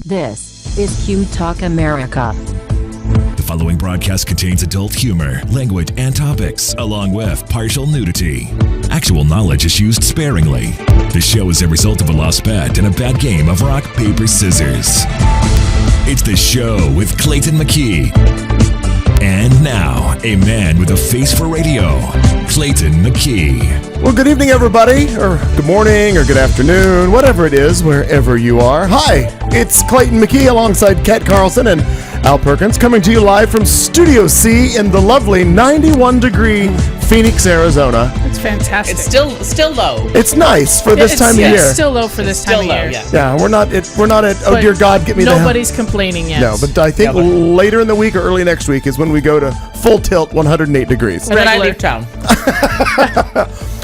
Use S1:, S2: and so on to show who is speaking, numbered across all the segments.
S1: This is Q Talk America.
S2: The following broadcast contains adult humor, language, and topics, along with partial nudity. Actual knowledge is used sparingly. The show is a result of a lost bet and a bad game of rock, paper, scissors. It's the show with Clayton McKee. And now, a man with a face for radio, Clayton McKee.
S3: Well, good evening, everybody, or good morning, or good afternoon, whatever it is, wherever you are. Hi, it's Clayton McKee alongside Kat Carlson and Al Perkins, coming to you live from Studio C in the lovely 91-degree Phoenix, Arizona.
S4: It's fantastic.
S5: It's still low.
S3: It's nice for this time of year.
S4: It's still low for this time of year.
S3: Yeah, we're not at, oh dear God, get me the hell.
S4: Nobody's complaining yet.
S3: No, but I think later in the week or early next week is when we go to full tilt 108 degrees.
S5: Then I leave town.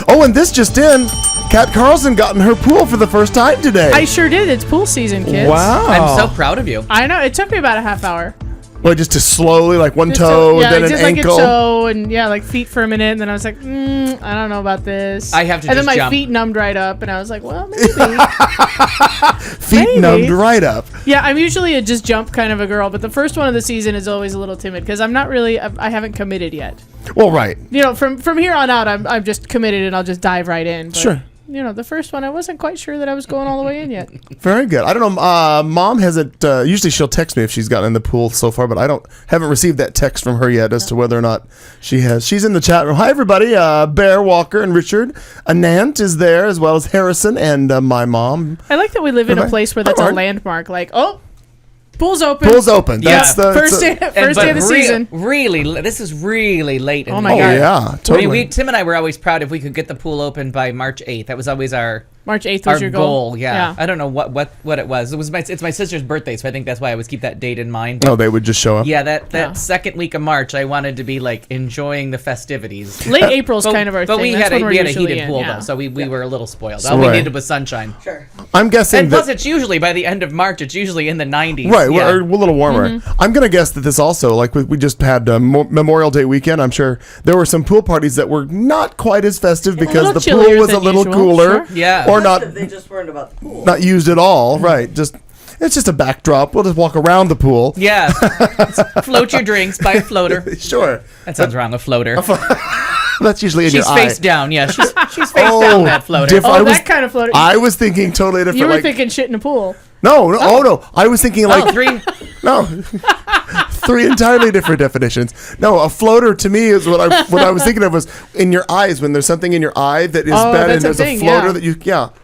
S3: Oh, and this just in, Kat Carlson got in her pool for the first time today.
S4: I sure did. It's pool season, kids.
S3: Wow.
S5: I'm so proud of you.
S4: I know. It took me about a half hour.
S3: Well, just to slowly, like one toe, and then an ankle.
S4: Like a toe, and like feet for a minute, and then I was like, I don't know about this.
S5: I have to
S4: and
S5: just
S4: then my
S5: jump.
S4: feet numbed right up, and I was like, well, maybe.
S3: Feet numbed right up.
S4: Yeah, I'm usually a just jump kind of a girl, but the first one of the season is always a little timid because I'm not really, I haven't committed yet.
S3: Well, right.
S4: You know, from here on out, I'm just committed, and I'll just dive right in. But,
S3: sure.
S4: You know, the first one, I wasn't quite sure that I was going all the way in yet.
S3: Very good. I don't know. Mom hasn't. Usually, she'll text me if she's gotten in the pool so far, but haven't received that text from her yet as to whether or not she has. She's in the chat room. Hi, everybody. Bear, Walker, and Richard. Anant is there, as well as Harrison and my mom.
S4: I like that we live in a place where that's a landmark. Like, pool's open.
S3: Pool's open. That's the
S4: first day of the season.
S5: Really, this is really late.
S4: Oh my God.
S3: Yeah, totally.
S5: I mean, Tim and I were always proud if we could get the pool open by March 8th. That was always our
S4: March 8th was your goal.
S5: Yeah. I don't know what it was. It's my sister's birthday, so I think that's why I always keep that date in mind.
S3: Oh, they would just show up.
S5: Yeah, that second week of March, I wanted to be like enjoying the festivities.
S4: Late April's kind of our thing.
S5: But we
S4: had
S5: a heated pool though, so we were a little spoiled. All we needed was sunshine.
S4: Sure.
S3: I'm guessing
S5: and plus, it's usually by the end of March. It's usually in the 90s.
S3: Right, we're a little warmer. Mm-hmm. I'm gonna guess that this also, like we just had Memorial Day weekend. I'm sure there were some pool parties that were not quite as festive because the pool was a little cooler.
S4: Sure.
S5: Yeah,
S3: or not.
S6: They just weren't about the pool.
S3: Not used at all. Right. It's just a backdrop. We'll just walk around the pool.
S5: Yeah. Float your drinks by a floater.
S3: Sure.
S5: That sounds wrong, a floater.
S3: That's usually in your eye.
S5: She's face down, yeah. She's face down, that floater.
S4: That kind of floater.
S3: I was thinking totally different.
S4: You were thinking shit in a pool.
S3: No. I was thinking like...
S5: No.
S3: Three entirely different definitions. No, a floater to me is what I was thinking of was in your eyes, when there's something in your eye that is bad and there's a floater that you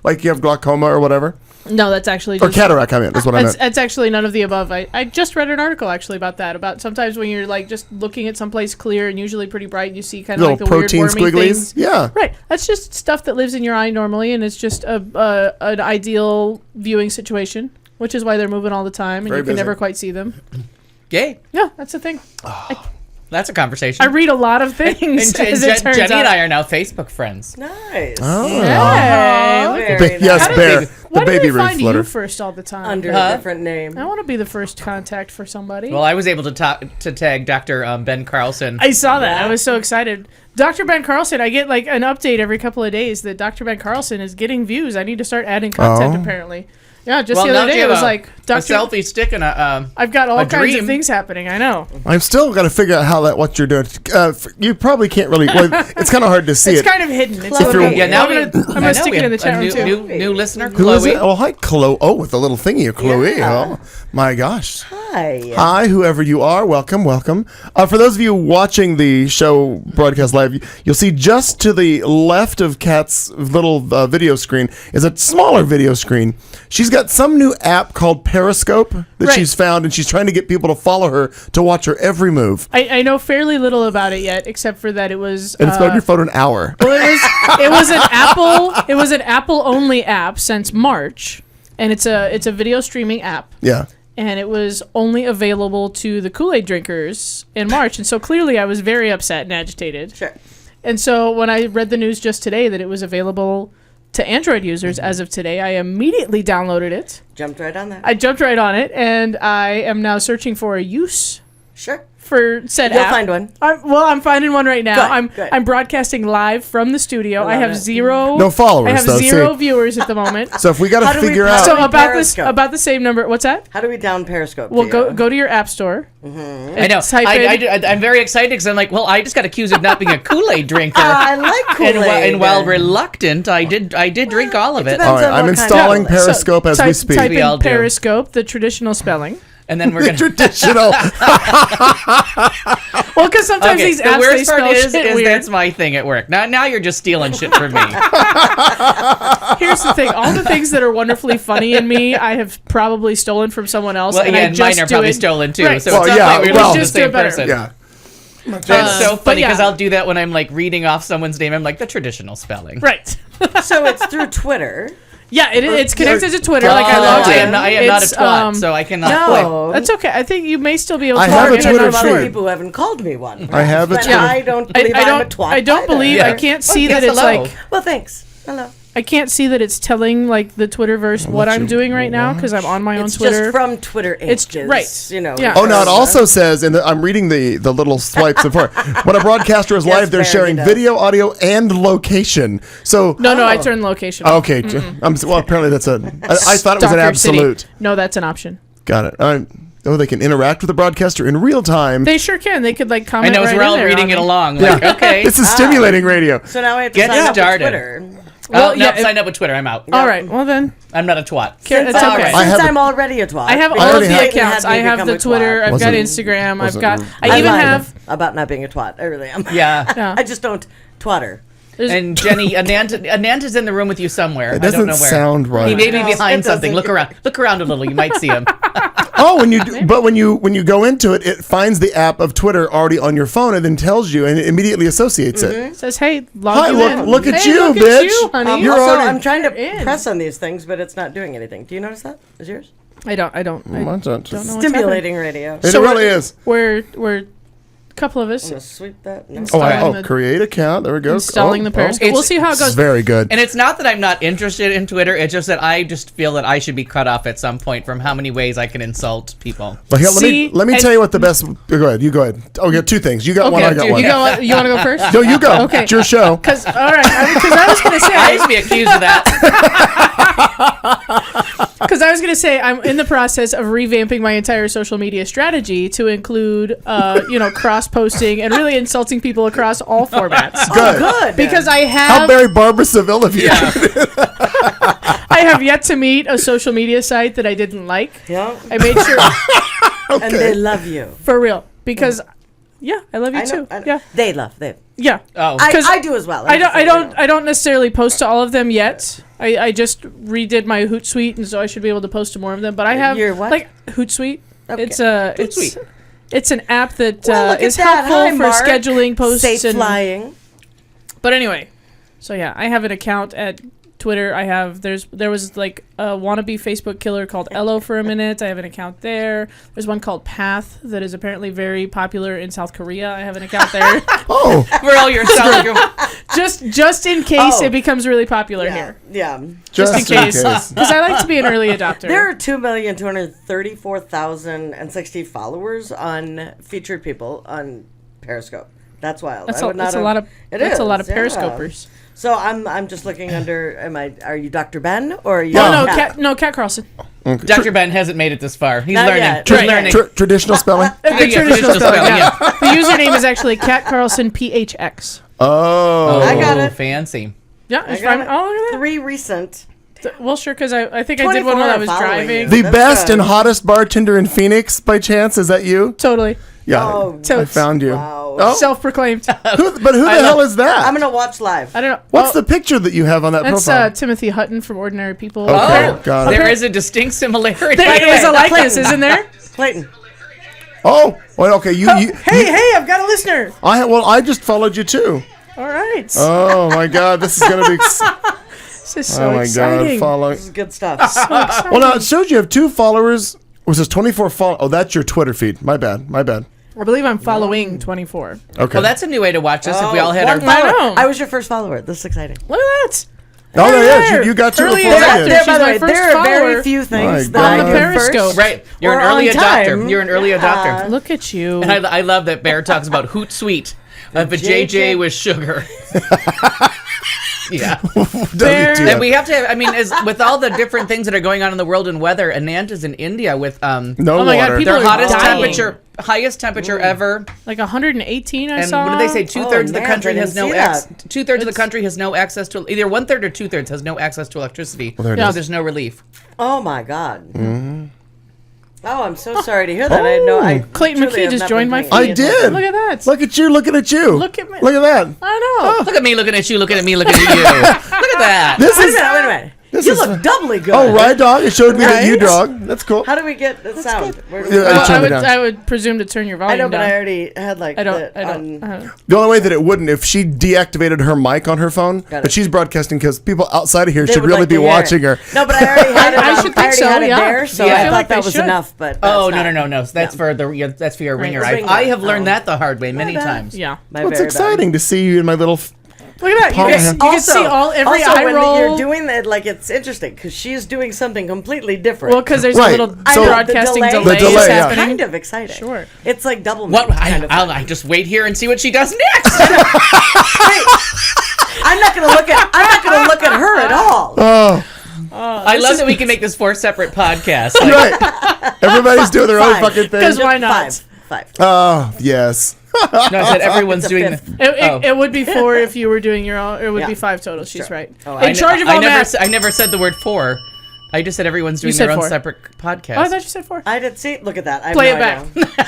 S3: like you have glaucoma or whatever.
S4: No, that's actually
S3: just... Or cataract, I mean, that's what I meant.
S4: It's actually none of the above. I just read an article actually about that, about sometimes when you're like just looking at someplace clear and usually pretty bright, you see kind of like the
S3: protein
S4: weird wormy
S3: squigglies.
S4: Things.
S3: Yeah.
S4: Right. That's just stuff that lives in your eye normally, and it's just an ideal viewing situation, which is why they're moving all the time, and you can never quite see them.
S5: Yay.
S4: Yeah, that's the thing.
S5: That's a conversation.
S4: I read a lot of things.
S5: and Jenny and I are now Facebook friends.
S6: Nice.
S3: Oh.
S4: Hey,
S6: very nice.
S3: Yes, Bear.
S4: Why
S3: the baby
S4: do they find
S3: floater.
S4: you first all the time?
S6: Under a different name.
S4: I want to be the first contact for somebody.
S5: Well, I was able to tag Dr. Ben Carlson.
S4: I saw that. I was so excited. Dr. Ben Carlson, I get like an update every couple of days that Dr. Ben Carlson is getting views. I need to start adding content apparently. Yeah, just the other day it was like
S5: a selfie stick and
S4: I've got all kinds of things happening. I know.
S3: I've still got to figure out what you're doing. You probably can't really. Well, it's kind of hard to see.
S4: It's kind of hidden.
S6: Now
S4: I'm gonna stick it in the chat room too.
S5: New listener,
S3: Who
S5: Chloe.
S3: is it? Oh, hi, Chloe. Oh, with the little thingy, Chloe.
S6: Yeah.
S3: Oh, my gosh.
S6: Hi,
S3: whoever you are. Welcome. For those of you watching the show broadcast live, you'll see just to the left of Kat's little video screen is a smaller video screen. She's got some new app called Periscope that she's found, and she's trying to get people to follow her to watch her every move.
S4: I know fairly little about it yet, except for that it was.
S3: And it's been on your phone an hour.
S4: Well, it was an Apple only app since March, and it's a video streaming app.
S3: Yeah.
S4: And it was only available to the Kool-Aid drinkers in March, and so clearly I was very upset and agitated.
S6: Sure.
S4: And so when I read the news just today that it was available to Android users as of today, I immediately downloaded it.
S6: Jumped right on that.
S4: I jumped right on it, and I am now searching for a use
S6: Sure.
S4: for said
S6: You'll
S4: app.
S6: find one.
S4: I'm finding one right now.
S6: Good, good.
S4: I'm broadcasting live from the studio. I
S6: love
S4: have
S6: it.
S4: zero.
S3: No followers,
S4: I have
S3: though,
S4: zero
S3: see.
S4: viewers at the moment.
S3: So if we got
S6: How
S3: to
S6: do we
S3: figure
S6: pass-
S3: out.
S4: So
S6: Periscope.
S4: about the same number. What's that?
S6: How do we down Periscope?
S4: Well,
S6: to you?
S4: go to your app store.
S5: I know.
S4: Type in-
S5: I'm very excited because I'm like, well, I just got accused of not being a Kool-Aid drinker.
S6: I like Kool-Aid.
S5: And while reluctant, I did drink all of it.
S6: depends
S3: All right,
S6: on
S3: I'm
S6: what kind
S3: installing
S6: of-
S3: Periscope as we
S4: type,
S3: speak.
S4: Type
S5: We all
S4: in
S5: do.
S4: Periscope, the traditional spelling.
S5: And then we're gonna.
S3: Traditional.
S4: Well, because sometimes
S5: Okay,
S4: these
S5: the
S4: apps they
S5: worst part
S4: spell
S5: is
S4: shit weird.
S5: that's my thing at work. Now you're just stealing shit from me.
S4: Here's the thing: all the things that are wonderfully funny in me, I have probably stolen from someone else.
S5: Well,
S4: and
S5: yeah,
S4: I
S5: and
S4: just
S5: mine are
S4: do
S5: probably
S4: it.
S5: stolen too.
S4: Right.
S5: So
S3: Well,
S5: it's not
S3: yeah,
S5: like we're
S3: well-
S5: all the
S4: Just do
S5: same
S4: it better.
S5: person.
S3: Yeah.
S5: That's so
S4: but
S5: funny
S4: yeah.
S5: because I'll do that when I'm like reading off someone's name. I'm like the traditional spelling.
S4: Right.
S6: So it's through Twitter.
S4: Yeah, it's connected to Twitter.
S5: Oh,
S4: Like I logged
S5: I
S4: in.
S5: am not a
S4: It's,
S5: twat, so I cannot.
S6: No.
S4: That's okay. I think you may still be able to.
S3: I have
S4: log
S3: a
S4: in.
S6: I know
S3: Twitter
S6: a lot of
S3: feed.
S6: people who haven't called me one.
S3: I have a
S6: But
S3: Twitter.
S6: I don't believe I'm a twat.
S4: I don't
S6: either.
S4: believe.
S5: Yeah.
S4: I can't see
S5: Well,
S4: that
S5: yes,
S4: it's
S5: hello.
S4: like.
S6: Well, thanks. Hello.
S4: I can't see that it's telling like the Twitterverse what I'm doing right now because I'm on my own
S6: It's
S4: Twitter.
S6: just from Twitter
S4: It's-
S6: Inches.
S4: right.
S6: You know.
S4: Yeah.
S3: Oh no! It also says, and I'm reading the little swipes before. When a broadcaster is
S6: Yes,
S3: live, they're
S6: Barry
S3: sharing
S6: does.
S3: video, audio, and location. So
S4: no, I turned location. off.
S3: okay. Well, apparently that's a. I thought it was an
S4: Stalker City.
S3: absolute.
S4: No, that's an option.
S3: Got it. Oh, they can interact with the broadcaster in real time.
S4: They sure can. They could like
S5: I
S4: comment.
S5: know, as
S4: right
S5: we're
S4: in
S5: all
S4: there
S5: reading
S4: on
S5: it
S4: me.
S5: along. Like, okay.
S3: This is stimulating radio.
S6: So now I have to
S5: Get
S6: sign up
S5: started.
S6: with Twitter.
S4: Well,
S5: no,
S4: yeah,
S5: sign up with Twitter. I'm out.
S4: All right. Well then,
S5: I'm not a twat.
S4: It's
S6: Since,
S4: okay.
S6: since
S3: I have a-
S6: I'm already a twat.
S4: I have all
S6: because
S4: of the
S3: already
S6: Clayton
S4: accounts.
S6: had me
S4: I have
S6: become
S4: the
S6: a twat.
S4: Twitter. I've got
S3: Wasn't-
S4: Instagram. I've
S3: wasn't
S4: got.
S3: rude.
S4: I even
S6: lied
S4: have.
S6: about not being a twat. I really am.
S5: Yeah.
S4: Yeah.
S6: I just don't twatter.
S5: And Jenny, Ananta's in the room with you somewhere.
S3: It
S5: I don't
S3: doesn't
S5: know where.
S3: sound
S5: He
S3: right.
S5: may be
S6: No,
S5: behind
S6: it
S5: something.
S6: doesn't.
S5: Look around a little. You might see him.
S3: Oh, when you go into it, it finds the app of Twitter already on your phone and then tells you and it immediately associates it.
S4: Says, hey, log
S3: Hi,
S4: you
S3: look-
S4: in.
S3: look at
S4: Hey,
S3: you,
S4: look
S3: bitch.
S4: At you, honey.
S3: You're
S6: also,
S3: already-
S6: I'm trying to
S4: in.
S6: press on these things, but it's not doing anything. Do you notice that? Is yours?
S4: I don't.
S3: Watch
S4: don't
S3: it.
S4: know what's
S6: Stimulating radio.
S3: It
S4: So
S3: really
S4: we're-
S3: is.
S4: We're a couple of us
S6: I'm gonna sweep that. No.
S3: Oh,
S4: installing the-
S3: create account. There we go.
S4: installing
S3: Oh,
S4: the Periscope.
S5: It's-
S4: We'll see how it
S3: It's
S4: goes.
S3: very good.
S5: And it's not that I'm not interested in Twitter. It's just that I just feel that I should be cut off at some point from how many ways I can insult people.
S3: But here,
S4: See,
S3: let me
S4: and-
S3: tell you what the best. Go ahead. You go ahead. Oh, you got two things. You got one. I got
S4: you
S3: one.
S4: You want to go first?
S3: No, you go.
S4: Okay.
S3: It's your show.
S4: Because all right, because I was gonna say
S5: I used to be accused of that.
S4: Because I was going to say I'm in the process of revamping my entire social media strategy to include, cross-posting and really insulting people across all formats.
S3: Good.
S6: Good.
S4: Because I
S3: How
S4: have,
S3: very Barbara Seville of you.
S4: I have yet to meet a social media site that I didn't like.
S6: Yeah.
S4: I made sure
S6: And they love you.
S4: for real because, yeah, I love you
S6: I know.
S4: too. Yeah,
S6: They love them.
S4: yeah.
S5: Oh,
S6: I do as well.
S4: I don't necessarily post to all of them yet. I just redid my Hootsuite, and so I should be able to post to more of them. But I have
S6: Your what?
S4: like Hootsuite.
S6: Okay.
S4: It's an app that
S6: Well, look at
S4: is
S6: that.
S4: helpful
S6: Hi,
S4: for
S6: Mark.
S4: scheduling posts
S6: Safe
S4: and
S6: flying.
S4: But anyway, so yeah, I have an account at Twitter. I have there was like a wannabe Facebook killer called Ello for a minute. I have an account there. There's one called Path that is apparently very popular in South Korea. I have an account there.
S3: Oh,
S5: for all your
S4: just in case
S6: Oh.
S4: it becomes really popular
S6: Yeah.
S4: here.
S6: Yeah.
S4: Just in case. Because I like to be an early adopter.
S6: There are 2,234,060 followers on featured people on Periscope. That's wild.
S4: That's
S6: I would not
S4: a
S6: have-
S4: lot of
S6: It
S4: that's a
S6: is,
S4: lot of
S6: yeah.
S4: periscopers.
S6: So I'm just looking under. Are you Dr. Ben or are you?
S4: Cat Carlson.
S5: Dr. Ben hasn't made it this far. He's
S6: Not
S5: learning.
S6: yet.
S5: He's
S6: Right.
S5: learning.
S3: Traditional spelling.
S4: The
S5: Yeah,
S4: traditional spelling,
S5: spelling,
S4: yeah. The username is actually Cat Carlson PHX.
S3: Oh.
S6: I got it.
S5: Fancy.
S4: Yeah,
S6: I
S4: it's
S6: got
S4: fine.
S6: it.
S4: Oh, look at
S6: 3 recent.
S4: that. Well, sure, because I think I did one
S6: 24
S4: while I was
S6: are following
S4: driving.
S6: you.
S3: The
S6: That's
S3: best
S6: good.
S3: and hottest bartender in Phoenix, by chance, is that you?
S4: Totally.
S3: Yeah,
S6: Oh,
S3: I
S4: totes.
S3: found you.
S6: Wow.
S3: Oh,
S4: Self-proclaimed.
S3: but who the hell is that?
S6: I'm gonna watch live.
S4: I don't know.
S3: What's the picture that you have on that
S4: That's
S3: profile?
S4: Timothy Hutton from Ordinary People.
S3: Okay,
S5: Oh,
S3: got it.
S5: there is a distinct similarity.
S4: There is a likeness,
S6: Clayton.
S4: isn't there?
S6: Clayton.
S3: Oh, well, okay.
S4: Hey, I've got a listener.
S3: I just followed you too.
S4: All right.
S3: Oh my God, this is gonna be.
S4: This is so
S3: Oh my
S4: exciting.
S3: God, following.
S6: This is good stuff.
S3: Well, now it shows you have 2 followers. Was this 24 follow? Oh, that's your Twitter feed. My bad.
S4: I believe I'm following 24.
S3: Okay.
S5: Well, that's a new way to watch us if we all had
S6: One
S5: our.
S6: follower.
S4: know.
S6: I was your first follower. This is exciting.
S4: Look at that.
S3: Oh,
S4: Right
S3: yeah,
S4: there.
S3: you got your
S4: Early
S3: before.
S4: adopter.
S3: Yeah.
S4: She's
S6: By the
S4: my
S6: way,
S4: first
S6: there are
S4: follower.
S6: very few things
S3: My
S6: that I
S3: God.
S6: do
S4: Periscope.
S6: first.
S5: Right. You're an
S6: or
S5: early
S6: on
S5: adopter.
S6: time.
S5: You're an early adopter.
S4: Look at you.
S5: And I love that Bear talks about Hootsuite. If a JJ with sugar. Yeah.
S3: WTF.
S5: And we have to, I mean, with all the different things that are going on in the world and weather, Ananda's in India with
S3: No
S4: Oh my God,
S3: water.
S4: people
S5: their
S4: are
S5: hottest
S4: dying.
S5: highest temperature ever.
S4: Like 118, I
S5: And
S4: saw.
S5: what did they say? Two-thirds of the
S6: man,
S5: country
S6: I
S5: has
S6: didn't
S5: no
S6: see that.
S5: two-thirds of the country has no access to either 1/3 or 2/3 has no access to electricity.
S3: there it
S5: because
S4: is.
S5: there's no relief.
S6: Oh my God. Oh, I'm so sorry to hear that. I know. I
S4: Clayton
S6: truly
S4: McKee
S6: have
S4: just
S6: not
S4: joined
S6: been
S4: my
S6: paying
S3: I
S4: feed.
S3: did.
S4: Look at that.
S3: Look at you looking at you.
S4: Look at me.
S3: Look at that.
S4: I know.
S5: Look at me looking at you, looking at me, looking at you. Look at that.
S3: This
S6: Wait a
S3: is.
S6: minute. Wait a minute.
S3: This
S6: You
S3: is
S6: look doubly good.
S3: Oh, right, dog. It showed me that you
S6: Right?
S3: dog. That's cool.
S6: How do we get the sound? Where do we
S3: Yeah,
S6: go?
S3: I turned it down.
S4: I would presume to turn your volume
S6: I know, but
S4: down.
S6: I already had like
S4: I don't.
S6: the,
S4: I don't.
S3: The only way that it wouldn't if she deactivated her mic on her phone,
S6: Got
S3: but
S6: it.
S3: she's broadcasting because people outside of here
S6: They
S3: should
S6: would
S3: really
S6: like
S3: be
S6: to hear
S3: watching
S6: it.
S3: her.
S6: No, but I already had it.
S4: I
S6: on-
S4: should think
S6: I already
S4: so,
S6: had it
S4: yeah.
S6: there, so
S5: Yeah. I
S6: I
S5: feel
S6: thought
S4: like
S6: that
S4: they
S6: was
S4: should.
S6: enough. But
S5: Oh,
S6: that's
S5: no.
S6: not.
S5: That's for that's for your ringer.
S6: Ringer.
S5: I have learned
S6: Oh.
S5: that the hard way many
S6: bad.
S5: times.
S4: Yeah.
S6: My
S3: Well, it's
S6: very bad.
S3: exciting to see you in my little.
S4: Look at that. You
S3: Palm
S4: can,
S3: hand.
S4: you can see all every
S6: also,
S4: eye
S6: when
S4: roll.
S6: you're doing that, like it's interesting because she's doing something completely different.
S4: Well, because there's
S3: Right.
S4: a little
S6: I know,
S4: broadcasting
S6: the
S4: delay,
S3: delay,
S4: is
S3: yeah.
S4: happening.
S6: kind of exciting.
S4: Sure.
S6: It's like double.
S5: What?
S6: kind of fun.
S5: I just wait here and see what she does next.
S6: I'm not gonna look at her at all.
S3: Oh,
S5: I love that we can make this 4 separate podcasts. Like,
S3: right. Everybody's doing their own
S6: Five.
S3: fucking thing.
S4: Because why not?
S6: Five.
S3: Oh, yes.
S5: no, I said everyone's
S6: It's a
S5: doing.
S6: fifth.
S4: It would be 4 if you were doing your own. It would
S6: Yeah.
S4: be 5 total. She's right.
S6: Oh,
S4: In charge of all math.
S5: I never said the word 4. I just said everyone's doing
S4: said
S5: their own
S4: 4.
S5: separate podcast.
S4: Oh, I thought you said 4.
S6: I did see. Look at that. I have
S4: Play
S6: no
S4: it back.
S6: idea.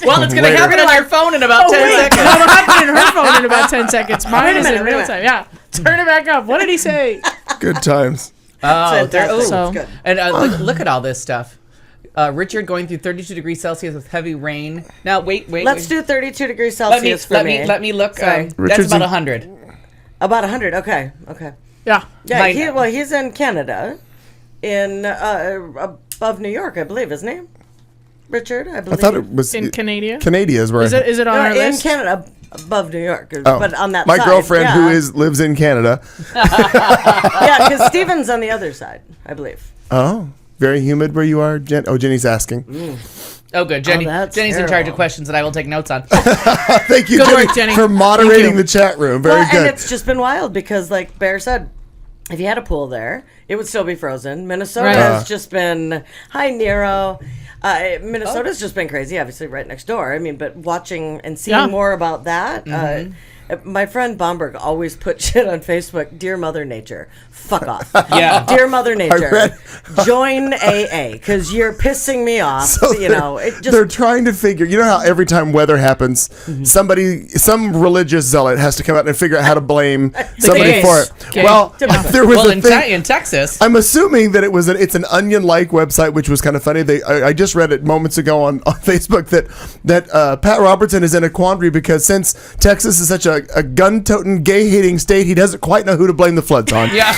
S5: Well, it's going to
S3: Later.
S5: happen on your phone in about 10 seconds.
S4: That'll happen in her phone in about 10 seconds. Mine
S6: Wait a
S4: is
S6: minute,
S4: in
S6: wait a
S4: real
S6: minute.
S4: time. Yeah. Turn it back up. What did he say?
S3: Good times.
S5: Oh, there,
S6: Fantastic.
S4: So-
S6: It's good.
S5: and look at all this stuff. Richard going through 32 degrees Celsius with heavy rain. Now, wait.
S6: Let's do 32 degrees
S5: Let me
S6: Celsius for
S5: let
S6: me.
S5: me let me look.
S6: Sorry.
S5: That's
S3: Richard's
S5: about
S3: in-
S5: 100.
S6: About 100. Okay.
S4: Yeah.
S6: Yeah.
S5: Mine-
S6: He's in Canada, in above New York, I believe, isn't he? Richard, I
S3: I
S6: believe.
S3: thought it was
S4: In Canada.
S3: Canada is where
S4: Is it on
S6: No,
S4: our
S6: in
S4: list?
S6: Canada, above New York,
S3: Oh,
S6: but on that
S3: my
S6: side.
S3: girlfriend
S6: yeah.
S3: who lives in Canada.
S6: Yeah, because Steven's on the other side, I believe.
S3: Oh, very humid where you are, Jen. Oh, Jenny's asking.
S5: Oh, good. Jenny's
S6: that's
S5: in charge
S6: terrible.
S5: of questions that I will take notes on.
S3: Thank you,
S4: Good
S3: Jenny,
S4: work, Jenny.
S3: for moderating
S4: Thank you.
S3: the chat room. Very
S6: Well,
S3: good.
S6: and it's just been wild because, like Bear said, if you had a pool there, it would still be frozen. Minnesota
S4: Right.
S6: has just been hi Nero. Minnesota's just been crazy, obviously right next door. I mean, but watching and seeing
S4: Yeah.
S6: more about that. My friend Bomberg always put shit on Facebook. Dear Mother Nature, fuck off.
S5: Yeah.
S6: Dear Mother Nature,
S3: read-
S6: join AA because you're pissing me off.
S3: So
S6: you know, it
S3: they're
S6: just
S3: trying to figure. You know how every time weather happens, some religious zealot has to come out and figure out how to blame somebody
S4: gays.
S3: for it.
S4: Gay.
S3: Well, there was
S5: Well,
S3: a thing.
S5: in Texas,
S3: I'm assuming that it's an onion-like website, which was kind of funny. I just read it moments ago on Facebook that Pat Robertson is in a quandary because since Texas is such a gun-toting, gay-hating state, he doesn't quite know who to blame the floods on.
S5: yeah,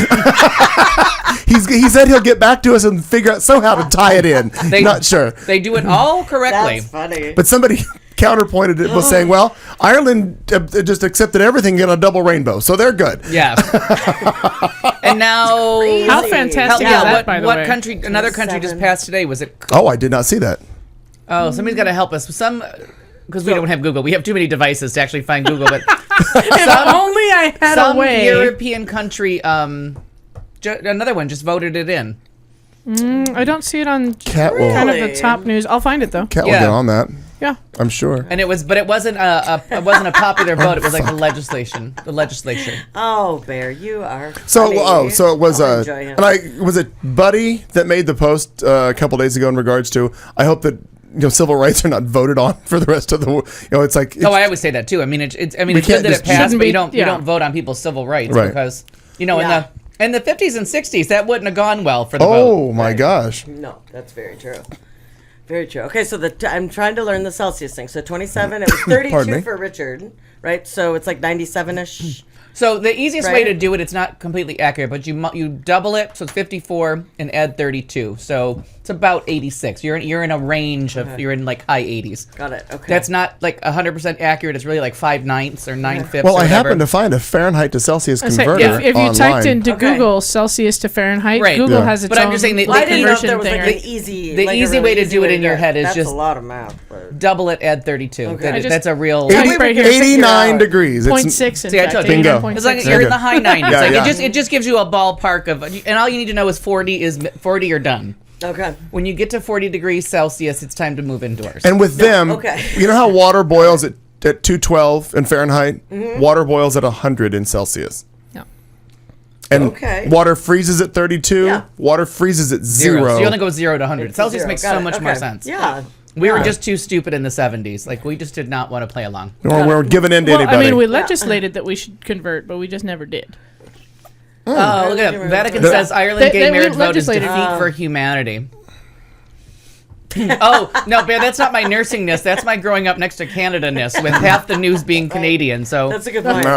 S3: He said he'll get back to us and figure out somehow to tie it in. Not sure.
S5: they do it all correctly.
S6: that's funny.
S3: But somebody counterpointed it was saying, well, Ireland just accepted everything in a double rainbow, so they're good.
S5: Yeah. And now,
S4: How fantastic is that, by the
S5: what
S4: way?
S5: country? Another country just
S6: 7.
S5: passed today. Was it?
S3: Oh, I did not see that.
S5: Oh, somebody's got to help us. Because we don't have Google. We have too many devices to actually find Google. But
S4: If only I had a
S5: some
S4: way.
S5: European country, another one just voted it in.
S4: I don't see it on
S3: Cat will,
S4: kind of
S6: Really?
S4: the top news. I'll find it though.
S3: Cat will
S5: Yeah.
S3: get on that.
S4: Yeah.
S3: I'm sure.
S5: And it wasn't a popular vote. It was like the legislature.
S6: Oh, Bear, you are.
S3: So,
S6: funny.
S3: so it was
S6: I'll enjoy him.
S3: was it Buddy that made the post a couple days ago in regards to I hope that civil rights are not voted on for the rest of the it's like
S5: No, I always say that too. I mean, it's
S3: We
S5: good
S3: can't
S5: that
S3: just-
S5: it passed,
S4: Shouldn't
S5: but you
S4: be-
S5: don't
S4: yeah.
S5: vote on people's civil rights
S3: Right.
S5: because
S6: Yeah.
S5: in the 50s and 60s that wouldn't have gone well for the vote.
S3: oh my gosh.
S6: No, that's very true. Very true. Okay, so I'm trying to learn the Celsius thing. So 27, it was 32
S3: me?
S6: for Richard. right? So it's like 97-ish.
S5: So the easiest way
S6: Right.
S5: to do it, it's not completely accurate, but you double it, so it's 54, and add 32. So it's about 86. You're in a range of, you're in like high 80s.
S6: Got it. Okay.
S5: That's not like 100% accurate. It's really like 5/9 or 9/5.
S3: Well,
S5: or
S3: I
S5: whatever.
S3: happened to find a Fahrenheit to Celsius
S4: I say,
S3: converter
S4: if you
S3: online.
S4: typed into
S6: Okay.
S4: Google Celsius to Fahrenheit,
S5: Right.
S4: Google
S3: Yeah.
S4: has its
S5: But
S4: own
S5: I'm just saying that
S6: Well, I didn't know if
S4: conversion
S6: there was
S4: thing.
S6: like
S4: right?
S6: an easy,
S5: the
S6: like a
S5: easy
S6: really
S5: way to
S6: easy
S5: do it in your
S6: it.
S5: head is
S6: That's
S5: just
S6: a lot of math. But
S5: double it, add 32.
S6: Okay. I
S4: just-
S5: That's a real.
S4: Type right here.
S3: 89
S6: out.
S3: degrees.
S4: 0.6 in
S5: See, I
S4: fact.
S5: told you.
S3: Bingo.
S4: 89.6.
S5: It's like
S3: There
S5: you're
S3: you
S5: in
S3: go.
S5: the high 90s.
S3: Yeah,
S5: Like
S3: yeah.
S5: it just gives you a ballpark of, and all you need to know is 40 is 40 or done.
S6: okay.
S5: When you get to 40 degrees Celsius, it's time to move indoors.
S3: And with them,
S6: okay.
S3: you know how water boils at 212 in Fahrenheit?
S6: Mm-hmm.
S3: Water boils at 100 in Celsius.
S4: Yeah.
S3: And
S6: Okay.
S3: water freezes at 32.
S6: Yeah.
S3: Water freezes at 0.
S5: So you only go 0 to 100. Celsius
S6: Zero.
S5: makes
S6: Got
S5: so
S6: it.
S5: much
S6: Okay.
S5: more sense.
S6: Yeah.
S5: We were just too stupid in the 70s. Like, we just did not want to play along.
S3: Or we're giving in to
S4: Well,
S3: anybody.
S4: I mean, we legislated that we should convert, but we just never did.
S5: Oh, look at that. Vatican
S3: The-
S5: says Ireland gay
S4: we
S5: marriage vote is
S4: legislated-
S5: defeat for humanity. Oh, no, Bear, that's not my nursingness. That's my growing up next to Canada-ness, with half the news being Canadian. So,
S6: That's a good point.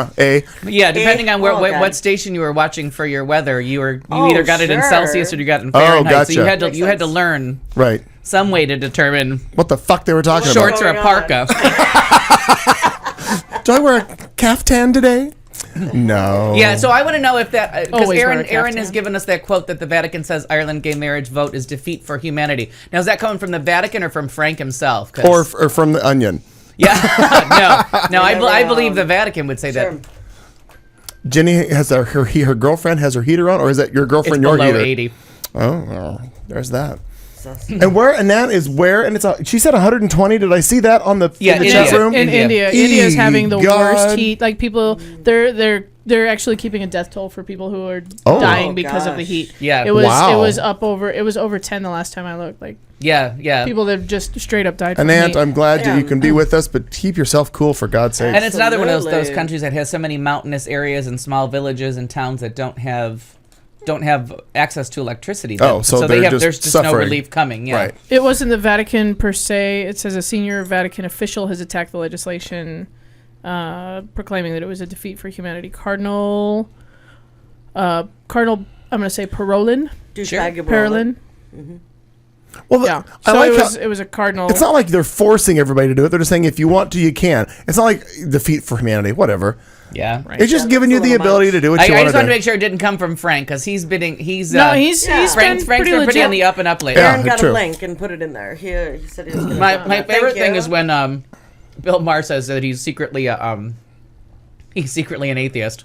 S5: yeah, depending on
S6: Oh, okay.
S5: what station you were watching for your weather, you either got it in
S6: sure.
S5: Celsius or you got it in
S3: Oh,
S5: Fahrenheit. So you
S3: gotcha.
S5: had to
S6: Makes
S5: you had to
S6: sense.
S5: learn
S3: Right.
S5: some way to determine
S3: What the fuck they were talking
S5: shorts or a
S6: going on?
S5: parka.
S3: about. Do I wear a caftan today? No.
S5: Yeah, so I want to know if that because
S4: Always wear a
S5: Aaron
S4: caftan.
S5: has given us that quote that the Vatican says Ireland gay marriage vote is defeat for humanity. Now, is that coming from the Vatican or from Frank himself? 'Cause-
S3: Or from the Onion.
S5: yeah, no, I
S6: never
S5: believe
S6: know.
S5: the Vatican would say
S6: Sure.
S5: that
S3: Jenny has her girlfriend has her heater on, or is that your
S5: it's
S3: girlfriend your
S5: below
S3: heater?
S5: 80.
S3: Oh, there's that. And where? And that is where? And she said 120. Did I see that on the,
S5: Yeah,
S3: in the
S5: India.
S3: chat room?
S4: In India, India is having the
S3: God.
S4: worst heat. Like people, they're actually keeping a death toll for people who are
S3: Oh.
S4: dying because of the
S6: gosh.
S4: heat.
S5: Yeah.
S4: it was
S3: Wow.
S4: it was over 10 the last time I looked. Like
S5: Yeah.
S4: people that just straight up died.
S3: And
S4: from
S3: Aunt,
S4: heat.
S3: I'm glad that you
S6: Yeah.
S3: can be with us, but keep yourself cool for God's sake.
S5: And it's another one of those
S6: Absolutely.
S5: countries that has so many mountainous areas and small villages and towns that don't have access to electricity.
S3: So
S5: they
S3: they're
S5: have
S3: just
S5: there's just no
S3: suffering.
S5: relief coming. Yeah.
S3: Right.
S4: It wasn't the Vatican per se. It says a senior Vatican official has attacked the legislation, proclaiming that it was a defeat for humanity. Cardinal, I'm going to say Parolin.
S6: Douchebag
S4: Parolin.
S3: Well,
S4: Yeah.
S3: I
S4: So
S3: like
S4: it was a cardinal.
S3: it's not like they're forcing everybody to do it. They're just saying if you want to, you can. It's not like defeat for humanity, whatever.
S5: Yeah.
S3: It's just
S6: Yeah,
S3: giving you
S6: that's a
S3: the
S6: little
S3: ability
S6: much.
S3: to do what
S5: I
S3: you
S5: just
S3: want
S5: wanted
S3: to
S5: to
S3: do.
S5: make sure it didn't come from Frank because he's
S4: no, he's
S5: Frank's
S4: been
S5: been pretty
S4: legit.
S5: on the up and up lately.
S3: Yeah.
S6: Aaron got
S3: true.
S6: a link and put it in there. He said he was going to.
S5: My favorite thing is when Bill Maher says that he's secretly an atheist.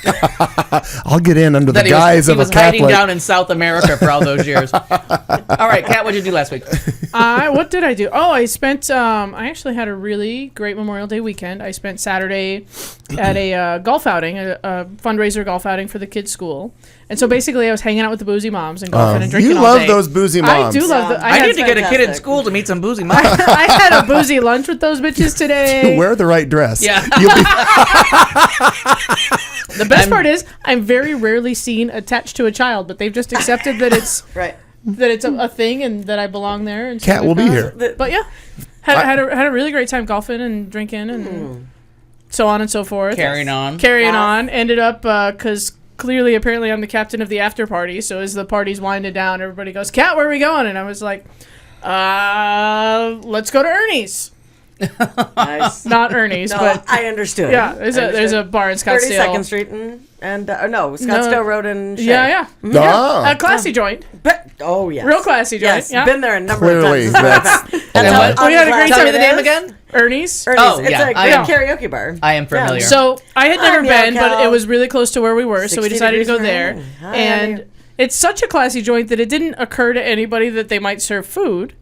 S3: I'll get in under the
S5: That
S3: guise
S5: he
S3: of
S5: was
S3: a
S5: hiding
S3: Catholic.
S5: down in South America for all those years. All right, Kat, what did you do last week?
S4: What did I do? Oh, I spent. I actually had a really great Memorial Day weekend. I spent Saturday at a golf outing, a fundraiser golf outing for the kids' school. And so basically, I was hanging out with the boozy moms and golfing and drinking
S3: You
S4: all
S3: love
S4: day.
S3: those boozy moms.
S4: I do love.
S6: Yeah.
S5: I
S4: had
S5: need to get a kid in
S6: fantastic.
S5: school to meet some boozy moms.
S4: I had a boozy lunch with those bitches today.
S3: Wear the right dress.
S5: Yeah.
S3: You'll be,
S4: The best part is I'm very rarely seen attached to a child, but they've just accepted that it's
S6: Right.
S4: a thing and that I belong there. And so
S3: Cat will be
S4: they've
S3: here.
S6: The-
S4: But yeah, had a really great time golfing and drinking and so on and so forth.
S5: Carrying on.
S4: Carrying
S6: Yeah.
S4: on. Ended up because clearly, apparently, I'm the captain of the after party. So as the party's winding down, everybody goes, "Cat, where are we going?" And I was like, let's go to Ernie's."
S6: Nice.
S4: Not Ernie's,
S6: No,
S4: but
S6: I understood.
S4: yeah, there's a bar in Scottsdale.
S6: 32nd Street and Scottsdale Road and Shea.
S4: Yeah.
S3: Ah.
S4: A classy joint.
S6: But, oh, yes.
S4: Real classy joint,
S6: Yes,
S4: yeah.
S6: been there a number
S3: Clearly,
S6: of times.
S3: that's-
S5: And
S6: how
S5: what?
S4: We had a great
S6: unclassy
S5: Tell
S4: time.
S5: me the
S6: it
S5: name
S6: is.
S5: again.
S4: Ernie's.
S6: Ernie's.
S5: Oh,
S6: It's
S5: yeah,
S6: a
S5: I
S6: great
S5: am.
S6: karaoke bar.
S5: I am familiar.
S4: So I had never
S6: I'm
S4: been, but
S6: Cal.
S4: it was really close to where we were, so we
S6: 60
S4: decided to go
S6: degrees
S4: there.
S6: warm. Hi.
S4: And it's such a classy joint that it didn't occur to anybody that they might serve food,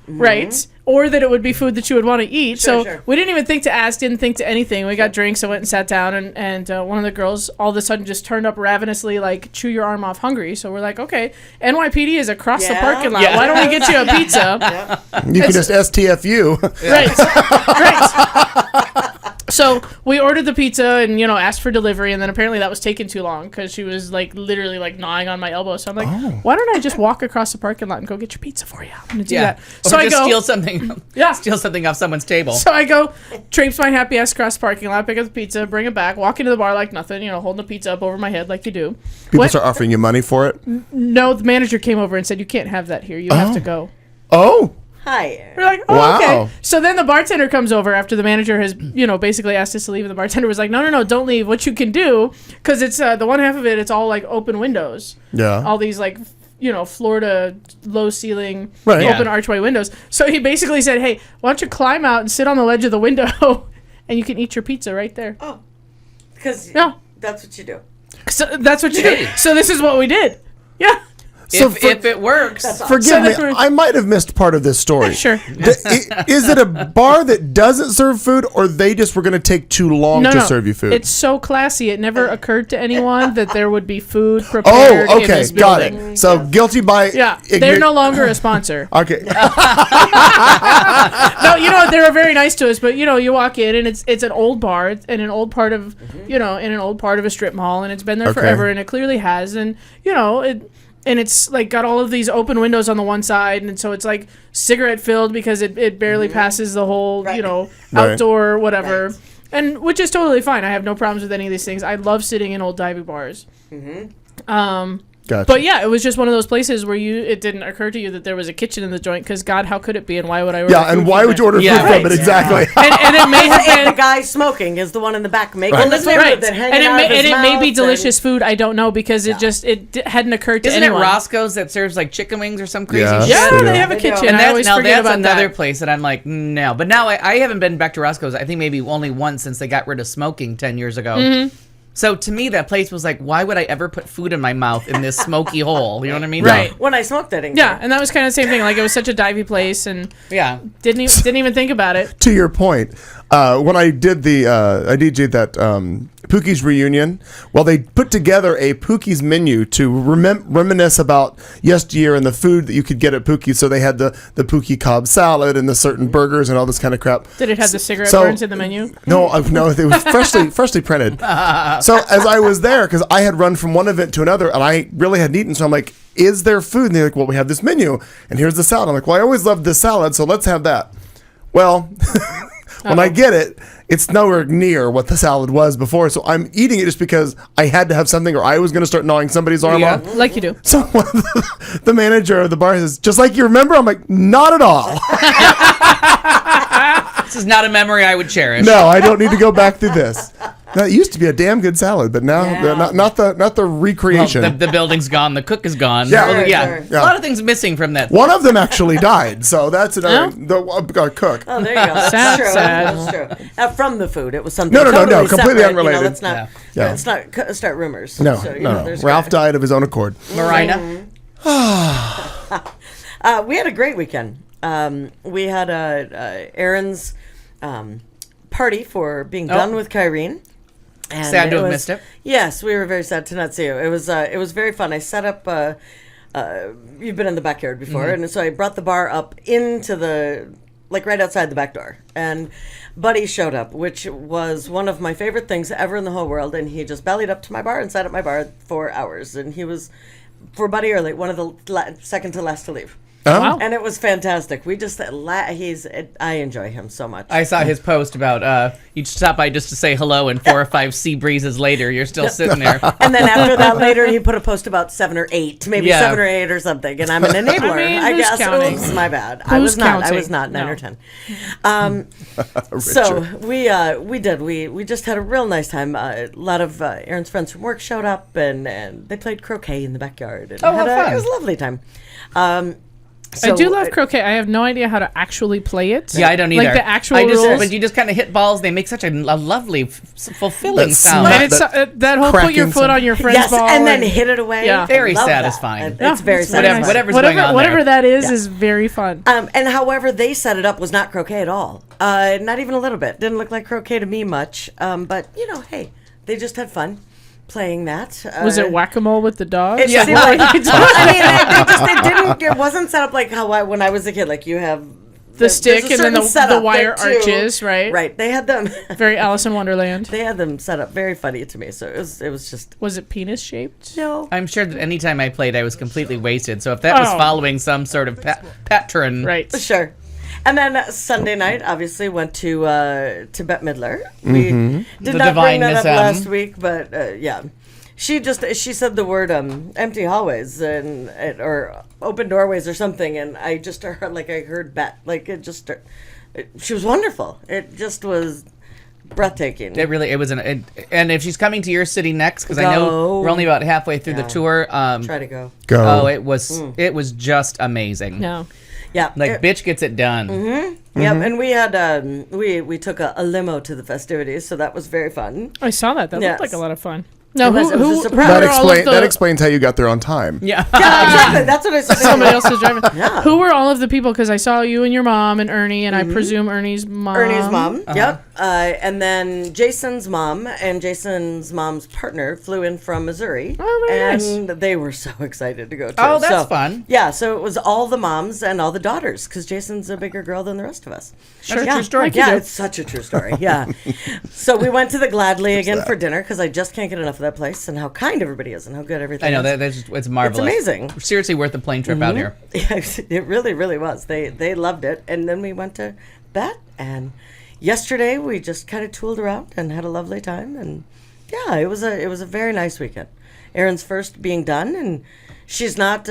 S4: right? Or that it would be food that you would want to eat.
S6: Sure,
S4: so
S6: sure.
S4: we didn't even think to ask, didn't think to anything. We got drinks, I went and sat down, and one of the girls all of a sudden just turned up ravenously, like, chew your arm off hungry. So we're like, okay, NYPD is across the
S6: Yeah.
S4: parking lot.
S5: Yeah.
S4: Why don't we get you a pizza?
S3: You can just STFU.
S4: Right. So we ordered the pizza and, asked for delivery, and then apparently that was taking too long because she was literally gnawing on my elbow. So I'm like, why don't I just walk across the parking lot and go get your pizza for you? I'm going to do that. So
S5: Or
S4: I
S5: just
S4: go,
S5: steal something.
S4: Yeah.
S5: Steal something off someone's table.
S4: So I go, traipse my happy ass across the parking lot, pick up the pizza, bring it back, walk into the bar like nothing, holding the pizza up over my head like you do.
S3: People start offering you money for it?
S4: No, the manager came over and said, you can't have that here. You have to go.
S3: Oh.
S6: Hi.
S4: We're like, oh,
S3: Wow.
S4: okay. So then the bartender comes over after the manager has, basically asked us to leave. And the bartender was like, no, don't leave. What you can do, because it's the one half of it, it's all open windows.
S3: Yeah.
S4: All these Florida low ceiling,
S3: Right.
S4: open
S5: Yeah.
S4: archway windows. So he basically said, hey, why don't you climb out and sit on the ledge of the window and you can eat your pizza right there.
S6: Oh, because
S4: Yeah.
S6: that's what you do.
S4: So that's what you do. So this is what we did. Yeah.
S3: So
S5: if it works.
S3: forgive me,
S4: So
S3: I might have missed part of this story.
S4: Sure.
S3: Is it a bar that doesn't serve food, or they just were going to take too long to serve you food?
S4: It's so classy. It never occurred to anyone that there would be food prepared in
S3: okay,
S4: this
S3: got
S4: building.
S3: it. So guilty by
S4: Yeah, they're no longer a sponsor.
S3: Okay.
S4: No, they were very nice to us, but you walk in and it's an old bar in an old part of in an old part of a strip mall, and it's been there
S3: Okay.
S4: forever, and it clearly has, and and it's got all of these open windows on the one side, and so it's cigarette filled because it barely passes the whole
S6: Right.
S4: outdoor whatever,
S6: Right.
S4: and which is totally fine. I have no problems with any of these things. I love sitting in old diving bars.
S3: Gotcha.
S4: But yeah, it was just one of those places where it didn't occur to you that there was a kitchen in the joint, because God, how could it be, and why would I order
S3: Yeah,
S4: food
S3: and why
S4: from
S3: would
S4: it?
S3: you order
S5: Yeah,
S3: food from
S5: right.
S3: it? Exactly.
S4: And it may have
S6: And the
S4: been
S6: guy smoking is the one in the back making
S3: Right.
S6: the food
S4: right,
S6: that hanging
S4: and
S6: out of his
S4: it may be
S6: mouth
S4: delicious food. I don't know, because it hadn't occurred to
S5: Isn't
S4: anyone.
S5: it Roscoe's that serves chicken wings or some crazy
S3: Yeah.
S5: shit?
S4: Yeah,
S3: They do.
S4: they have a
S6: They do.
S4: kitchen.
S5: And
S4: I always
S5: that's
S4: forget about
S5: another
S4: that.
S5: place that I'm like, no. But now I haven't been back to Roscoe's. I think maybe only once since they got rid of smoking 10 years ago.
S4: Mm-hmm.
S5: So to me, that place was like, why would I ever put food in my mouth in this smoky hole? You know what I mean?
S4: Right.
S6: When I smoked it,
S4: Yeah, and that was kind of the same thing. It was such a divey place, and
S5: Yeah.
S4: didn't even think about it.
S3: To your point, when I did I DJ'd that Pookie's reunion. Well, they put together a Pookie's menu to reminisce about yesteryear and the food that you could get at Pookie's. So they had the Pookie Cobb salad and the certain burgers and all this kind of crap.
S4: Did it have the cigarette
S3: So-
S4: burns in the menu?
S3: No, no, it was freshly printed. So as I was there, because I had run from one event to another, and I really hadn't eaten, so I'm like, "Is there food?" And they're like, "Well, we have this menu, and here's the salad." I'm like, "Well, I always loved this salad, so let's have that." Well, when I get it, it's nowhere near what the salad was before, so I'm eating it just because I had to have something, or I was going to start gnawing somebody's arm
S5: Yeah.
S3: off.
S4: Like you do.
S3: So one of the manager of the bar says, "Just like you remember?" I'm like, "Not at all."
S5: This is not a memory I would cherish.
S3: No, I don't need to go back through this. Now, it used to be a damn good salad, but now
S6: Yeah.
S3: not the recreation.
S5: Well, the building's gone. The cook is gone.
S3: Yeah.
S5: Well,
S6: Sure,
S5: yeah.
S6: sure.
S5: A lot of things missing from that.
S3: One of them actually died, so that's another cook.
S6: Oh, there you go. That's
S4: Sad,
S6: true.
S4: sad.
S6: That's true. From the food, it was something.
S3: No,
S6: totally
S3: completely
S6: separate.
S3: unrelated.
S6: Let's not.
S5: Yeah.
S3: Yeah.
S6: Let's not start rumors.
S3: No,
S6: So,
S3: no.
S6: there's
S3: Ralph
S6: got-
S3: died of his own accord.
S5: Marina.
S6: We had a great weekend. We had Aaron's party for being done with Kyrene. And
S5: Sad to have
S6: was-
S5: missed it.
S6: Yes, we were very sad to not see you. It was very fun. I set up. You've been in the backyard before, and so I brought the bar up into the right outside the back door, and Buddy showed up, which was one of my favorite things ever in the whole world. And he just bellied up to my bar and sat at my bar for hours, and he was, for Buddy Early, one of the second to last to leave.
S3: Oh.
S4: Wow.
S6: And it was fantastic. We just I enjoy him so much.
S5: I saw his post about you stop by just to say hello, and 4 or 5 sea breezes later, you're still sitting there.
S6: And then after that, later he put a post about 7 or 8, maybe
S5: Yeah.
S6: 7 or 8 or something. And I'm an enabler.
S4: I mean, who's
S6: guess.
S4: counting?
S6: Oops, my bad. I
S4: Who's
S6: was not. I
S4: counting?
S6: was not 9
S4: No.
S6: or 10. So we did. We just had a real nice time. A lot of Aaron's friends from work showed up, and they played croquet in the backyard. And
S5: Oh, how fun.
S6: It was a lovely time.
S4: I do love croquet. I have no idea how to actually play it.
S5: Yeah, I don't either.
S4: Like the actual
S5: rules.
S4: rules.
S5: But you just kind of hit balls. They make such a lovely, fulfilling
S3: That
S5: sound.
S3: smell.
S4: And it's that whole put your
S3: cracking
S4: foot on your friend's
S6: Yes,
S4: ball
S6: and then hit it away.
S4: Yeah.
S6: I
S5: Very
S6: love that.
S5: satisfying.
S6: It's
S4: Yeah,
S6: very
S4: it's whatever-
S6: satisfying.
S5: whatever's going on
S4: whatever
S5: there.
S4: that is very fun.
S6: And however they set it up was not croquet at all. Not even a little bit. Didn't look like croquet to me much. But hey, they just had fun playing that.
S4: Was it whack-a-mole with the dog?
S6: It
S5: Yeah.
S6: seemed like, I mean, they didn't. It wasn't set up like how when I was a kid. Like you have
S4: the stick
S6: there's a
S4: and then the
S6: certain setup
S4: wire
S6: there, too.
S4: arches, right?
S6: Right. They had them.
S4: Very Alice in Wonderland.
S6: They had them set up very funny to me. So it was just
S4: Was it penis shaped?
S6: no.
S5: I'm sure that any time I played, I was completely wasted. So if that was
S4: Oh.
S5: following some sort of pattern,
S4: Right.
S6: Sure. And then Sunday night, obviously, went to Bette Midler. We did
S5: The
S6: not bring
S5: divine
S6: that up
S5: Miss M.
S6: last week, but yeah. She said the word empty hallways or open doorways or something, and I just heard I heard Bette. She was wonderful. It just was breathtaking.
S5: it was and if she's coming to your city next, because I know
S6: Go.
S5: we're only about halfway through the
S6: Yeah.
S5: tour.
S6: Try to go.
S3: Go.
S5: Oh, it was just amazing.
S4: No.
S6: Yeah.
S5: Bitch gets it done.
S6: Yeah, and we had we took a limo to the festivities, so that was very fun.
S4: I saw that. That
S6: Yes.
S4: looked like a lot of fun. No,
S6: It was a
S4: who
S6: surprise.
S3: That
S4: were all of
S3: that explains how you got there on time.
S5: Yeah.
S6: Yeah, exactly. That's what I said.
S4: Somebody else is driving.
S6: Yeah.
S4: Who were all of the people? Because I saw you and your mom and Ernie, and I presume Ernie's mom.
S6: Ernie's mom. Yep. And then Jason's mom and Jason's mom's partner flew in from Missouri.
S4: Oh, very nice.
S6: And they were so excited to go too.
S5: Oh, that's fun.
S6: Yeah, so it was all the moms and all the daughters because Jason's a bigger girl than the rest of us.
S5: That's a
S6: Yeah.
S5: true story.
S4: Like you
S6: Yeah,
S4: do.
S6: it's such a true story. Yeah. So we went to the Gladly again for dinner because I just can't get enough of that place and how kind everybody is and how good everything
S5: I know
S6: is.
S5: it's marvelous.
S6: amazing.
S5: Seriously worth the plane trip out here.
S6: Yeah, it really, really was. They loved it. And then we went to Bette, and yesterday we just kind of tooled around and had a lovely time. And yeah, it was a very nice weekend. Erin's first being done, and she's not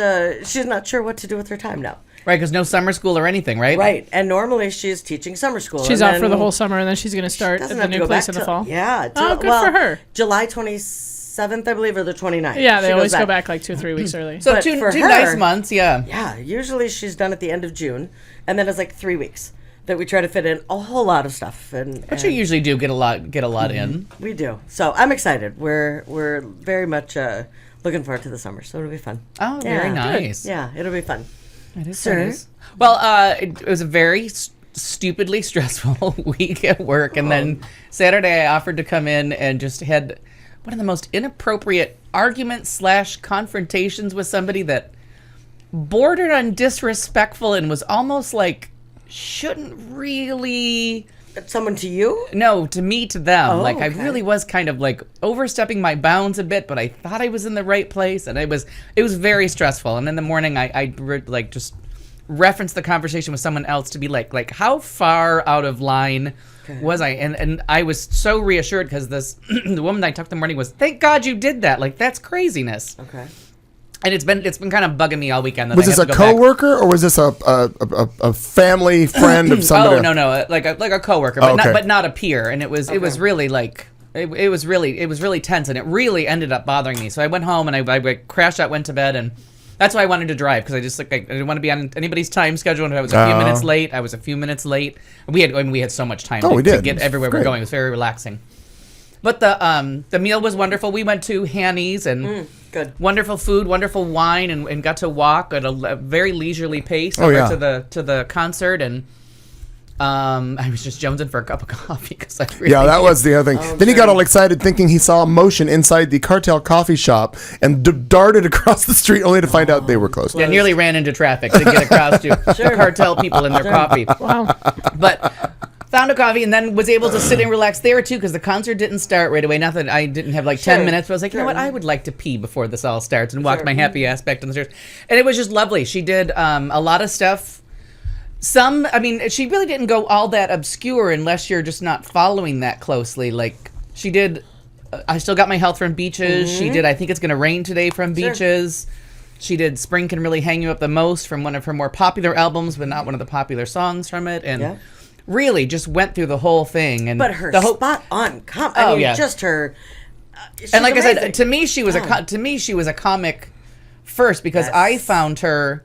S6: sure what to do with her time now.
S5: Right, because no summer school or anything, right?
S6: Right, and normally she's teaching summer school.
S4: She's
S6: and
S4: out for the
S6: then
S4: whole summer, and then she's going to start at
S6: doesn't
S4: the
S6: have to
S4: new
S6: go
S4: place
S6: back
S4: in the
S6: till-
S4: fall.
S6: Yeah.
S4: Oh, good for her.
S6: July 27th, I believe, or the 29th.
S4: Yeah, they
S6: She
S4: always
S6: goes
S4: go back like 2 or 3 weeks early.
S5: So
S6: But
S5: two
S6: for her-
S5: nice months, yeah.
S6: Yeah, usually she's done at the end of June, and then it's like 3 weeks that we try to fit in a whole lot of stuff.
S5: But you usually do get a lot in.
S6: We do. So I'm excited. We're very much looking forward to the summer, so it'll be fun.
S5: Oh, very nice.
S6: Yeah, it'll be fun.
S5: It is,
S6: Sir?
S5: it is. Well, it was a very stupidly stressful week at work, and then Saturday I offered to come in and just had one of the most inappropriate arguments / confrontations with somebody that bordered on disrespectful and was almost like shouldn't really.
S6: Someone to you?
S5: No, to me, to them.
S6: Oh,
S5: I
S6: okay.
S5: really was kind of like overstepping my bounds a bit, but I thought I was in the right place, and it was very stressful. And in the morning, I just referenced the conversation with someone else to be like how far out of line was I? And I was so reassured because the woman I talked to in the morning was, thank God you did that. Like, that's craziness.
S6: Okay.
S5: And it's been kind of bugging me all weekend. That
S3: Was
S5: I
S3: this
S5: have
S3: a
S5: to go back.
S3: coworker or was this a family friend of somebody?
S5: Oh no, like a coworker,
S3: Oh,
S5: but
S3: okay.
S5: not a peer. And it was really like it was really tense, and it really ended up bothering me. So I went home and I crashed out, went to bed, and that's why I wanted to drive, because I just I didn't want to be on anybody's time schedule. And if I was a few minutes late, I was a few minutes late. We had so much time
S3: we
S5: to
S3: did.
S5: get
S3: It's
S5: everywhere we're
S3: great.
S5: going. It was very relaxing. But the meal was wonderful. We went to Hanny's and
S6: Good.
S5: wonderful food, wonderful wine, and got to walk at a very leisurely pace
S3: Oh,
S5: over
S3: yeah.
S5: to the concert, and I was just jonesing for a cup of coffee because I really
S3: Yeah, that was the other thing. Then he got
S6: sure.
S3: all excited thinking he saw motion inside the cartel coffee shop and darted across the street only to find out they were closed.
S5: Yeah, nearly ran into traffic to get across to the cartel people in their coffee.
S4: Wow.
S5: But found a coffee and then was able to sit and relax there too, because the concert didn't start right away. Not that I didn't have like 10
S6: Sure.
S5: minutes, but I was like, you know what, I would like to pee before this all starts, and walked my happy ass back down the stairs. And it was just lovely. She did a lot of stuff. She really didn't go all that obscure unless you're just not following that closely. Like, she did, I Still Got My Health from Beaches. She did I Think It's Gonna Rain Today from Beaches. She did Spring Can Really Hang You Up the Most from one of her more popular albums, but not one of the popular songs from it. And really just went through the whole thing. And
S6: But her
S5: the
S6: spot on just her. She's
S5: and like I
S6: amazing.
S5: said, to me she was a comic first, because I found her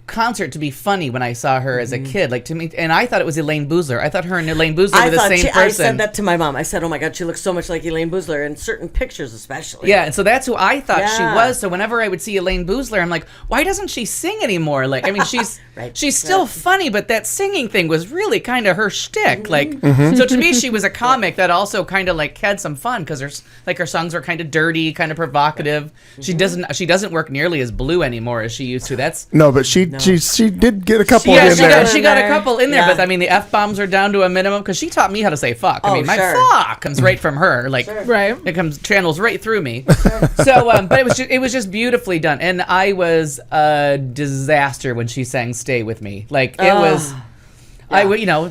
S5: concert to be funny when I saw her as a kid. Like, to me, and I thought it was Elaine Boozler. I thought her and Elaine Boozler were the same person.
S6: I said that to my mom. I said, "Oh my God, she looks so much like Elaine Boozler in certain pictures, especially."
S5: Yeah, and so that's who I thought she
S6: Yeah.
S5: was. So whenever I would see Elaine Boozler, I'm like, why doesn't she sing anymore? Like, I mean, she's
S6: Right.
S5: she's still funny, but that singing thing was really kind of her shtick. Like,
S3: Mm-hmm.
S5: so to me, she was a comic that also kind of like had some fun, because her songs were kind of dirty, kind of provocative. She doesn't work nearly as blue anymore as she used to. That's
S3: No, but she she did get a couple
S5: Yeah,
S3: in there.
S5: she got a couple in there,
S6: Yeah.
S5: but I mean, the F-bombs are down to a minimum because she taught me how to say fuck. I mean, my
S6: sure.
S5: fuck comes right from her. Like,
S4: Right.
S5: it channels right through me. So, but it was just beautifully done. And I was a disaster when she sang Stay With Me. Like, it was,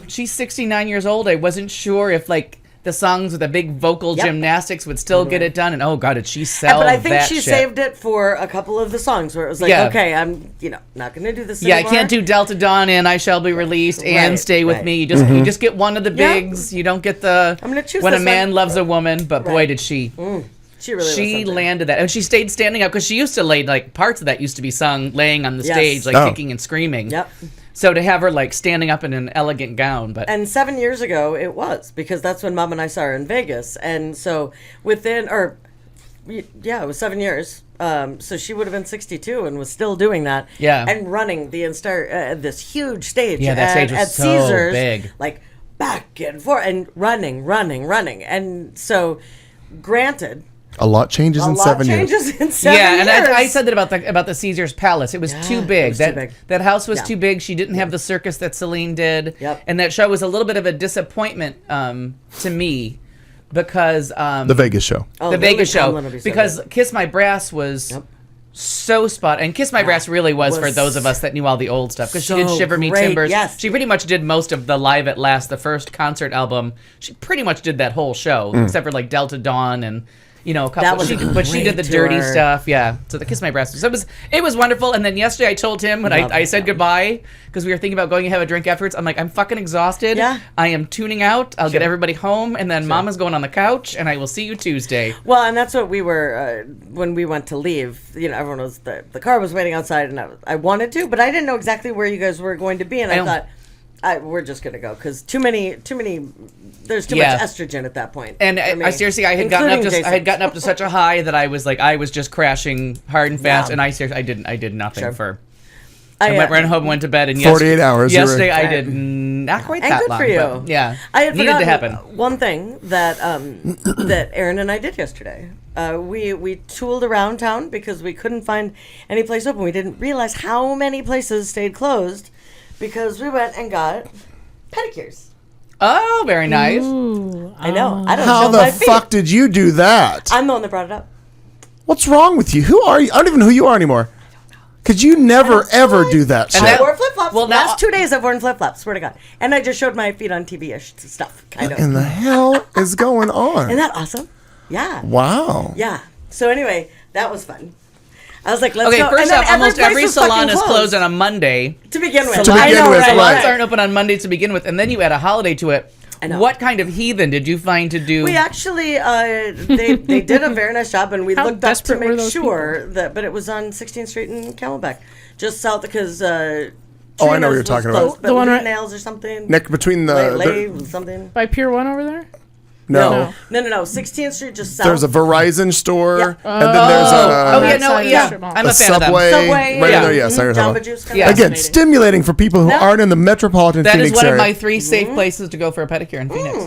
S5: she's 69 years old. I wasn't sure if, like, the songs with the big vocal gymnastics would still get it done. And oh god, did she sell
S6: But I think
S5: that
S6: she
S5: shit.
S6: saved it for a couple of the songs where it was like,
S5: Yeah.
S6: okay, I'm not going to do this
S5: Yeah, I
S6: anymore.
S5: can't do Delta Dawn and I Shall Be Released and
S6: Right,
S5: Stay With
S6: right.
S5: Me. You just get one of the
S6: Yeah.
S5: bigs. You don't get the
S6: I'm gonna choose
S5: When a
S6: this
S5: Man
S6: one.
S5: Loves a Woman. But boy,
S6: Right.
S5: did she.
S6: She really was
S5: She
S6: something.
S5: landed that, and she stayed standing up because she used to lay like parts of that used to be sung laying on the
S6: Yes.
S5: stage, like
S3: Oh.
S5: kicking and screaming.
S6: Yep.
S5: So to have her like standing up in an elegant gown, but
S6: And 7 years ago it was, because that's when Mom and I saw her in Vegas. And so it was 7 years. So she would have been 62 and was still doing that.
S5: Yeah.
S6: And running the entire, this huge stage.
S5: Yeah, that stage was
S6: at
S5: so
S6: Caesars,
S5: big.
S6: like back and forth and running. And so, granted,
S3: A lot changes
S6: a
S3: in
S6: lot
S3: 7 years.
S6: changes in 7
S5: yeah,
S6: years.
S5: and I said that about the Caesar's Palace. It was too big.
S6: it was too big.
S5: That house was
S6: Yeah.
S5: too big. She didn't have the circus that Celine did.
S6: Yep.
S5: And that show was a little bit of a disappointment to me because
S3: The Vegas show.
S6: Oh,
S5: the
S6: Lily
S5: Vegas show
S6: Tomlin will be so
S5: because
S6: good.
S5: Kiss My Brass was so spot, and Kiss My Brass really was for
S6: was
S5: those of us that knew all the old stuff because she
S6: so
S5: did Shiver Me
S6: great,
S5: Timbers.
S6: yes.
S5: She pretty much did most of the Live at Last, the first concert album. She pretty much did that whole show except for like Delta Dawn and. A couple.
S6: That was a
S5: But she did the
S6: great
S5: dirty
S6: tour.
S5: stuff, yeah. So the Kiss My Brass. So it was wonderful. And then yesterday I told him when I said goodbye because we were thinking about going and have a drink afterwards. I'm like, I'm fucking exhausted.
S6: Yeah.
S5: I am tuning out. I'll get everybody home, and then Mama's going on the couch, and I will see you Tuesday.
S6: Well, and that's what we were when we went to leave. Everyone was the car was waiting outside, and I wanted to, but I didn't know exactly where you guys were going to be, and I thought we're just gonna go because too many. There's too
S5: Yeah.
S6: much estrogen at that point.
S5: And
S6: for me,
S5: I seriously, I had gotten
S6: including Jason.
S5: up to such a high that I was just crashing hard and fast,
S6: Yeah.
S5: and I did nothing
S6: Sure.
S5: for.
S6: I
S5: Ran home, went to bed, and
S3: 48 hours, you were-
S5: Yesterday I did not quite
S6: And
S5: that
S6: good
S5: long.
S6: for you.
S5: But yeah,
S6: I had
S5: needed to
S6: forgotten
S5: happen.
S6: one thing that that Aaron and I did yesterday. We tooled around town because we couldn't find any place open. We didn't realize how many places stayed closed because we went and got pedicures.
S5: Oh, very nice.
S6: I know. I don't
S3: How
S6: show
S3: the
S6: my feet.
S3: fuck did you do that?
S6: I'm the one that brought it up.
S3: What's wrong with you? Who are you? I don't even know who you are anymore. Because you never, ever do that shit.
S5: And
S6: I
S5: that-
S6: wore flip flops.
S5: Well, now-
S6: Last 2 days I've worn flip flops. Swear to God. And I just showed my feet on TV-ish stuff, kind of.
S3: In the hell is going on?
S6: Isn't that awesome? Yeah.
S3: Wow.
S6: Yeah. So anyway, that was fun. I was like, let's
S5: Okay,
S6: go.
S5: first
S6: And then
S5: off, almost
S6: place
S5: every
S6: was fucking
S5: salon is closed on a Monday.
S6: To begin with.
S3: To
S6: I
S3: begin
S6: know,
S3: with,
S6: right?
S3: right.
S5: Salons aren't open on Mondays to begin with, and then you add a holiday to it.
S6: I know.
S5: What kind of heathen did you find to do?
S6: We actually, they did a very nice job, and we
S4: How
S6: looked up to
S4: desperate were
S6: make
S4: those
S6: sure that, but it was on 16th Street in Camelback, just south because.
S3: Oh, I know what you're talking about.
S6: The
S4: one right-
S6: nails or something.
S3: Neck between
S6: Lay
S3: the
S6: something.
S4: By Pier 1 over there?
S3: no.
S6: No. 16th Street just south.
S3: There's a Verizon store,
S6: Yeah.
S3: and then there's
S5: oh
S3: a,
S5: yeah, no,
S4: Outside
S5: yeah.
S4: strip mall.
S5: I'm
S3: a
S5: a fan of them.
S3: Subway,
S6: Subway.
S3: right
S5: yeah.
S3: in there. Yes, I know what you're
S6: Jamba
S3: talking
S6: Juice.
S3: about.
S5: Yeah.
S3: Again,
S4: Fascinating.
S3: stimulating for people who
S6: No.
S3: aren't in the metropolitan
S5: That is
S3: Phoenix
S5: one
S3: area.
S5: of my 3 safe places to go for a pedicure in Phoenix.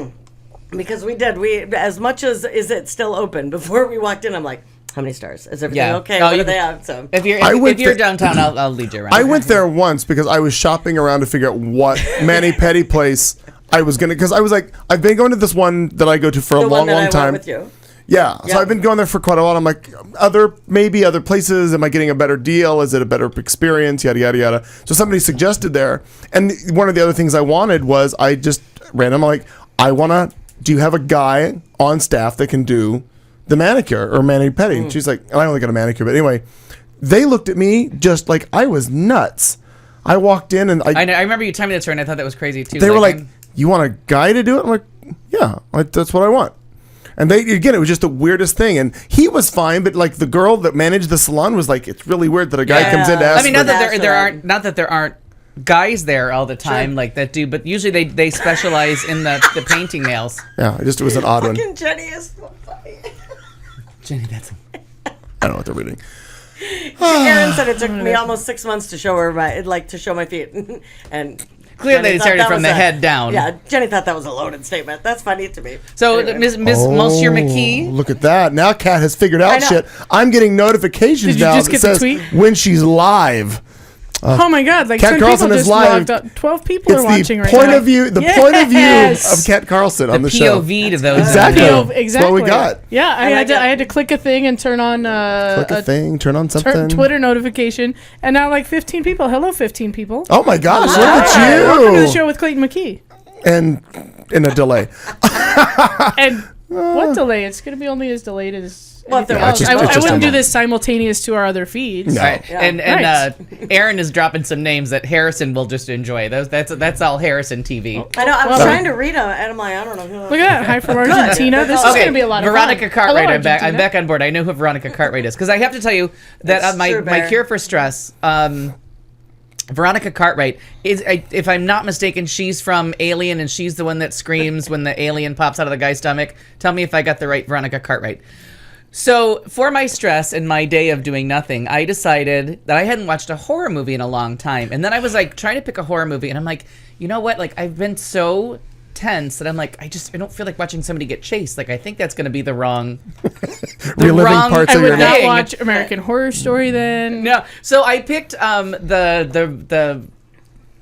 S6: Because we did. We as much as is it still open. Before we walked in, I'm like, how many stars? Is everything
S5: Yeah.
S6: okay?
S5: Oh,
S6: What
S5: you
S6: do they
S5: can-
S6: have? So
S5: If you're
S3: I
S5: if,
S3: went
S5: if you're
S3: there-
S5: downtown, I'll lead you around.
S3: I went there once because I was shopping around to figure out what mani-pedi place I was gonna. Because I was like, I've been going to this one that I go to for a
S6: the one
S3: long,
S6: that
S3: long
S6: I
S3: time.
S6: went with you.
S3: Yeah, so
S6: Yeah.
S3: I've been going there for quite a while. I'm like, maybe other places. Am I getting a better deal? Is it a better experience? Yada yada yada. So somebody suggested there, and one of the other things I wanted was I just random like I wanna. Do you have a guy on staff that can do the manicure or mani-pedi? And she's like, I only got a manicure, but anyway, they looked at me just like I was nuts. I walked in and
S5: I remember you telling me that story, and I thought that was crazy too.
S3: they were like, "You want a guy to do it?" I'm like, "Yeah, that's what I want." And it was just the weirdest thing. And he was fine, but like the girl that managed the salon was like, "It's really weird that a guy
S5: Yeah.
S3: comes in to ask."
S5: I mean,
S3: for
S5: not that
S6: That's
S5: there
S6: right.
S5: aren't guys there all the time like that do, but usually they specialize in the painting nails.
S3: yeah, it was an odd one.
S6: Fucking Jenny is so funny.
S5: Jenny, that's
S3: I don't know what they're reading.
S6: Aaron said it took me almost 6 months to show her to show my feet, and
S5: Clearly
S6: Jenny
S5: they
S6: thought
S5: started
S6: that
S5: from
S6: was
S5: the head down.
S6: Yeah, Jenny thought that was a loaded statement. That's funny to me.
S5: So
S6: Anyway.
S5: Miss Monsieur McKee.
S3: Look at that. Now Kat has figured
S6: I
S3: out
S6: know.
S3: shit. I'm getting notifications
S4: Did you
S3: now
S4: just
S3: that
S4: get the
S3: says
S4: tweet?
S3: when she's live.
S4: Oh my God! Like
S3: Kat
S4: 10
S3: Carlson
S4: people
S3: is
S4: just
S3: live.
S4: logged up. 12 people
S3: It's
S4: are watching
S3: the
S4: right
S3: point
S4: now.
S3: of view. The point of view
S4: Yes!
S3: of Kat Carlson on the show.
S5: POV to those.
S3: Exactly.
S4: Exactly.
S3: That's what we got.
S4: Yeah, I
S6: like it.
S4: had to click a thing and turn on
S3: Click a thing, turn on something.
S4: Twitter notification, and now like 15 people. Hello, 15 people.
S3: Oh my gosh! Look
S4: Hi. Welcome to the
S3: at
S4: show
S3: you.
S4: with Clayton McKee.
S3: And in a delay.
S4: And what delay? It's going to be only as delayed as.
S6: Well, if there
S4: anything
S6: was-
S4: else.
S6: it's
S4: I
S3: just
S4: wouldn't
S3: a
S4: do
S3: moment.
S4: this simultaneous to our other feeds.
S3: No.
S5: Right.
S6: Yeah.
S5: And
S4: Right.
S5: Aaron is dropping some names that Harrison will just enjoy. That's all Harrison TV.
S6: I know. I was
S4: Well-
S6: trying to read them, and I'm like, I don't know who.
S4: Look at that. Hi from Argentina. This is
S5: Okay,
S4: going to be a lot of
S5: Veronica
S4: fun.
S5: Cartwright.
S4: Hello,
S5: I'm back. I'm
S4: Argentina.
S5: back on board. I know who Veronica Cartwright is because I have to tell you that
S6: It's
S5: my
S6: true, Bear.
S5: cure for stress. Veronica Cartwright is, if I'm not mistaken, she's from Alien, and she's the one that screams when the alien pops out of the guy's stomach. Tell me if I got the right Veronica Cartwright. So, for my stress and my day of doing nothing, I decided that I hadn't watched a horror movie in a long time. And then I was like trying to pick a horror movie, and I'm like, you know what? Like, I've been so tense that I'm like, I don't feel like watching somebody get chased. Like, I think that's going to be the wrong.
S3: Reliving
S5: wrong-
S3: parts
S4: I
S3: of
S4: would
S3: your
S4: not
S3: life.
S5: thing.
S4: watch American Horror Story then.
S5: No, so I picked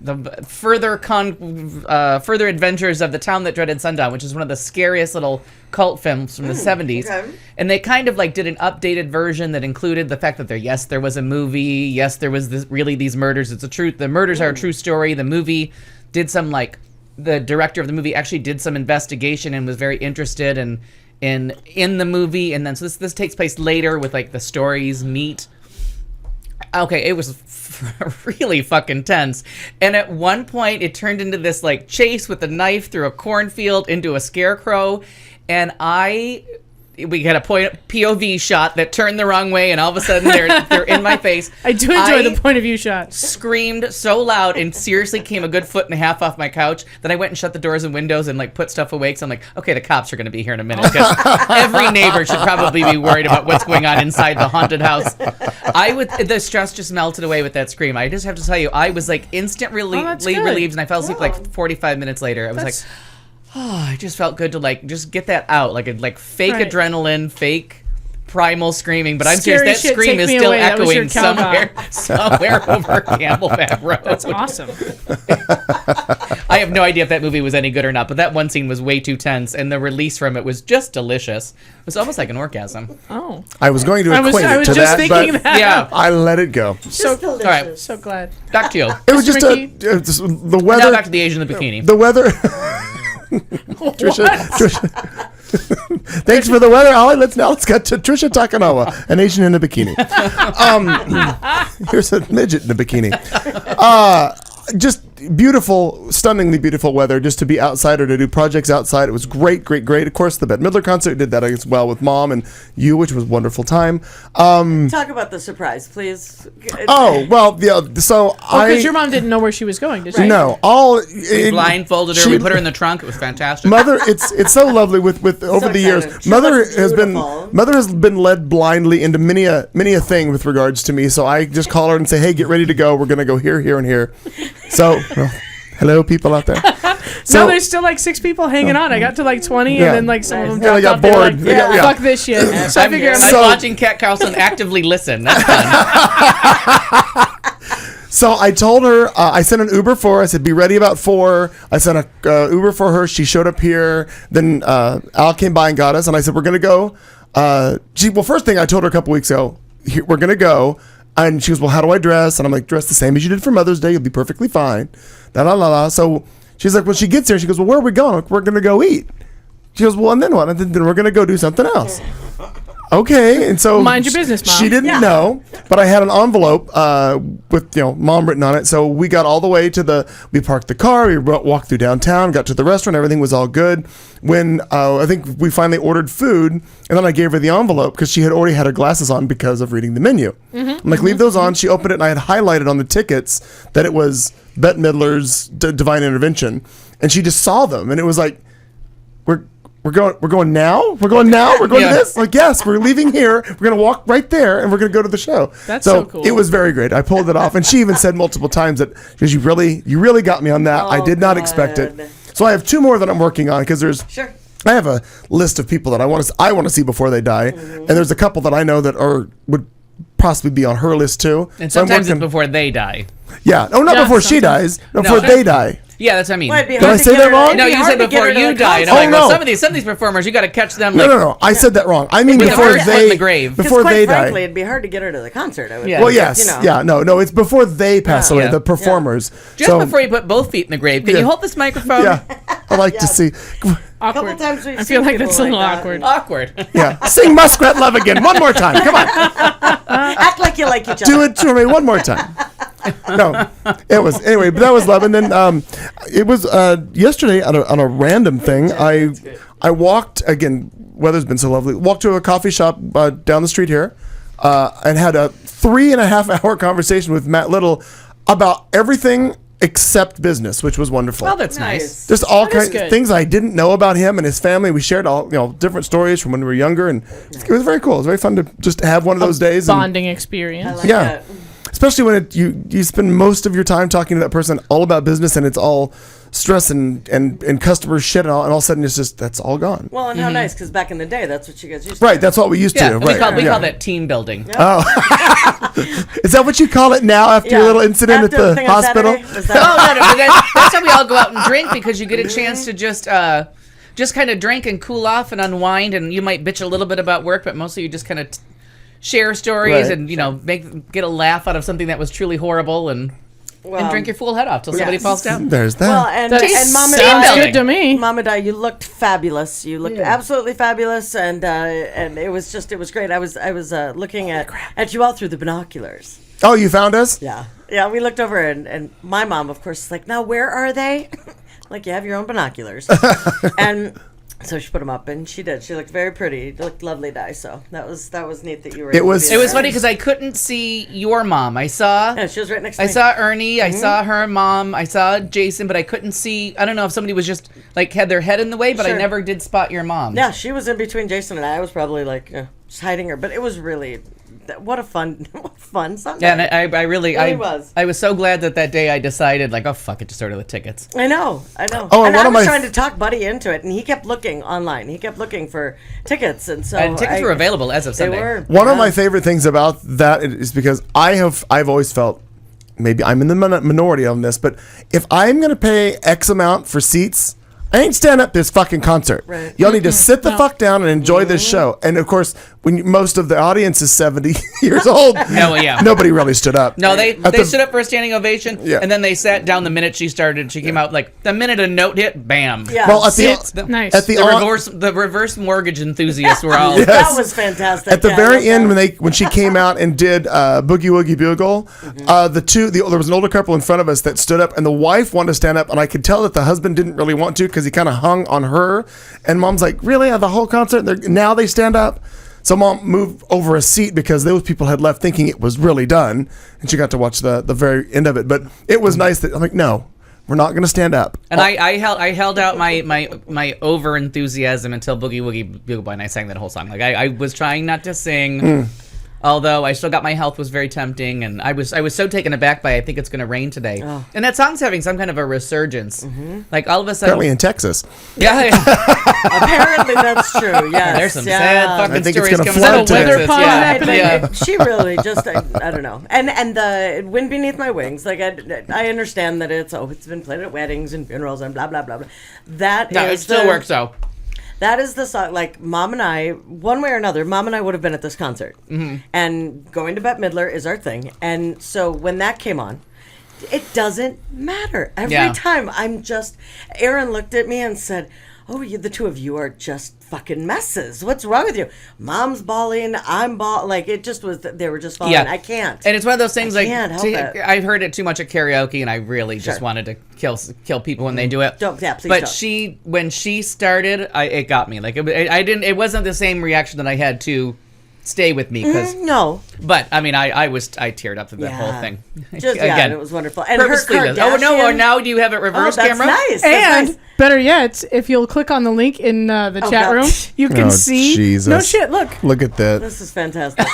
S5: the further further adventures of the town that dreaded sundown, which is one of the scariest little cult films from the 70s.
S6: okay.
S5: And they kind of like did an updated version that included the fact that there was a movie, yes, there was these murders. It's a truth. The murders are a true story. The movie did some like the director of the movie actually did some investigation and was very interested in the movie. And then so this takes place later with like the stories meet. Okay, it was really fucking tense. And at one point, it turned into this like chase with a knife through a cornfield into a scarecrow. And we had a POV shot that turned the wrong way, and all of a sudden they're in my face.
S4: I do enjoy the point of view shots.
S5: Screamed so loud and seriously came a good foot and a half off my couch that I went and shut the doors and windows and like put stuff away. So I'm like, okay, the cops are going to be here in a minute because every neighbor should probably be worried about what's going on inside the haunted house. The stress just melted away with that scream. I just have to tell you, I was like instantly
S4: that's good.
S5: relieved, and I fell asleep like 45 minutes later. I was like, oh, I just felt good to like just get that out, like fake
S4: Right.
S5: adrenaline, fake primal screaming. But I'm
S4: Scary
S5: serious, that
S4: shit,
S5: scream
S4: take
S5: is
S4: me
S5: still
S4: away. That was your
S5: echoing
S4: countdown.
S5: somewhere over Camelback Road.
S4: That's awesome.
S5: I have no idea if that movie was any good or not, but that one scene was way too tense, and the release from it was just delicious. It was almost like an orgasm.
S4: Oh,
S3: I was going to
S4: I was
S3: equate it to
S4: just
S3: that,
S4: thinking
S3: but
S4: that.
S5: Yeah.
S3: I let it go.
S4: So,
S6: delicious.
S5: All right,
S4: so glad.
S5: back to you.
S3: It was
S4: Mr.
S3: just the
S5: Now
S3: weather.
S5: back to the Asian in the bikini.
S3: The weather. Trisha, thanks for the weather, Ollie. Let's get to Trisha Takanawa, an Asian in a bikini. Here's a midget in a bikini. Just beautiful, stunningly beautiful weather just to be outside or to do projects outside. It was great. Of course, the Bette Midler concert did that as well with Mom and you, which was a wonderful time.
S6: Talk about the surprise, please.
S3: Oh, well, so
S4: because your mom didn't know where she was going, did she?
S3: No,
S5: We blindfolded her. We put her in the trunk. It was fantastic.
S3: Mother, it's so lovely with over the years.
S6: excited. She
S3: Mother
S6: looks beautiful.
S3: has been led blindly into many a thing with regards to me. So I just call her and say, "Hey, get ready to go. We're gonna go here, and here." So, well, hello, people out there.
S4: No, there's still like 6 people hanging on. I got to like 20,
S3: Yeah.
S4: and then like some of them
S3: Yeah, they
S4: dropped
S3: got
S4: off. They're
S3: bored.
S4: like,
S3: They got- yeah.
S4: fuck this shit. So I figure I'm
S3: So-
S5: watching Kat Carlson actively listen. That's fun.
S3: So I told her, I sent an Uber for her. I said, be ready about 4. I sent a Uber for her. She showed up here. Then Al came by and got us. And I said, we're going to go. First thing I told her a couple weeks ago, we're going to go. And she goes, well, how do I dress? And I'm like, dress the same as you did for Mother's Day. You'll be perfectly fine. So she's like, when she gets here, she goes, well, where are we going? Like, we're going to go eat. She goes, well, and then what? And then we're going to go do something else. Okay, and so
S4: Mind your business, Mom.
S3: She didn't know, but I had an envelope with Mom written on it. So we got all the way to we parked the car, we walked through downtown, got to the restaurant, everything was all good. When I think we finally ordered food, and then I gave her the envelope because she had already had her glasses on because of reading the menu. I'm like, leave those on. She opened it, and I had highlighted on the tickets that it was Bette Midler's Divine Intervention, and she just saw them, and it was like, We're going now? We're going now? We're going
S5: Yeah.
S3: to this? Like, yes, we're leaving here. We're going to walk right there, and we're going to go to the show.
S4: That's so cool.
S3: It was very great. I pulled it off. And she even said multiple times that, because you really got me on that. I did not expect it.
S6: good.
S3: So I have 2 more that I'm working on, because
S6: Sure.
S3: I have a list of people that I want to see before they die. And there's a couple that I know that would possibly be on her list too.
S5: And
S3: So I'm
S5: sometimes it's
S3: working-
S5: before they die.
S3: Yeah. Oh, not
S4: Yeah,
S3: before she
S4: sometimes.
S3: dies. No, before they die.
S5: Yeah, that's what I mean.
S6: Well, it'd be
S3: Did I
S6: hard to
S3: say
S6: get
S3: that
S6: her-
S3: wrong?
S6: it'd
S5: No,
S6: be
S5: you
S6: hard
S5: said
S6: to get
S5: before
S6: her to
S5: you
S6: the
S5: die. And
S6: concert.
S5: I'm like, well,
S3: no.
S5: some of these performers, you got to catch them
S3: No,
S5: like.
S3: no. I said that wrong. I mean
S5: With the
S3: before
S5: first foot in
S3: they
S5: the grave.
S6: Because
S3: before
S6: quite
S3: they
S6: frankly,
S3: die.
S6: it'd be hard to get her to the concert. I would
S5: Yeah.
S6: think,
S3: Well, yes,
S6: you know.
S3: yeah, no, it's before they pass away.
S5: Yeah.
S3: The performers.
S5: Just
S3: So,
S5: before you put both feet in the grave, can
S3: Yeah.
S5: you hold this microphone?
S3: yeah, I like to see.
S4: Awkward.
S6: times we've
S4: I feel
S6: seen
S4: like
S6: people
S4: that's a little
S6: like that.
S4: awkward.
S5: Awkward.
S3: Yeah, sing Muskrat Love again one more time. Come on,
S6: Act like you like each other.
S3: do it for me one more time. No, it was anyway. But that was love, and then it was yesterday on a random thing. I walked again. Weather's been so lovely. Walked to a coffee shop down the street here, and had a 3.5 hour conversation with Matt Little about everything except business, which was wonderful.
S5: Well, that's nice.
S3: Just all
S4: That is
S3: kinds of
S4: good.
S3: things I didn't know about him and his family. We shared all different stories from when we were younger, and it was very cool. It was very fun to just have one of those days. And,
S4: Bonding experience.
S6: Like
S3: yeah,
S6: that.
S3: especially when you spend most of your time talking to that person all about business, and it's all stress and customer shit, and all of a sudden it's just that's all gone.
S6: Well, and how
S5: Mm-hmm.
S6: nice, because back in the day, that's what you guys used to
S3: Right,
S6: do.
S3: that's what we used to
S5: Yeah,
S3: do.
S5: we
S3: Right,
S5: call
S3: yeah.
S5: that team building.
S3: Is that what you call it now after your little incident
S6: After
S3: at the
S6: thing on
S3: hospital?
S6: Saturday, was
S5: Oh
S6: that-
S5: no, but that's how we all go out and drink because you get a chance to just kind of drink and cool off and unwind, and you might bitch a little bit about work, but mostly you just kind of share stories
S3: Right.
S5: and get a laugh out of something that was truly horrible and drink your fool head off till somebody
S6: yes.
S5: falls down.
S3: There's that.
S6: Well, and Mama
S5: Team
S6: Di,
S5: building.
S4: Good to me.
S6: Mama Di, you looked fabulous. You looked absolutely fabulous, and it was great. I was looking at you all through the binoculars.
S3: Oh, you found us?
S6: Yeah. We looked over, and my mom, of course, is like, now where are they? Like, you have your own binoculars, and. So she put them up, and she did. She looked very pretty. It looked lovely, Di. So that was neat that you were.
S3: It
S6: able to
S3: was-
S6: be
S5: It was
S6: there.
S5: funny because I couldn't see your mom. I saw
S6: Yeah, she was right next to
S5: I
S6: me.
S5: saw Ernie, I saw her mom, I saw Jason, but I couldn't see. I don't know if somebody was just like had their head in the way, but I
S6: Sure.
S5: never did spot your mom.
S6: Yeah, she was in between Jason and I. I was probably like just hiding her, but it was really what a fun Sunday.
S5: Yeah, and I really
S6: was.
S5: I was so glad that day I decided like, oh fuck it, just order the tickets.
S6: I know.
S3: Oh,
S6: and
S3: one
S6: I
S3: of
S6: was
S3: my-
S6: trying to talk Buddy into it, and he kept looking online. He kept looking for tickets, and so
S5: And tickets were available as of
S6: They
S5: Sunday.
S6: were.
S3: One of
S6: yeah.
S3: my favorite things about that is because I've always felt, maybe I'm in the minority on this, but if I'm going to pay X amount for seats, I ain't stand up this fucking concert.
S6: Right.
S3: Y'all need to sit the
S4: No.
S3: fuck down and enjoy this show. And of course, when most of the audience is 70 years old,
S5: No, yeah.
S3: nobody really stood up.
S5: No, they
S3: the-
S5: stood up for a standing ovation,
S3: Yeah.
S5: and then they sat down the minute she started. She came out like the minute a note hit, bam.
S6: Yeah.
S3: Well, at
S5: Sit.
S3: the
S4: Nice.
S3: at the
S5: The reverse mortgage enthusiasts were all.
S3: Yes.
S6: That was fantastic.
S3: At the
S6: Yeah, I
S3: very
S6: love
S3: end,
S6: that.
S3: when she came out and did Boogie Woogie Bugle, there was an older couple in front of us that stood up, and the wife wanted to stand up, and I could tell that the husband didn't really want to because he kind of hung on her, and Mom's like, "Really? The whole concert? Now they stand up?" So Mom moved over a seat because those people had left thinking it was really done, and she got to watch the very end of it. But it was nice that I'm like, no, we're not going to stand up.
S5: And I held out my over enthusiasm until Boogie Woogie Bugle Boy, and I sang that whole song. Like I was trying not to sing, although I still got my health was very tempting, and I was so taken aback by I think it's going to rain today, and that song's having some kind of a resurgence. Like all of a sudden,
S3: Apparently in Texas.
S5: yeah,
S6: Apparently that's true. Yes.
S5: there's some
S6: yeah.
S5: sad fucking
S3: I think it's
S5: stories
S3: gonna
S5: coming out
S3: flood
S5: of
S3: today.
S5: Texas.
S4: Weather pond
S5: Yeah,
S4: happening.
S5: yeah.
S6: She really just I don't know, and the wind beneath my wings. Like I understand that it's been played at weddings and funerals and blah blah blah blah. That
S5: No, it
S6: is
S5: still works though.
S6: That is the song. Like Mom and I, one way or another, Mom and I would have been at this concert, and going to Bette Midler is our thing. And so when that came on, it doesn't matter. Every
S5: Yeah.
S6: time Aaron looked at me and said, "Oh, the two of you are just fucking messes. What's wrong with you? Mom's bawling, I'm bawling." Like it just was. They were just falling.
S5: Yeah.
S6: I can't.
S5: And it's one of those things
S6: I can't help it.
S5: I've heard it too much at karaoke, and I really just
S6: Sure.
S5: wanted to kill people when they do it.
S6: Don't- yeah, please
S5: But
S6: don't.
S5: when she started, it got me. Like it wasn't the same reaction that I had to Stay With Me because.
S6: No.
S5: But I mean, I teared up to the whole
S6: Yeah.
S5: thing.
S6: Just
S5: Again,
S6: it was wonderful. And her
S5: purposely does. Oh no!
S6: Kardashian-
S5: Now do you have it reverse
S6: that's
S5: camera?
S6: nice. That's
S4: And
S6: nice.
S4: better yet, if you'll click on the link in the chat
S6: God.
S4: room, you can
S3: Oh,
S4: see.
S3: Jesus.
S4: No shit. Look.
S3: Look at that.
S6: This is fantastic.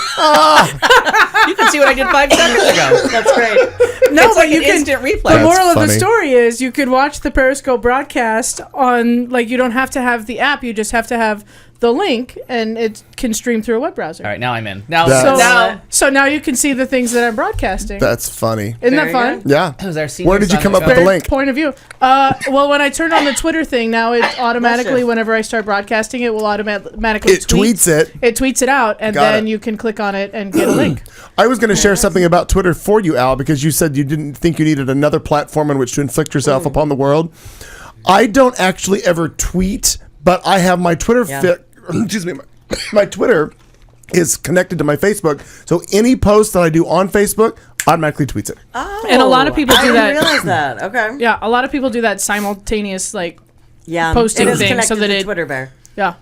S5: You can see what I did 5 seconds ago.
S6: That's great.
S4: No,
S5: It's
S4: but
S5: like
S4: you
S5: an
S4: can.
S5: instant replay.
S4: The
S3: That's
S4: moral of the
S3: funny.
S4: story is you could watch the Periscope broadcast on, like, you don't have to have the app. You just have to have the link, and it can stream through a web browser.
S5: All right, now I'm in. Now,
S3: That's-
S4: So now you can see the things that I'm broadcasting.
S3: That's funny.
S4: Isn't
S6: Very
S4: that fun?
S6: good.
S3: Yeah.
S5: Who's our senior
S3: Where did you
S5: son
S3: come
S5: that
S3: up with
S5: goes-
S3: the link?
S4: Point of view. Well, when I turn on the Twitter thing, now it automatically,
S6: Bless you.
S4: whenever I start broadcasting, it will automatically
S3: It tweets it.
S4: It tweets it out, and
S3: Got
S4: then
S3: it.
S4: you can click on it and get a link.
S3: I was going to share something about Twitter for you, Al, because you said you didn't think you needed another platform on which to inflict yourself upon the world. I don't actually ever tweet, but I have my Twitter.
S6: Yeah.
S3: Excuse me, my Twitter is connected to my Facebook, so any post that I do on Facebook automatically tweets it.
S6: Oh,
S4: And a lot of people
S6: I
S4: do
S6: didn't
S4: that.
S6: realize that. Okay.
S4: Yeah, a lot of people do that simultaneous, like,
S6: Yeah.
S4: Posting
S6: it is
S4: thing
S6: connected
S4: so that
S6: to
S4: it-
S6: Twitter Bear.
S4: yeah.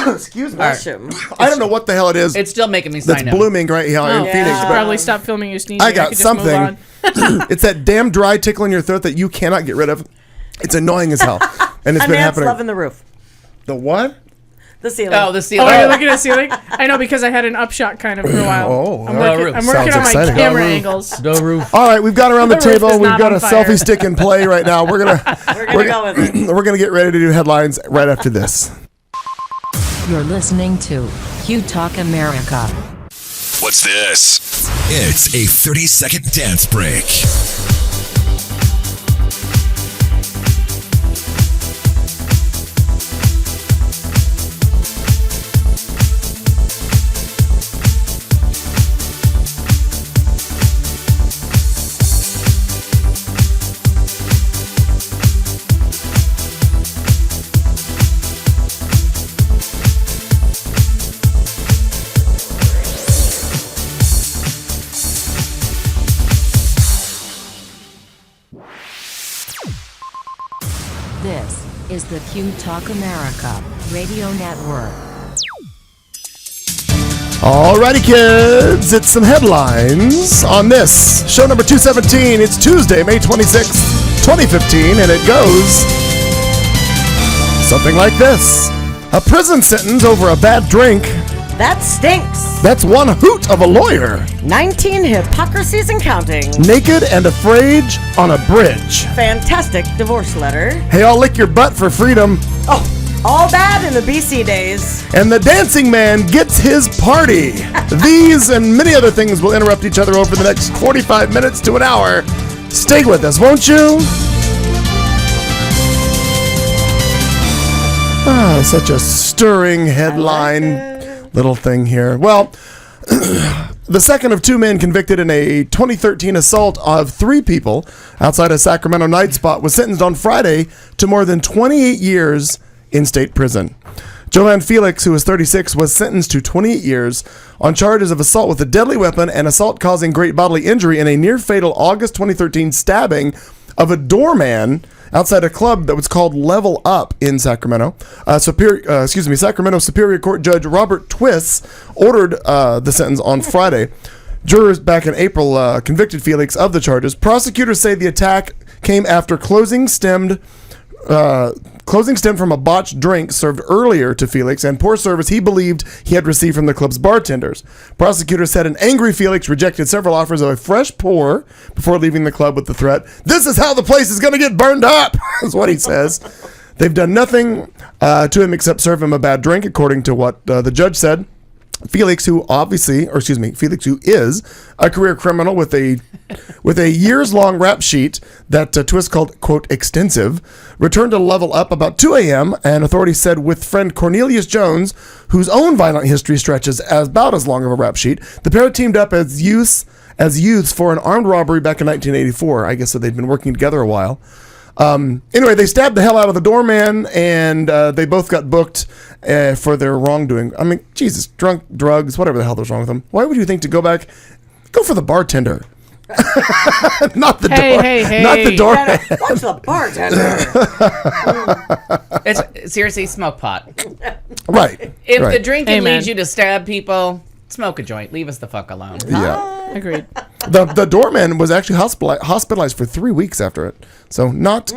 S3: Excuse me.
S6: Bless you.
S3: I don't know what the hell it is.
S5: It's still making me
S3: That's
S5: sign up.
S3: blooming right here in
S4: Oh,
S3: Phoenix.
S4: you should
S6: Yeah.
S3: But
S4: probably stop filming you sneezing.
S3: I got
S4: could just move
S3: something.
S4: on.
S3: It's that damn dry tickle in your throat that you cannot get rid of. It's annoying as hell, and it's
S6: A
S3: been
S6: man's
S3: happening.
S6: loving the roof.
S3: The what?
S6: The ceiling.
S5: Oh, the
S4: Oh,
S5: ceiling.
S4: you're looking at the ceiling? I know, because I had an upshot kind of for a while.
S3: Oh,
S4: I'm
S3: wow.
S4: working, I'm
S3: Sounds
S4: working on my
S3: exciting.
S4: camera
S5: The roof.
S4: angles.
S5: The roof.
S3: All right, we've got around the
S4: The roof
S3: table.
S4: is
S3: We've
S4: not
S3: got a
S4: on fire.
S3: selfie stick in play right now. We're gonna
S6: We're gonna go with it.
S3: we're gonna get ready to do headlines right after this.
S1: You're listening to Q Talk America.
S2: What's this? It's a 30-second dance break.
S1: This is the Q Talk America Radio Network.
S3: Alrighty, kids, it's some headlines on this show number 217. It's Tuesday, May 26th, 2015, and it goes something like this: a prison sentence over a bad drink.
S6: That stinks.
S3: That's one hoot of a lawyer.
S6: 19 hypocrisies and counting.
S3: Naked and afraid on a bridge.
S6: Fantastic divorce letter.
S3: Hey, I'll lick your butt for freedom.
S6: Oh, all bad in the BC days.
S3: And the dancing man gets his party. These and many other things will interrupt each other over the next 45 minutes to an hour. Stay with us, won't you? Ah, such a stirring headline little thing here. Well, the second of two men convicted in a 2013 assault of three people outside a Sacramento night spot was sentenced on Friday to more than 28 years in state prison. Joanne Felix, who was 36, was sentenced to 28 years on charges of assault with a deadly weapon and assault causing great bodily injury in a near-fatal August 2013 stabbing of a doorman outside a club that was called Level Up in Sacramento. Sacramento Superior Court Judge Robert Twiss ordered the sentence on Friday. Jurors back in April convicted Felix of the charges. Prosecutors say the attack came after closing stemmed from a botched drink served earlier to Felix and poor service he believed he had received from the club's bartenders. Prosecutors said an angry Felix rejected several offers of a fresh pour before leaving the club with the threat, "This is how the place is going to get burned up," is what he says. They've done nothing to him except serve him a bad drink, according to what the judge said. Felix, who is a career criminal with a years-long rap sheet that Twist called, quote, extensive, returned to Level Up about 2 a.m., and authorities said with friend Cornelius Jones, whose own violent history stretches as about as long of a rap sheet, the pair teamed up as youths for an armed robbery back in 1984. I guess so they'd been working together a while. Anyway, they stabbed the hell out of the doorman, and they both got booked for their wrongdoing. I mean, Jesus, drunk, drugs, whatever the hell was wrong with them. Why would you think to go for the bartender? Not the not the doorman.
S6: What's the bartender?
S5: It's seriously smoke pot.
S3: Right.
S5: If
S3: right.
S5: the drinking
S4: Amen.
S5: leads you to stab people, smoke a joint. Leave us the fuck alone.
S3: Yeah.
S4: Agreed.
S3: The doorman was actually hospitalized for 3 weeks after it. So not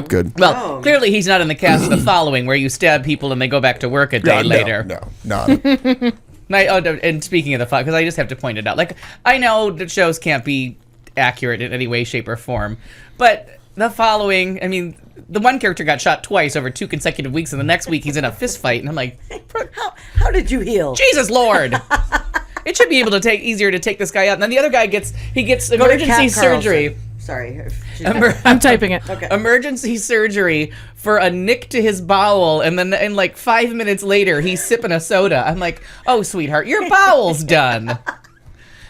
S3: good.
S5: Well, clearly he's not in the cast of The Following, where you stab people and they go back to work a day later.
S3: No.
S5: And speaking of the because I just have to point it out. Like, I know that shows can't be accurate in any way, shape, or form, but The Following, I mean, the one character got shot twice over 2 consecutive weeks, and the next week he's in a fist fight, and I'm like,
S6: How did you heal?
S5: Jesus Lord. It should be able to easier to take this guy out. And then the other guy gets emergency surgery.
S6: Sorry.
S4: I'm typing it.
S6: Okay.
S5: Emergency surgery for a nick to his bowel, and then in like 5 minutes later, he's sipping a soda. I'm like, oh, sweetheart, your bowel's done.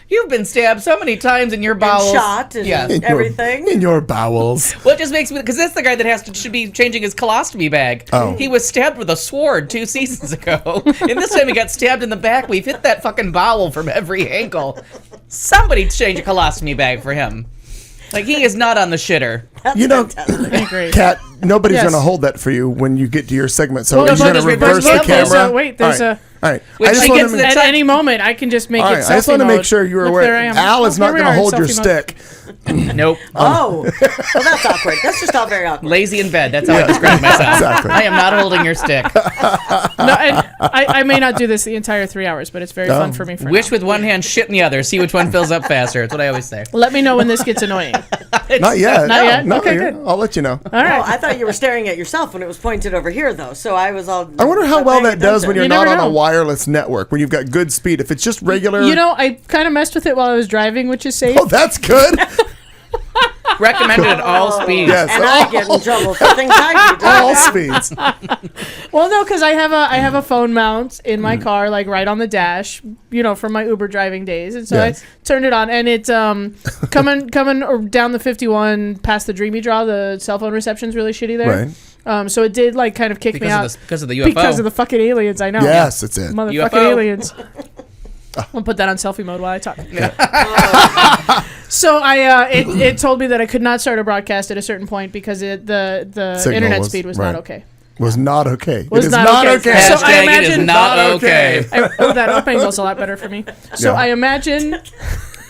S5: You've been stabbed so many times in your bowels.
S6: And shot and everything.
S3: In your bowels.
S5: Well, it just makes me, because that's the guy that should be changing his colostomy bag.
S3: Oh.
S5: He was stabbed with a sword 2 seasons ago. And this time he got stabbed in the back. We've hit that fucking bowel from every angle. Somebody change a colostomy bag for him. Like, he is not on the shitter.
S6: That's
S3: You know,
S6: fantastic.
S4: I agree.
S3: Kat, nobody's
S4: Yes.
S3: going to hold that for you when you get to your segment. So
S4: Well,
S3: you're going to
S5: just
S3: reverse the
S5: reverse
S3: camera.
S4: there's a-
S3: All right.
S5: Which
S3: I just
S5: she
S3: want
S5: gets
S3: to
S5: the
S3: make,
S4: At any moment, I can just make
S3: all
S4: it
S3: right,
S4: selfie
S3: I just want to
S4: mode.
S3: make sure you're
S4: Look,
S3: aware.
S4: there I am.
S3: Al is
S4: Oh,
S3: not
S4: here we
S3: going to
S4: are in
S3: hold your
S4: selfie mode.
S3: stick.
S5: Nope.
S6: Oh, well, that's awkward. That's just all very awkward.
S5: Lazy in bed. That's how I describe myself.
S3: Exactly.
S5: I am not holding your stick.
S4: No, and I may not do this the entire 3 hours, but it's very fun for me. For
S5: Wish
S4: now.
S5: with one hand, shit in the other. See which one fills up faster. That's what I always say.
S4: Let me know when this gets annoying.
S3: Not yet.
S4: Not yet?
S3: No,
S4: Okay,
S3: you're-
S4: good.
S3: I'll let you know.
S4: All right.
S6: Oh, I thought you were staring at yourself when it was pointed over here, though. So I was all.
S3: I wonder how
S6: not
S3: well
S6: paying
S3: that does when you're
S6: attention.
S3: not
S4: never
S3: on a
S4: know.
S3: wireless network, when you've got good speed. If it's just regular.
S4: You know, I kind of messed with it while I was driving, which is safe.
S3: Oh, that's good.
S5: Recommended at all speeds.
S3: Yes.
S6: And I get in trouble for things I do.
S3: All speeds.
S4: Well, no, because I have a phone mount in my car, like right on the dash, from my Uber driving days, and so
S3: Yes.
S4: I turned it on, and it's coming down the 51 past the Dreamy Draw. The cell phone reception's really shitty there.
S3: Right.
S4: So it did like kind of kick me out
S5: Because of the UFO.
S4: because of the fucking aliens. I know.
S3: Yes, it's it.
S4: Motherfucking
S5: UFO.
S4: aliens. I'll put that on selfie mode while I talk. So it told me that I could not start a broadcast at a certain point because the
S3: Signal
S4: internet
S3: was-
S4: speed was
S3: right.
S4: not okay.
S3: Was not okay.
S4: Was
S3: it is
S4: not
S3: not
S4: okay.
S3: okay.
S4: So I
S5: Hashtag it is
S4: imagine-
S5: not
S3: Not
S5: okay.
S3: okay.
S4: That opening goes a lot better for me. So
S3: Yeah.
S4: I imagine.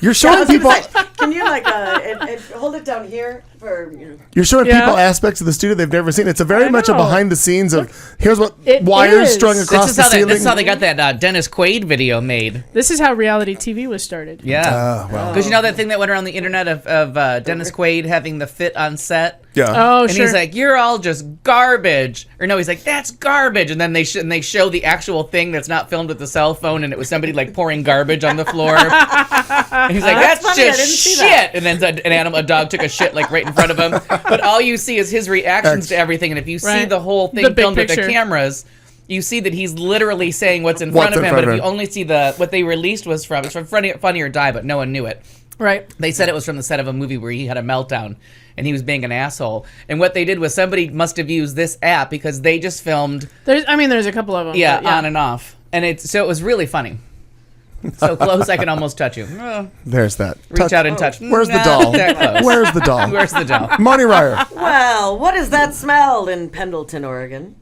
S3: You're
S6: I
S3: showing
S6: was gonna
S3: people.
S6: say, can you and hold it down here for?
S3: You're showing
S4: Yeah.
S3: people aspects of the studio they've never seen. It's a very
S4: I
S3: much a
S4: know.
S3: behind the scenes of here's what
S4: It
S3: wires
S4: is.
S3: strung across
S5: This
S3: the ceiling.
S5: is how they got that Dennis Quaid video made.
S4: This is how reality TV was started.
S5: Yeah.
S3: well.
S5: Because you know that thing that went around the internet of Dennis Quaid having the fit on set?
S3: Yeah.
S4: Oh,
S5: And
S4: sure.
S5: he's like, "You're all just garbage," or no, he's like, "That's garbage." And then they show the actual thing that's not filmed with the cell phone, and it was somebody like pouring garbage on the floor. And he's like,
S6: That's
S5: "That's
S6: funny, I
S5: just
S6: didn't see
S5: shit."
S6: that.
S5: And then a dog took a shit like right in front of him. But all you see is his reactions to everything. And if you see
S4: Right.
S5: the whole thing
S4: The big
S5: filmed with
S4: picture.
S5: the cameras, you see that he's literally saying what's in
S3: What's
S5: front of
S3: in
S5: him.
S3: front
S5: But
S3: of
S5: if you
S3: him.
S5: only see what they released was from, it's from Funny or Die, but no one knew it.
S4: Right.
S5: They said it was from the set of a movie where he had a meltdown and he was being an asshole. And what they did was somebody must have used this app because they just filmed,
S4: There's a couple of them.
S5: yeah,
S4: but
S5: on and off. And it was really funny. So close I can almost touch you.
S3: There's that.
S5: Reach out and touch.
S3: Where's the
S5: Not
S3: doll?
S5: that close.
S3: Where's the doll?
S5: Where's the doll?
S3: Marty Ryer.
S6: Well, what is that smell in Pendleton, Oregon?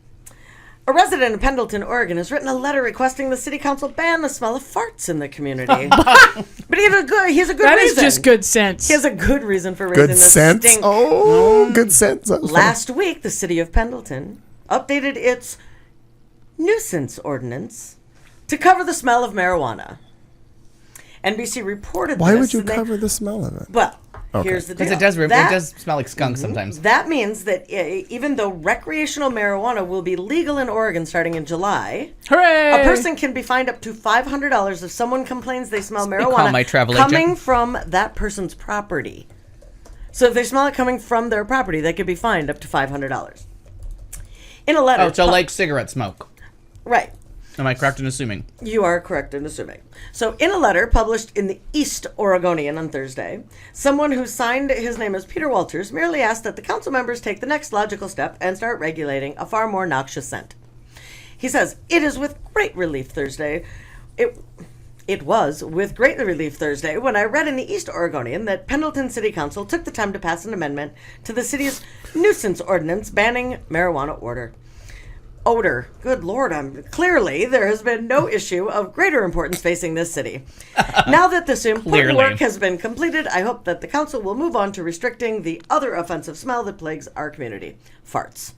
S6: A resident in Pendleton, Oregon, has written a letter requesting the city council ban the smell of farts in the community. But he has a good
S4: That is
S6: reason.
S4: just good sense.
S6: He has a good reason for raising
S3: Good
S6: this
S3: sense.
S6: stink.
S3: Oh, good sense. That was funny.
S6: Last week, the city of Pendleton updated its nuisance ordinance to cover the smell of marijuana. NBC reported
S3: Why
S6: this.
S3: would you
S6: and they-
S3: cover the smell of it?
S6: Well,
S3: Okay.
S6: here's the deal.
S5: Because it
S6: That-
S5: does smell like skunk sometimes.
S6: That means that even though recreational marijuana will be legal in Oregon starting in July,
S4: Hooray!
S6: a person can be fined up to $500 if someone complains they smell
S5: They call
S6: marijuana
S5: my travel
S6: coming
S5: agent.
S6: from that person's property. So if they smell it coming from their property, they could be fined up to $500. In a letter,
S5: Oh, so like cigarette smoke.
S6: right.
S5: Am I correct in assuming?
S6: You are correct in assuming. So, in a letter published in the East Oregonian on Thursday, someone who signed his name as Peter Walters merely asked that the council members take the next logical step and start regulating a far more noxious scent. He says, "It is with great relief Thursday. It was with great relief Thursday when I read in the East Oregonian that Pendleton City Council took the time to pass an amendment to the city's nuisance ordinance banning marijuana odor. Good Lord, clearly there has been no issue of greater importance facing this city. Now that this important
S5: Clearly.
S6: work has been completed, I hope that the council will move on to restricting the other offensive smell that plagues our community. Farts."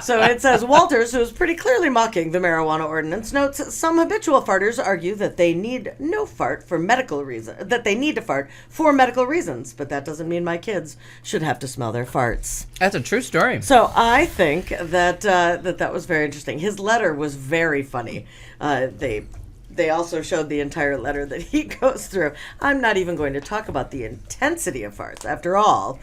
S6: So it says, Walters, who is pretty clearly mocking the marijuana ordinance, notes some habitual farters argue that they need no fart for medical reasons, that they need to fart for medical reasons, but that doesn't mean my kids should have to smell their farts.
S5: That's a true story.
S6: So I think that that was very interesting. His letter was very funny. They also showed the entire letter that he goes through. I'm not even going to talk about the intensity of farts. After all,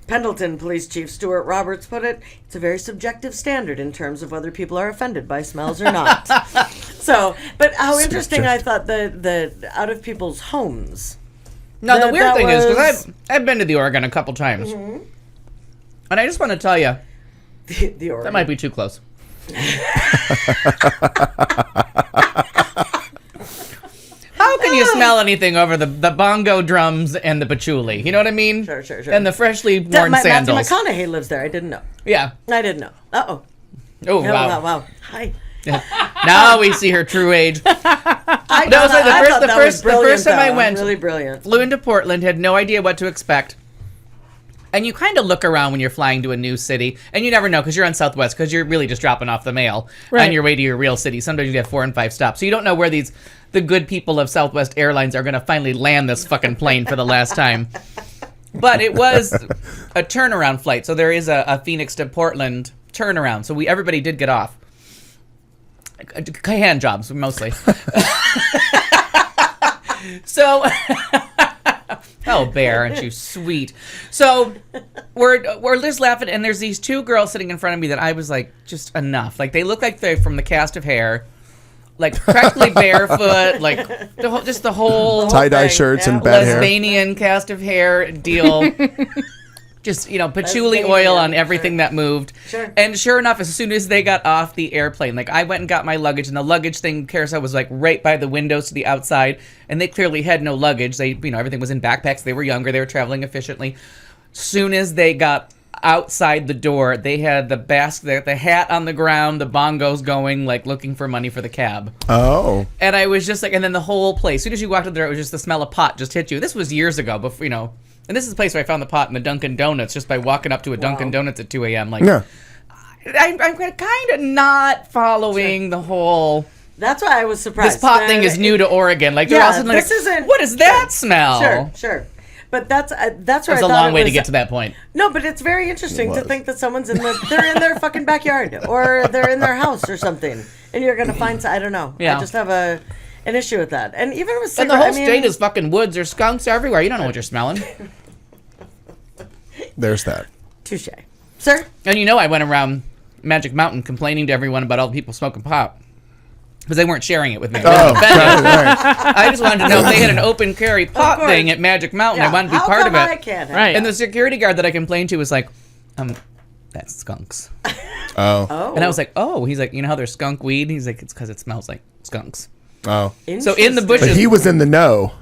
S6: Pendleton Police Chief Stuart Roberts put it, it's a very subjective standard in terms of whether people are offended by smells or not. So, but how interesting I thought the out of people's homes.
S5: No, the weird thing is, because I've been to the Oregon a couple times, and I just want to tell you,
S6: the Oregon.
S5: that might be too close. How can you smell anything over the bongo drums and the patchouli? You know what I mean?
S6: Sure.
S5: And the freshly worn sandals.
S6: Matthew McConaughey lives there. I didn't know.
S5: Yeah.
S6: I didn't know. Uh-oh.
S5: Oh, wow.
S6: Wow. Hi.
S5: Now we see her true age.
S6: The
S5: first time I went,
S6: really brilliant.
S5: Flew into Portland, had no idea what to expect. And you kind of look around when you're flying to a new city, and you never know because you're on Southwest, because you're really just dropping off the mail on your way to your real city. Sometimes you get 4 and 5 stops, so you don't know where the good people of Southwest Airlines are going to finally land this fucking plane for the last time. But it was a turnaround flight, so there is a Phoenix to Portland turnaround. So everybody did get off. Hand jobs mostly. So. Oh, Bear, aren't you sweet? So we're just laughing, and there's these 2 girls sitting in front of me that I was like, just enough. Like, they look like they're from the cast of Hair, like practically barefoot, like the whole
S3: tie-dye shirts and bad hair.
S5: Lesbian cast of Hair deal. Just, patchouli oil on everything that moved.
S6: Sure.
S5: And sure enough, as soon as they got off the airplane, like, I went and got my luggage, and the luggage thing, carousel was like right by the windows to the outside, and they clearly had no luggage. They, everything was in backpacks. They were younger. They were traveling efficiently. Soon as they got outside the door, they had the basket, the hat on the ground, the bongos going, like, looking for money for the cab.
S3: Oh.
S5: And I was just like, and then the whole place, as soon as you walked up there, it was just the smell of pot just hit you. This was years ago, before, and this is the place where I found the pot in the Dunkin' Donuts just by walking up to a Dunkin' Donuts at 2 a.m. Like,
S3: Yeah.
S5: I'm kind of not following the whole.
S6: That's why I was surprised.
S5: This pot thing is new to Oregon. Like, they're also like, what is that smell?
S6: Sure. But that's where
S5: It's
S6: I
S5: a
S6: thought
S5: long
S6: it
S5: way to
S6: was-
S5: get to that point.
S6: No, but it's very interesting to think that someone's they're in their fucking backyard, or they're in their house or something, and you're gonna find. I don't know.
S5: Yeah.
S6: I just have an issue with that, and even with
S5: And the whole state is fucking woods. There's skunks everywhere. You don't know what you're smelling.
S3: There's that.
S6: touche, sir.
S5: And I went around Magic Mountain complaining to everyone about all the people smoking pot. Because they weren't sharing it with me.
S3: Oh, right.
S5: I just wanted to know if they had an open carry pot thing at Magic Mountain. I wanted to be part of it.
S6: I can't have
S4: Right.
S5: And the security guard that I complained to was like, that's skunks.
S3: Oh.
S5: And I was like, oh. He's like, you know how there's skunk weed? He's like, it's because it smells like skunks.
S3: Oh.
S5: So in the bushes,
S3: But he was in the know.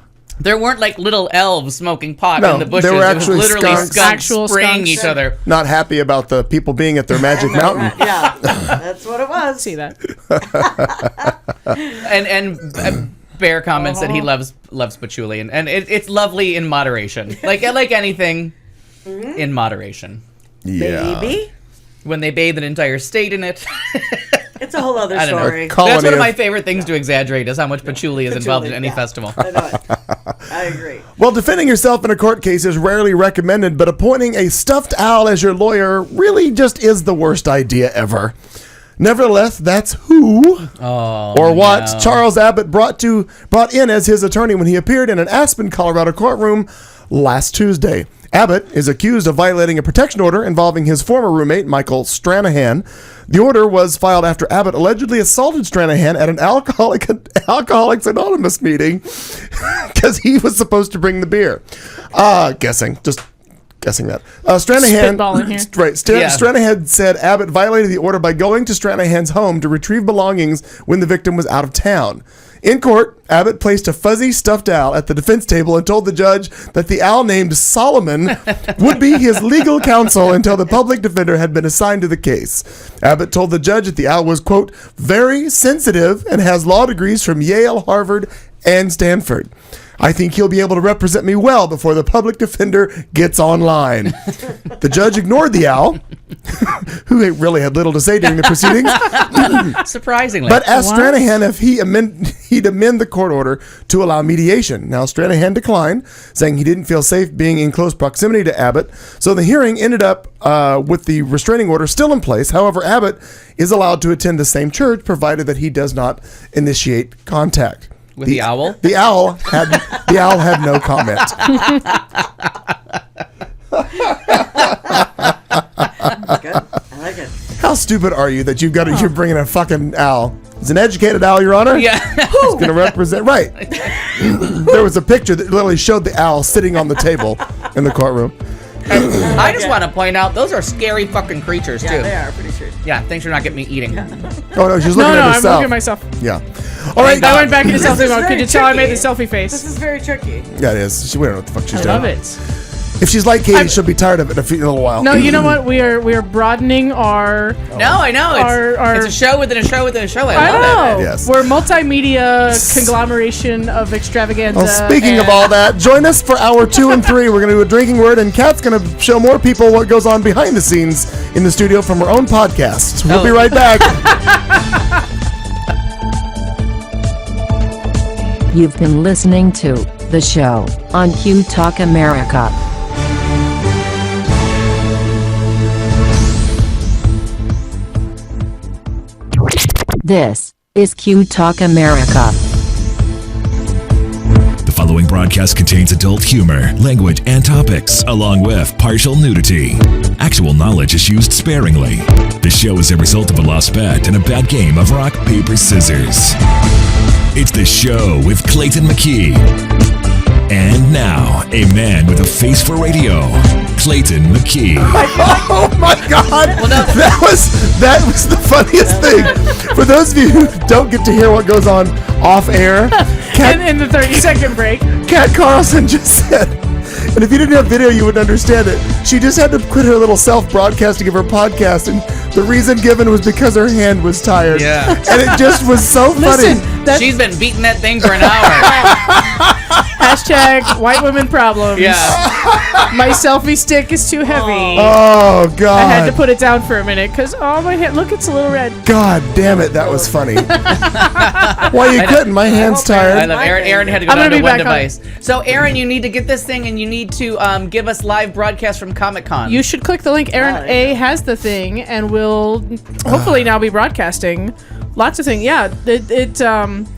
S5: there weren't like little elves smoking pot
S3: No,
S5: in the bushes.
S3: there were
S5: It was
S3: actually
S5: literally
S3: skunks.
S4: Actual
S5: spraying
S4: skunks.
S5: each other.
S3: Not happy about the people being at their Magic Mountain.
S6: Yeah, that's what it was.
S4: See that?
S5: And Bear comments that he loves patchouli, and it's lovely in moderation. Like anything, in moderation.
S3: Yeah.
S6: Baby,
S5: When they bathe an entire state in it.
S6: it's a whole other
S5: I don't know.
S6: story.
S3: Colony
S5: That's one of my
S3: of-
S5: favorite things to exaggerate is how much patchouli is involved in
S6: Patchouli,
S5: any
S6: yeah.
S5: festival.
S6: I know it. I agree.
S3: Well, defending yourself in a court case is rarely recommended, but appointing a stuffed owl as your lawyer really just is the worst idea ever. Nevertheless, that's who or what
S5: no.
S3: Charles Abbott brought in as his attorney when he appeared in an Aspen, Colorado courtroom last Tuesday. Abbott is accused of violating a protection order involving his former roommate, Michael Stranahan. The order was filed after Abbott allegedly assaulted Stranahan at an Alcoholics Anonymous meeting because he was supposed to bring the beer. Just guessing that. Stranahan,
S4: Spitballing here.
S3: right?
S5: Yeah.
S3: Stranahan said Abbott violated the order by going to Stranahan's home to retrieve belongings when the victim was out of town. In court, Abbott placed a fuzzy stuffed owl at the defense table and told the judge that the owl named Solomon would be his legal counsel until the public defender had been assigned to the case. Abbott told the judge that the owl was, quote, very sensitive and has law degrees from Yale, Harvard, and Stanford. I think he'll be able to represent me well before the public defender gets online. The judge ignored the owl, who really had little to say during the proceedings,
S5: Surprisingly.
S3: but asked
S4: What?
S3: Stranahan if he'd amend the court order to allow mediation. Now, Stranahan declined, saying he didn't feel safe being in close proximity to Abbott. So the hearing ended up with the restraining order still in place. However, Abbott is allowed to attend the same church, provided that he does not initiate contact.
S5: With the owl?
S3: The owl had no comment.
S6: Good. I like it.
S3: How stupid are you that you're bringing a fucking owl? It's an educated owl, Your Honor.
S5: Yeah.
S3: It's going to represent right. There was a picture that literally showed the owl sitting on the table in the courtroom.
S5: I just want to point out, those are scary fucking creatures,
S6: Yeah,
S5: too.
S6: they are pretty sure.
S5: Yeah, thanks for not getting me eating.
S3: Oh no, she's looking
S4: No,
S3: at
S4: I'm
S3: herself.
S4: looking at myself.
S3: Yeah. All right.
S4: I went back into selfie
S6: is
S4: mode. Could
S6: very
S4: you tell I made the
S6: tricky.
S4: selfie face?
S6: This is very tricky.
S3: Yeah, it is. We don't know what the fuck she's
S4: I
S3: doing.
S4: love it.
S3: If she's like Katie, she'll be tired of it in a little while.
S4: No, you know what? We are broadening our.
S5: No, I know.
S4: Our-
S5: It's a show within a show within a show. I
S4: I
S5: love
S4: know.
S3: Yes.
S4: We're multimedia conglomeration of extravaganza.
S3: Well, speaking of
S4: and-
S3: all that, join us for hour 2 and 3. We're going to do a drinking word, and Kat's going to show more people what goes on behind the scenes in the studio from her own podcast. We'll be right back.
S1: You've been listening to The Show on Q Talk America. This is Q Talk America.
S2: The following broadcast contains adult humor, language, and topics, along with partial nudity. Actual knowledge is used sparingly. The show is a result of a lost bet and a bad game of rock, paper, scissors. It's The Show with Clayton McKee. And now, a man with a face for radio, Clayton McKee.
S3: Oh my God! That was the funniest thing. For those of you who don't get to hear what goes on off air,
S4: in the 30-second break.
S3: Kat Carlson just said, and if you didn't have video, you wouldn't understand it. She just had to quit her little self-broadcasting of her podcast, and the reason given was because her hand was tired.
S5: Yeah.
S3: And it just was so funny.
S4: Listen,
S5: She's been beating that thing for an hour.
S4: Hashtag white women problems.
S5: Yeah.
S4: My selfie stick is too heavy.
S3: Oh God!
S4: I had to put it down for a minute because my hand. Look, it's a little red.
S3: God damn it, that was funny. Why are you quitting? My hand's tired.
S5: I love Aaron. Aaron had to go
S4: I'm
S5: down
S4: gonna
S5: to
S4: be
S5: one
S4: back on.
S5: device. So, Aaron, you need to get this thing, and you need to give us live broadcast from Comic-Con.
S4: You should click the link. Aaron
S6: there you
S4: A has the thing, and will hopefully now be broadcasting lots of things. Yeah,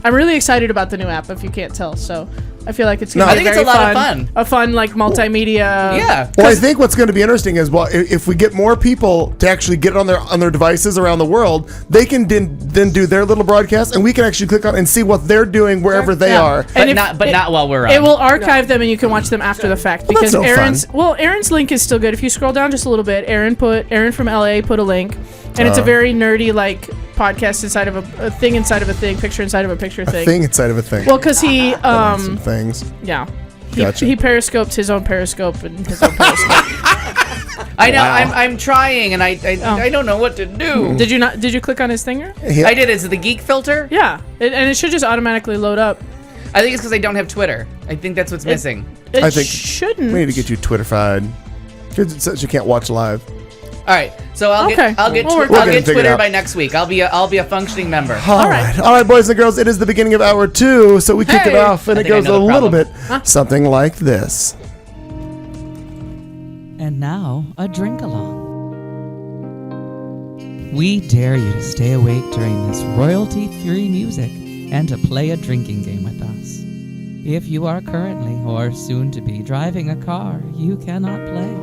S4: I'm really excited about the new app. If you can't tell, so I feel like it's gonna
S3: No.
S4: be
S5: I think it's
S4: very
S5: a lot of fun.
S4: A fun like multimedia.
S5: Yeah.
S3: Well, I think what's going to be interesting is, well, if we get more people to actually get it on their devices around the world, they can then do their little broadcast, and we can actually click on and see what they're doing wherever they
S4: Yeah.
S3: are.
S5: But
S4: if
S5: not while we're on.
S4: It will archive them, and you can watch them after the fact.
S3: Well,
S4: Because
S3: that's no fun.
S4: Aaron's link is still good. If you scroll down just a little bit, Aaron from LA put a link, and it's a very nerdy like podcast inside of a thing inside of a thing, picture inside of a picture
S3: A
S4: thing.
S3: thing inside of a thing.
S4: Well, because he
S3: Some things.
S4: yeah.
S3: Gotcha.
S4: He periscoped his own periscope and his own periscope.
S5: I know.
S3: Wow.
S5: I'm trying, and I don't know what to do.
S4: Did you not? Did you click on his thinger?
S3: Yeah.
S5: I did. Is it the geek filter?
S4: Yeah, and it should just automatically load up.
S5: I think it's because I don't have Twitter. I think that's what's missing.
S4: It
S3: I think
S4: shouldn't.
S3: We need to get you Twitterfied. It says you can't watch live.
S5: All right. So I'll
S4: Okay.
S5: get
S4: We'll work
S3: on it.
S5: I'll get
S3: Figure it
S5: Twitter
S3: out.
S5: by next week. I'll be a functioning member.
S3: All right, boys and girls. It is the beginning of hour 2, so we kick it
S4: Hey.
S3: off, and
S5: I
S3: it
S5: think I
S3: goes
S5: know
S3: a
S5: the
S3: little
S5: problem.
S3: bit something like this.
S7: And now, a drink along. We dare you to stay awake during this royalty-free music and to play a drinking game with us. If you are currently or soon to be driving a car, you cannot play.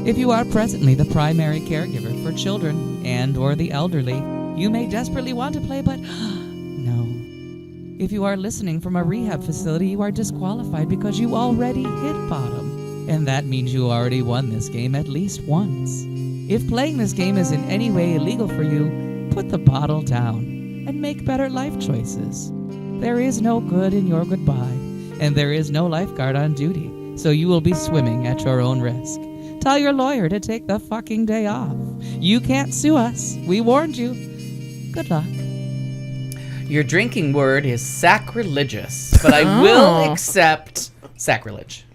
S7: If you are presently the primary caregiver for children and or the elderly, you may desperately want to play, but no. If you are listening from a rehab facility, you are disqualified because you already hit bottom. And that means you already won this game at least once. If playing this game is in any way illegal for you, put the bottle down and make better life choices. There is no good in your goodbye, and there is no lifeguard on duty, so you will be swimming at your own risk. Tell your lawyer to take the fucking day off. You can't sue us. We warned you. Good luck.
S5: Your drinking word is sacrilegious, but I will accept sacrilege.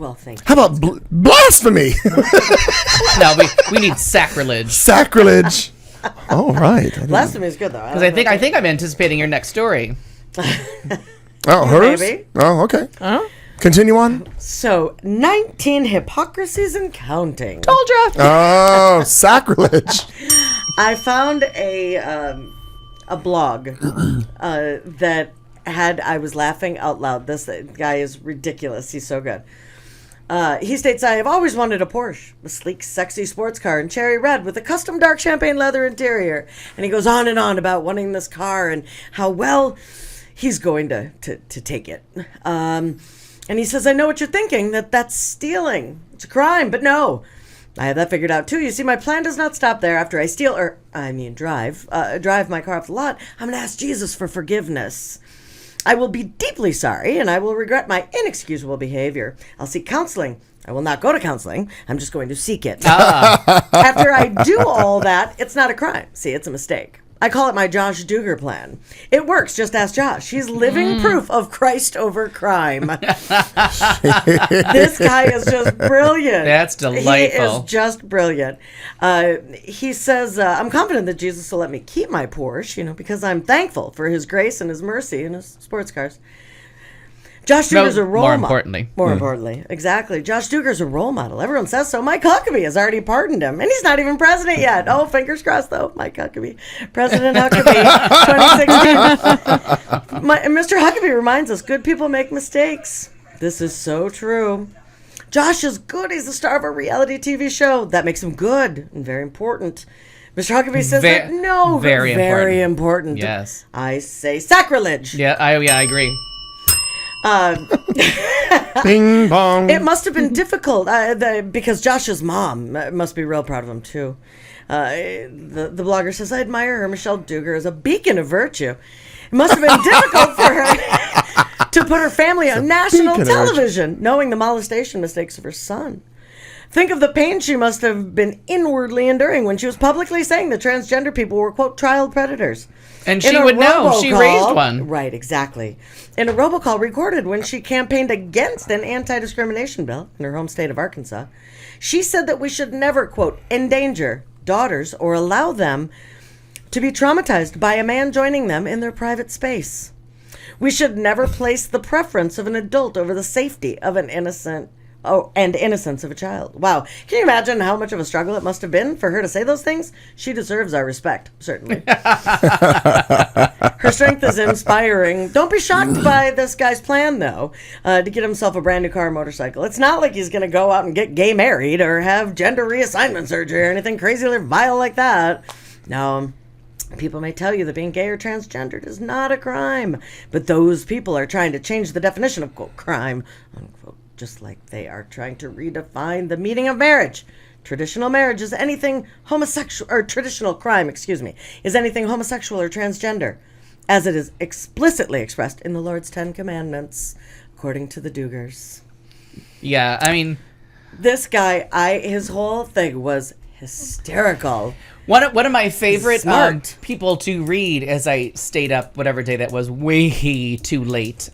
S6: Well, thank you.
S3: How about blasphemy?
S5: No, we need sacrilege.
S3: Sacrilege. All right.
S6: Blasphemy is good though.
S5: Because I think I'm anticipating your next story.
S3: Oh, hers?
S6: Maybe.
S3: Oh, okay.
S4: Huh?
S3: Continue on.
S6: So 19 hypocrisies and counting.
S5: Told ya.
S3: Oh, sacrilege.
S6: I found a blog that had, I was laughing out loud. This guy is ridiculous. He's so good. He states, I have always wanted a Porsche, a sleek, sexy sports car in cherry red with a custom dark champagne leather interior. And he goes on and on about wanting this car and how well he's going to take it. And he says, I know what you're thinking, that's stealing. It's a crime, but no. I have that figured out too. You see, my plan does not stop there. After I drive my car off the lot, I'm going to ask Jesus for forgiveness. I will be deeply sorry, and I will regret my inexcusable behavior. I'll seek counseling. I will not go to counseling. I'm just going to seek it. After I do all that, it's not a crime. See, it's a mistake. I call it my Josh Duggar plan. It works. Just ask Josh. He's living proof of Christ over crime. This guy is just brilliant.
S5: That's delightful.
S6: He is just brilliant. He says, I'm confident that Jesus will let me keep my Porsche, because I'm thankful for his grace and his mercy in his sports cars. Josh Duggar's a role model. More importantly. Exactly. Josh Duggar's a role model. Everyone says so. Mike Huckabee has already pardoned him. And he's not even president yet. Oh, fingers crossed, though. Mike Huckabee. President Huckabee, 2016. Mr. Huckabee reminds us, good people make mistakes. This is so true. Josh is good. He's the star of a reality TV show. That makes him good and very important. Mr. Huckabee says that no, very important.
S5: Yes.
S6: I say sacrilege.
S5: Yeah, I agree.
S3: Bing bong.
S6: It must have been difficult because Josh's mom must be real proud of him too. The blogger says, I admire her. Michelle Duggar is a beacon of virtue. It must have been difficult for her to put her family on national television, knowing the molestation mistakes of her son. Think of the pain she must have been inwardly enduring when she was publicly saying that transgender people were, quote, child predators.
S5: And she would know. She raised one.
S6: Right, exactly. In a robocall recorded when she campaigned against an anti-discrimination bill in her home state of Arkansas, she said that we should never, quote, endanger daughters or allow them to be traumatized by a man joining them in their private space. We should never place the preference of an adult over the safety of an innocence of a child. Wow. Can you imagine how much of a struggle it must have been for her to say those things? She deserves our respect, certainly. Her strength is inspiring. Don't be shocked by this guy's plan, though, to get himself a brand new car or motorcycle. It's not like he's going to go out and get gay married or have gender reassignment surgery or anything crazy or vile like that. No. People may tell you that being gay or transgendered is not a crime, but those people are trying to change the definition of, quote, crime, unquote, just like they are trying to redefine the meaning of marriage. Traditional marriage is anything homosexual, or traditional crime, is anything homosexual or transgender, as it is explicitly expressed in the Lord's 10 Commandments, according to the Duggars.
S5: Yeah, I mean,
S6: this guy, his whole thing was hysterical.
S5: One of my favorite people to read as I stayed up whatever day that was way too late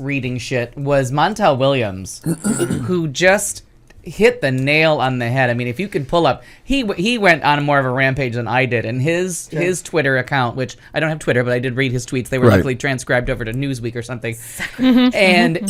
S5: reading shit was Montel Williams, who just hit the nail on the head. I mean, if you could pull up, he went on more of a rampage than I did, and his Twitter account, which I don't have Twitter, but I did read his tweets. They were luckily transcribed over to Newsweek or something, and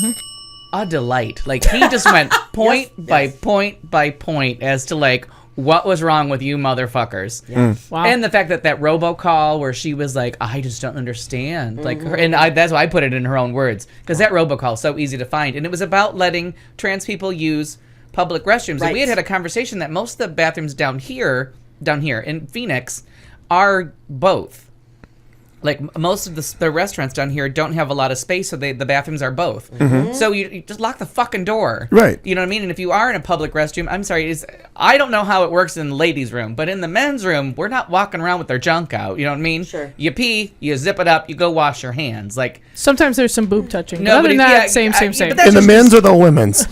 S5: a delight. Like, he just went point by point by point as to like, what was wrong with you motherfuckers? Yeah. Wow. And the fact that robocall where she was like, I just don't understand. Like, that's why I put it in her own words, because that robocall is so easy to find. And it was about letting trans people use public restrooms. Right. And we had a conversation that most of the bathrooms down here in Phoenix are both. Like, most of the restaurants down here don't have a lot of space, so the bathrooms are both. Mm-hmm. So you just lock the fucking door.
S3: Right.
S5: You know what I mean? And if you are in a public restroom, I'm sorry, I don't know how it works in the ladies' room, but in the men's room, we're not walking around with our junk out. You know what I mean? Sure. You pee, you zip it up, you go wash your hands. Like,
S4: sometimes there's some boob touching. Other than that, same.
S3: In the men's or the women's?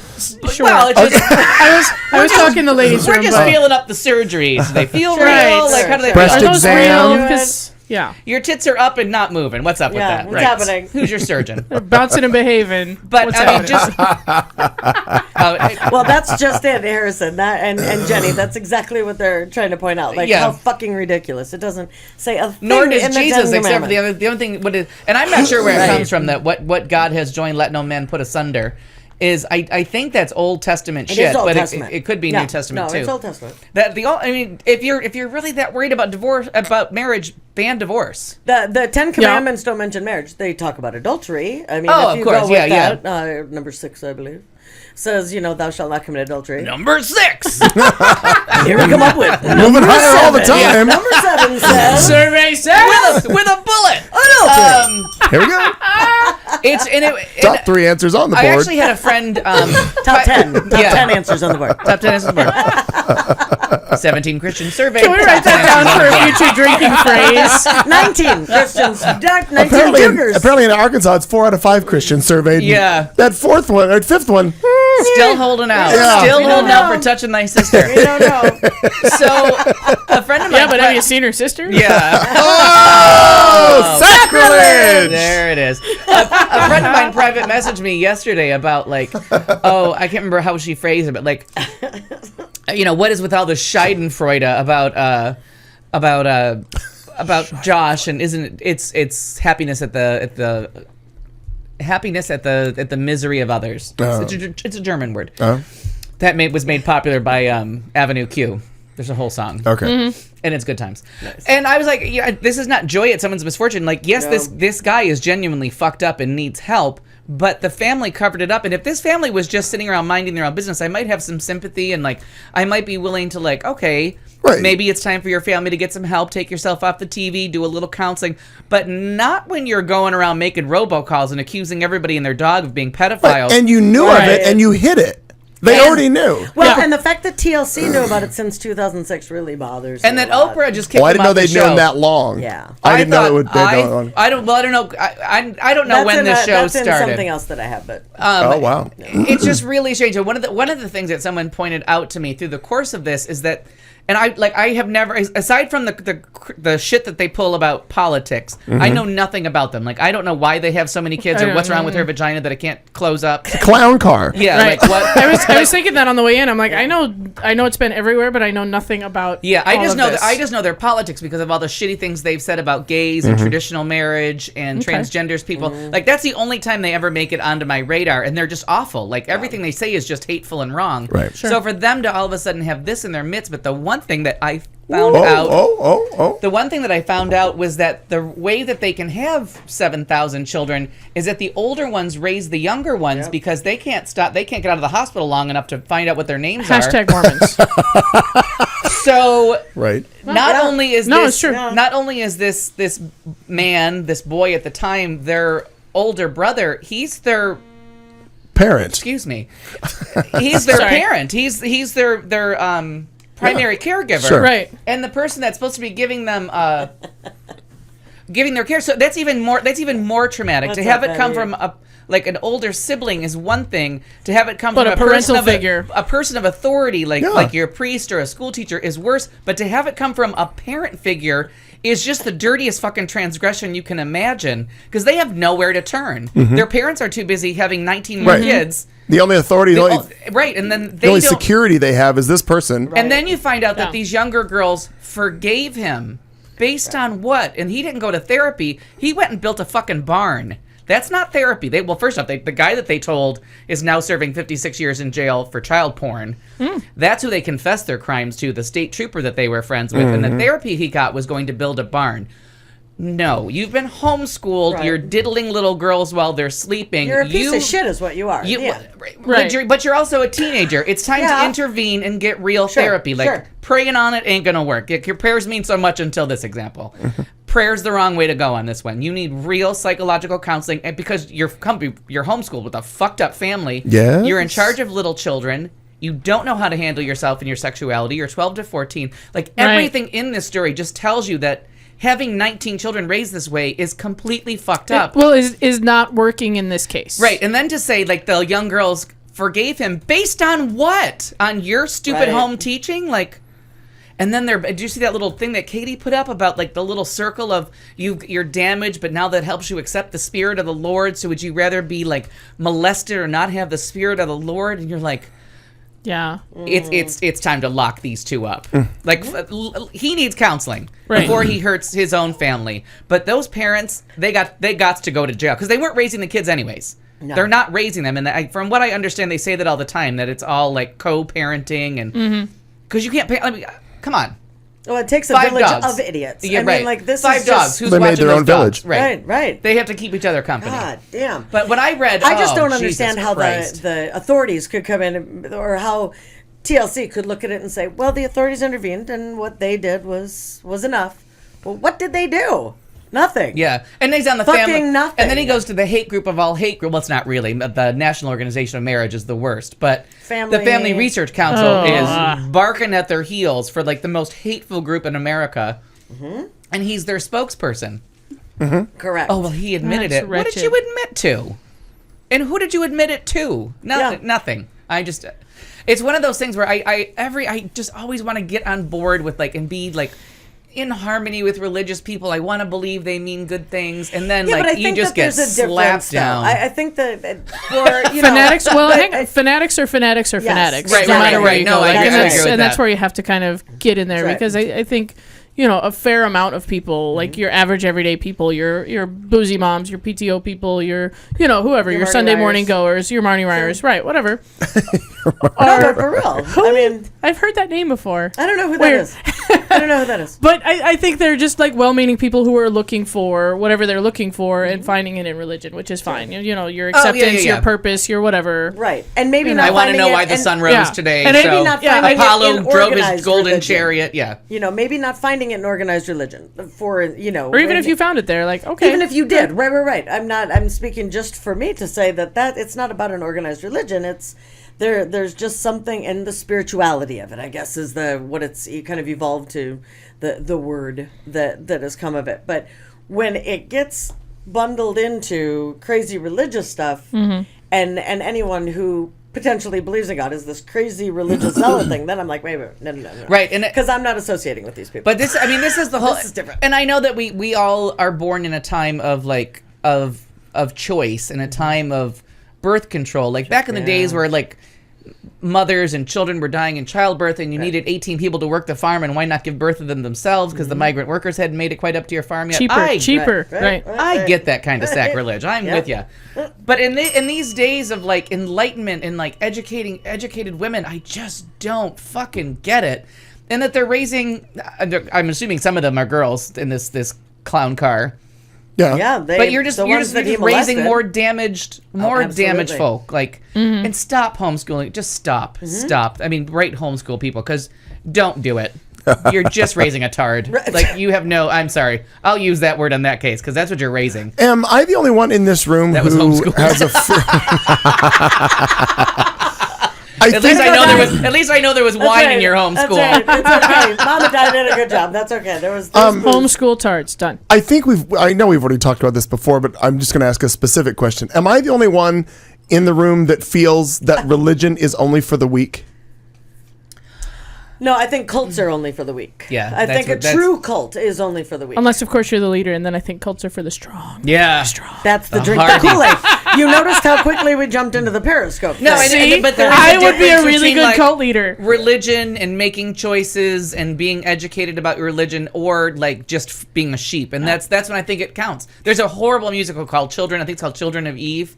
S4: Sure. Well, it's just, I was talking the ladies' room.
S5: We're just feeling up the surgeries. Do they feel real?
S3: Right.
S5: Like, how do they
S3: breast
S5: feel?
S3: exam?
S4: Because Yeah.
S5: Your tits are up and not moving. What's up with
S6: Yeah,
S5: that?
S6: what's happening?
S5: Who's your surgeon?
S4: Bouncing and behaving.
S5: But
S4: What's
S5: I mean,
S4: happening?
S5: just
S6: Well, that's just it, Harrison. That and Jenny. That's exactly what they're trying to point out. Like
S5: Yeah.
S6: how fucking ridiculous. It doesn't say a thing.
S5: nor
S6: in
S5: does
S6: the
S5: Jesus,
S6: Ten
S5: except for
S6: Commandments.
S5: the only thing. And I'm not sure where it
S6: Right.
S5: comes from. That what God has joined, let no man put asunder. Is I think that's Old Testament
S6: It
S5: shit,
S6: is Old
S5: but
S6: Testament.
S5: it could be
S6: Yeah.
S5: New Testament
S6: No,
S5: too.
S6: it's Old Testament.
S5: I mean, if you're really that worried about divorce, about marriage, ban divorce.
S6: The Ten Commandments don't mention marriage. They talk about adultery. I mean,
S5: Oh,
S6: if
S5: of
S6: you
S5: course.
S6: go with
S5: Yeah,
S6: that, number 6, I believe, says thou shalt not commit adultery.
S5: Number 6.
S6: Here we come up with
S3: Moving higher all the time.
S6: number 7 says
S4: Survey says.
S5: with a bullet.
S6: adultery.
S3: Here we go. Top 3 answers on the
S5: I
S3: board.
S5: actually had a friend.
S6: Top 10. Top
S5: Yeah.
S6: 10 answers on the board.
S5: Top 10 is the board. 17 Christian survey.
S4: Can we write that down for a future drinking phrase?
S6: 19 Christians. 19
S3: apparently,
S6: Jugers.
S3: apparently in Arkansas, it's 4 out of 5 Christians surveyed.
S5: Yeah.
S3: That 4th one, or 5th one.
S5: Still holding out.
S3: Yeah.
S5: Still
S6: We don't
S5: holding out
S6: know.
S5: for touching thy sister.
S6: We don't know.
S5: So, a friend of mine.
S4: Yeah, but have you seen her sister?
S5: Yeah.
S3: Oh, sacrilege!
S5: There it is. A friend of mine private messaged me yesterday about I can't remember how she phrased it, but what is with all the Schadenfreude about Josh, and isn't it's happiness at the misery of others. It's a German word that was made popular by Avenue Q. There's a whole song.
S3: Okay.
S5: And it's good times. Nice. And I was like, this is not joy at someone's misfortune. Like, yes, this guy is genuinely fucked up and needs help, but the family covered it up. And if this family was just sitting around minding their own business, I might have some sympathy and I might be willing to okay,
S3: right.
S5: Maybe it's time for your family to get some help, take yourself off the TV, do a little counseling, but not when you're going around making robocalls and accusing everybody and their dog of being pedophiles.
S3: Right. And you knew of it and you hid it. They already knew.
S6: Well, and the fact that TLC knew about it since 2006 really bothers me.
S5: And that
S6: a lot.
S5: Oprah just kicked
S3: I
S5: him
S3: didn't know
S5: off the
S3: they'd
S5: show.
S3: known that long.
S6: Yeah.
S3: I didn't know it would.
S5: I don't know. I don't know when the show
S6: that's
S5: started.
S6: in something else that I have, but
S3: Oh wow.
S5: It's just really strange. One of the things that someone pointed out to me through the course of this is that, and I have never, aside from the shit that they pull about politics, I know nothing about them. I don't know why they have so many kids or what's wrong with her vagina that it can't close up.
S3: Clown car.
S5: Yeah,
S4: Right.
S5: what?
S4: I was thinking that on the way in. I'm like, I know it's been everywhere, but I know nothing about.
S5: Yeah,
S4: all of this.
S5: I just know their politics because of all the shitty things they've said about gays and traditional marriage and transgenders people. That's the only time they ever make it onto my radar, and they're just awful. Everything they say is just hateful and wrong.
S3: Right.
S5: So for them to all of a sudden have this in their midst, but the one thing that I found out. The one thing that I found out was that the way that they can have 7,000 children is that the older ones raise the younger ones because they can't get out of the hospital long enough to find out what their names
S4: Hashtag
S5: are.
S4: Mormons.
S5: So
S3: Right.
S5: not only is
S4: No,
S5: this
S4: it's true.
S5: not only is this boy at the time their older brother, he's their
S3: Parent.
S5: excuse me. He's their
S4: Sorry.
S5: parent. He's their primary caregiver.
S3: Sure.
S4: Right.
S5: And the person that's supposed to be giving them giving their care. So that's even more traumatic.
S6: What's
S5: to have
S6: up,
S5: it come
S6: Betty?
S5: from an older sibling is one thing. To have it come
S4: But
S5: from
S4: a
S5: person
S4: parental
S5: of
S4: figure.
S5: a person of authority like
S3: Yeah.
S5: your priest or a school teacher is worse. But to have it come from a parent figure is just the dirtiest fucking transgression you can imagine because they have nowhere to turn. Their parents are too busy having 19 more
S3: Right.
S5: kids.
S3: The only authority, the only,
S5: Right, and then
S3: the
S5: they
S3: only
S5: don't.
S3: security they have is this person.
S5: And then you find out
S4: Yeah.
S5: that these younger girls forgave him based on what? And he didn't go to therapy. He went and built a fucking barn. That's not therapy. First off, the guy that they told is now serving 56 years in jail for child porn. That's who they confessed their crimes to, the state trooper that they were friends with. And the therapy he got was going to build a barn. No, you've been homeschooled.
S6: Right.
S5: You're diddling little girls while they're sleeping.
S6: you're a piece of shit, is what you are.
S5: You,
S6: Yeah.
S5: right. But you're also a teenager. It's time
S6: Yeah.
S5: to intervene and get real
S6: Sure,
S5: therapy.
S6: sure.
S5: Praying on it ain't gonna work. Your prayers mean so much until this example. Prayer's the wrong way to go on this one. You need real psychological counseling, and because you're homeschooled with a fucked up family.
S3: Yes.
S5: You're in charge of little children. You don't know how to handle yourself and your sexuality. You're 12 to 14. Everything in this story just tells you that having 19 children raised this way is completely fucked up.
S4: Well, is not working in this case.
S5: Right, and then to say the young girls forgave him based on what? On your stupid
S6: Right.
S5: home teaching? And then did you see that little thing that Katie put up about like the little circle of you're damaged, but now that helps you accept the Spirit of the Lord. So would you rather be like molested or not have the Spirit of the Lord? And you're like,
S4: Yeah.
S5: it's time to lock these two up. Like he needs counseling
S4: Right.
S5: before he hurts his own family. But those parents, they got to go to jail because they weren't raising the kids anyways.
S6: No.
S5: They're not raising them, and from what I understand, they say that all the time that it's all like co-parenting and because you can't pay. I mean, come on.
S6: Well, it takes a
S5: 5
S6: village
S5: dogs.
S6: of idiots.
S5: Yeah,
S6: I
S5: right.
S6: mean, like this
S5: 5
S6: is
S5: dogs.
S6: just
S5: Who's
S3: They made
S5: watching
S3: their
S5: those
S3: own
S5: dogs?
S3: village.
S6: right.
S5: They have to keep each other company.
S6: God damn.
S5: But when I read,
S6: I just don't
S5: Jesus
S6: understand how
S5: Christ.
S6: the authorities could come in, or how TLC could look at it and say, "Well, the authorities intervened, and what they did was enough." Well, what did they do? Nothing.
S5: Yeah, and he's on the
S6: Fucking
S5: family,
S6: nothing.
S5: and then he goes to the hate group of all hate group. Well, it's not really. The National Organization of Marriage is the worst, but
S6: Family-
S5: the Family Research Council is barking at their heels for like the most hateful group in America, and he's their spokesperson.
S6: Correct.
S5: Oh well, he admitted
S4: That's
S5: it. What did
S4: wretched.
S5: you admit to? And who did you admit it to? Nothing.
S6: Yeah.
S5: Nothing. It's one of those things where I just always want to get on board with like and be like in harmony with religious people. I want to believe they mean good things, and then
S6: yeah, but I
S5: like you
S6: think
S5: just
S6: that
S5: get
S6: there's a
S5: slapped
S6: difference,
S5: down.
S6: though. I think that for
S4: Fanatics. Well,
S6: but
S4: hang on. Fanatics are fanatics are
S6: Yes.
S4: fanatics.
S5: Right,
S4: no
S5: right,
S4: matter
S5: right,
S4: where
S5: right.
S4: you
S5: No,
S4: go.
S5: I
S4: Like,
S5: agree
S4: and
S5: with
S4: that's,
S5: that.
S4: and that's where you have to kind of get in there
S6: Right.
S4: because I think. A fair amount of people, like your average everyday people, your boozy moms, your PTO people, your whoever, your
S6: Marty
S4: Sunday
S6: Ryers.
S4: morning goers, your Marnie Ryers, right? Whatever.
S6: no, but for real. I mean,
S4: I've heard that name before.
S6: I don't know who that
S4: Weird.
S6: is. I don't know who that is.
S4: But I think they're just like well-meaning people who are looking for whatever they're looking for and finding it in religion, which is fine. Your acceptance,
S5: yeah.
S4: your purpose, your whatever.
S6: Right, and maybe not.
S5: I want to
S6: finding
S5: know
S6: it
S5: why the
S6: and-
S5: sun rose
S4: yeah.
S5: today.
S4: And maybe
S5: so
S6: not finding it
S5: Apollo
S6: in
S5: drove his
S6: organized
S5: golden
S6: religion.
S5: chariot. Yeah.
S6: Maybe not finding it in organized religion for
S4: Or even if you found it there, like okay.
S6: even if you did, right. I'm speaking just for me to say that it's not about an organized religion. It's there's just something in the spirituality of it, I guess, is what it's kind of evolved to, the word that has come of it. But when it gets bundled into crazy religious stuff, and anyone who potentially believes in God is this crazy religious zealot thing, then I'm like, wait, no.
S5: Right, and
S6: because I'm not associating with these people.
S5: But this is the whole.
S6: This is different.
S5: And I know that we all are born in a time of like of choice and a time of birth control. Like back in the days where like mothers and children were dying in childbirth and you needed 18 people to work the farm, and why not give birth to them themselves because the migrant workers hadn't made it quite up to your farm yet.
S4: cheaper, right?
S5: I get that kind of sacrilege. I'm with you. But in these days of like enlightenment and like educated women, I just don't fucking get it. And that they're raising, I'm assuming some of them are girls in this clown car.
S6: yeah,
S5: But you're just raising
S6: molested.
S5: more damaged
S6: absolutely.
S5: folk. Like, and stop homeschooling. Just stop. I mean, right homeschool people, because don't do it. You're just raising a tard. Like you have no. I'm sorry. I'll use that word in that case because that's what you're raising.
S3: Am I the only one in this room
S5: That was
S3: who
S5: homeschooled.
S3: has a
S5: At least I know there was wine in your homeschool.
S6: That's right. It's okay. Mom and Dad did a good job. That's okay. There was
S4: Homeschool tarts done.
S3: I know we've already talked about this before, but I'm just going to ask a specific question. Am I the only one in the room that feels that religion is only for the weak?
S6: No, I think cults are only for the weak.
S5: Yeah,
S6: I
S5: that's
S6: think a true cult is only for the weak.
S4: Unless, of course, you're the leader, and then I think cults are for the strong.
S5: Yeah.
S6: That's the
S5: The
S6: drink the
S5: hardy.
S6: Kool-Aid. You noticed how quickly we jumped into the Periscope.
S5: No,
S6: thing.
S5: and- but there is
S4: I
S5: a
S4: would be a
S5: difference
S4: really
S5: between,
S4: good
S5: like,
S4: cult leader.
S5: religion and making choices and being educated about your religion, or like just being a sheep, and that's when I think it counts. There's a horrible musical called Children. I think it's called Children of Eve,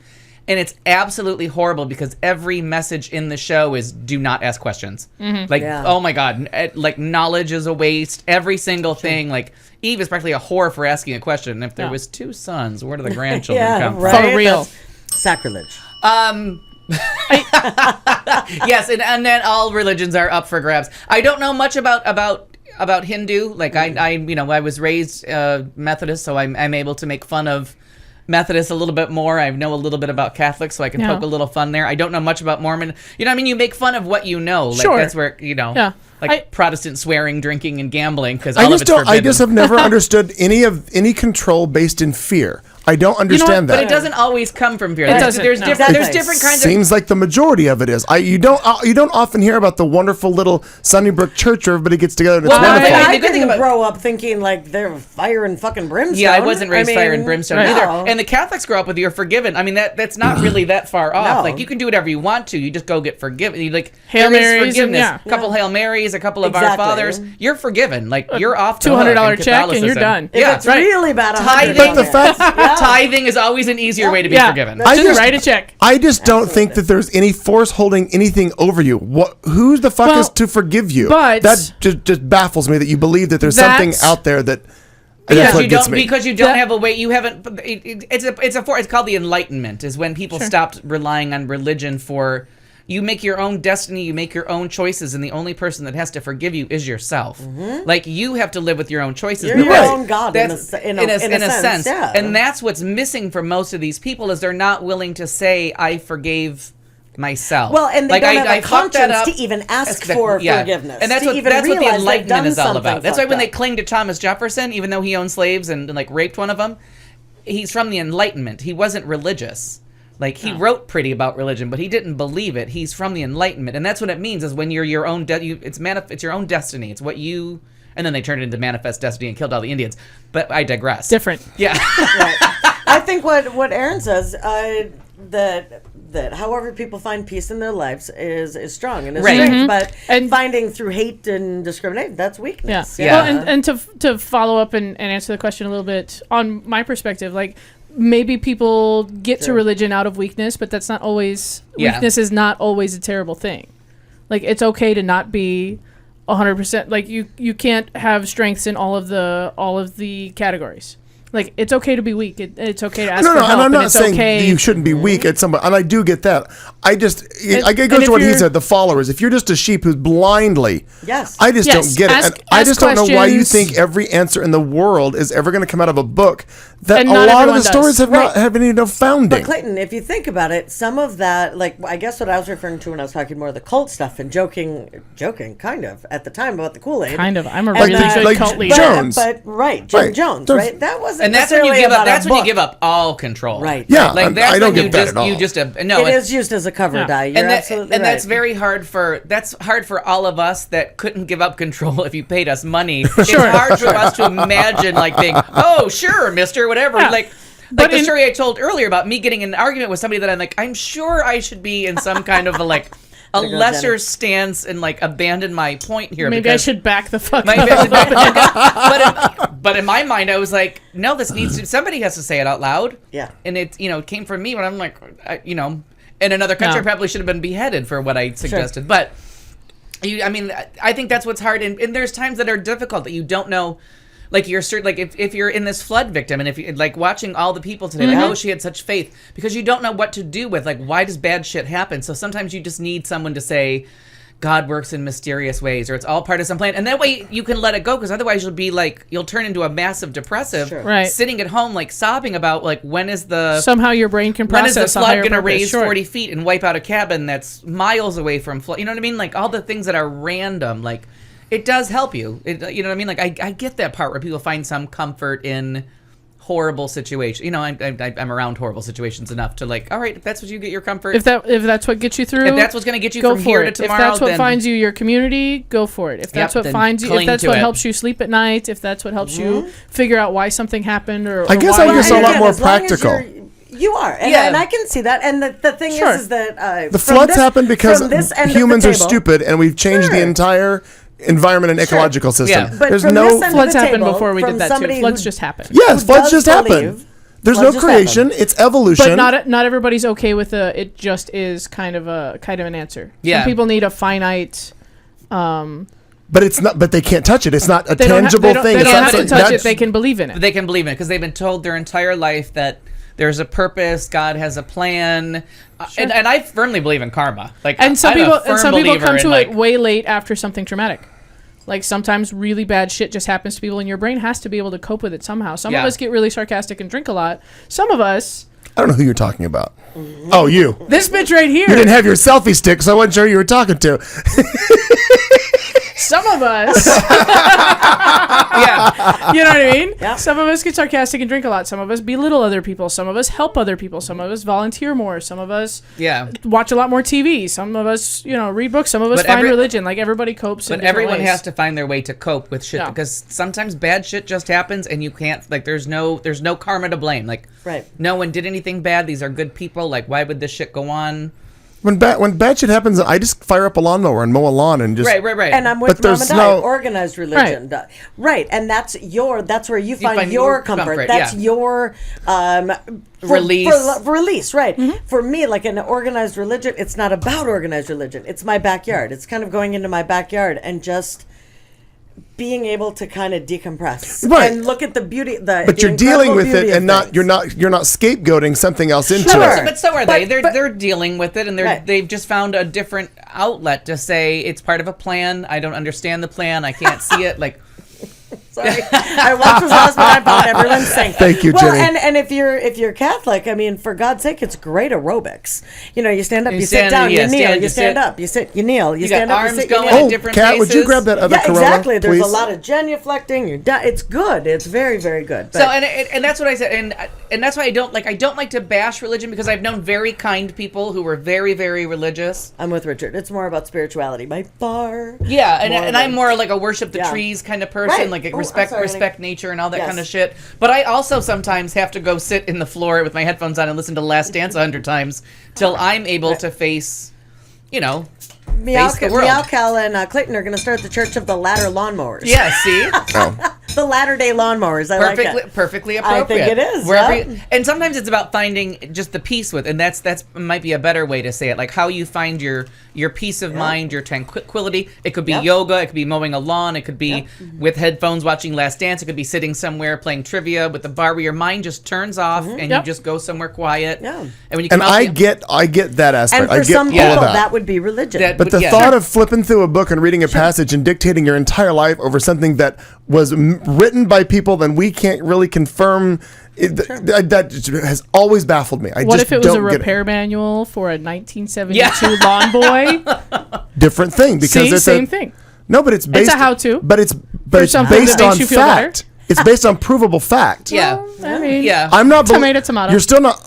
S5: and it's absolutely horrible because every message in the show is do not ask questions. Like,
S6: Yeah.
S5: oh my god, like knowledge is a waste. Every single thing, like Eve is practically a whore for asking a question. And if there
S4: Yeah.
S5: was 2 sons, where do the grandchildren
S6: Yeah,
S5: come from?
S6: right.
S4: For real.
S6: That's sacrilege.
S5: Yes, and then all religions are up for grabs. I don't know much about Hindu. Like I was raised Methodist, so I'm able to make fun of Methodists a little bit more. I know a little bit about Catholics, so I can
S4: Yeah.
S5: poke a little fun there. I don't know much about Mormon. You know what I mean? You make fun of what you know. Like
S4: Sure.
S5: that's where,
S4: Yeah.
S5: Protestant swearing, drinking, and gambling, because
S3: I
S5: all of
S3: just
S5: it's
S3: don't.
S5: forbidden.
S3: I just have never understood any control based in fear. I don't understand
S5: But
S3: that.
S5: it doesn't always come from fear.
S4: It
S5: There's,
S4: doesn't,
S5: there's
S4: no.
S5: different. There's
S6: Exactly.
S5: different kinds of.
S3: Seems like the majority of it is. You don't often hear about the wonderful little Sunnybrook church where everybody gets together and it's
S5: Well,
S3: wonderful.
S5: I-
S6: I
S5: the good thing
S6: didn't
S5: about-
S6: grow up thinking like they're fire and fucking brimstone.
S5: Yeah, I wasn't raised fire and
S6: mean,
S5: brimstone
S4: right.
S5: either.
S6: no.
S5: And the Catholics grow up with you're forgiven. I mean, that's not really that far off.
S6: No.
S5: Like you can do whatever you want to. You just go get forgiven. You like
S4: Hail
S5: there is
S4: Marys and-
S5: forgiveness.
S4: yeah.
S5: A couple Hail Marys, a couple of Our
S6: Exactly.
S5: Fathers. You're forgiven. Like you're off the
S4: $200
S5: hook in
S4: check and you're
S5: Catholicism.
S4: done.
S6: If
S5: Yeah,
S6: it's really bad,
S5: Tithing.
S3: But the fact-
S5: Tithing is always an easier way to be forgiven.
S3: I
S4: Just
S3: just-
S4: write a check.
S3: I just don't think that there's any force holding anything over you. Who the fuck
S4: Well,
S3: is to forgive you?
S4: but-
S3: that just baffles me that you believe that there's something
S4: That's-
S3: out there that.
S5: Because
S3: That's what
S5: you
S3: gets
S5: don't,
S3: me.
S5: because you don't
S4: That-
S5: have a way. You haven't. It's called the Enlightenment. Is when people stopped relying on religion for. You make your own destiny. You make your own choices, and the only person that has to forgive you is yourself. Like you have to live with your own choices.
S6: You're your
S5: That's-
S6: own God in a sense, yeah.
S5: And that's what's missing for most of these people is they're not willing to say I forgave myself.
S6: Well, and they
S5: like,
S6: don't have a
S5: fucked that
S6: conscience
S5: up.
S6: to even ask
S5: That's
S6: for
S5: yeah.
S6: forgiveness.
S5: And that's
S6: to
S5: what
S6: even
S5: that's what the
S6: realize they've
S5: Enlightenment
S6: done
S5: is all
S6: something
S5: about. That's why
S6: fucked
S5: when they
S6: up.
S5: cling to Thomas Jefferson, even though he owned slaves and like raped one of them, he's from the Enlightenment. He wasn't religious. Like he wrote pretty about religion, but he didn't believe it. He's from the Enlightenment, and that's what it means. Is when you're your own, it's your own destiny. It's what you. And then they turned it into manifest destiny and killed all the Indians. But I digress.
S4: Different.
S5: Yeah.
S6: Right. I think what Aaron says that however people find peace in their lives is strong and is
S5: Right.
S6: strength, but
S4: And-
S6: finding through hate and discrimination, that's
S4: Yeah.
S6: weakness.
S5: Yeah.
S4: Well, and to follow up and answer the question a little bit on my perspective, like maybe people get to
S6: Sure.
S4: religion out of weakness, but that's not always.
S5: Yeah.
S4: Weakness is not always a terrible thing. Like it's okay to not be 100%. Like you can't have strengths in all of the categories. Like it's okay to be weak. It's okay to ask
S3: No,
S4: for
S3: no,
S4: help.
S3: and I'm not
S4: it's
S3: saying
S4: okay.
S3: that you shouldn't be weak at somebody, and I do get that. I just, it
S4: And
S3: goes
S4: if
S3: to what he
S4: you're-
S3: said. The followers. If you're just a sheep who's blindly,
S6: Yes.
S3: I just
S4: Yes,
S3: don't get it.
S4: ask-
S3: And I
S4: ask
S3: just don't know why you
S4: questions.
S3: think every answer in the world is ever going to come out of a book that
S4: And
S3: a
S4: not
S3: lot of
S4: everyone
S3: the
S4: does.
S3: stories have
S6: Right.
S3: not have any no founding.
S6: But Clayton, if you think about it, some of that, like I guess what I was referring to when I was talking more of the cult stuff and joking, kind of at the time about the Kool-Aid.
S4: Kind of. I'm a
S6: And
S4: really
S6: that-
S4: good
S3: like
S4: cult
S3: But-
S4: leader.
S3: Jones.
S6: But right, Jim
S3: Right.
S6: Jones,
S3: There's-
S6: right? That wasn't
S5: And that's when you
S6: necessarily
S5: give up.
S6: about a
S5: That's when you
S6: book.
S5: give up all control.
S6: Right.
S3: Yeah,
S5: Like that's
S3: I don't
S5: when
S3: get that at all.
S5: you just no.
S6: It
S5: and-
S6: is used as a cover
S4: Yeah.
S6: die. You're
S5: and that,
S6: absolutely
S5: and
S6: right.
S5: that's very hard for all of us that couldn't give up control if you paid us money. It's hard for us to imagine like being, oh sure, mister, whatever.
S4: Yeah.
S5: Like
S4: But
S5: the
S4: in-
S5: story I told earlier about me getting in an argument with somebody that I'm sure I should be in some kind of a
S6: go,
S5: lesser
S6: Jenny.
S5: stance and like abandon my point here.
S4: Maybe I
S5: because
S4: should back the fuck
S5: Maybe I
S4: up.
S5: should back the fuck up. But in my mind, I was like, no, this needs to. Somebody has to say it out loud.
S6: Yeah.
S5: And it, it came from me when I'm like, in another country,
S4: No.
S5: I probably should have been beheaded for what I suggested. But I think that's what's hard. And there's times that are difficult that you don't know. Like if you're in this flood victim, and if you like watching all the people today, like, oh, she had such faith, because you don't know what to do with, like, why does bad shit happen? So sometimes you just need someone to say, God works in mysterious ways, or it's all part of some plan, and that way you can let it go. Because otherwise you'll turn into a massive depressive,
S6: Sure.
S4: Right.
S5: sitting at home like sobbing about like when is the
S4: Somehow your brain can
S5: when is
S4: process
S5: the
S4: a
S5: flood
S4: higher
S5: going to
S4: purpose.
S5: raise
S4: Sure.
S5: 40 feet and wipe out a cabin that's miles away from flood? You know what I mean? Like all the things that are random, like it does help you. You know what I mean? Like I get that part where people find some comfort in horrible situations. I'm around horrible situations enough to like, all right, if that's what you get your comfort.
S4: If that's what gets you through,
S5: If that's what's going to get you
S4: go
S5: from
S4: for
S5: here
S4: it.
S5: to tomorrow,
S4: if that's what
S5: then
S4: finds you your community, go for it. If that's what
S5: then
S4: finds you, if
S5: cling
S4: that's
S5: to
S4: what
S5: it.
S4: helps you sleep at night, if that's what helps you figure out why something happened, or
S3: I guess
S4: why
S3: I would
S4: you're-
S3: just a lot
S6: again,
S3: more
S6: as long as
S3: practical.
S6: You are, and,
S5: Yeah.
S6: and I can see that. And the thing
S4: Sure.
S6: is that
S3: The
S6: from
S3: floods
S6: this-
S3: happen because
S6: from this end of the
S3: humans are
S6: table-
S3: stupid, and we've changed the
S6: Sure.
S3: entire environment and ecological system.
S5: Yeah.
S6: But
S3: There's
S6: from
S3: no
S6: this end of
S4: floods
S6: the
S4: happened
S6: table,
S4: before we
S6: from
S4: did that too.
S6: somebody
S4: Floods
S6: who-
S4: just happen.
S3: yes,
S6: who
S3: floods
S6: does
S3: just happen.
S6: believe
S3: There's
S6: floods
S3: no
S6: just
S3: creation;
S6: happen.
S3: it's evolution.
S4: But not everybody's okay with it just is kind of an answer.
S5: Yeah.
S4: Some people need a finite.
S3: But it's not. But they can't touch it. It's not a
S4: They don't
S3: tangible thing.
S4: They
S3: It's
S4: don't
S3: not
S4: have to
S3: something-
S4: touch it.
S3: that's-
S4: They can believe in it.
S5: They can believe in it because they've been told their entire life that there's a purpose, God has a plan, and I firmly believe in karma. Like,
S4: And some
S5: I'm a
S4: people
S5: firm believer
S4: come
S5: in,
S4: to
S5: like,
S4: it way late after something traumatic. Like sometimes really bad shit just happens to people, and your brain has to be able to cope with it somehow. Some of
S5: Yeah.
S4: us get really sarcastic and drink a lot. Some of us,
S3: I don't know who you're talking about. Oh, you.
S4: this bitch right here.
S3: You didn't have your selfie stick, so I wasn't sure who you were talking to.
S4: Some of us,
S5: yeah,
S4: You know what I mean?
S6: Yeah.
S4: Some of us get sarcastic and drink a lot. Some of us belittle other people. Some of us help other people. Some of us volunteer more. Some of us watch a lot more TV. Some of us, read books. Some of us find religion. Like, everybody copes in
S5: But
S4: different
S5: everyone
S4: ways.
S5: has to find their way to cope with shit because sometimes bad shit just happens and you can't, like, there's no karma to blame. Like, no one did anything bad. These are good people. Like, why would this shit go on?
S3: When bad shit happens, I just fire up a lawnmower and mow a lawn and just
S5: right.
S6: And I'm with
S3: But
S6: Mom
S3: there's
S6: and Di.
S3: no-
S6: Organized religion, right? And that's where you find your comfort. That's
S5: yeah.
S6: your
S5: Release.
S6: release, right? For me, like an organized religion, it's not about organized religion. It's my backyard. It's kind of going into my backyard and just being able to kind of decompress and look at the beauty.
S3: But you're dealing with it, and you're not scapegoating something else into it.
S5: But so are they. They're dealing with it, and they've just found a different outlet to say it's part of a plan. I don't understand the plan. I can't see it. Like.
S6: Sorry, I watched this last night. I found everyone saying.
S3: Thank you, Jenny.
S6: And if you're Catholic, I mean, for God's sake, it's great airrobics. You stand up, you sit down, you kneel, you stand up, you sit, you kneel, you stand up, you sit, you kneel.
S5: Oh, different
S3: Kat, would you
S5: places.
S3: grab that other Corolla,
S6: exactly. There's
S3: please?
S6: a lot of genuflecting. It's good. It's very, very good. But
S5: So and that's what I said, and that's why I don't like to bash religion because I've known very kind people who were very, very religious.
S6: I'm with Richard. It's more about spirituality by far.
S5: Yeah, and I'm more like a worship the trees kind of person,
S6: Right.
S5: like
S6: Oh,
S5: respect
S6: I'm sorry,
S5: nature and all that
S6: Yes.
S5: kind of shit. But I also sometimes have to go sit in the floor with my headphones on and listen to Last Dance 100 times till I'm able to face, face the world.
S6: Meow Cal and Clayton are going to start the Church of the Ladder Lawnmowers.
S5: Yeah, see?
S6: The Latter Day Lawnmowers. I like it.
S5: Perfectly
S6: I
S5: appropriate.
S6: think it is,
S5: And sometimes it's about finding just the peace with, and that's might be a better way to say it. Like how you find your peace of mind, your tranquility. It could be yoga. It could be mowing a lawn. It could be with headphones watching Last Dance. It could be sitting somewhere playing trivia with the bar where your mind just turns off and you just go somewhere quiet.
S6: Yeah.
S5: And when you come
S3: And
S5: out
S3: I get that aspect.
S6: And for
S3: I get
S6: some
S3: all
S6: people,
S3: of that.
S6: that would be religion.
S3: But the thought of flipping through a book and reading a passage and dictating your entire life over something that was written by people that we can't really confirm, that has always baffled me.
S4: What if it was a repair manual for a 1972 lawn boy?
S3: Different thing because it's
S4: same thing.
S3: No, but it's based.
S4: It's a how-to.
S3: But it's
S4: something
S3: based
S4: that makes
S3: on
S4: you feel
S3: fact. It's based on provable fact.
S5: Yeah.
S4: I mean,
S3: I'm not
S4: tomato.
S3: You're still not.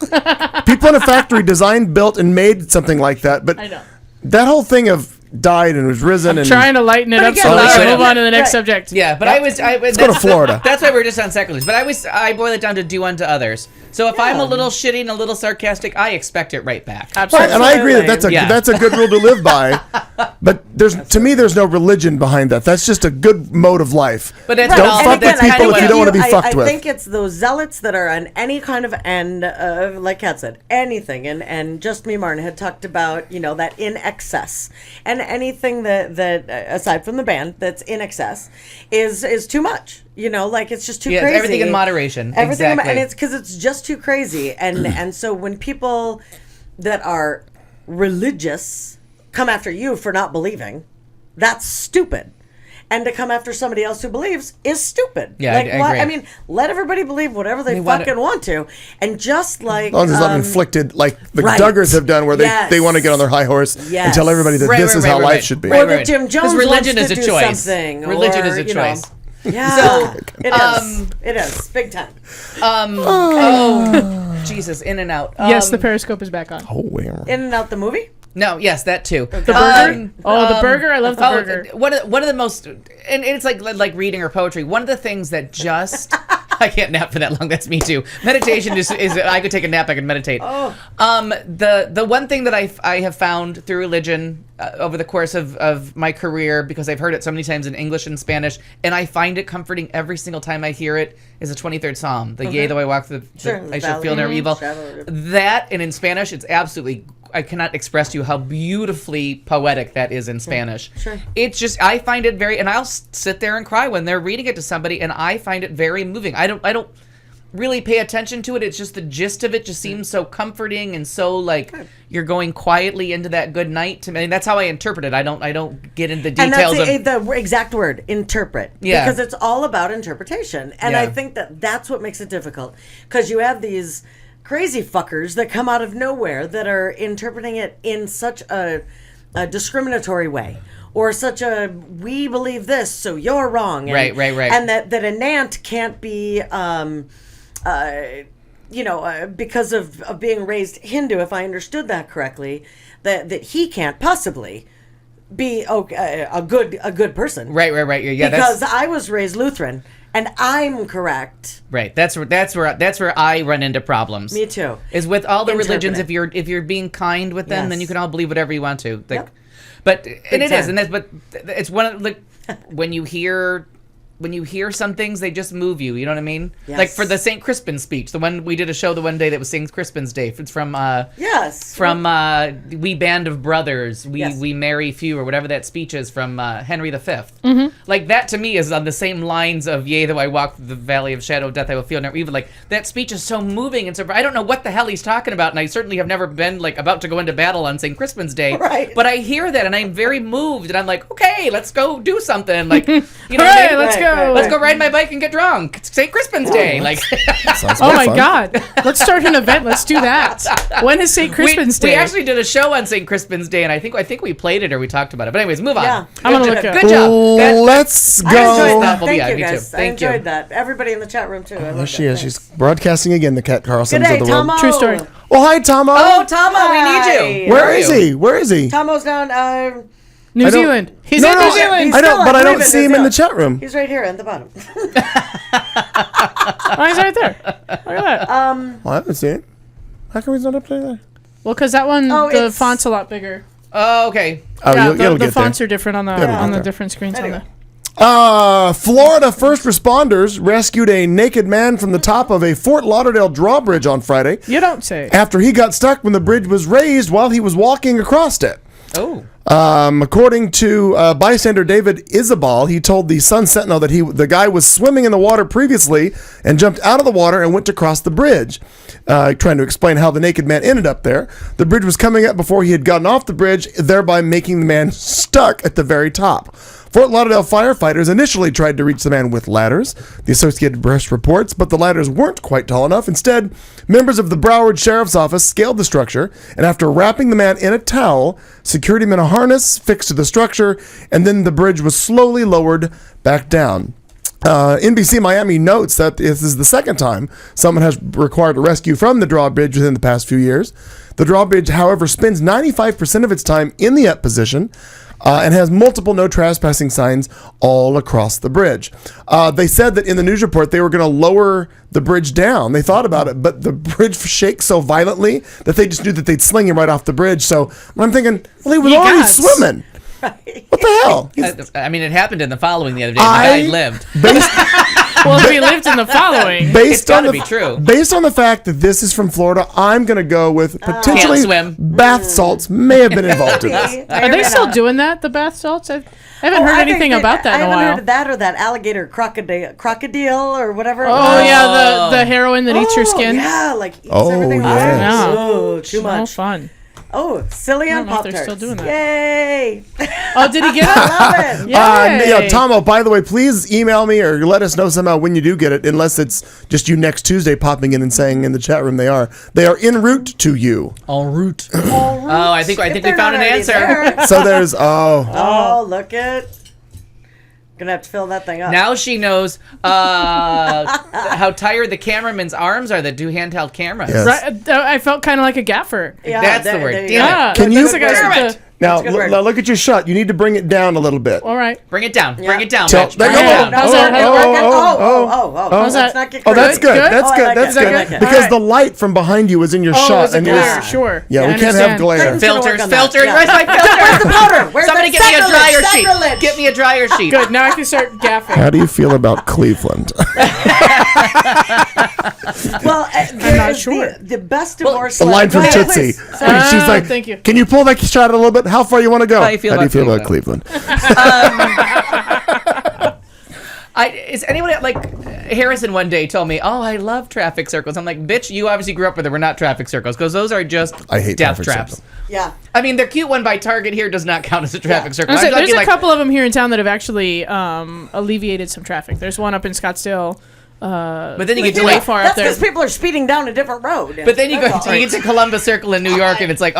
S3: People in a factory designed, built, and made something like that. But
S4: I know.
S3: that whole thing of died and was risen and
S4: Trying to lighten it up so we can move on to the next subject.
S5: Yeah, but let's
S3: go to Florida.
S5: That's why we're just on sacrilege. But I boil it down to do unto others. So if I'm a little shitty and a little sarcastic, I expect it right back.
S4: Absolutely.
S3: Right, and I agree that that's a good rule to live by. But to me, there's no religion behind that. That's just a good mode of life.
S5: But it's
S3: Don't fuck with people if you don't want to be fucked with.
S6: I think it's those zealots that are on any kind of end, like Kat said, anything. And Just Me Martin had talked about, that in excess. And anything that aside from the band, that's in excess is too much. Like it's just too crazy.
S5: Everything in moderation. Exactly.
S6: And it's because it's just too crazy. And so when people that are religious come after you for not believing, that's stupid. And to come after somebody else who believes is stupid.
S5: Yeah, I agree.
S6: I mean, let everybody believe whatever they fucking want to. And just like...
S3: As long as it's not inflicted like the Duggars have done where they want to get on their high horse and tell everybody that this is how life should be.
S6: Or that Jim Jones
S5: religion
S6: wants
S5: is
S6: to
S5: a
S6: do
S5: choice.
S6: something.
S5: Religion is a choice.
S6: Yeah, it is. It is. Big time.
S5: Jesus, In and Out.
S4: Yes, the Periscope is back on.
S6: In and Out the movie?
S5: No, yes, that too.
S4: The burger? The burger? I love the burger.
S5: One of the most, and it's like reading or poetry. One of the things that just, I can't nap for that long. That's me too. Meditation is I could take a nap, I could meditate. The one thing that I have found through religion over the course of my career, because I've heard it so many times in English and Spanish, and I find it comforting every single time I hear it, is the 23rd Psalm. The yea, though I walk through I shall feel no evil. That, and in Spanish, it's absolutely, I cannot express to you how beautifully poetic that is in Spanish.
S6: Sure.
S5: It's just, I find it very, and I'll sit there and cry when they're reading it to somebody, and I find it very moving. I don't really pay attention to it. It's just the gist of it just seems so comforting and so like you're going quietly into that good night. To me, and that's how I interpret it. I don't get into the details.
S6: And that's the exact word, interpret.
S5: Yeah.
S6: Because it's all about interpretation. And I think that's what makes it difficult. Because you have these crazy fuckers that come out of nowhere that are interpreting it in such a discriminatory way, or such a we believe this, so you're wrong. And,
S5: Right.
S6: And that an ant can't be, because of being raised Hindu, if I understood that correctly, that he can't possibly be a good person.
S5: Right. Yeah,
S6: because I was raised Lutheran, and I'm correct.
S5: Right. That's where I run into problems.
S6: Me too.
S5: Is with all the
S6: Interpret
S5: religions,
S6: it.
S5: if you're being kind with them, then
S6: Yes.
S5: you can all believe whatever you want to. Like,
S6: Yep.
S5: but and it is,
S6: time.
S5: but it's one of like when you hear some things, they just move you. You know what I mean?
S6: Yes.
S5: Like for the St. Crispin speech, the one we did a show the one day that was St. Crispin's Day. It's from
S6: Yes.
S5: We Band of Brothers,
S6: Yes.
S5: we marry few, or whatever that speech is from Henry V. Like that to me is on the same lines of yea, though I walk through the valley of shadow of death, I will feel no evil. Like that speech is so moving and so I don't know what the hell he's talking about, and I certainly have never been like about to go into battle on St. Crispin's Day.
S6: Right.
S5: But I hear that and I'm very moved, and I'm like, okay, let's go do something. Like, you know,
S4: Hooray,
S5: what I mean?
S4: let's go.
S6: Right.
S5: Let's go ride my bike and get drunk. It's St. Crispin's Day. Like,
S3: Sounds
S4: Oh
S3: quite
S4: my
S3: fun.
S4: God! Let's start an event. Let's do that. When is St. Crispin's
S5: we
S4: Day?
S5: actually did a show on St. Crispin's Day, and I think we played it or we talked about it. But anyways, move on.
S6: Yeah.
S4: I'm gonna look up.
S5: Good job.
S3: Let's
S6: I enjoyed
S3: go.
S6: that.
S5: Thoughtful.
S6: Thank
S5: Yeah,
S6: you
S5: me too.
S6: guys. I
S5: Thank you.
S6: enjoyed that. Everybody in the chat room too. I
S3: There
S6: love
S3: she
S6: that.
S3: is.
S6: Thanks.
S3: She's broadcasting again, the Kat Carlsons
S6: Good day,
S3: of the world.
S6: Tomo.
S4: True story.
S3: Well, hi, Tomo.
S5: Oh, Tomo, we need you.
S6: Hi.
S3: Where is he? Where is he?
S6: Tomo's down.
S4: New
S3: I don't-
S4: Zealand. He's
S3: No,
S4: in
S3: no,
S4: New Zealand.
S6: he's
S3: I
S6: still
S3: don't, but I don't
S6: live in
S3: see
S6: New
S3: him in the
S6: Zealand.
S3: chat room.
S6: He's right here at the bottom.
S4: Oh, he's right there. Look at that.
S3: Well, I haven't seen it. How come he's not up there?
S4: Well, because that one,
S6: Oh,
S4: the
S6: it's-
S4: font's a lot bigger.
S5: Oh, okay.
S3: Oh,
S4: Yeah,
S3: it'll
S4: the
S3: get
S4: fonts
S3: there.
S4: are different on the
S3: It'll get
S4: on the
S3: there.
S4: different screens
S6: Anyway.
S4: on the.
S3: Florida first responders rescued a naked man from the top of a Fort Lauderdale drawbridge on Friday
S4: You don't say.
S3: after he got stuck when the bridge was raised while he was walking across it.
S5: Oh.
S3: According to bystander David Isabel, he told the Sun Sentinel that the guy was swimming in the water previously and jumped out of the water and went to cross the bridge, trying to explain how the naked man ended up there. The bridge was coming up before he had gotten off the bridge, thereby making the man stuck at the very top. Fort Lauderdale firefighters initially tried to reach the man with ladders, the Associated Press reports, but the ladders weren't quite tall enough. Instead, members of the Broward Sheriff's Office scaled the structure, and after wrapping the man in a towel, secured him in a harness fixed to the structure, and then the bridge was slowly lowered back down. NBC Miami notes that this is the second time someone has required a rescue from the drawbridge within the past few years. The drawbridge, however, spends 95% of its time in the up position, and has multiple no trespassing signs all across the bridge. They said that in the news report they were going to lower the bridge down. They thought about it, but the bridge shakes so violently that they just knew that they'd sling him right off the bridge. So I'm thinking, well, he was
S4: Ye
S3: already
S4: gods.
S3: swimming. What the hell?
S5: I mean, it happened in the following the other day. The
S3: I-
S5: guy lived.
S4: Well, if he lived in the following.
S5: It's gotta be true.
S3: Based on the fact that this is from Florida, I'm going to go with potentially
S5: Can't swim.
S3: bath salts may have been involved in this.
S4: Are they still doing that, the bath salts? I haven't heard anything about that in a
S6: I haven't
S4: while.
S6: heard of that or that alligator crocodile or whatever.
S4: Oh, yeah, the heroin that eats your skin.
S6: Yeah, like eats
S3: Oh,
S6: everything off.
S3: yes.
S4: Yeah.
S6: Oh, too
S4: Oh,
S6: much.
S4: fun.
S6: Oh, silly
S4: I
S6: on
S4: don't know if
S6: Pop
S4: they're
S6: Tarts.
S4: still doing that.
S6: Yay!
S4: Oh, did he get it?
S6: Love it.
S4: Yay.
S3: Tomo, by the way, please email me or let us know somehow when you do get it, unless it's just you next Tuesday popping in and saying in the chat room they are. They are en route to you.
S5: En route.
S6: Oh,
S5: I think we
S6: they're
S5: found an
S6: not already
S5: answer.
S6: there.
S3: So there's,
S6: Oh, look at. Gonna have to fill that thing up.
S5: Now she knows how tired the cameraman's arms are that do handheld cameras.
S3: Yes.
S4: Right, I felt kind of like a gaffer.
S6: Yeah,
S5: That's the
S6: there-
S5: word.
S6: there you
S5: Damn
S6: go.
S5: it.
S4: Yeah.
S3: Can you-
S4: those are guys
S5: Damn
S4: with
S5: it.
S3: now,
S6: That's a good word.
S3: now look at your shot. You need to bring it down a little bit.
S4: All right.
S5: Bring it down. Bring it down.
S3: Tell-
S5: bitch.
S3: there
S5: Bring
S3: you
S5: it
S3: go.
S5: down.
S4: How's that?
S6: How's
S4: that?
S6: Let's not get
S3: Oh, that's
S6: crazy.
S3: good.
S4: Good?
S3: That's
S6: Oh, I
S3: good.
S6: like
S3: That's
S6: it.
S3: good.
S6: I like it.
S3: Because
S4: Alright.
S3: the light from behind you is in your
S4: Oh,
S3: shot,
S4: is it
S3: and
S4: glare?
S3: you're
S4: Sure.
S3: yeah,
S4: I
S3: we can't have
S4: understand.
S3: glare.
S6: Clayton's gonna work
S5: Filters,
S6: on that.
S5: filters.
S6: Yeah.
S5: Where's my filter?
S6: Where's the powder? Where's
S5: Somebody
S6: that
S5: get me a dryer
S6: sacrilege?
S5: sheet. Get me a dryer sheet.
S4: Good. Now I can start gaffing.
S3: How do you feel about Cleveland?
S6: Well,
S4: I'm not sure.
S6: The best divorce.
S3: The line from
S6: Go ahead,
S3: Tootsie.
S6: please. Sorry.
S3: She's like,
S4: thank you.
S3: Can you pull that shot a little bit? How far you want to go?
S5: How do you feel about
S3: Cleveland?
S5: Is anybody like Harrison one day told me, "Oh, I love traffic circles." I'm like, "Bitch, you obviously grew up with them. We're not traffic circles because those are just
S3: I hate
S5: death
S3: traffic
S5: traps."
S3: circles.
S6: Yeah.
S5: I mean, their cute one by Target here does not count as a traffic circle.
S4: I was
S5: I'm
S4: like, there's
S5: talking
S4: a
S5: like,
S4: couple of them here in town that have actually alleviated some traffic. There's one up in Scottsdale
S5: But then you get to
S4: way
S5: like,
S4: far up
S6: That's
S4: there.
S6: because people are speeding down a different road.
S5: but then you
S6: That's
S5: go,
S6: all.
S5: you get to Columbus Circle in New York, and it's like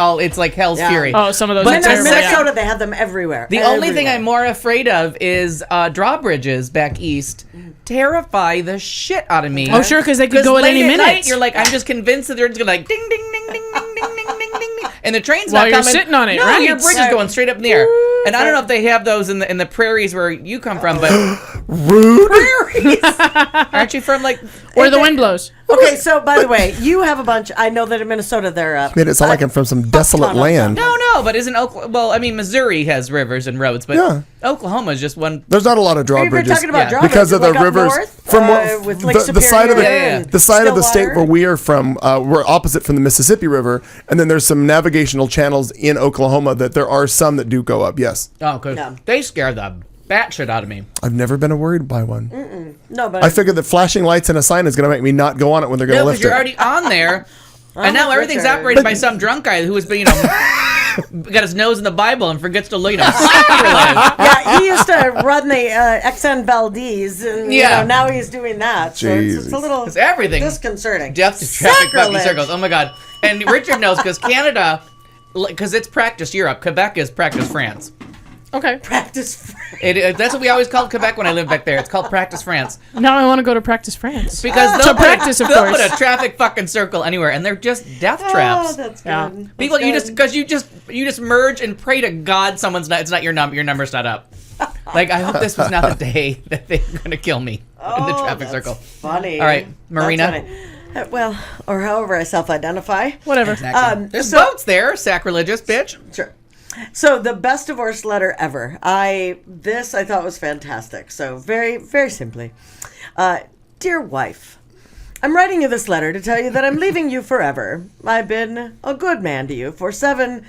S5: hell's
S6: Yeah.
S5: fury.
S4: Oh, some of those.
S5: But
S4: are
S6: And in
S4: terrible.
S6: Minnesota, they have them everywhere.
S5: The only thing
S6: Everywhere.
S5: I'm more afraid of is drawbridges back east. Terrify the shit out of me.
S4: Oh, sure, 'cause they could go at
S5: late
S4: any
S5: night,
S4: minute.
S5: you're like, I'm just convinced that they're just gonna like ding ding ding ding ding ding ding ding ding ding, and the train's
S4: While
S5: not
S4: you're
S5: coming.
S4: sitting on it,
S5: no,
S4: right?
S5: your bridge is going straight up in the air. And I don't know if they have those in the prairies where you come from, but
S3: Rude.
S5: aren't you from like?
S4: Where the wind blows.
S6: Okay, so by the way, you have a bunch. I know that in Minnesota they're
S3: Made it sound like I'm from some desolate
S6: ton of
S3: land.
S5: No, but isn't Oklahoma? Well, I mean, Missouri has rivers and roads, but
S3: Yeah.
S5: Oklahoma is just one.
S3: There's not a lot of
S6: You're
S3: drawbridges
S6: talking about
S5: Yeah.
S3: because of the
S6: like up
S3: rivers
S6: north,
S3: from
S6: with Lake
S3: the side of the
S6: Superior
S5: Yeah.
S6: and
S3: the side of the state
S6: Stillwater.
S3: where we are from. We're opposite from the Mississippi River, and then there's some navigational channels in Oklahoma that there are some that do go up. Yes,
S5: Oh, because
S6: Yeah.
S5: they scare the bat shit out of me.
S3: I've never been worried by one.
S6: No, but
S3: I figured that flashing lights and a sign is going to make me not go on it when they're going to
S5: No,
S3: lift
S5: because
S3: it.
S5: you're already on there, and now everything's
S6: Richard.
S5: operated by some drunk guy who has been, got his nose in the Bible and forgets to, sacrilege.
S6: yeah, he used to run the XN Valdez, and
S5: Yeah.
S6: now he's doing that. So it's a little
S5: It's everything.
S6: disconcerting.
S5: Death to traffic fucking
S6: Sacrilege.
S5: circles. Oh my god! And Richard knows because Canada, because it's practice Europe. Quebec is practice France.
S4: Okay.
S6: Practice.
S5: That's what we always called Quebec when I lived back there. It's called practice France
S4: Now I want to go to practice France.
S5: because
S4: To practice, of
S5: they'll
S4: course.
S5: put a traffic fucking circle anywhere, and they're just death
S6: Oh,
S5: traps.
S6: that's good.
S4: Yeah.
S6: That's
S5: People,
S6: good.
S5: you just merge and pray to God someone's not. It's not your number. Your number's not up. Like I hope this was not the day that they're gonna kill me in the traffic
S6: that's
S5: circle.
S6: Funny.
S5: All right, Marina.
S6: That's funny. Well, or however I self-identify.
S4: Whatever.
S5: Exactly. There's
S6: so-
S5: boats there, sacrilegious bitch.
S6: Sure. So the best divorce letter ever. I thought was fantastic. So very, very simply. Dear wife, I'm writing you this letter to tell you that I'm leaving you forever. I've been a good man to you for 7+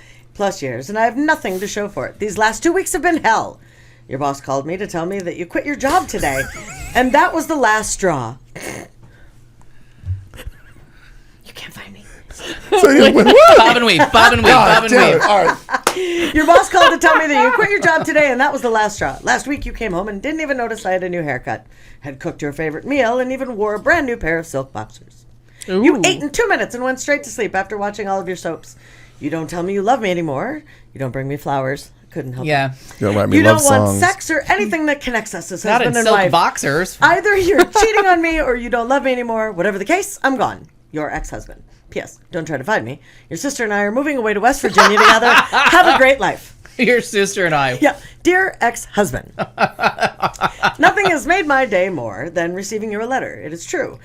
S6: years, and I have nothing to show for it. These last 2 weeks have been hell. Your boss called me to tell me that you quit your job today, and that was the last straw. You can't find me.
S3: So you went, woo!
S5: Bob and weave, bob and weave, bob and
S3: Damn it.
S5: weave.
S3: All right.
S6: Your boss called to tell me that you quit your job today, and that was the last straw. Last week you came home and didn't even notice I had a new haircut, had cooked your favorite meal, and even wore a brand new pair of silk boxers. You ate in 2 minutes and went straight to sleep after watching all of your soaps. You don't tell me you love me anymore. You don't bring me flowers. Couldn't help
S5: Yeah,
S3: You don't write
S6: it.
S3: me
S6: You
S3: love
S6: don't want
S3: songs.
S6: sex or anything that connects us as
S5: not in
S6: husband and
S5: silk
S6: wife.
S5: boxers.
S6: Either you're cheating on me or you don't love me anymore. Whatever the case, I'm gone. Your ex-husband. P.S. Don't try to find me. Your sister and I are moving away to West Virginia together. Have a great life.
S5: Your sister and I.
S6: Yeah. Dear ex-husband. Nothing has made my day more than receiving your letter. It is true.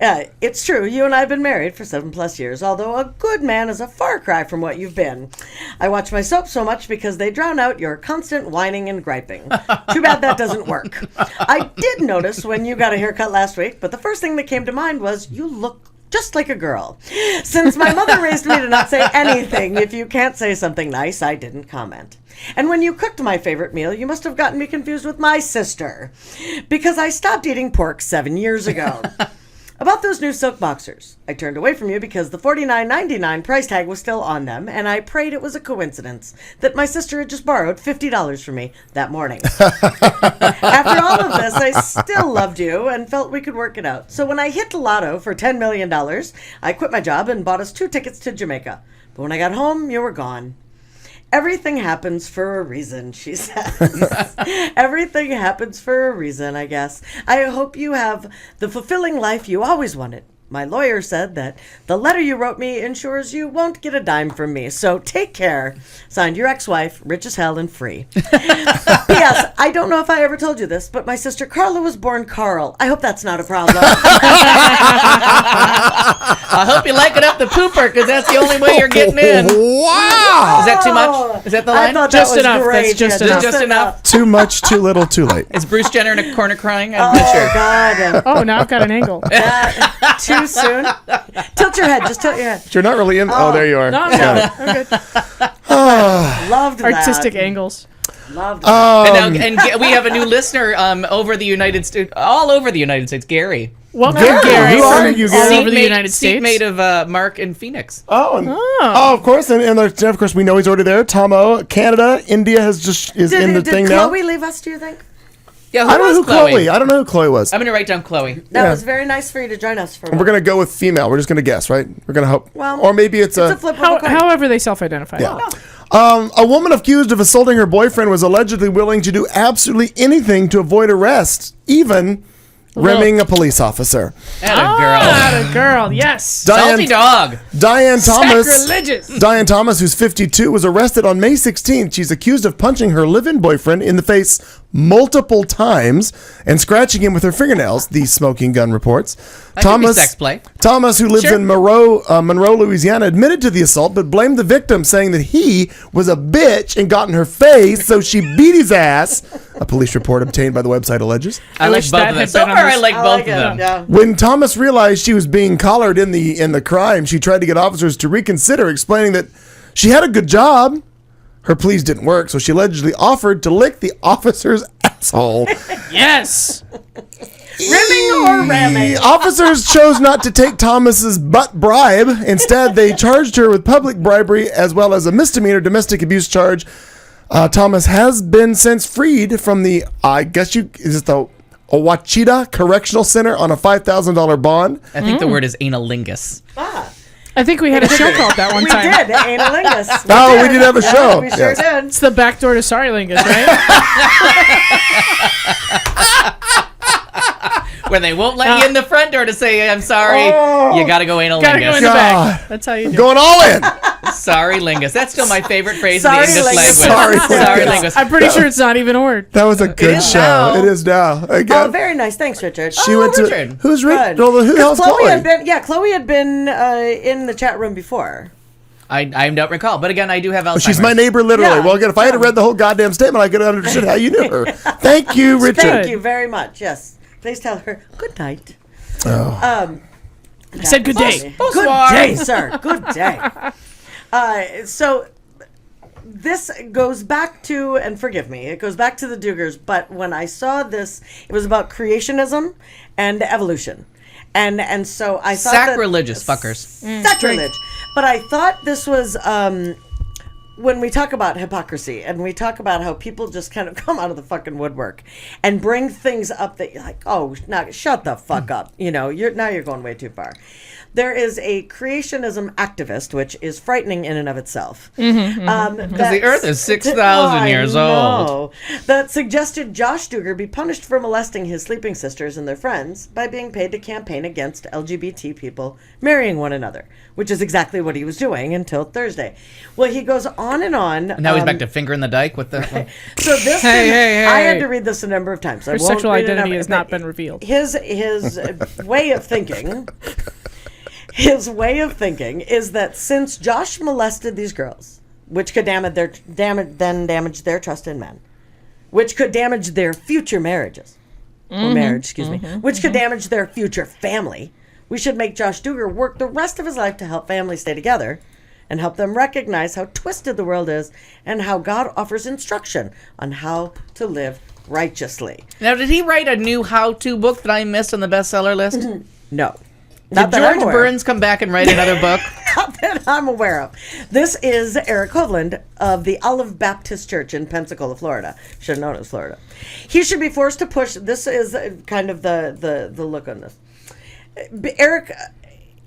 S6: It's true. You and I have been married for 7+ years, although a good man is a far cry from what you've been. I watch my soap so much because they drown out your constant whining and griping. Too bad that doesn't work. I did notice when you got a haircut last week, but the first thing that came to mind was you look just like a girl. Since my mother raised me to not say anything, if you can't say something nice, I didn't comment. And when you cooked my favorite meal, you must have gotten me confused with my sister, because I stopped eating pork 7 years ago. About those new silk boxers, I turned away from you because the $49.99 price tag was still on them, and I prayed it was a coincidence that my sister had just borrowed $50 from me that morning. After all of this, I still loved you and felt we could work it out. So when I hit the lotto for $10 million, I quit my job and bought us 2 tickets to Jamaica. But when I got home, you were gone. Everything happens for a reason, she says. Everything happens for a reason, I guess. I hope you have the fulfilling life you always wanted. My lawyer said that the letter you wrote me ensures you won't get a dime from me. So take care. Signed, your ex-wife, rich as hell and free. P.S. I don't know if I ever told you this, but my sister Carla was born Carl. I hope that's not a problem.
S5: I hope you like it up the pooper because that's the only way you're getting in.
S3: Wow!
S5: Is that too much? Is that the
S6: I
S5: line?
S6: thought
S4: Just
S6: that was
S4: enough.
S6: great.
S4: That's just
S6: Yeah,
S4: enough.
S5: Just enough.
S3: Too much, too little, too late.
S5: Is Bruce Jenner in a corner crying? I'm
S6: Oh,
S5: not sure.
S6: God.
S4: Oh, now I've got an angle.
S6: Too soon? Tilt your head. Just tilt your head.
S3: You're not really in. Oh, there you are.
S4: No, I'm
S3: Got
S4: good.
S3: it.
S4: I'm good.
S6: Loved that.
S4: Artistic angles.
S6: Loved that.
S5: And we have a new listener over the United States, all over the United States, Gary.
S4: Welcome,
S3: Gary,
S4: Gary.
S3: who are
S4: from
S3: you,
S4: all
S3: Gary?
S4: over the United States.
S5: Seatmate of Mark in Phoenix.
S3: Oh, of course, and of course we know he's already there. Tomo, Canada, India is
S6: Did
S3: in the thing now.
S6: Chloe leave us, do you think?
S5: Yeah,
S3: I don't know who
S5: was Chloe?
S3: I don't know who Chloe was.
S5: I'm gonna write down Chloe.
S6: That
S3: Yeah.
S6: was very nice for you to join us for.
S3: And we're gonna go with female. We're just gonna guess, right? We're gonna hope.
S6: Well,
S3: or maybe it's
S6: a flip of a coin.
S4: However they self-identify.
S3: Yeah. A woman accused of assaulting her boyfriend was allegedly willing to do absolutely anything to avoid arrest, even rimming a police officer.
S4: Atta girl, yes.
S5: Salty dog.
S3: Diane Thomas.
S4: Sacrilegious.
S3: Diane Thomas, who's 52, was arrested on May 16th. She's accused of punching her live-in boyfriend in the face multiple times and scratching him with her fingernails, the smoking gun reports.
S5: That could be sex play.
S3: Thomas, who lives
S5: Sure.
S3: in Monroe, Louisiana, admitted to the assault but blamed the victim, saying that he was a bitch and got in her face, so she beat his ass. A police report obtained by the website alleges.
S5: I like
S4: wish
S5: both
S4: that
S5: of them.
S4: had
S5: So
S4: been on
S5: far, I
S4: this-
S5: like
S6: I
S5: both
S6: like
S5: of
S6: it,
S5: them.
S6: yeah.
S3: When Thomas realized she was being collared in the crime, she tried to get officers to reconsider, explaining that she had a good job. Her pleas didn't work, so she allegedly offered to lick the officer's asshole.
S4: Yes.
S6: Rimming or ramming?
S3: Officers chose not to take Thomas's butt bribe. Instead, they charged her with public bribery as well as a misdemeanor domestic abuse charge. Thomas has been since freed from the, is it the Ouachita Correctional Center on a $5,000 bond.
S5: I think the word is analingus.
S4: I think we had a show called that one
S6: We
S4: time.
S6: did analingus.
S3: Oh, we did have a show.
S6: We sure
S3: Yes.
S6: did.
S4: It's the back door to Sorrylingus, right?
S5: When they won't let you in the front door to say, I'm sorry, you gotta go analingus.
S4: Gotta go in the
S3: God.
S4: back. That's how you do it.
S3: Going all in.
S5: Sorry, lingus. That's still my favorite phrase
S6: Sorry,
S5: in the English
S6: lingus.
S5: language.
S3: Sorry,
S5: Sorry,
S3: lingus.
S5: lingus.
S4: I'm pretty sure it's not even a word.
S3: That was a good
S5: is
S3: show.
S5: now.
S3: It is now. Again,
S6: Oh, very nice. Thanks, Richard.
S3: she went to.
S5: Richard.
S3: Who's Rick?
S6: Good.
S3: Who the hell's
S6: 'Cause
S3: Chloe?
S6: Chloe had been in the chat room before.
S5: I don't recall, but again, I do have Alzheimer's.
S3: She's my neighbor, literally.
S6: Yeah.
S3: Well, again, if I had read the whole goddamn statement, I could have understood how you knew her. Thank you, Richard.
S6: Thank you very much. Yes. Please tell her good night.
S3: Oh.
S4: I said good day.
S6: Good
S5: Bonsoir.
S6: day, sir. Good day. So this goes back to, and forgive me, it goes back to the Dugars, but when I saw this, it was about creationism and evolution. And so I thought
S5: Sacrilegious fuckers.
S6: Sacrilege. But I thought this was when we talk about hypocrisy and we talk about how people just kind of come out of the fucking woodwork and bring things up that you're like, oh, now shut the fuck up. You know, you're going way too far. There is a creationism activist, which is frightening in and of itself.
S5: Because the Earth is 6,000 years old.
S6: That suggested Josh Duggar be punished for molesting his sleeping sisters and their friends by being paid to campaign against LGBT people marrying one another, which is exactly what he was doing until Thursday. Well, he goes on and on.
S5: Now he's back to finger in the dike with the.
S6: So this,
S4: Hey.
S6: I had to read this a number of times. I
S4: Her
S6: won't
S4: sexual
S6: read it
S4: identity
S6: number-
S4: has not been revealed.
S6: His way of thinking. His way of thinking is that since Josh molested these girls, which could damage their trust in men, which could damage their future marriages, which could damage their future family, we should make Josh Duggar work the rest of his life to help families stay together and help them recognize how twisted the world is and how God offers instruction on how to live righteously.
S5: Now, did he write a new how-to book that I missed on the bestseller list?
S6: No.
S5: Did
S6: Not that I'm
S5: George
S6: aware.
S5: Burns come back and write another book?
S6: Not that I'm aware of. This is Eric Hovland of the Olive Baptist Church in Pensacola, Florida. Should have known it was Florida. He should be forced to push. This is kind of the look on this. Eric,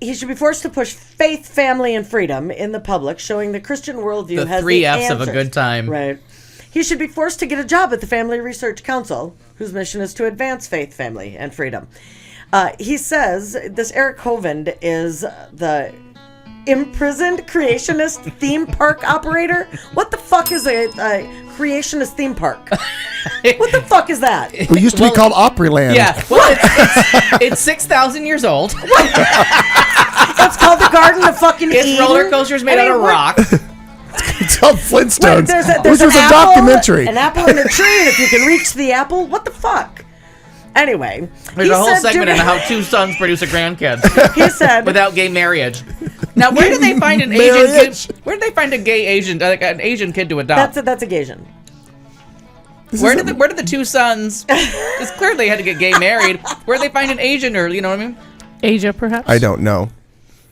S6: he should be forced to push faith, family, and freedom in the public, showing the Christian worldview
S5: The
S6: has
S5: three
S6: the
S5: F's of a
S6: answers.
S5: good time.
S6: Right. He should be forced to get a job at the Family Research Council, whose mission is to advance faith, family, and freedom. He says this Eric Hovland is the imprisoned creationist theme park operator. What the fuck is a creationist theme park? What the fuck is that?
S3: It used to be called Opryland.
S5: Yeah. Well, it's 6,000 years old.
S6: It's called the Garden of fucking
S5: Its
S6: Eden.
S5: roller coaster's made out of rock.
S3: It's called Flintstones.
S6: There's
S3: Which was
S6: an
S3: a
S6: apple,
S3: documentary.
S6: An apple in a tree, and if you can reach the apple, what the fuck? Anyway,
S5: There's
S6: he
S5: a whole
S6: said
S5: segment on
S6: Duggar-
S5: how two sons produce a grandkid
S6: He said
S5: without gay marriage. Now, where did they find an
S3: Marriage.
S5: Asian kid? Where did they find a gay Asian, like an Asian kid to adopt?
S6: that's a Gaysian.
S5: Where did the two sons? Because clearly they had to get gay married. Where did they find an Asian, or you know what I mean?
S4: Asia, perhaps.
S3: I don't know.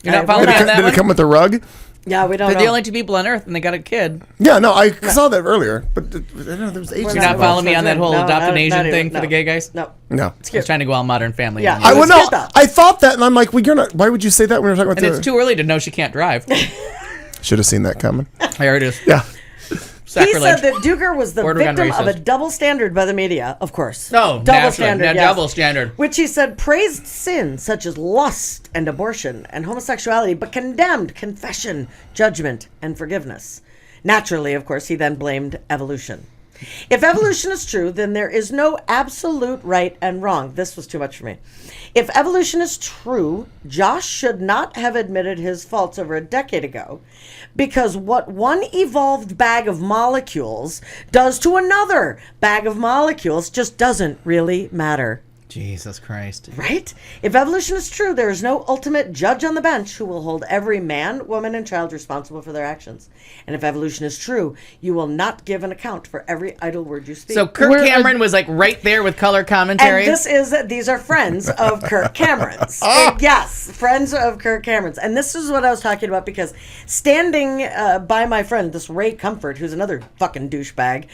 S5: You're not following
S3: Did
S5: me on that
S3: it
S5: one?
S3: come with a rug?
S6: Yeah, we don't
S5: They're
S6: know.
S5: the only two people on Earth, and they got a kid.
S3: Yeah, no, I saw that earlier, but I don't know, there was ages.
S5: You're not
S3: involved.
S5: following me on that whole
S6: No,
S5: adopt an
S6: not
S5: Asian
S6: even,
S5: thing for
S6: no.
S5: the gay guys?
S6: No.
S3: No.
S5: I was trying to go all Modern Family.
S6: Yeah.
S5: on you.
S3: I would know.
S6: cute, though.
S3: I thought that, and I'm like, well, you're not. Why would you say that when we were talking about
S5: And it's too early to know she can't drive.
S3: Should have seen that coming.
S5: There it is.
S3: Yeah.
S6: He said that Duger was the
S5: Border gun
S6: victim of a
S5: racist.
S6: double standard by the media, of course.
S5: No,
S6: double
S5: naturally.
S6: standard.
S5: Yeah,
S6: yes.
S5: double standard.
S6: Which he said praised sin such as lust and abortion and homosexuality, but condemned confession, judgment, and forgiveness. Naturally, of course, he then blamed evolution. If evolution is true, then there is no absolute right and wrong. This was too much for me. If evolution is true, Josh should not have admitted his faults over a decade ago, because what one evolved bag of molecules does to another bag of molecules just doesn't really matter.
S5: Jesus Christ.
S6: Right? If evolution is true, there is no ultimate judge on the bench who will hold every man, woman, and child responsible for their actions. And if evolution is true, you will not give an account for every idle word you speak.
S5: So Kirk Cameron was like right there with color commentary.
S6: And these are friends of Kirk Cameron's. And yes, friends of Kirk Cameron's. And this is what I was talking about, because standing by my friend, this Ray Comfort, who's another fucking douchebag,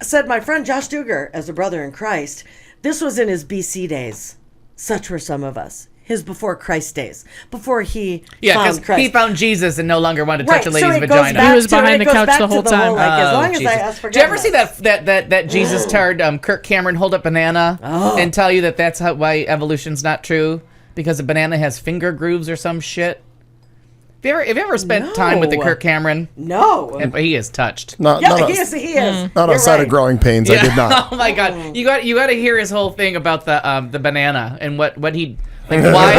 S6: said, my friend Josh Duger, as a brother in Christ, this was in his BC days. Such were some of us. His before Christ days. Before he found Christ.
S5: He found Jesus and no longer wanted to touch a lady's
S6: so it
S5: vagina.
S6: goes back
S4: He was
S6: to-
S4: behind
S6: it
S4: the
S6: goes
S4: couch
S6: back
S4: the
S6: to
S4: whole time.
S6: as long as
S5: Jesus.
S6: I ask
S5: Did you ever see
S6: forgiveness.
S5: that Jesus heard Kirk Cameron hold up banana and tell you that's why evolution's not true? Because a banana has finger grooves or some shit? Have you ever spent time with the
S6: No.
S5: Kirk Cameron?
S6: No.
S5: He is touched.
S3: Not,
S6: Yeah,
S3: not,
S6: he is.
S3: not
S6: You're
S3: outside
S6: right.
S3: of growing pains. I did not.
S5: Oh my god! You got to hear his whole thing about the banana and what he like why.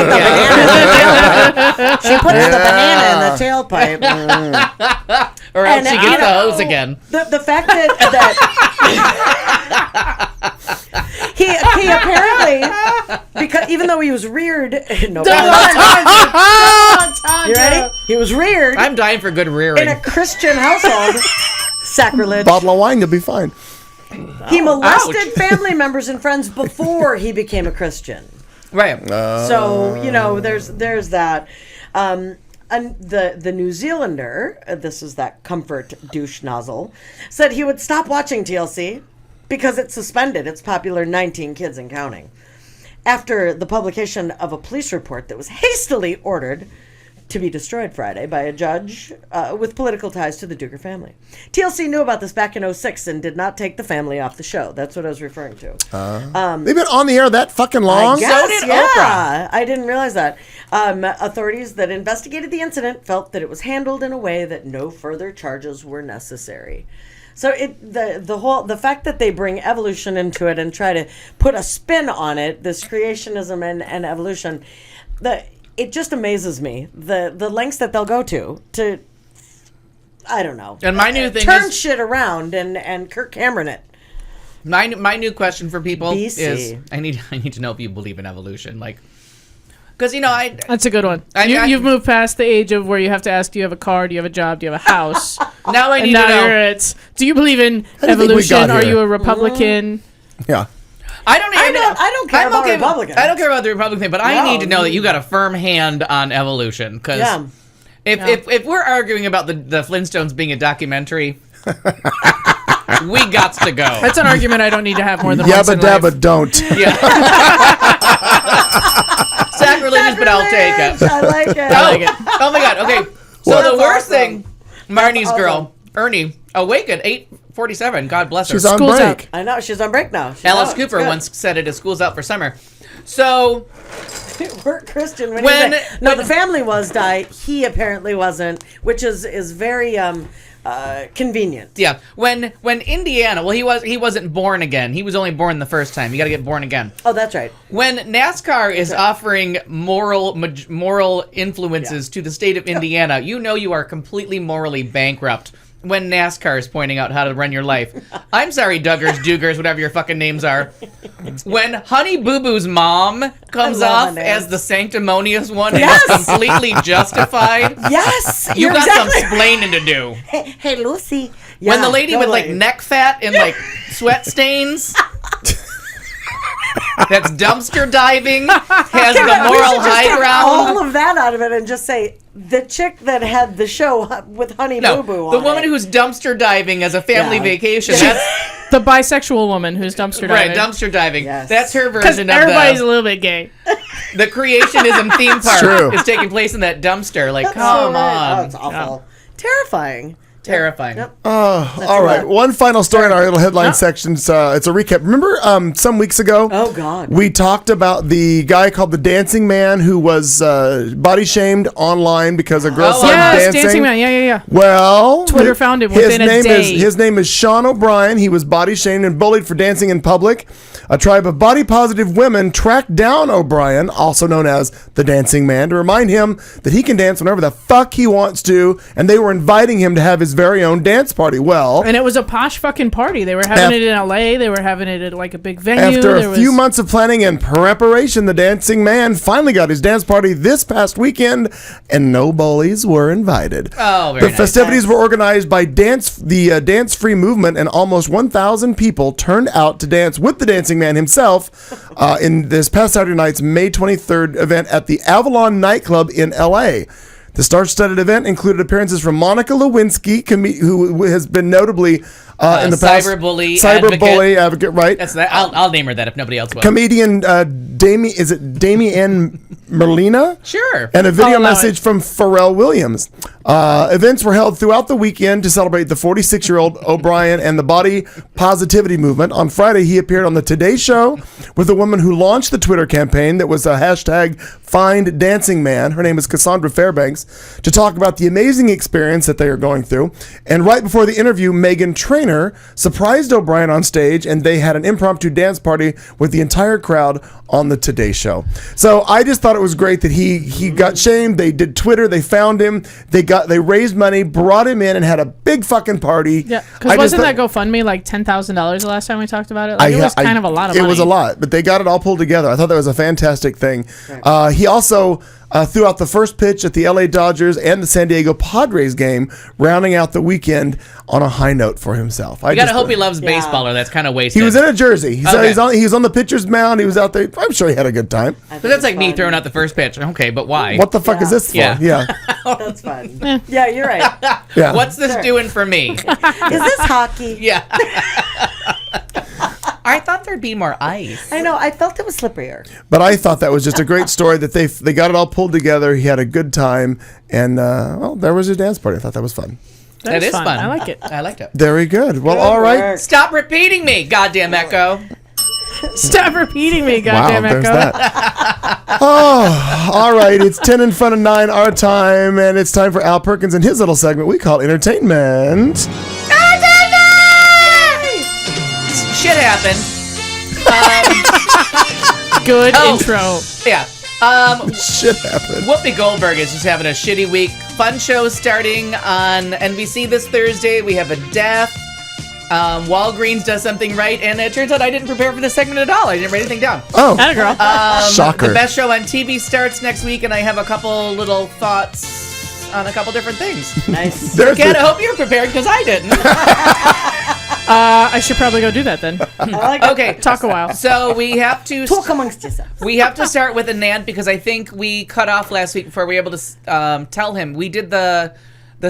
S6: She puts the banana in the tailpipe.
S5: Or else
S6: And,
S5: she
S6: you
S5: gets the
S6: know,
S5: hose again.
S6: The fact that he apparently, because even though he was reared, no, you ready? He was reared
S5: I'm dying for good
S6: in
S5: rearing.
S6: a Christian household. Sacrilege.
S3: Bottle of wine, you'll be fine.
S6: He molested family members and friends before he became a Christian.
S5: Right.
S6: So there's that. And the New Zealander, this is that comfort douche nozzle, said he would stop watching TLC because it suspended its popular 19 Kids and Counting after the publication of a police report that was hastily ordered to be destroyed Friday by a judge with political ties to the Duger family. TLC knew about this back in 2006 and did not take the family off the show. That's what I was referring to.
S3: They've been on the air that fucking long.
S6: I guess,
S5: So did
S6: yeah.
S5: Oprah.
S6: I didn't realize that. Authorities that investigated the incident felt that it was handled in a way that no further charges were necessary. So the fact that they bring evolution into it and try to put a spin on it, this creationism and evolution, it just amazes me the lengths that they'll go to I don't know.
S5: And my new thing
S6: turn
S5: is
S6: shit around and Kirk Cameron it.
S5: my new question for people
S6: BC.
S5: is I need to know if you believe in evolution, like because
S4: That's a good one.
S5: I-
S4: You've moved past the age of where you have to ask, do you have a car, do you have a job, do you have a house?
S5: now I
S4: And
S5: need
S4: now
S5: to know.
S4: you're at, do you believe in
S3: How do you think we
S4: evolution?
S3: got
S4: Are
S3: here?
S4: you a Republican?
S3: Yeah.
S5: I don't
S6: care about Republicans.
S5: I don't care about the Republican thing, but I
S6: No.
S5: need to know that you got a firm hand on evolution because
S6: Yeah.
S5: if we're arguing about the Flintstones being a documentary, we got to go.
S4: That's an argument I don't need to have more than once
S3: Yabba
S4: in life.
S3: dabba don't.
S5: Yeah. Sacrilegious, but I'll take it.
S6: I like it.
S5: Oh my god. Okay. So
S3: What?
S5: the worst
S6: That's awesome.
S5: thing, Marnie's
S6: That's
S5: girl, Ernie, awake at 8:47. God bless her.
S3: She's on
S4: School's
S3: break.
S6: I know she's on break now. She's
S5: Alice
S6: out.
S5: Cooper
S6: It's good.
S5: once said it as school's out for summer. So
S6: We're Christian.
S5: When-
S6: The family was died. He apparently wasn't, which is very convenient.
S5: yeah, when Indiana, well, he wasn't born again. He was only born the first time. You got to get born again.
S6: Oh, that's right.
S5: When NASCAR is offering moral influences to the state of Indiana, you know you are completely morally bankrupt. When NASCAR is pointing out how to run your life. I'm sorry, Duggars, Dugars, whatever your fucking names are. When Honey Boo Boo's mom comes
S6: love
S5: off
S6: the names.
S5: as the sanctimonious one
S6: Yes!
S5: and is completely justified,
S6: Yes,
S5: you
S6: you're
S5: got
S6: exactly.
S5: some splaining to do.
S6: Hey, Lucy.
S5: When the
S6: Yeah,
S5: lady with like
S6: totally.
S5: neck fat and like sweat stains That's dumpster diving. Has the moral high ground.
S6: All of that out of it and just say the chick that had the show with Honey Boo Boo on
S5: the woman who's dumpster diving as a family vacation. That's
S4: The bisexual woman who's dumpster diving.
S5: right, dumpster diving.
S6: Yes.
S5: That's her
S4: Because
S5: version of
S4: everybody's a little bit gay.
S5: the creationism theme
S3: true.
S5: park is taking place in that dumpster. Like,
S6: That's
S5: come
S6: so right.
S5: on.
S6: Oh, it's awful. Terrifying.
S5: Terrifying.
S6: Yep.
S3: All right. One final story in our little headline section. It's a recap. Remember some weeks ago?
S6: Oh, God.
S3: We talked about the guy called the Dancing Man who was body shamed online because a girl started
S4: Yes,
S3: dancing.
S4: Dancing Man. Yeah.
S3: Well,
S4: Twitter found him
S3: his
S4: within a
S3: name
S4: day.
S3: His name is Sean O'Brien. He was body shamed and bullied for dancing in public. A tribe of body positive women tracked down O'Brien, also known as the Dancing Man, to remind him that he can dance whenever the fuck he wants to, and they were inviting him to have his very own dance party. Well,
S4: And it was a posh fucking party. They were having it in LA. They were having it at like a big venue.
S3: after
S4: There
S3: a few
S4: was-
S3: months of planning and preparation, the Dancing Man finally got his dance party this past weekend, and no bullies were invited.
S5: Oh, very
S3: The
S5: nice.
S3: festivities were organized by the Dance Free Movement, and almost 1,000 people turned out to dance with the Dancing Man himself in this past Saturday night's May 23rd event at the Avalon nightclub in LA. The star-studded event included appearances from Monica Lewinsky, who has been notably in the past
S5: cyberbully
S3: advocate, right?
S5: That's that. I'll name her that if nobody else will.
S3: Comedian Damian Merlina?
S5: Sure.
S3: And a video
S4: I'll allow
S3: message
S4: it.
S3: from Pharrell Williams. Events were held throughout the weekend to celebrate the 46-year-old O'Brien and the body positivity movement. On Friday, he appeared on the Today Show with a woman who launched the Twitter campaign that was a hashtag Find Dancing Man. Her name is Cassandra Fairbanks, to talk about the amazing experience that they are going through. And right before the interview, Megan Trainor surprised O'Brien on stage, and they had an impromptu dance party with the entire crowd on the Today Show. So I just thought it was great that he got shamed. They did Twitter. They found him. They raised money, brought him in, and had a big fucking party.
S4: Yeah, because wasn't that GoFundMe like $10,000 the last time we talked about it? Like, it was kind of a lot of money.
S3: It was a lot, but they got it all pulled together. I thought that was a fantastic thing. He also threw out the first pitch at the LA Dodgers and the San Diego Padres game, rounding out the weekend on a high note for himself.
S5: You gotta hope he loves baseball, or that's kind of wasted.
S3: He was in a jersey. He
S5: Okay.
S3: said he was on the pitcher's mound. He was out there. I'm sure he had a good time.
S5: But that's like me throwing out the first pitch. Okay, but why?
S3: What the fuck is this for?
S5: Yeah.
S3: Yeah.
S6: That's fun. Yeah, you're right.
S3: Yeah.
S5: What's this doing for me?
S6: Is this hockey?
S5: Yeah. I thought there'd be more ice.
S6: I know. I felt it was slipperier.
S3: But I thought that was just a great story that they got it all pulled together. He had a good time, and well, there was his dance party. I thought that was fun.
S5: That is fun.
S4: I like it.
S5: I liked it.
S3: Very good. Well,
S6: Good
S3: all right.
S6: work.
S5: Stop repeating me, goddamn Echo.
S4: Stop repeating me,
S3: Wow,
S4: goddamn
S3: there's
S4: Echo.
S3: that. Oh, all right. It's 10 in front of 9 our time, and it's time for Al Perkins and his little segment we call Entertainment.
S5: Shit happened.
S4: Good
S5: Oh.
S4: intro.
S5: Yeah.
S3: Shit happened.
S5: Whoopi Goldberg is just having a shitty week. Fun show starting on NBC this Thursday. We have a death. Walgreens does something right, and it turns out I didn't prepare for this segment at all. I didn't write anything down.
S3: Oh,
S4: Atta girl.
S3: shocker.
S5: The best show on TV starts next week, and I have a couple little thoughts on a couple different things.
S6: Nice.
S3: There's
S5: Kat, I
S3: the-
S5: hope you're prepared, because I didn't.
S4: I should probably go do that then.
S6: I like it.
S5: Okay,
S4: Talk a while.
S5: so we have to
S6: Talk amongst yourselves.
S5: we have to start with Anand, because I think we cut off last week before we were able to tell him. We did the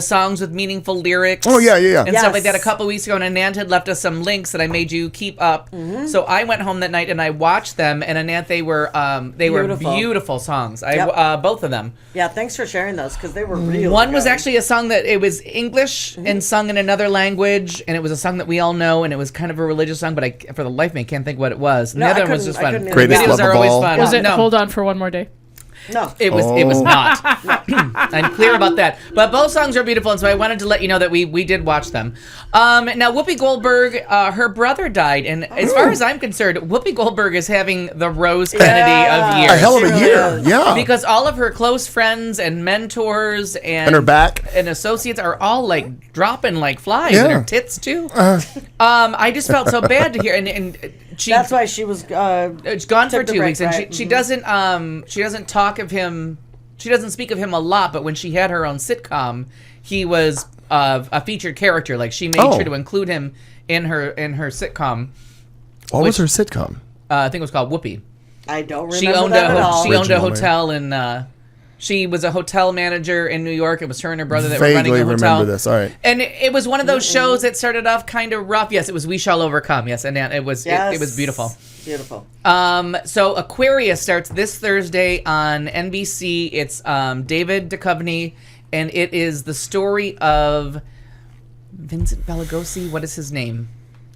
S5: songs with meaningful lyrics.
S3: Oh, yeah.
S5: And stuff like that a
S6: Yes.
S5: couple weeks ago, and Anand had left us some links that I made you keep up. So I went home that night and I watched them, and Anand, they were
S6: Beautiful.
S5: beautiful songs.
S6: Yep.
S5: Both of them.
S6: Yeah, thanks for sharing those because they were really
S5: One was
S6: good.
S5: actually a song that it was English and sung in another language, and it was a song that we all know, and it was kind of a religious song, but I, for the life of me, I can't think what it was. And
S6: No,
S5: the
S6: I
S5: other one was
S6: couldn't-
S5: just
S6: I
S5: fun.
S6: couldn't either.
S3: Greatest
S5: Videos
S3: love
S5: are
S3: of
S5: always
S3: all.
S5: fun.
S4: Was it
S5: No.
S4: Hold On for One More Day?
S6: No.
S5: It was not. I'm clear about that. But both songs are beautiful, and so I wanted to let you know that we did watch them. Now, Whoopi Goldberg, her brother died, and as far as I'm concerned, Whoopi Goldberg is having the Rose Kennedy of years.
S3: A hell of a
S6: She
S3: year.
S6: really is.
S3: Yeah.
S5: Because all of her close friends and mentors
S3: And her back.
S5: and associates are all like dropping like flies,
S3: Yeah.
S5: and her tits too. I just felt so bad to hear, and she
S6: That's why she was.
S5: it's gone for
S6: took the
S5: 2
S6: break,
S5: weeks, and
S6: right.
S5: she doesn't talk of him. She doesn't speak of him a lot, but when she had her own sitcom, he was a featured character. Like she made
S3: Oh.
S5: sure to include him in her sitcom.
S3: What was her sitcom?
S5: I think it was called Whoopi.
S6: I don't remember
S5: She owned
S6: that at all.
S5: she owned a
S3: Original,
S5: hotel in. She was a hotel manager in New York. It was her and her brother that were running
S3: Vaguely
S5: the hotel.
S3: remember this. All right.
S5: And it was one of those shows that started off kind of rough. Yes, it was We Shall Overcome. Yes, and it was it was beautiful.
S6: Beautiful.
S5: So Aquarius starts this Thursday on NBC. It's David Duchovny, and it is the story of Vincent Balagosi. What is his name?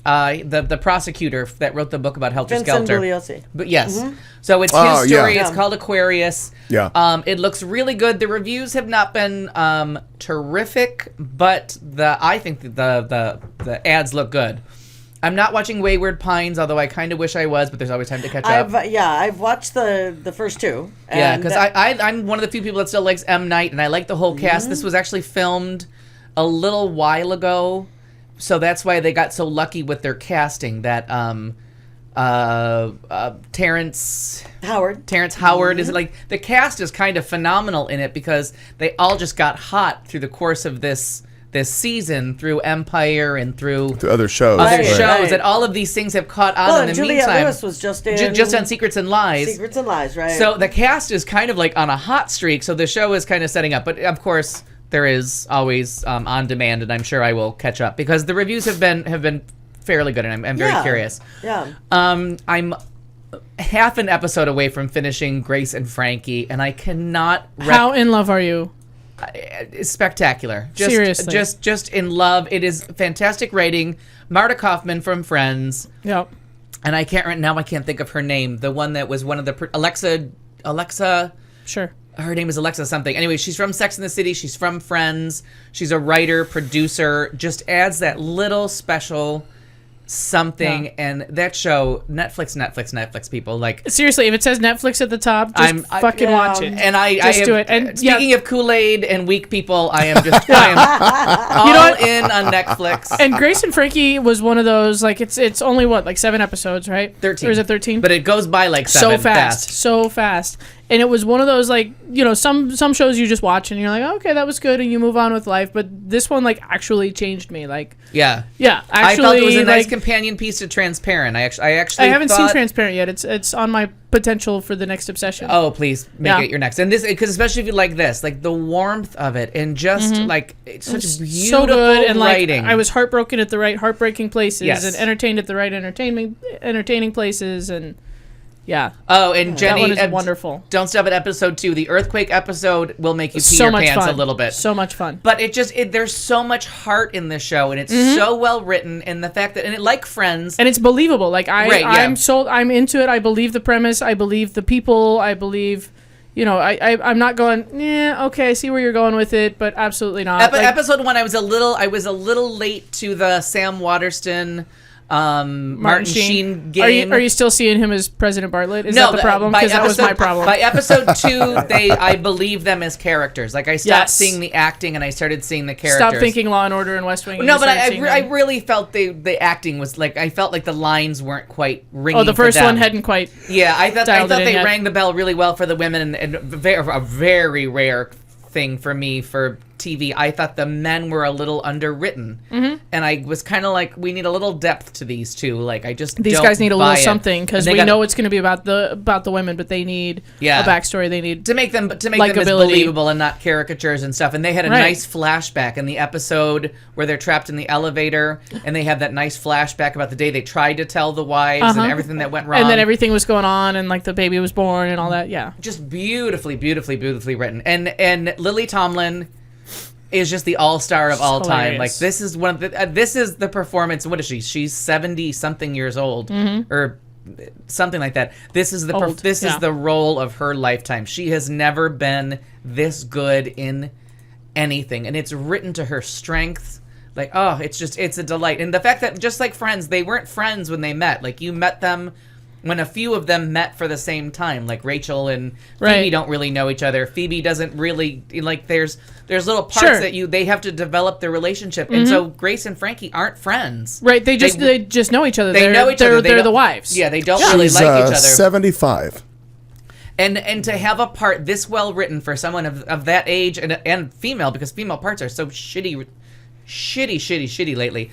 S5: The prosecutor that wrote the book about Helter
S6: Vincent
S5: Skelter.
S6: Bugliosi.
S5: But yes, so it's
S3: Oh,
S5: his story.
S3: yeah.
S5: It's called Aquarius.
S3: Yeah.
S5: It looks really good. The reviews have not been terrific, but I think the ads look good. I'm not watching Wayward Pines, although I kind of wish I was, but there's always time to catch up.
S6: I've watched the first two.
S5: Yeah,
S6: and
S5: because I'm one of the few people that still likes M. Night, and I like the whole cast. This was actually filmed a little while ago, so that's why they got so lucky with their casting. That Terrence Howard is like, the cast is kind of phenomenal in it because they all just got hot through the course of this season, through Empire and through
S3: To other shows.
S5: other
S6: Right,
S5: shows,
S6: right.
S5: and all of these things have caught on
S6: Well,
S5: in
S6: and
S5: the
S6: Juliette
S5: meantime.
S6: Lewis was just in
S5: just on Secrets and Lies.
S6: Secrets and Lies, right?
S5: So the cast is kind of like on a hot streak, so the show is kind of setting up. But of course, there is always on demand, and I'm sure I will catch up because the reviews have been fairly good, and I'm very curious.
S6: Yeah.
S5: I'm half an episode away from finishing Grace and Frankie, and I cannot.
S4: How in love are you?
S5: It's spectacular.
S4: Seriously.
S5: Just in love. It is fantastic writing. Marta Kaufman from Friends.
S4: Yep.
S5: And I can't think of her name. The one that was one of the Alexa.
S4: Sure.
S5: Her name is Alexa something. Anyway, she's from Sex and the City. She's from Friends. She's a writer, producer. Just adds that little special something.
S4: Yeah.
S5: And that show, Netflix, people, like.
S4: Seriously, if it says Netflix at the top, just fucking watch it.
S5: And I
S4: Just
S5: am,
S4: do it. And
S5: speaking of Kool-Aid and weak people, I am just I am all
S4: You know what?
S5: in on Netflix.
S4: And Grace and Frankie was one of those, like, it's only what, like 7 episodes, right?
S5: 13.
S4: Or is it 13?
S5: But it goes by like
S4: so
S5: seven
S4: fast. And it was one of those, like, you know, some shows you just watch and you're like, oh, okay, that was good, and you move on with life. But this one, like, actually changed me. Like,
S5: Yeah.
S4: actually,
S5: I felt it was a nice
S4: like,
S5: companion piece to Transparent. I actually
S4: I haven't seen
S5: thought-
S4: Transparent yet. It's on my potential for the next obsession.
S5: Oh, please make
S4: Yeah.
S5: it your next. And this, because especially if you like this, like the warmth of it, and just like it's such beautiful
S4: so good, and like
S5: writing.
S4: I was heartbroken at the right heartbreaking places,
S5: Yes.
S4: and entertained at the right entertaining places, and yeah,
S5: Oh, and Jenny,
S4: that one is wonderful.
S5: Don't stop at episode 2. The earthquake episode will make you pee
S4: So
S5: your
S4: much
S5: pants
S4: fun.
S5: a little bit.
S4: So much fun.
S5: But there's so much heart in this show, and it's so well written, and the fact that, and it, like Friends,
S4: And it's believable. Like
S5: Right, yeah.
S4: I'm into it. I believe the premise. I believe the people. I believe, you know, I'm not going, yeah, okay, I see where you're going with it, but absolutely not. Like,
S5: episode 1, I was a little late to the Sam Waterston, Martin Sheen game.
S4: Are you still seeing him as President Bartlett? Is
S5: No,
S4: that the problem?
S5: by
S4: Because that was my problem.
S5: By episode 2, I believe them as characters. Like, I stopped
S4: Yes.
S5: seeing the acting and I started seeing the characters.
S4: Stop thinking Law and Order and West Wing. and
S5: No,
S4: you
S5: but
S4: started seeing
S5: I
S4: them.
S5: really felt the acting was like, I felt like the lines weren't quite ringing.
S4: Oh, the
S5: for
S4: first
S5: them.
S4: one hadn't quite.
S5: Yeah, I thought
S4: dialed it in
S5: they
S4: yet.
S5: rang the bell really well for the women, and a very rare thing for me for TV. I thought the men were a little underwritten, and I was kind of like, we need a little depth to these two. Like, I just
S4: These
S5: don't
S4: guys need a
S5: buy
S4: little
S5: it.
S4: something because
S5: And
S4: we
S5: they got-
S4: know it's going to be about the women, but they need a backstory. They need
S5: to make them as
S4: Likeability.
S5: believable and not caricatures and stuff. And they had a
S4: Right.
S5: nice flashback in the episode where they're trapped in the elevator, and they have that nice flashback about the day they tried to tell the wives and everything that went wrong.
S4: and then everything was going on, and like the baby was born and all that. Yeah,
S5: Just beautifully written. And Lily Tomlin is just the all-star of all time.
S4: hilarious.
S5: Like, this is one of the this is the performance. What is she? She's 70 something years old or something like that. This is
S4: Old,
S5: is
S4: yeah.
S5: the role of her lifetime. She has never been this good in anything, and it's written to her strength. Like, oh, it's a delight. And the fact that, just like Friends, they weren't friends when they met. Like, you met them when a few of them met for the same time. Like, Rachel and Phoebe
S4: Right.
S5: don't really know each other. Phoebe doesn't really, like, there's little parts
S4: Sure.
S5: that they have to develop their relationship. And so Grace and Frankie aren't friends.
S4: right. They just know each other.
S5: They know each other.
S4: They're the
S5: don't-
S4: wives.
S5: Yeah, they don't really
S3: She's
S5: like each other.
S3: 75.
S5: And to have a part this well written for someone of that age and female, because female parts are so shitty lately.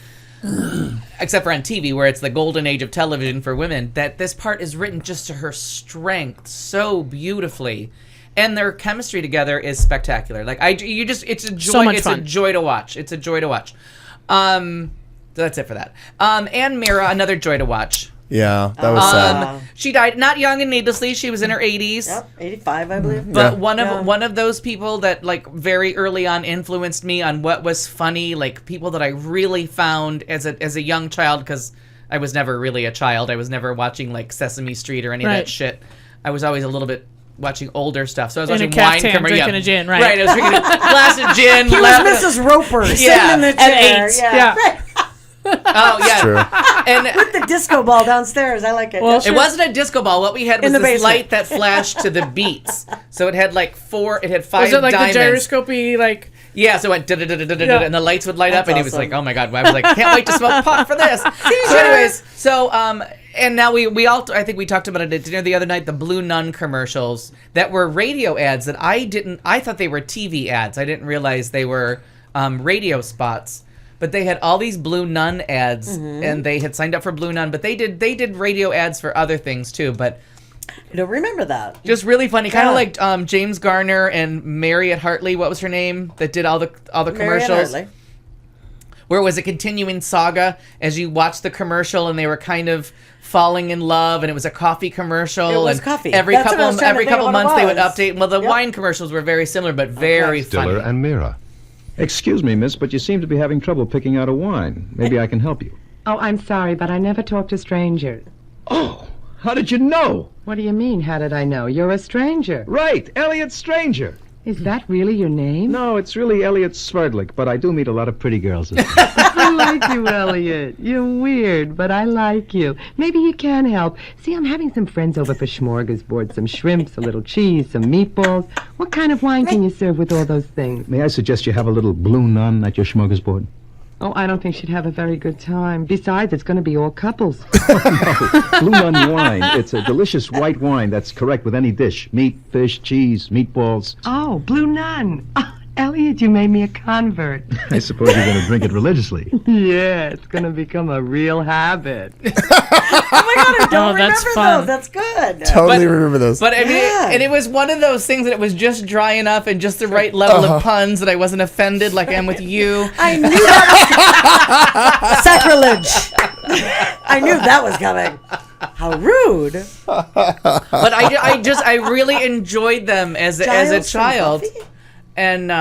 S5: except for on TV, where it's the golden age of television for women, that this part is written just to her strength so beautifully. And their chemistry together is spectacular. Like it's a joy.
S4: So much
S5: it's
S4: fun.
S5: a joy to watch. It's a joy to watch. So that's it for that. And Mira, another joy to watch.
S3: Yeah, that was sad.
S5: She died not young and needlessly. She was in her 80s.
S6: Yep, 85, I believe.
S5: But one of those people that like very early on influenced me on what was funny, like people that I really found as a young child, because I was never really a child. I was never watching like Sesame Street or any of that shit. I was always a little bit watching older stuff. So I was watching wine commercials.
S4: Drinking a gin, right?
S5: Right, I was drinking a glass of gin.
S6: He was Mrs. Roper sitting in the chair.
S4: At 8. Yeah.
S6: Right.
S5: Oh, yeah.
S3: True.
S5: And
S6: With the disco ball downstairs. I like it.
S4: Well,
S5: it wasn't a disco ball. What we had was
S6: In the
S5: this
S6: basement.
S5: light that flashed to the beats. So it had like 5
S4: Was it like
S5: diamonds.
S4: the gyroscopy, like...
S5: Yeah, so it went da-da-da-da-da-da, and the lights would light up,
S6: That's
S5: and he was
S6: awesome.
S5: like, "Oh my god!" I was like, "Can't wait to smoke pot for this." So, anyways, and now we all, I think we talked about it at dinner the other night. The Blue Nun commercials that were radio ads that I thought they were TV ads. I didn't realize they were radio spots. But they had all these Blue Nun ads, and they had signed up for Blue Nun. But they did radio ads for other things too. But
S6: I don't remember that.
S5: just really funny, kind of like James Garner and Mary at Hartley. What was her name? That did all the commercials. Where it was a continuing saga as you watched the commercial, and they were kind of falling in love, and it was a coffee commercial.
S6: It was
S5: and
S6: coffee.
S5: Every
S6: That's what I
S5: couple
S6: was trying to think
S5: couple
S6: of what it
S5: months they would
S6: was.
S5: update. Well, the
S6: Yep.
S5: wine commercials were very similar, but very
S8: Stiller
S5: funny.
S8: and Mira. Excuse me, miss, but you seem to be having trouble picking out a wine. Maybe I can help you.
S9: Oh, I'm sorry, but I never talk to strangers.
S8: Oh, how did you know?
S9: What do you mean, how did I know? You're a stranger.
S8: Right, Elliot Stranger.
S9: Is that really your name?
S8: No, it's really Elliot Sverdlik, but I do meet a lot of pretty girls.
S9: I like you, Elliot. You're weird, but I like you. Maybe you can help. See, I'm having some friends over for smorgasbord. Some shrimps, a little cheese, some meatballs. What kind of wine can you serve with all those things?
S8: May I suggest you have a little Blue Nun at your smorgasbord?
S9: Oh, I don't think she'd have a very good time. Besides, it's going to be all couples.
S8: Blue Nun wine. It's a delicious white wine that's correct with any dish. Meat, fish, cheese, meatballs.
S9: Oh, Blue Nun. Oh, Elliot, you made me a convert.
S8: I suppose you're going to drink it religiously.
S9: Yeah, it's going to become a real habit.
S6: Oh my god, I don't
S4: Oh, that's
S6: remember
S4: fun.
S6: those. That's good.
S3: Totally remember those.
S5: But I mean,
S6: Yeah.
S5: and it was one of those things that it was just dry enough and just the right level of puns that I wasn't offended like I am with you.
S6: I knew that was sacrilege. I knew that was coming. How rude.
S5: But I really enjoyed them as a
S6: Giles from
S5: child,
S6: Buffy?
S5: and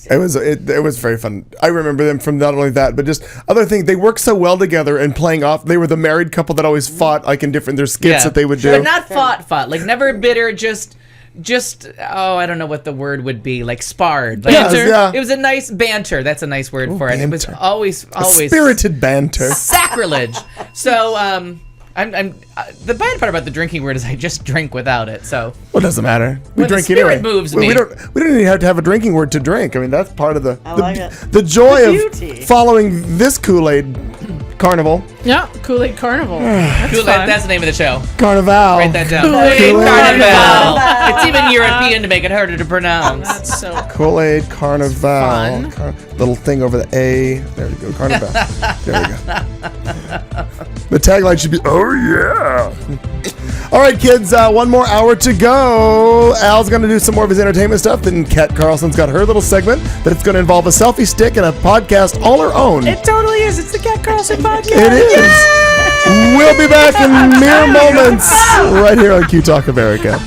S3: It was very fun. I remember them from not only that, but just other things. They worked so well together and playing off. They were the married couple that always fought, like in different their skits that they would do.
S5: but not fought, like never bitter, just I don't know what the word would be, like sparred. Like,
S3: Yes, yeah.
S5: It was a nice banter. That's a nice word for it. It was
S3: banter.
S5: always
S3: Spirited banter.
S5: sacrilege. So I'm the bad part about the drinking word is I just drink without it. So
S3: Well, it doesn't matter. We
S5: When the
S3: drink
S5: spirit
S3: anyway.
S5: moves
S3: we
S5: me.
S3: don't even have to have a drinking word to drink. I mean, that's part of the
S6: like it.
S3: the joy
S6: The
S3: of
S6: beauty.
S3: following this Kool-Aid carnival.
S4: Yeah, Kool-Aid Carnival. That's
S5: Kool-Aid,
S4: fun.
S5: that's the name of the show.
S3: Carnival.
S5: Write that down.
S4: Kool-Aid
S5: Kool-Aid
S4: Carnival.
S5: Carnival. It's even European to make it harder to pronounce.
S4: That's so cool.
S3: Kool-Aid Carnival.
S4: Fun.
S3: Little thing over the A. There we go. Carnival. There we go. The tagline should be, "Oh yeah." All right, kids. One more hour to go. Al's going to do some more of his entertainment stuff. Then Kat Carlson's got her little segment that it's going to involve a selfie stick and a podcast all her own.
S4: It totally is. It's the Cat Carlson podcast.
S3: It is. We'll be back in mere moments right here on Q Talk America.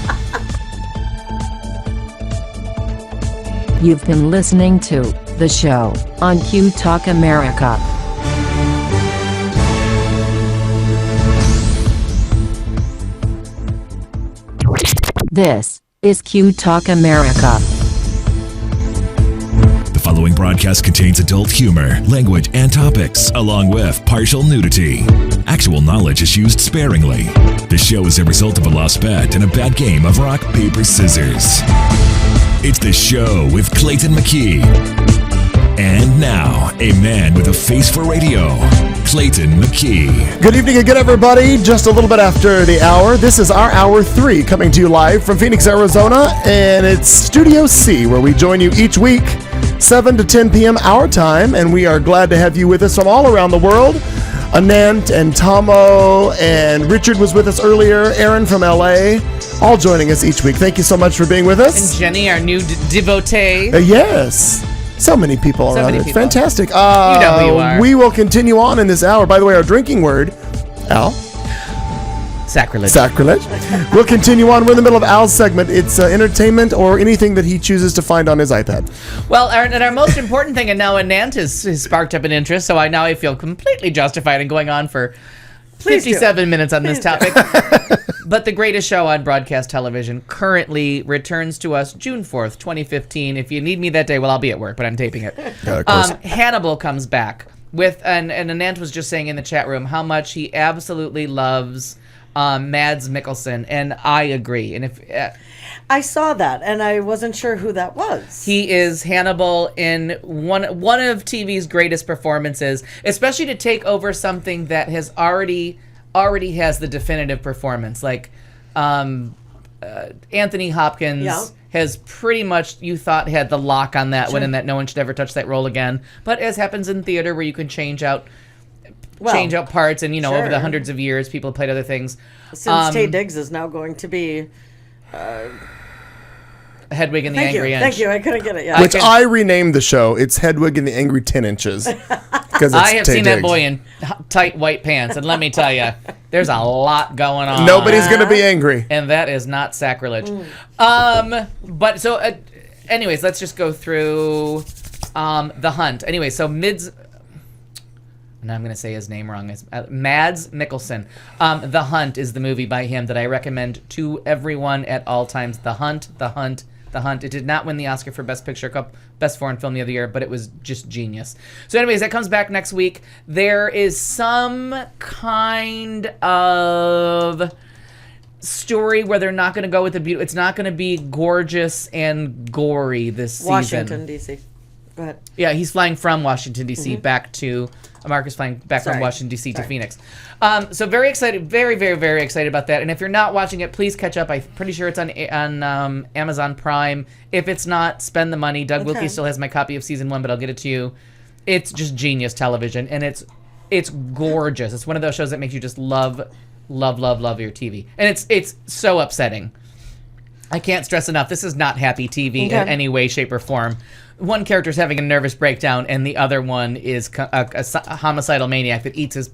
S1: You've been listening to the show on Q Talk America. This is Q Talk America.
S2: The following broadcast contains adult humor, language, and topics, along with partial nudity. Actual knowledge is used sparingly. The show is a result of a lost bet and a bad game of rock, paper, scissors. It's the show with Clayton McKee. And now, a man with a face for radio, Clayton McKee.
S3: Good evening again, everybody. Just a little bit after the hour. This is our Hour 3 coming to you live from Phoenix, Arizona. And it's Studio C, where we join you each week 7 to 10 p.m. our time, and we are glad to have you with us from all around the world. Anant and Tomo and Richard was with us earlier, Aaron from LA, all joining us each week. Thank you so much for being with us.
S5: And Jenny, our new devotee.
S3: Yes. So many people around it. Fantastic.
S5: You know who you are.
S3: We will continue on in this hour. By the way, our drinking word, Al?
S5: Sacrilege.
S3: Sacrilege. We'll continue on. We're in the middle of Al's segment. It's entertainment or anything that he chooses to find on his iPad.
S5: Well, our most important thing, and now Anant has sparked up an interest, so I feel completely justified in going on for 57 minutes on this topic. But the greatest show on broadcast television currently returns to us June 4th, 2015. If you need me that day, well, I'll be at work, but I'm taping it. Hannibal comes back with, and Anant was just saying in the chat room how much he absolutely loves Mads Mikkelsen, and I agree. And if
S6: I saw that, and I wasn't sure who that was.
S5: He is Hannibal in one of TV's greatest performances, especially to take over something that has already has the definitive performance. Like Anthony Hopkins has pretty much, you thought, had the lock on that one, and that no one should ever touch that role again. But as happens in theater, where you can change out parts, and over the hundreds of years, people played other things.
S6: Since Taye Diggs is now going to be
S5: Hedwig and the Angry Inch.
S6: Thank you. I couldn't get it yet.
S3: Which I renamed the show. It's Hedwig and the Angry 10 Inches. Because
S5: I have seen that boy in tight white pants, and let me tell you, there's a lot going on.
S3: Nobody's going to be angry.
S5: And that is not sacrilege. But so, anyways, let's just go through The Hunt. Anyway, so now I'm going to say his name wrong. It's Mads Mikkelsen. The Hunt is the movie by him that I recommend to everyone at all times. The Hunt, The Hunt, The Hunt. It did not win the Oscar for Best Picture, Best Foreign Film the other year, but it was just genius. So anyways, that comes back next week. There is some kind of story where they're not going to go with the beauty. It's not going to be gorgeous and gory this season.
S6: Washington, D.C. Go ahead.
S5: Yeah, he's flying from Washington, D.C. back to... Marcus flying back from Washington, D.C. to Phoenix. So very excited, very, very, very excited about that. And if you're not watching it, please catch up. I'm pretty sure it's on Amazon Prime. If it's not, spend the money. Doug Wilkie still has my copy of season 1, but I'll get it to you. It's just genius television, and it's gorgeous. It's one of those shows that makes you just love your TV. And it's so upsetting. I can't stress enough, this is not happy TV in any way, shape, or form. One character's having a nervous breakdown, and the other one is a homicidal maniac that eats his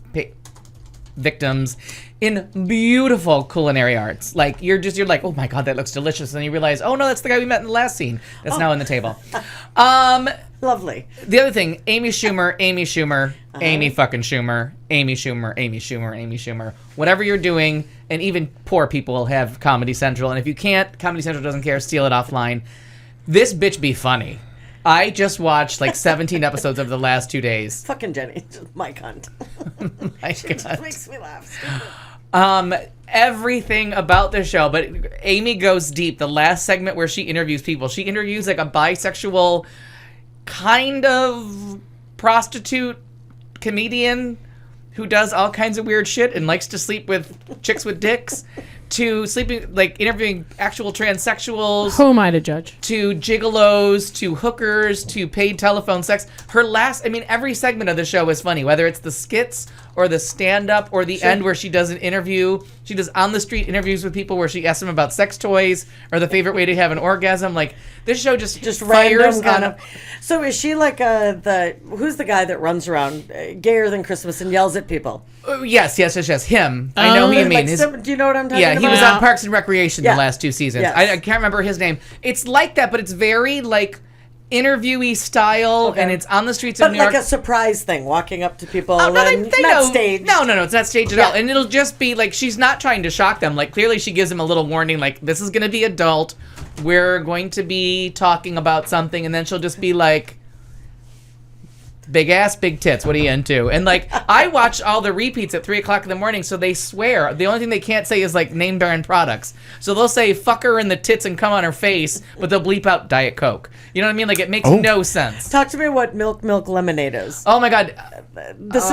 S5: victims in beautiful culinary arts. Like, you're like, oh my God, that looks delicious. And you realize, oh no, that's the guy we met in the last scene. That's now on the table.
S6: Lovely.
S5: The other thing, Amy Schumer, Amy fucking Schumer, Amy Schumer. Whatever you're doing, and even poor people will have Comedy Central. And if you can't, Comedy Central doesn't care, steal it offline. This bitch be funny. I just watched like 17 episodes over the last 2 days.
S6: Fucking Jenny, my cunt.
S5: My
S6: It just makes me laugh.
S5: Everything about the show, but Amy goes deep. The last segment where she interviews people, she interviews like a bisexual kind of prostitute comedian who does all kinds of weird shit and likes to sleep with chicks with dicks, to sleeping, like interviewing actual transsexuals.
S4: Who am I to judge?
S5: To gigolos, to hookers, to paid telephone sex. Every segment of the show is funny, whether it's the skits or the stand-up or the end where she does an interview. She does on-the-street interviews with people where she asks them about sex toys or the favorite way to have an orgasm. Like, this show just fires on a...
S6: So is she like who's the guy that runs around gayer than Christmas and yells at people?
S5: Yes. Him. I know who you mean.
S6: Do you know what I'm talking about?
S5: Yeah, he was on Parks and Recreation the last 2 seasons.
S6: Yes.
S5: I can't remember his name. It's like that, but it's very like interviewee style, and it's on the streets of New York.
S6: But like a surprise thing, walking up to people
S5: they
S6: not
S5: know.
S6: staged.
S5: No, it's not staged at all. And it'll just be like, she's not trying to shock them. Like, clearly she gives them a little warning, like, this is going to be adult. We're going to be talking about something, and then she'll just be like, Big ass, big tits. What are you into? And like, I watch all the repeats at 3:00 in the morning, so they swear. The only thing they can't say is like name brand products. So they'll say "fuck her in the tits" and come on her face, but they'll bleep out Diet Coke. You know what I mean? Like, it makes no sense.
S6: Talk to me what milk lemonade is.
S5: Oh my god,
S6: This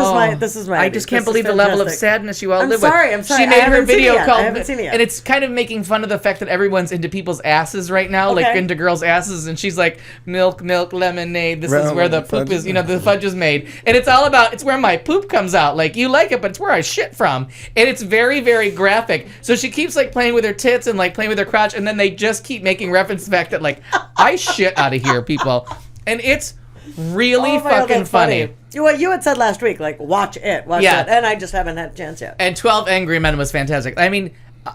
S6: is my.
S5: I just can't believe the level of sadness you all live with.
S6: I'm sorry.
S5: She made her video called,
S6: I haven't seen it yet.
S5: and it's kind of making fun of the fact that everyone's into people's asses right now, like into girls' asses, and she's like, milk lemonade. This is where the poop is. You know, the fudge is made. And it's all about, it's where my poop comes out. Like, you like it, but it's where I shit from. And it's very, very graphic. So she keeps, like, playing with her tits and, like, playing with her crotch, and then they just keep making reference to the fact that, like, I shit out of here, people. And it's really fucking funny.
S6: What you had said last week, like, watch it. And I just haven't had a chance yet.
S5: And 12 Angry Men was fantastic. I mean,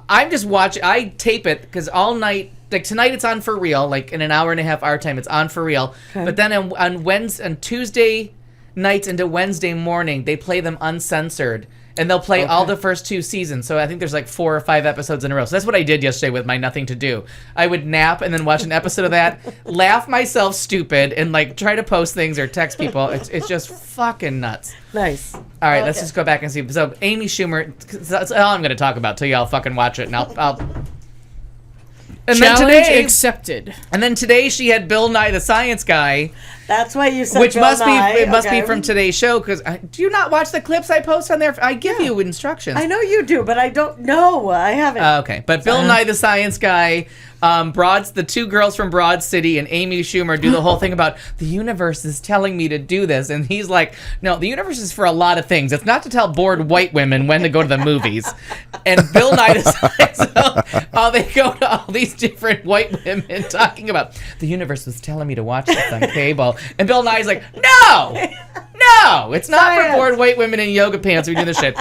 S5: I'm just watching, I tape it, because all night, like, tonight it's on for real, like, in an hour and a half our time, it's on for real. Okay. But then on Tuesday nights into Wednesday morning, they play them uncensored, and they'll play all the first 2 seasons. So I think there's like 4 or 5 episodes in a row. So that's what I did yesterday with my nothing to do. I would nap and then watch an episode of that, laugh myself stupid, and like try to post things or text people. It's just fucking nuts.
S6: Nice.
S5: All right, let's just go back and see. So Amy Schumer, that's all I'm going to talk about till y'all fucking watch it, and I'll and
S4: Challenge
S5: then today,
S4: accepted.
S5: And then today she had Bill Nye the Science Guy.
S6: That's why you said
S5: which
S6: Bill
S5: must
S6: Nye.
S5: be must be from today's show, because do you not watch the clips I post on there? I give you instructions.
S6: I know you do, but I don't know. I haven't.
S5: Okay, but Bill Nye the Science Guy, the 2 girls from Broad City and Amy Schumer do the whole thing about the universe is telling me to do this, and he's like, no, the universe is for a lot of things. It's not to tell bored white women when to go to the movies. And Bill Nye decides they go to all these different white women talking about the universe was telling me to watch this on cable, and Bill Nye's like, no, it's not for bored white women in yoga pants who do this shit.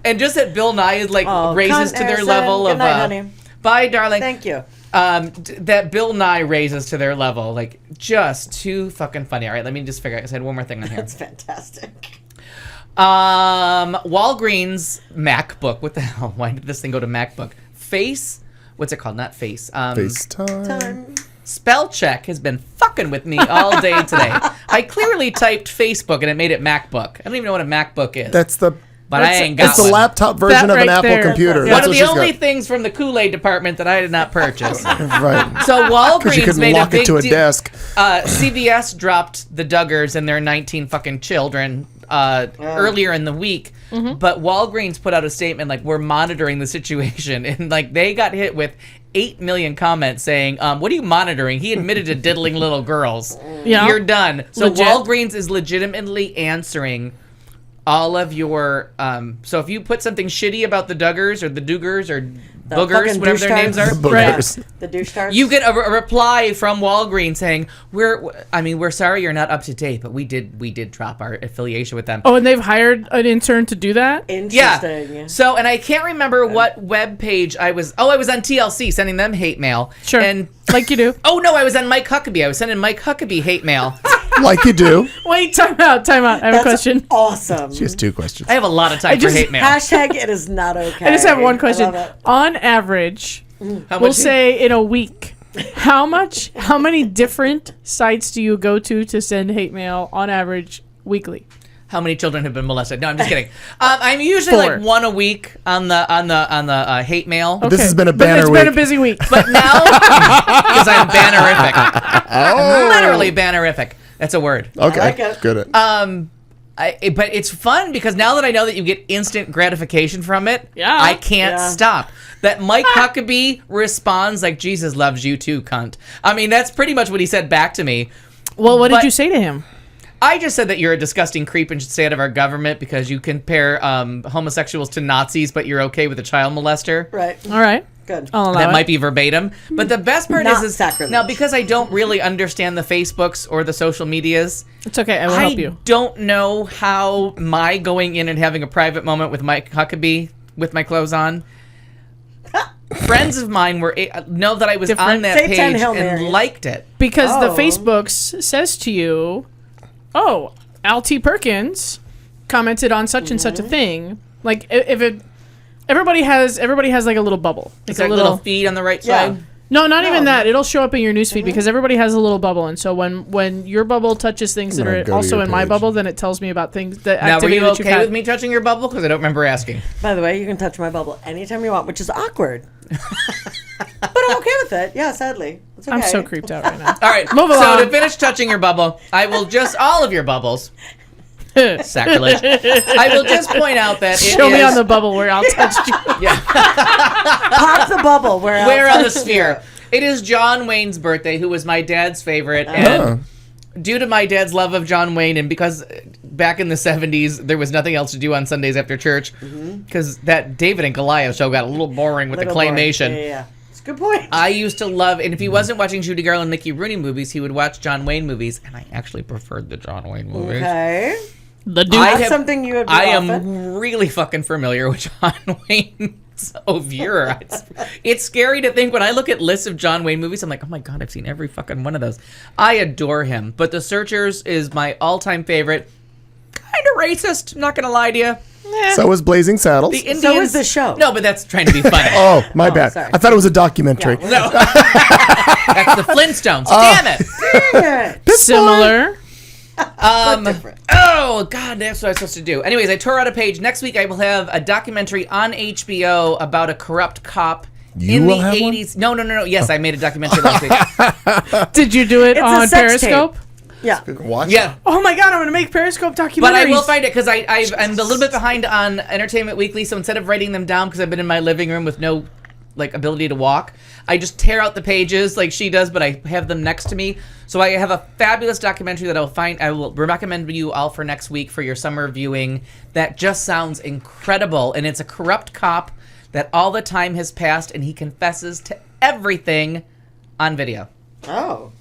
S5: And just that Bill Nye is like raises to their level of.
S6: Honey.
S5: Bye, darling.
S6: Thank you.
S5: That Bill Nye raises to their level, like, just too fucking funny. All right, let me just figure out. I said one more thing on here.
S6: That's fantastic.
S5: Walgreens MacBook. What the hell? Why did this thing go to MacBook? What's it called? Not Face.
S3: FaceTime.
S5: Spell check has been fucking with me all day today. I clearly typed Facebook and it made it MacBook. I don't even know what a MacBook is. But I ain't got
S3: It's the laptop version of an Apple computer.
S5: One of the only things from the Kool-Aid department that I did not purchase.
S3: Right.
S5: So Walgreens made a big
S3: it to a desk.
S5: CVS dropped the Duggars and their 19 fucking children earlier in the week. Mm-hmm. But Walgreens put out a statement like, we're monitoring the situation. And like they got hit with 8 million comments saying, what are you monitoring? He admitted to diddling little girls. Yeah. You're done. So Walgreens is legitimately answering all of your so if you put something shitty about the Duggars or the Doogers or Boogers, whatever their names are,
S6: the douche stars,
S5: you get a reply from Walgreens saying we're sorry you're not up to date, but we did drop our affiliation with them.
S4: Oh, and they've hired an intern to do that?
S6: Interesting.
S5: Yeah. So, and I can't remember what web page I was on TLC sending them hate mail.
S4: Sure.
S5: And
S4: like you do.
S5: Oh no, I was on Mike Huckabee. I was sending Mike Huckabee hate mail.
S3: Like you do.
S4: Wait, time out. I have a question.
S6: Awesome.
S3: She has 2 questions.
S5: I have a lot of time for hate mail.
S6: Hashtag it is not okay.
S4: I just have one question. On average, we'll say in a week, how many different sites do you go to send hate mail on average weekly?
S5: How many children have been molested? No, I'm just kidding. I'm usually 4. Like 1 a week on the hate mail.
S3: Okay. This has been a banner week.
S4: It's been a busy week.
S5: But now, because I'm bannerific. I'm literally bannerific. That's a word.
S3: Okay,
S6: I like it.
S3: Good.
S5: But it's fun because now that I know that you get instant gratification from it, I can't stop. That Mike Huckabee responds like, Jesus loves you too, cunt. I mean, that's pretty much what he said back to me.
S4: Well, what did you say to him?
S5: I just said that you're a disgusting creep and should stay out of our government because you compare homosexuals to Nazis, but you're okay with a child molester.
S6: Right.
S4: All right.
S6: Good.
S5: That might be verbatim. But the best part is
S6: sacrilege.
S5: Now, because I don't really understand the Facebooks or the social medias.
S4: It's okay. I will help you.
S5: I don't know how my going in and having a private moment with Mike Huckabee with my clothes on. Friends of mine know that I was on that page and liked it.
S4: Because the Facebooks says to you, oh, Al T. Perkins commented on such and such a thing. Like, if it... Everybody has like a little bubble.
S5: It's like a little feed on the right side.
S4: No, not even
S6: No.
S4: that. It'll show up in your newsfeed because everybody has a little bubble, and so when your bubble touches things that
S3: I'm gonna
S4: are
S3: go to
S4: also
S3: your
S4: in my
S3: page.
S4: bubble, then it tells me about things that
S5: Now, were
S4: activity
S5: you
S4: that you've
S5: okay
S4: had.
S5: with me touching your bubble? Because I don't remember asking.
S6: By the way, you can touch my bubble anytime you want, which is awkward. But I'm okay with it. Yeah, sadly. It's okay.
S4: I'm so creeped out right now.
S5: All right.
S4: Move
S5: So
S4: along.
S5: to finish touching your bubble, I will just all of your bubbles. Sacrilege. I will just point out that it
S4: Show me
S5: is-
S4: on the bubble where I'll touch you.
S6: Pop the bubble
S5: where on the sphere. It is John Wayne's birthday, who was my dad's favorite, and due to my dad's love of John Wayne, and because back in the 70s there was nothing else to do on Sundays after church, because that David and Goliath show got a little boring with the claymation.
S6: Yeah. It's a good point.
S5: I used to love, and if he wasn't watching Judy Garland, Mickey Rooney movies, he would watch John Wayne movies, and I actually preferred the John Wayne movies.
S6: Okay.
S4: The dude.
S6: That's something you would do
S5: I
S6: often?
S5: am really fucking familiar with John Wayne's oeuvre. It's scary to think when I look at lists of John Wayne movies, I'm like, oh my God, I've seen every fucking one of those. I adore him. But The Searchers is my all-time favorite. Kind of racist, not going to lie to you.
S3: So is Blazing Saddles.
S5: The Indians,
S6: So is the show.
S5: No, but that's trying to be funny.
S3: Oh, my bad.
S6: sorry.
S3: I thought it was a documentary.
S6: Yeah,
S5: No. That's the Flintstones. Damn it.
S6: Yeah.
S4: Similar.
S5: Oh, God, that's what I was supposed to do. Anyways, I tore out a page. Next week, I will have a documentary on HBO about a corrupt cop
S3: You
S5: in
S3: will
S5: the
S3: have one?
S5: 80s. No. Yes, I made a documentary last week.
S4: Did you do it
S6: It's a
S4: on
S6: sex
S4: Periscope?
S6: Yeah.
S3: Watch
S5: Yeah.
S4: Oh my God, I'm gonna make Periscope documentaries.
S5: But I will find it because I'm a little bit behind on Entertainment Weekly, so instead of writing them down because I've been in my living room with no ability to walk, I just tear out the pages like she does, but I have them next to me. So I have a fabulous documentary that I will recommend you all for next week for your summer viewing. That just sounds incredible, and it's a corrupt cop that all the time has passed, and he confesses to everything on video.
S6: Oh.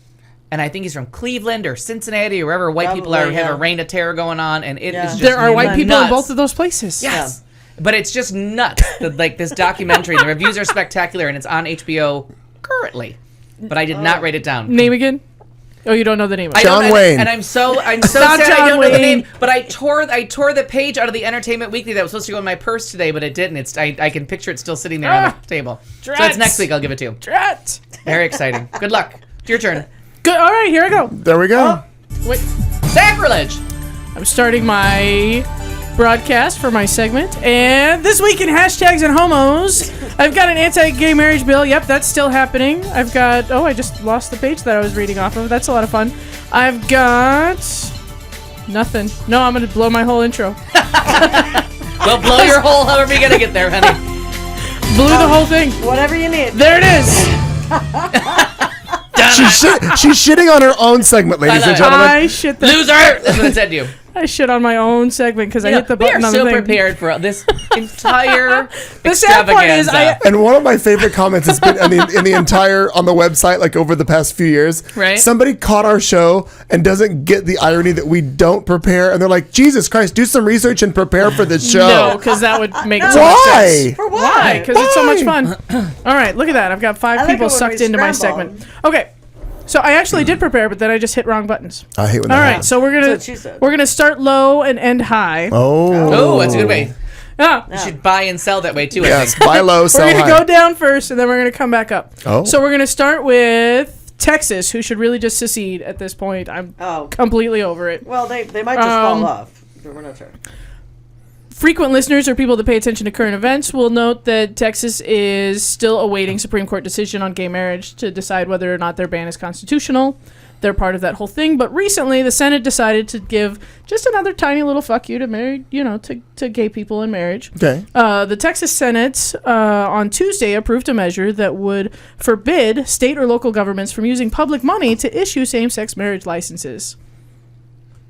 S5: And I think he's from Cleveland or Cincinnati or wherever white people
S6: Probably,
S5: have
S6: yeah.
S5: a reign of terror going on, and it is just
S4: There are white people in
S5: nuts.
S4: both of those places.
S5: Yes. But it's just nuts. This documentary, the reviews are spectacular, and it's on HBO currently. But I did not write it down.
S4: Name again? Oh, you don't know the name of
S5: I
S4: it.
S5: don't-
S3: John Wayne.
S5: And I'm so
S4: Not
S5: sad I
S4: John
S5: don't know the
S4: Wayne.
S5: name. But I tore the page out of the Entertainment Weekly that was supposed to go in my purse today, but it didn't. I can picture it still sitting there on the table. So
S4: Drats.
S5: it's next week. I'll give it to you.
S4: Drat.
S5: Very exciting. Good luck. It's your turn.
S4: Good. All right, here I go.
S3: There we go.
S4: Wait,
S5: Sacrilege.
S4: I'm starting my broadcast for my segment, and this week in hashtags and homos, I've got an anti-gay marriage bill. Yep, that's still happening. I've got. Oh, I just lost the page that I was reading off of. That's a lot of fun. I've got nothing. No, I'm gonna blow my whole intro.
S5: Well, blow your hole however you're going to get there, honey.
S4: Blew the whole thing.
S6: Whatever you need.
S4: There it is.
S3: She's shitting on her own segment, ladies and gentlemen.
S4: I shit the
S5: Loser! That's what it said to you.
S4: I shit on my own segment because I hit the
S5: we
S4: button
S5: are
S4: on
S5: so
S4: the thing.
S5: prepared for this entire
S4: The sad part is
S5: extravaganza.
S3: And one of my favorite comments has been in the entire on the website, like over the past few years.
S5: Right.
S3: Somebody caught our show and doesn't get the irony that we don't prepare, and they're like, "Jesus Christ, do some research and prepare for this show."
S4: No, because that would make so much
S3: Why?
S4: sense.
S6: For what?
S4: Why? Because it's so much
S3: Why?
S4: fun. All right, look at that. I've got 5
S6: like
S4: people
S6: it when
S4: sucked
S6: we
S4: into my
S6: scramble.
S4: segment. Okay, so I actually did prepare, but then I just hit wrong buttons.
S3: I hate when
S4: All
S3: that
S4: right,
S3: happens.
S4: so we're
S6: That's what she said.
S4: gonna start low and end high.
S5: Oh, that's a good way.
S4: Ah,
S5: You should buy and sell that way too.
S3: Yes,
S5: I think.
S3: buy low, sell
S4: we're gonna
S3: high.
S4: go down first, and then we're gonna come back up.
S3: Oh.
S4: So we're gonna start with Texas, who should really just secede at this point. I'm
S6: Oh.
S4: completely over it.
S6: Well, they might just fall off. But we're not sure.
S4: Frequent listeners or people that pay attention to current events will note that Texas is still awaiting Supreme Court decision on gay marriage to decide whether or not their ban is constitutional. They're part of that whole thing. But recently, the Senate decided to give just another tiny little fuck you to married, to gay people in marriage.
S3: Okay.
S4: The Texas Senate on Tuesday approved a measure that would forbid state or local governments from using public money to issue same-sex marriage licenses.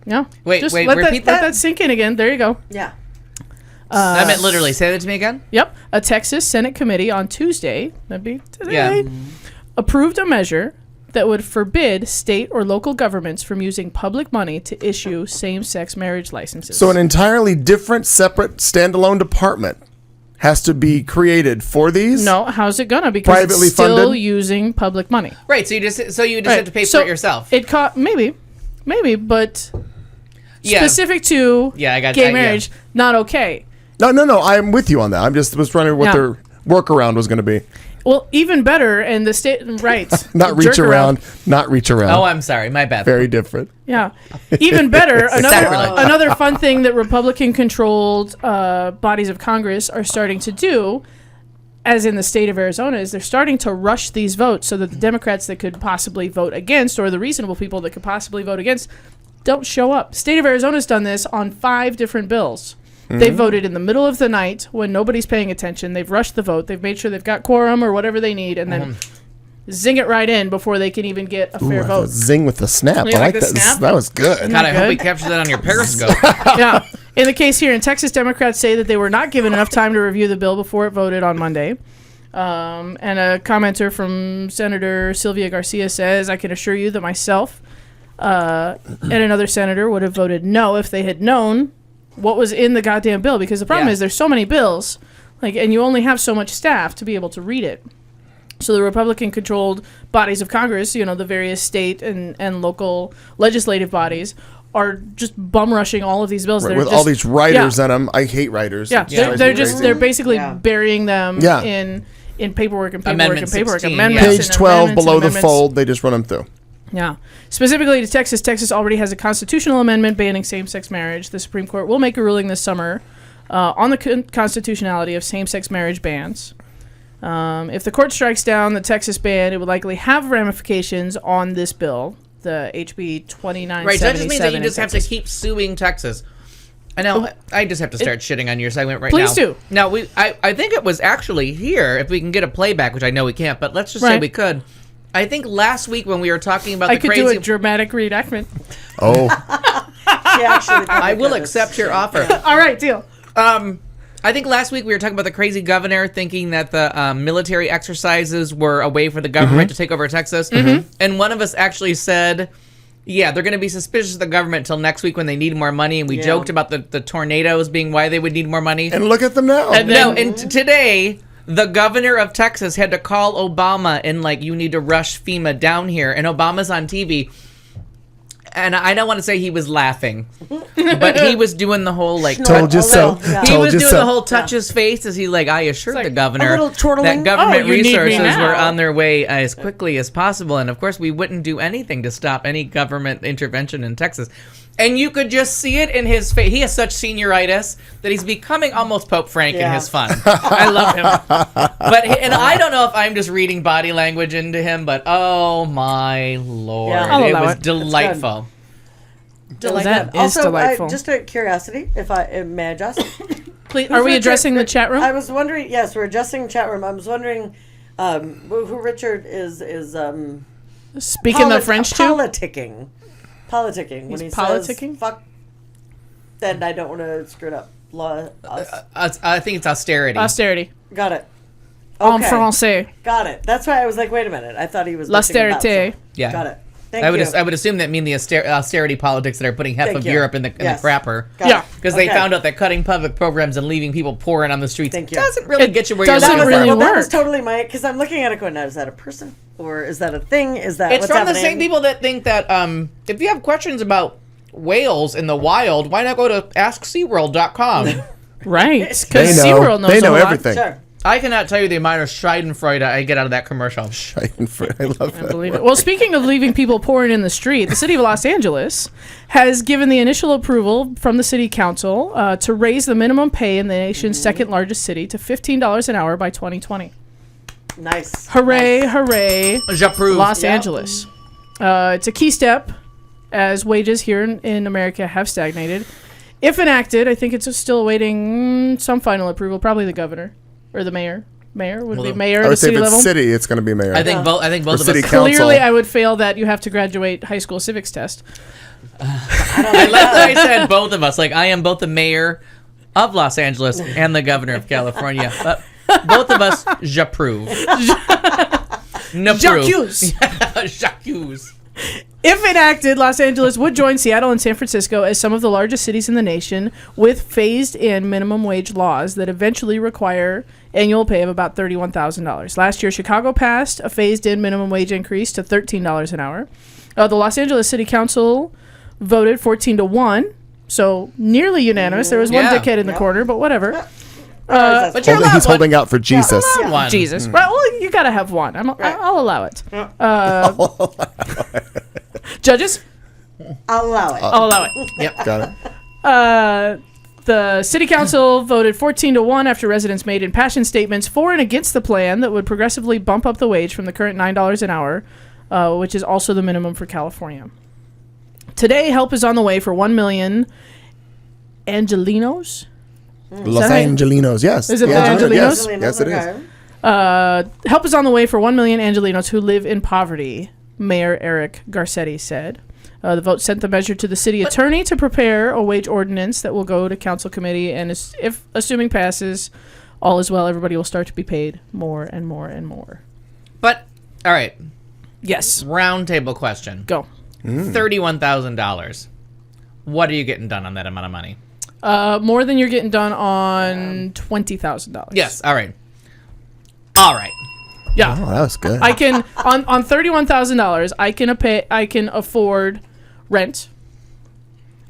S4: Yeah.
S5: Wait,
S4: Just
S5: wait,
S4: let
S5: repeat
S4: Let
S5: that?
S4: that sink in again. There you go.
S6: Yeah.
S5: I meant literally. Say that to me again.
S4: Yep. A Texas Senate committee on Tuesday, that'd be today,
S5: Yeah.
S4: approved a measure that would forbid state or local governments from using public money to issue same-sex marriage licenses.
S3: So an entirely different, separate, standalone department has to be created for these.
S4: no, how's it gonna? Because
S3: Privately
S4: it's still
S3: funded?
S4: using public money.
S5: Right. So you just
S4: Right.
S5: have to pay
S4: So
S5: for it yourself.
S4: It cost maybe, but
S5: Yeah.
S4: specific to
S5: Yeah, I got
S4: gay
S5: that, yeah.
S4: marriage, not okay.
S3: No. I'm with you on that. I'm just was wondering what
S4: Yeah.
S3: their workaround was going to be.
S4: Well, even better, and the state right.
S3: Not reach around. Not reach around.
S5: Oh, I'm sorry. My bad.
S3: Very different.
S4: Yeah, even better.
S5: Sacrilege.
S4: Another fun thing that Republican-controlled bodies of Congress are starting to do, as in the state of Arizona, is they're starting to rush these votes so that the Democrats that could possibly vote against, or the reasonable people that could possibly vote against, don't show up. State of Arizona's done this on 5 different bills. They voted in the middle of the night when nobody's paying attention. They've rushed the vote. They've made sure they've got quorum or whatever they need, and then zing it right in before they can even get a fair vote.
S3: Zing with the snap.
S4: You
S3: I like
S4: the
S3: that.
S4: snap?
S3: That was good.
S5: God, I hope
S4: Good.
S5: we captured that on your Periscope.
S4: Yeah. In the case here in Texas, Democrats say that they were not given enough time to review the bill before it voted on Monday. And a commenter from Senator Sylvia Garcia says, I can assure you that myself and another senator would have voted no if they had known what was in the goddamn bill, because the problem is there's so many bills, and you only have so much staff to be able to read it. So the Republican-controlled bodies of Congress, the various state and local legislative bodies, are just bum rushing all of these bills.
S3: Right, with all these writers in them. I hate writers.
S4: Yeah, they're basically burying them
S3: Yeah.
S4: in paperwork and paperwork
S5: Amendment
S4: and paperwork.
S5: 16,
S4: Amendments
S3: Page
S4: and
S3: 12
S4: amendments
S3: below
S4: and
S3: the
S4: amendments.
S3: fold. They just run them through.
S4: Yeah. Specifically to Texas, Texas already has a constitutional amendment banning same-sex marriage. The Supreme Court will make a ruling this summer on the constitutionality of same-sex marriage bans. If the court strikes down the Texas ban, it would likely have ramifications on this bill, the HB 2977.
S5: Right, so that just means that you
S4: in
S5: just have to
S4: Texas.
S5: keep suing Texas. I know. I just have to start shitting on your segment right
S4: Please
S5: now.
S4: do.
S5: Now, I think it was actually here, if we can get a playback, which I know we can't, but let's just say
S4: Right.
S5: we could. I think last week when we were talking about
S4: I
S5: the
S4: could
S5: crazy...
S4: do a dramatic reenactment.
S3: Oh,
S6: She actually
S5: I will accept your offer.
S4: All right, deal.
S5: I think last week we were talking about the crazy governor thinking that the military exercises were a way for the government to take over Texas. And one of us actually said, yeah, they're going to be suspicious of the government until next week when they need more money. And we joked about the tornadoes being why they would need more money.
S3: and look at them now.
S5: And today, the governor of Texas had to call Obama and you need to rush FEMA down here. And Obama's on TV. And I don't want to say he was laughing, but he was doing the whole
S3: Told you so.
S6: Yeah.
S5: he
S3: Told
S5: was
S3: you
S5: doing
S3: so.
S5: the whole touch his face as he I assured the governor
S6: a little chortling.
S5: that government
S4: Oh, you need me
S5: resources
S4: now.
S5: were on their way as quickly as possible. And of course, we wouldn't do anything to stop any government intervention in Texas. And you could just see it in his face. He has such senioritis that he's becoming almost Pope Frank in
S6: Yeah.
S5: his fun. I love him. And I don't know if I'm just reading body language into him, but oh my Lord.
S6: Yeah.
S4: I'll
S5: It
S4: allow
S5: was
S4: it.
S5: delightful.
S4: That is
S6: also,
S4: delightful.
S6: just a curiosity, if I may just.
S4: Please, are we addressing the chat room?
S6: I was wondering. Yes, we're adjusting the chat room. I was wondering who Richard is.
S4: Speaking the French too?
S6: Politicking when he
S4: politicking?
S6: says fuck. Then I don't want to screw it up.
S5: I think it's austerity.
S4: Austerity.
S6: Got it.
S4: En
S6: Okay.
S4: français.
S6: Got it. That's why I was like, wait a minute. I thought he was bitching about
S4: L'austerité.
S6: something.
S5: Yeah.
S6: Got it. Thank
S5: I
S6: you.
S5: would assume that mean the austerity politics that are putting half
S6: Thank
S5: of
S6: you.
S5: Europe in the
S6: Yes.
S5: crapper.
S6: Got
S4: Yeah.
S6: it.
S5: Because they
S6: Okay.
S5: found out that cutting public programs and leaving people pouring on the streets
S6: Thank you.
S5: doesn't really
S4: It
S5: get you where you're
S4: doesn't
S5: looking
S4: really
S5: for.
S6: Well, that was
S4: work.
S6: totally because I'm looking at it going, now, is that a person or is that a thing? Is that
S5: It's
S6: what's
S5: from the
S6: happening?
S5: same people that think that if you have questions about whales in the wild, why not go to AskSeaWorld.com?
S4: Right.
S3: They
S4: Because
S3: know.
S4: SeaWorld knows
S3: They know
S4: a lot.
S3: everything.
S6: Sure.
S5: I cannot tell you the amount of Schadenfreude I get out of that commercial.
S3: I love that.
S4: Believe it. Well, speaking of leaving people pouring in the street, the city of Los Angeles has given the initial approval from the city council to raise the minimum pay in the nation's second largest city to $15 an hour by 2020.
S6: Nice.
S4: Hooray,
S6: Nice.
S4: hooray,
S5: J'approve.
S4: Los
S6: Yep.
S4: Angeles. It's a key step as wages here in America have stagnated. If enacted, I think it's still awaiting some final approval, probably the governor or the mayor. Mayor would be mayor
S3: I
S4: at the
S3: would say
S4: city
S3: if it's
S4: level.
S3: city, it's going to be mayor.
S5: I think both. I think
S3: Or
S5: both of
S3: city
S5: us.
S3: council.
S4: Clearly, I would fail that. You have to graduate high school civics test.
S5: I love that I said both of us. I am both the mayor of Los Angeles and the governor of California. But both of us, j'approve.
S4: J'accuse.
S5: J'accuse.
S4: If enacted, Los Angeles would join Seattle and San Francisco as some of the largest cities in the nation with phased-in minimum wage laws that eventually require annual pay of about $31,000. Last year, Chicago passed a phased-in minimum wage increase to $13 an hour. The Los Angeles City Council voted 14-1, so nearly unanimous. There was one
S5: Yeah.
S4: dickhead in the corner, but whatever.
S5: But you're allowed
S3: He's
S5: one.
S3: holding out for Jesus.
S5: One.
S4: Jesus. Well, you gotta have one. I'll allow it. Judges,
S6: I'll allow it.
S4: I'll allow it.
S5: Yep.
S3: Got it.
S4: The city council voted 14-1 after residents made impassioned statements for and against the plan that would progressively bump up the wage from the current $9 an hour, which is also the minimum for California. Today, help is on the way for 1 million Angelinos.
S3: Los
S4: that how you-
S3: Angelinos, yes.
S4: Is it the
S3: Yes,
S4: Angelinos?
S3: yes, it is.
S4: Help is on the way for 1 million Angelinos who live in poverty, Mayor Eric Garcetti said. The vote sent the measure to the city attorney to prepare a wage ordinance that will go to council committee, and if assuming passes, all is well, everybody will start to be paid more and more and more.
S5: But all right,
S4: Yes.
S5: round table question.
S4: Go.
S5: $31,000. What are you getting done on that amount of money?
S4: More than you're getting done on $20,000.
S5: Yes. All right. All right.
S4: Yeah.
S3: Oh, that was good.
S4: I can on $31,000. I can afford rent.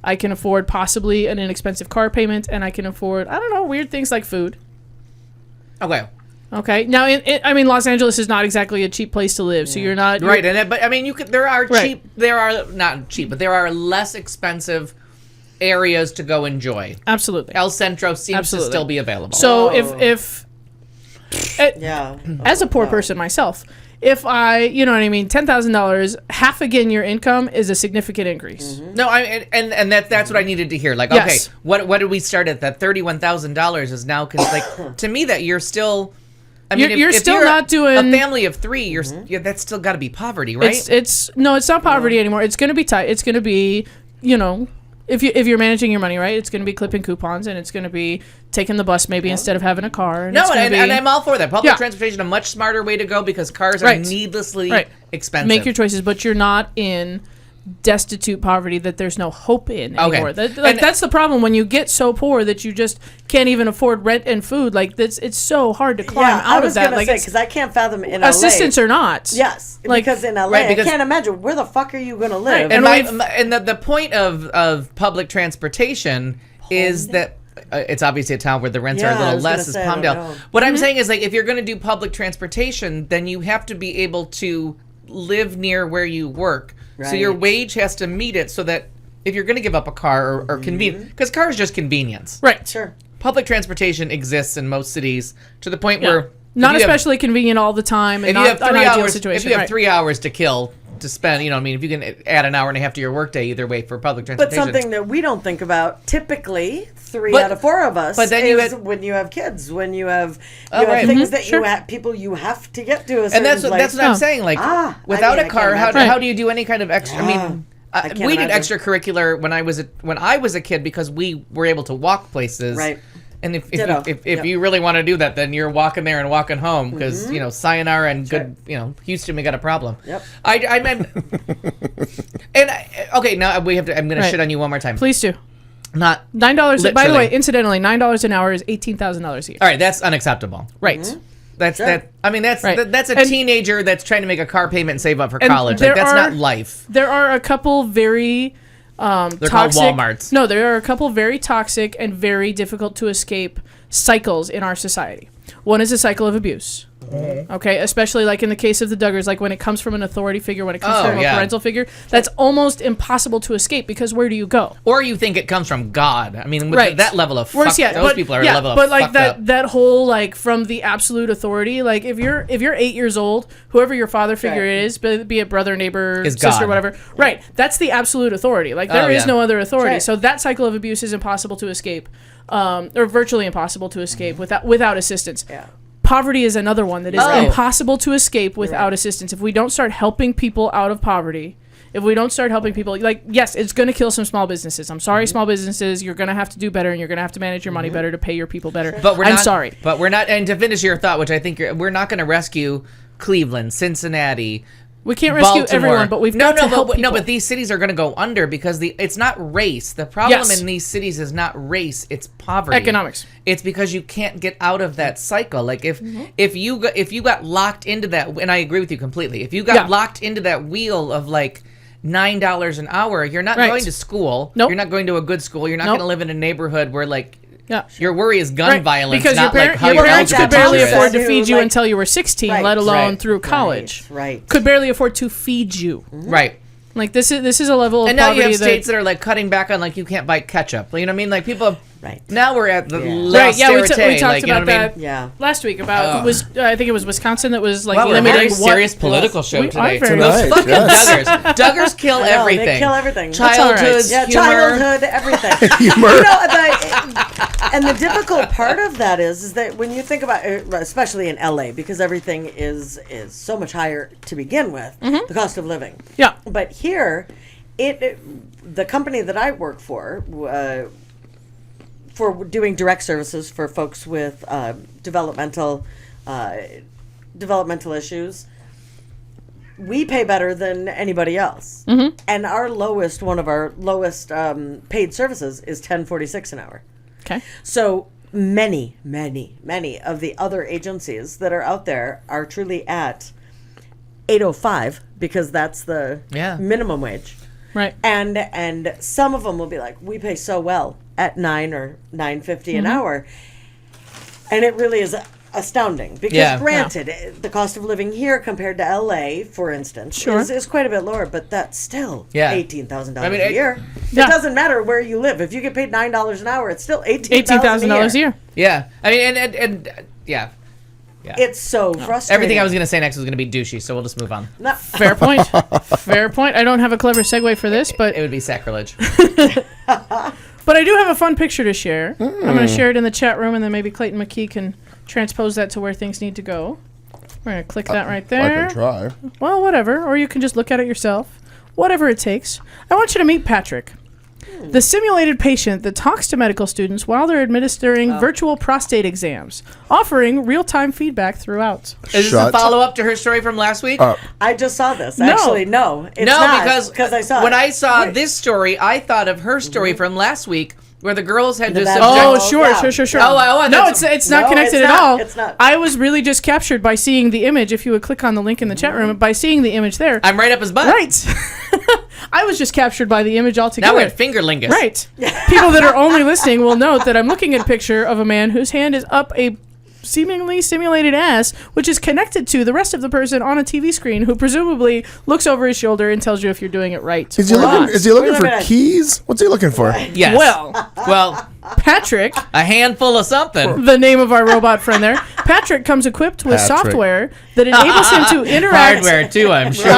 S4: I can afford possibly an inexpensive car payment, and I can afford weird things like food.
S5: Okay.
S4: Okay. Now, I mean, Los Angeles is not exactly a cheap place to live, so you're not
S5: Right. But I mean, you could. There are
S4: Right.
S5: cheap. There are not cheap, but there are less expensive areas to go enjoy.
S4: Absolutely.
S5: El Centro seems
S4: Absolutely.
S5: to still be available.
S4: So if
S6: Yeah.
S4: as a poor person myself, if I, you know what I mean, $10,000, half again your income is a significant increase.
S5: no, and that's what I needed to hear. Like,
S4: Yes.
S5: okay, what did we start at? That $31,000 is now like to me that you're still. I mean,
S4: You're
S5: if
S4: still
S5: you're
S4: not doing-
S5: a family of 3. That's still got to be poverty, right?
S4: It's not poverty anymore. It's going to be tight. It's going to be, if you're managing your money right, it's going to be clipping coupons, and it's going to be taking the bus maybe instead of having a car. And
S5: No,
S4: it's gonna
S5: and,
S4: be,
S5: and I'm all for that. Public
S4: Yeah.
S5: transportation is a much smarter way to go because cars are
S4: Right.
S5: needlessly
S4: Right.
S5: expensive.
S4: Make your choices, but you're not in destitute poverty that there's no hope in anymore.
S5: Okay.
S4: That's the problem when you get so poor that you just can't even afford rent and food. Like it's so hard to climb
S6: Yeah, I
S4: out
S6: was
S4: of that.
S6: gonna
S4: Like
S6: say
S4: it's-
S6: because I can't fathom in LA.
S4: assistants or not.
S6: Yes,
S4: Like-
S6: because in LA,
S5: Right, because-
S6: I can't imagine where the fuck are you gonna live.
S5: And
S4: And
S5: the point of public transportation is that it's obviously a town where the rents are a
S6: Yeah, I
S5: little
S6: was gonna
S5: less as
S6: say, I don't
S5: Palmdale.
S6: know.
S5: What
S4: Mm-hmm.
S5: I'm saying is like if you're going to do public transportation, then you have to be able to live near where you work. So your
S6: Right.
S5: wage has to meet it so that if you're going to give up a car or convenience, because car is just convenience.
S4: Right.
S6: Sure.
S5: Public transportation exists in most cities to the point
S4: Yeah.
S5: where
S4: Not
S5: if you have-
S4: especially convenient all the time, and
S5: if you
S4: not
S5: have
S4: an
S5: 3
S4: ideal
S5: hours,
S4: situation.
S5: if you have
S4: right.
S5: 3 hours to kill to spend, if you can add an hour and a half to your workday either way for public
S6: But
S5: transportation.
S6: something that we don't think about, typically, 3
S5: But-
S6: out of 4 of us,
S5: but then
S6: is
S5: you had-
S6: when you have kids, when you have,
S5: Oh, right.
S6: things that
S4: Sure.
S6: you have, people you have to get to.
S5: And that's what I'm
S4: Oh.
S5: saying. Like
S6: I
S5: without
S6: mean,
S5: a
S6: I
S5: car,
S6: can't
S5: how
S6: imagine.
S5: do you do any kind of extra? I mean,
S6: I can't
S5: we did
S6: imagine.
S5: extracurricular when I was a kid because we were able to walk places.
S6: Right.
S5: And if
S6: Ditto.
S5: if
S6: Yep.
S5: you really want to do that, then you're walking there and walking home because
S6: Mm-hmm.
S5: sayonara and good. Houston, we got a problem.
S6: Yep.
S5: I meant. Okay, now we have to. I'm gonna
S4: Right.
S5: shit on you one more time.
S4: Please do.
S5: Not.
S4: $9. By the
S5: Literally.
S4: way, incidentally, $9 an hour is $18,000 a year.
S5: All right, that's unacceptable.
S4: Right.
S5: That's
S6: Sure.
S5: that. I mean, that's
S4: Right.
S5: that's a
S4: And-
S5: teenager that's trying to make a car payment and save up for
S4: And
S5: college.
S4: there
S5: Like that's
S4: are-
S5: not life.
S4: There are a couple very
S5: They're called
S4: toxic.
S5: Walmarts.
S4: No, there are a couple very toxic and very difficult to escape cycles in our society. One is a cycle of abuse. Okay, especially like in the case of the Duggars, like when it comes from an authority figure, when it comes
S5: Oh,
S4: from
S5: yeah.
S4: a parental figure, that's almost impossible to escape because where do you go?
S5: Or you think it comes from God. I mean, with
S4: Right.
S5: that level of
S4: Worse
S5: fuck,
S4: yet,
S5: those people are a level
S4: but
S5: of
S4: like
S5: fucked
S4: that
S5: up.
S4: that whole like from the absolute authority, like if you're 8 years old, whoever your father figure
S6: Right.
S4: is, be it brother, neighbor,
S5: Is
S4: sister,
S5: God.
S4: whatever, right? That's the absolute authority. Like there
S5: Oh,
S4: is
S5: yeah.
S4: no other authority.
S6: Right.
S4: So that cycle of abuse is impossible to escape, or virtually impossible to escape without assistance.
S6: Yeah.
S4: Poverty is another one that is
S5: Oh.
S4: impossible to escape without assistance. If we don't start helping people out of poverty, if we don't start helping people, like, yes, it's going to kill some small businesses. I'm sorry, small businesses. You're going to have to do better, and you're going to have to manage your money better to pay your people better.
S5: But we're
S4: I'm
S5: not,
S4: sorry.
S5: But we're not. And to finish your thought, which I think we're not going to rescue Cleveland, Cincinnati.
S4: We can't rescue
S5: Baltimore.
S4: everyone, but we've got to help
S5: but,
S4: people.
S5: No, but these cities are going to go under because it's not race. The problem
S4: Yes.
S5: in these cities is not race; it's poverty,
S4: Economics.
S5: It's because you can't get out of that cycle. Like if you got locked into that, and I agree with you completely. If you got
S4: Yeah.
S5: locked into that wheel of like $9 an hour, you're not
S4: Right.
S5: going to school.
S4: Nope.
S5: You're not going to a good school. You're not
S4: Nope.
S5: going to live in a neighborhood where like
S4: Yeah.
S5: Your worry is gun
S4: Right,
S5: violence,
S4: because
S5: not like how
S4: your
S5: your
S4: parents
S5: elder
S4: could barely
S5: teacher is.
S4: afford to
S6: Who,
S4: feed you
S6: like-
S4: until you were 16,
S6: Right.
S4: let alone
S5: Right.
S4: through college.
S6: Right.
S4: Could barely afford to feed you.
S5: Right.
S4: Like this is a level of
S5: And now
S4: poverty
S5: you have
S4: that
S5: states that are like cutting back on like you can't buy ketchup. You know what I mean? Like people.
S6: Right.
S5: Now we're at the
S4: Right, yeah, we talked
S5: like, you know
S4: about
S5: what I mean?
S4: that
S6: Yeah.
S4: last week about I think it was Wisconsin that was like
S5: Wow, we're a very
S4: limiting
S5: serious
S4: what
S5: political show
S4: We are
S5: today.
S4: very-
S5: Those
S3: Tonight,
S5: fucking
S3: yes.
S5: Duggars kill
S6: I know,
S5: everything.
S6: They kill everything.
S5: Childhood
S6: Yeah,
S5: humor.
S6: childhood, everything.
S3: Humor.
S6: You know, and the difficult part of that is that when you think about, especially in LA, because everything is so much higher to begin with, the cost of living.
S4: Yeah.
S6: But here, the company that I work for doing direct services for folks with developmental issues, we pay better than anybody else. Mm-hmm. And one of our lowest paid services is $10.46 an hour.
S4: Okay.
S6: So many of the other agencies that are out there are truly at $8.05 because that's the minimum wage.
S4: Right.
S6: And some of them will be like, we pay so well at $9 or $9.50 an hour, and it really is astounding because granted, the cost of living here compared to LA, for instance, is quite a bit lower, but that's still $18,000 a year. It doesn't matter where you live. If you get paid $9 an hour, it's still $18,000
S4: a year.
S5: Yeah, I mean, and yeah.
S6: It's so frustrating.
S5: Everything I was going to say next was going to be douchey, so we'll just move on.
S6: No.
S4: Fair point. Fair point. I don't have a clever segue for this, but
S5: It would be sacrilege.
S4: but I do have a fun picture to share. I'm going to share it in the chat room, and then maybe Clayton McKee can transpose that to where things need to go. We're going to click that right
S3: I
S4: there.
S3: can try.
S4: Well, whatever. Or you can just look at it yourself. Whatever it takes. I want you to meet Patrick, the simulated patient that talks to medical students while they're administering virtual prostate exams, offering real-time feedback throughout.
S5: Is this a follow-up to her story from last week?
S6: I just saw this.
S4: No.
S6: Actually, no. It's not,
S5: because
S6: I saw
S5: when
S6: it.
S5: I saw this story, I thought of her story from last week where the girls had to subject...
S4: Oh,
S6: Yeah.
S4: sure.
S5: Oh,
S4: no, it's not
S6: No,
S4: connected
S6: it's
S4: at
S6: not.
S4: all.
S6: It's not.
S4: I was really just captured by seeing the image. If you would click on the link in the chat room, by seeing the image there.
S5: I'm right up his butt.
S4: Right. I was just captured by the image altogether.
S5: Now we're at Fingerlingus.
S4: Right. People that are only listening will note that I'm looking at a picture of a man whose hand is up a seemingly simulated ass, which is connected to the rest of the person on a TV screen, who presumably looks over his shoulder and tells you if you're doing it right.
S3: Is he
S4: or
S3: looking?
S4: not.
S3: Is he looking
S6: Wait a
S3: for
S6: minute.
S3: keys? What's he looking for?
S5: Yes.
S4: Well, Patrick,
S5: a handful of something.
S4: the name of our robot friend there, Patrick comes equipped with
S3: Patrick.
S4: software that enables him to interact.
S5: Hardware, too, I'm sure.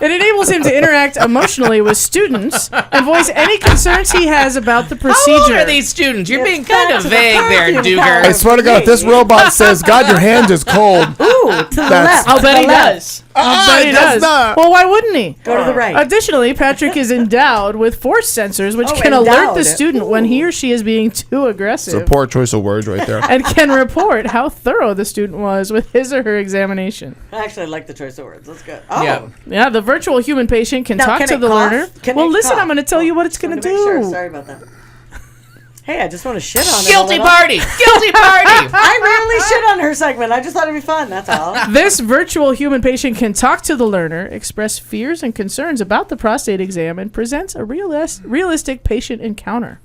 S4: It enables him to interact emotionally with students and voice any concerns he has about the procedure.
S5: How old are these students? You're being kind of vague there, Duger.
S3: I swear to God, if this robot says, "God, your hand is cold,"
S6: Ooh, to the left.
S4: I'll
S6: to
S4: bet
S6: the
S4: he
S6: left.
S4: does. I'll bet he
S3: does
S4: does.
S3: not.
S4: Well, why wouldn't he?
S6: Go to the right.
S4: Additionally, Patrick is endowed with force sensors, which can alert
S6: endowed.
S4: the student when he or she is being too aggressive.
S3: It's a poor choice of words right there.
S4: And can report how thorough the student was with his or her examination.
S6: Actually, I like the choice of words. That's good. Oh.
S5: Yeah.
S4: Yeah, the virtual human patient can
S6: Now,
S4: talk
S6: can
S4: to
S6: it
S4: the
S6: cough?
S4: learner.
S6: Can
S4: Well,
S6: it
S4: listen,
S6: cough?
S4: I'm going to tell you what it's going to
S6: Wanted to make
S4: do.
S6: sure. Sorry about that. Hey, I just want to shit on it.
S5: Guilty party! Guilty party!
S6: I rarely shit on her segment. I just thought it'd be fun. That's all.
S4: This virtual human patient can talk to the learner, express fears and concerns about the prostate exam, and presents a realistic patient encounter.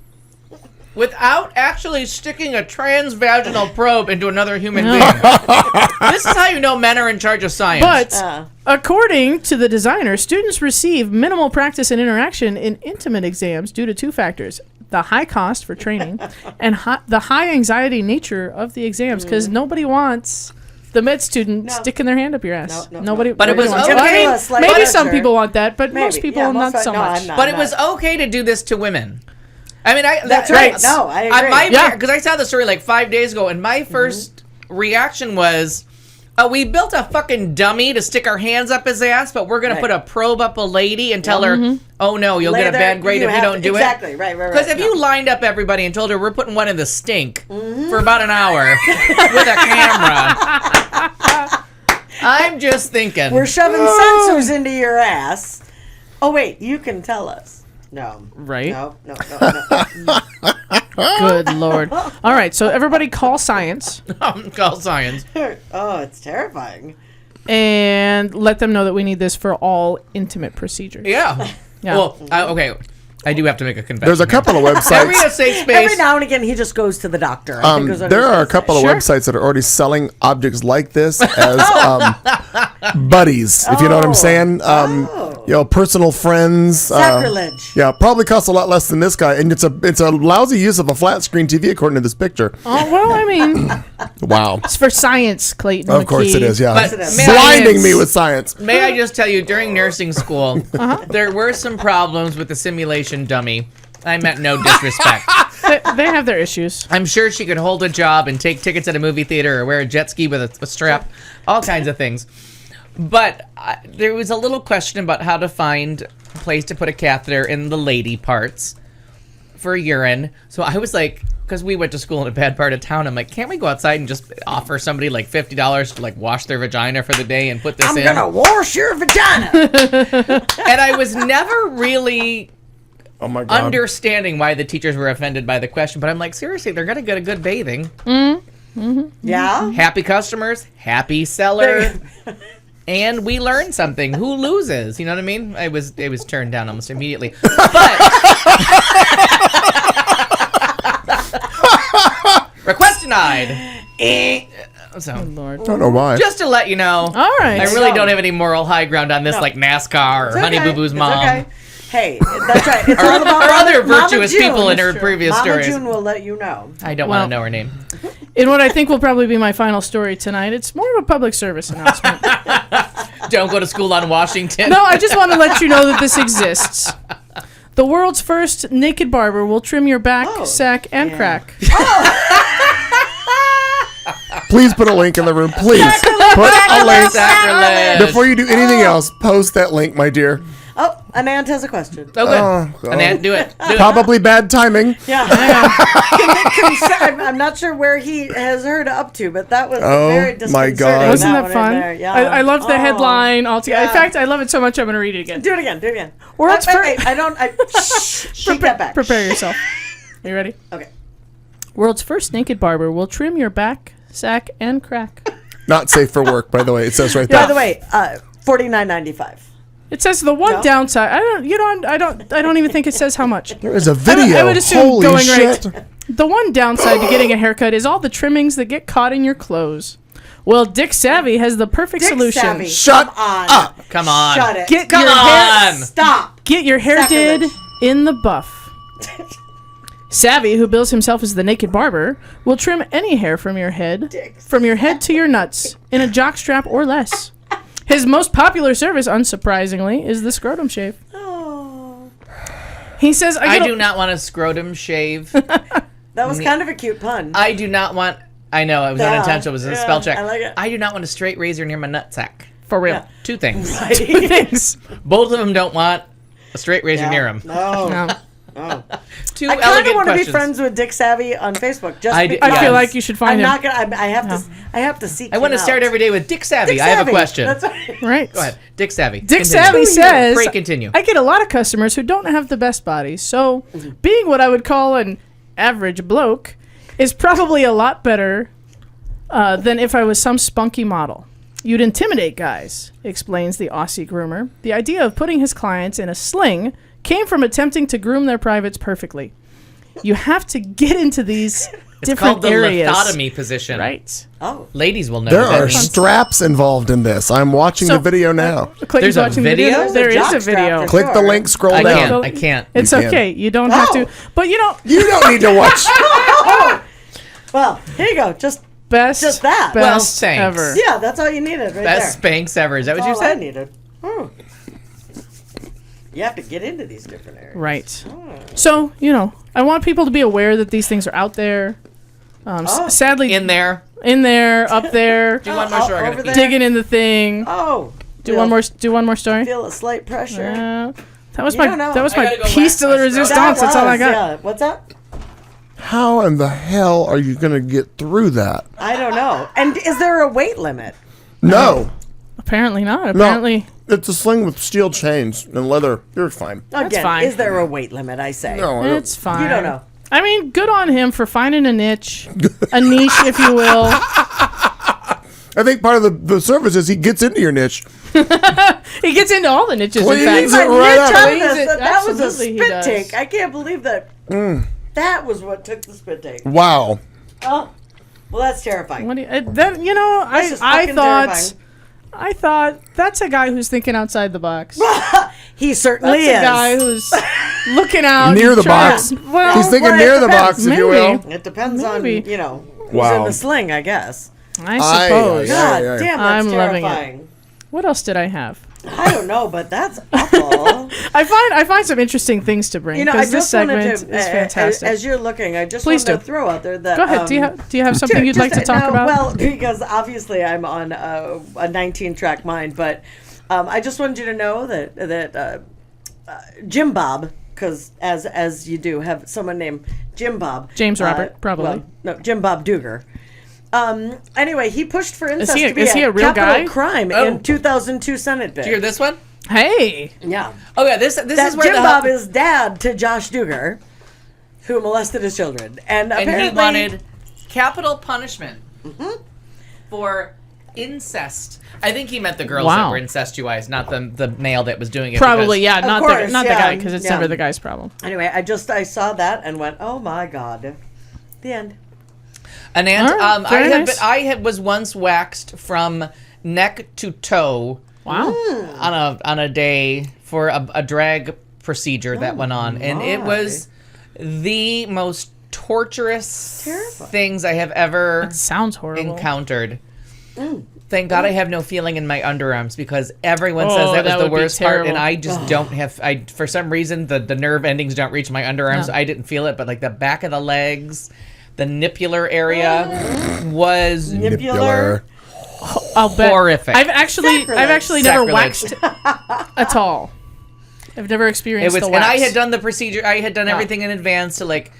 S5: Without actually sticking a transvaginal probe into another human being. This is how you know men are in charge of science.
S4: But according to the designer, students receive minimal practice and interaction in intimate exams due to two factors: the high cost for training and the high anxiety nature of the exams, because nobody wants the med student sticking their hand up your ass.
S6: No.
S4: Nobody.
S5: But it
S4: nobody
S5: was
S4: wants
S5: okay.
S4: that. I mean,
S6: Michaela, slight
S4: maybe
S6: lecture.
S4: some people want that, but
S6: Maybe.
S4: most people
S6: Yeah,
S4: not
S6: most-
S4: so
S6: no,
S4: much.
S6: I'm not.
S5: But it was okay to do this to women. I mean,
S6: That's right. No, I agree.
S5: Because I saw the story like 5 days ago, and my first reaction was, we built a fucking dummy to stick our hands up his ass, but we're going to put a probe up a lady and tell her, oh no, you'll get a bad grade if you don't do it.
S6: Exactly. Right.
S5: Because if you lined up everybody and told her we're putting one in the stink for about an hour with a camera, I'm just thinking.
S6: We're shoving sensors into your ass. Oh wait, you can tell us. No.
S4: Right?
S6: No.
S4: Good Lord. All right, so everybody call science
S5: Call science.
S6: Oh, it's terrifying.
S4: and let them know that we need this for all intimate procedures.
S5: Yeah.
S4: Yeah.
S5: Well, okay. I do have to make a confession.
S3: There's a couple of websites.
S5: Every safe space.
S6: Every now and again, he just goes to the doctor. I think is what
S3: There
S6: I was
S3: are
S6: gonna
S3: a couple
S6: say.
S3: of websites that are already selling objects like this as buddies, if you know what I'm saying. Personal friends.
S6: Sacrilege.
S3: Yeah, probably costs a lot less than this guy, and it's a lousy use of a flat screen TV according to this picture.
S4: Oh, well, I mean,
S3: Wow.
S4: it's for science, Clayton.
S3: Of course it is, yeah.
S5: But
S3: Blinding me with science.
S5: May I just tell you, during nursing school, there were some problems with the simulation dummy. I meant no disrespect.
S4: They have their issues.
S5: I'm sure she could hold a job and take tickets at a movie theater or wear a jet ski with a strap, all kinds of things. But there was a little question about how to find a place to put a catheter in the lady parts for urine. So I was like, because we went to school in a bad part of town, I'm like, can't we go outside and just offer somebody like $50 to like wash their vagina for the day and put this in?
S6: I'm gonna wash your vagina.
S5: And I was never really
S3: Oh my God.
S5: understanding why the teachers were offended by the question. But I'm like, seriously, they're gonna get a good bathing.
S6: Yeah.
S5: Happy customers, happy seller. And we learned something. Who loses? You know what I mean? It was turned down almost immediately. But request denied. So,
S4: Lord.
S3: Don't know why.
S5: just to let you know,
S4: All right.
S5: I really don't have any moral high ground on this, like NASCAR or Honey Boo Boo's
S6: It's
S5: mom.
S6: okay. Hey, that's right. It's all about
S5: or other
S6: Mama
S5: virtuous
S6: June.
S5: people in her previous
S6: Mama
S5: stories.
S6: June will let you know.
S5: I don't
S4: Well-
S5: want to know her name.
S4: In what I think will probably be my final story tonight, it's more of a public service announcement.
S5: Don't go to school on Washington.
S4: No, I just want to let you know that this exists. The world's first naked barber will trim your back, sack, and crack.
S3: Please put a link in the room. Please put a link.
S5: Sacrilege.
S3: Before you do anything else, post that link, my dear.
S6: Oh, Anand has a question.
S5: Oh, good.
S3: Oh,
S5: And then do it. Do it.
S3: Probably bad timing.
S6: Yeah. I'm not sure where he has heard up to, but that was
S3: Oh,
S6: very
S3: my
S6: disconcerting.
S3: God.
S4: Wasn't
S6: one
S4: that
S6: in
S4: fun?
S6: there. Yeah.
S4: I loved the headline altogether.
S6: Yeah.
S4: In fact, I love it so much I'm going to read it again.
S6: Do it again. Do it again.
S4: World's
S6: Wait, I don't. Shake that back.
S4: Prepare yourself. Are you ready?
S6: Okay.
S4: World's first naked barber will trim your back, sack, and crack.
S3: Not safe for work, by the way. It says right
S6: By
S3: there.
S6: the way, $49.95.
S4: It says the one
S6: No?
S4: downside. I don't even think it says how much.
S3: There is a video.
S4: I would assume
S3: Holy
S4: going
S3: shit.
S4: right. The one downside to getting a haircut is all the trimmings that get caught in your clothes. Well, Dick Savvy has the perfect
S6: Dick
S4: solution.
S6: Savvy.
S3: Shut
S6: Come on.
S3: up.
S5: Come on.
S6: Shut it.
S4: Get
S5: Come
S4: your hair
S5: on.
S6: Stop.
S4: Get your hair
S6: Sacrilege.
S4: did in the buff. Savvy, who bills himself as the naked barber, will trim any hair from your head to your nuts in a jockstrap or less. His most popular service, unsurprisingly, is the scrotum shave.
S6: Oh.
S4: He says,
S5: I do not want a scrotum shave.
S6: That was kind of a cute pun.
S5: I do not want. I know it was
S6: Yeah,
S5: unintentional. It was a
S6: yeah,
S5: spell check.
S6: I like it.
S5: I do not want a straight razor near my nutsack.
S4: For real.
S6: Yeah.
S5: Two things.
S4: Things.
S5: Both of them don't want a straight razor near them.
S6: No.
S4: No.
S5: Two
S6: I kind
S5: elegant
S6: of want to be
S5: questions.
S6: friends with Dick Savvy on Facebook. Just
S5: I
S6: because
S4: I feel like you should find
S6: I'm
S4: him.
S6: not gonna. I have to seek.
S5: I want to
S6: him
S5: start
S6: out.
S5: every day with Dick Savvy.
S6: Dick
S5: I have a
S6: Savvy.
S5: question.
S6: That's right.
S4: Right.
S5: Go ahead. Dick Savvy.
S4: Dick
S5: Continue.
S4: Savvy says,
S5: Great, continue.
S4: I get a lot of customers who don't have the best bodies, so being what I would call an average bloke is probably a lot better than if I was some spunky model. You'd intimidate guys, explains the Aussie groomer. The idea of putting his clients in a sling came from attempting to groom their privates perfectly. You have to get into these
S5: It's
S4: different
S5: called the
S4: areas.
S5: lithotomy position.
S4: Right.
S6: Oh.
S5: Ladies will know
S3: There
S5: what that
S3: are
S5: means.
S3: straps involved in this. I'm watching
S4: So-
S3: the video now.
S4: Clayton's
S5: There's a
S4: watching the
S5: video?
S4: There is a
S6: jockstrap
S4: video.
S6: for
S3: Click the
S6: sure.
S3: link, scroll
S5: I
S3: down.
S5: can't. I can't.
S4: It's
S3: You can.
S4: okay. You don't have
S6: Oh.
S4: to. But you know,
S3: You don't need to watch.
S6: Well, here you go. Just
S4: best
S6: that.
S4: best
S5: Well, thanks.
S4: ever.
S6: yeah, that's all you needed right
S5: Best
S6: there.
S5: Spanx ever. Is that what
S6: That's
S5: you
S6: all I
S5: said?
S6: needed. You have to get into these different areas.
S4: Right. So, you know, I want people to be aware that these things are out there. Sadly,
S5: In there.
S4: up there,
S5: Do one more story. I
S6: over
S5: gotta
S6: there.
S5: keep-
S4: digging in the thing.
S6: Oh.
S4: Do one more story.
S6: Feel a slight pressure.
S4: That was
S6: You don't know.
S4: that was
S5: I
S4: my
S5: gotta go
S4: piece
S5: wax
S4: de
S5: my
S4: la
S5: throat.
S4: resistance. That's all I got.
S6: Yeah. What's that?
S3: How in the hell are you going to get through that?
S6: I don't know. And is there a weight limit?
S3: No.
S4: Apparently not.
S3: No.
S4: Apparently,
S3: It's a sling with steel chains and leather. You're fine.
S6: Again,
S4: fine.
S6: is there a weight limit? I say.
S3: No, I don't-
S4: it's fine.
S6: You don't know.
S4: I mean, good on him for finding a niche, a niche, if you will.
S3: I think part of the service is he gets into your niche.
S4: He He gets into all the niches.
S3: Cleans
S4: in fact.
S3: it right up.
S6: Niche on this, that was a
S4: Absolutely, he
S6: spit
S4: does.
S6: take. I can't believe that. That was what took the spit take.
S3: Wow.
S6: Oh, well, that's terrifying.
S4: What do you, that, you know,
S6: That's just
S4: I
S6: fucking
S4: thought.
S6: terrifying.
S4: I thought that's a guy who's thinking outside the box.
S6: He certainly
S4: That's
S6: is.
S4: a guy who's looking out
S3: Near
S4: and
S3: the
S4: trying
S3: box.
S4: to- well,
S3: He's thinking
S6: well,
S3: near
S6: it
S3: the
S6: depends.
S3: box, if you will.
S6: It depends on,
S4: Maybe.
S6: who's
S3: Wow.
S6: in the sling, I guess.
S4: I suppose.
S3: Yeah,
S6: God
S3: yeah.
S6: damn, that's
S4: I'm loving it.
S6: terrifying.
S4: What else did I have?
S6: I don't know, but that's awful.
S4: I find some interesting things to bring
S6: You know, I
S4: because this
S6: just wanted
S4: segment
S6: to,
S4: is fantastic.
S6: as you're looking, I just
S4: Please
S6: wanted to
S4: do.
S6: throw out there that.
S4: Go ahead. Do you have something you'd like to talk
S6: no,
S4: about?
S6: Well, because obviously I'm on a 19-track mind, but I just wanted you to know that Jim Bob, because as you do have someone named Jim Bob,
S4: James Robert, probably.
S6: well, no, Jim Bob Duger. Anyway, he pushed for incest
S4: he a-
S6: to be
S4: is he a real
S6: capital
S4: guy?
S6: crime
S5: Oh.
S6: in 2002 Senate bid.
S5: Did you hear this one?
S4: Hey,
S6: Yeah.
S5: Oh yeah, this
S6: That
S5: is where
S6: Jim
S5: the
S6: Bob is dad to Josh Duger, who molested his children, and apparently
S5: he wanted capital punishment for incest. I think he meant the girls that
S4: Wow.
S5: were incestuous, not the male that was doing it.
S4: probably
S5: because-
S4: yeah, not
S6: course,
S4: the
S6: yeah,
S4: guy because it's
S6: yeah.
S4: never the guy's problem.
S6: Anyway, I saw that and went, oh my god. The end.
S5: An aunt.
S4: All right, very nice.
S5: I was once waxed from neck to toe
S4: Wow.
S5: on a day for a drag procedure that went on, and it was the most torturous things I have ever
S4: Sounds horrible.
S5: encountered. Thank God I have no feeling in my underarms because everyone
S4: Oh,
S5: says that
S4: that
S5: was
S4: would
S5: the
S4: be
S5: worst part, and
S4: terrible.
S5: I just don't have. For some reason the nerve endings don't reach my underarms.
S4: No.
S5: I didn't feel it, but like the back of the legs, the nipular area was
S6: Nipular.
S4: I'll bet.
S5: horrific.
S4: I've actually never
S5: Sacrilege.
S4: waxed at all. I've never
S5: It
S4: experienced
S5: was,
S4: the
S5: and
S4: wax.
S5: I had done the procedure. I had done everything in advance to like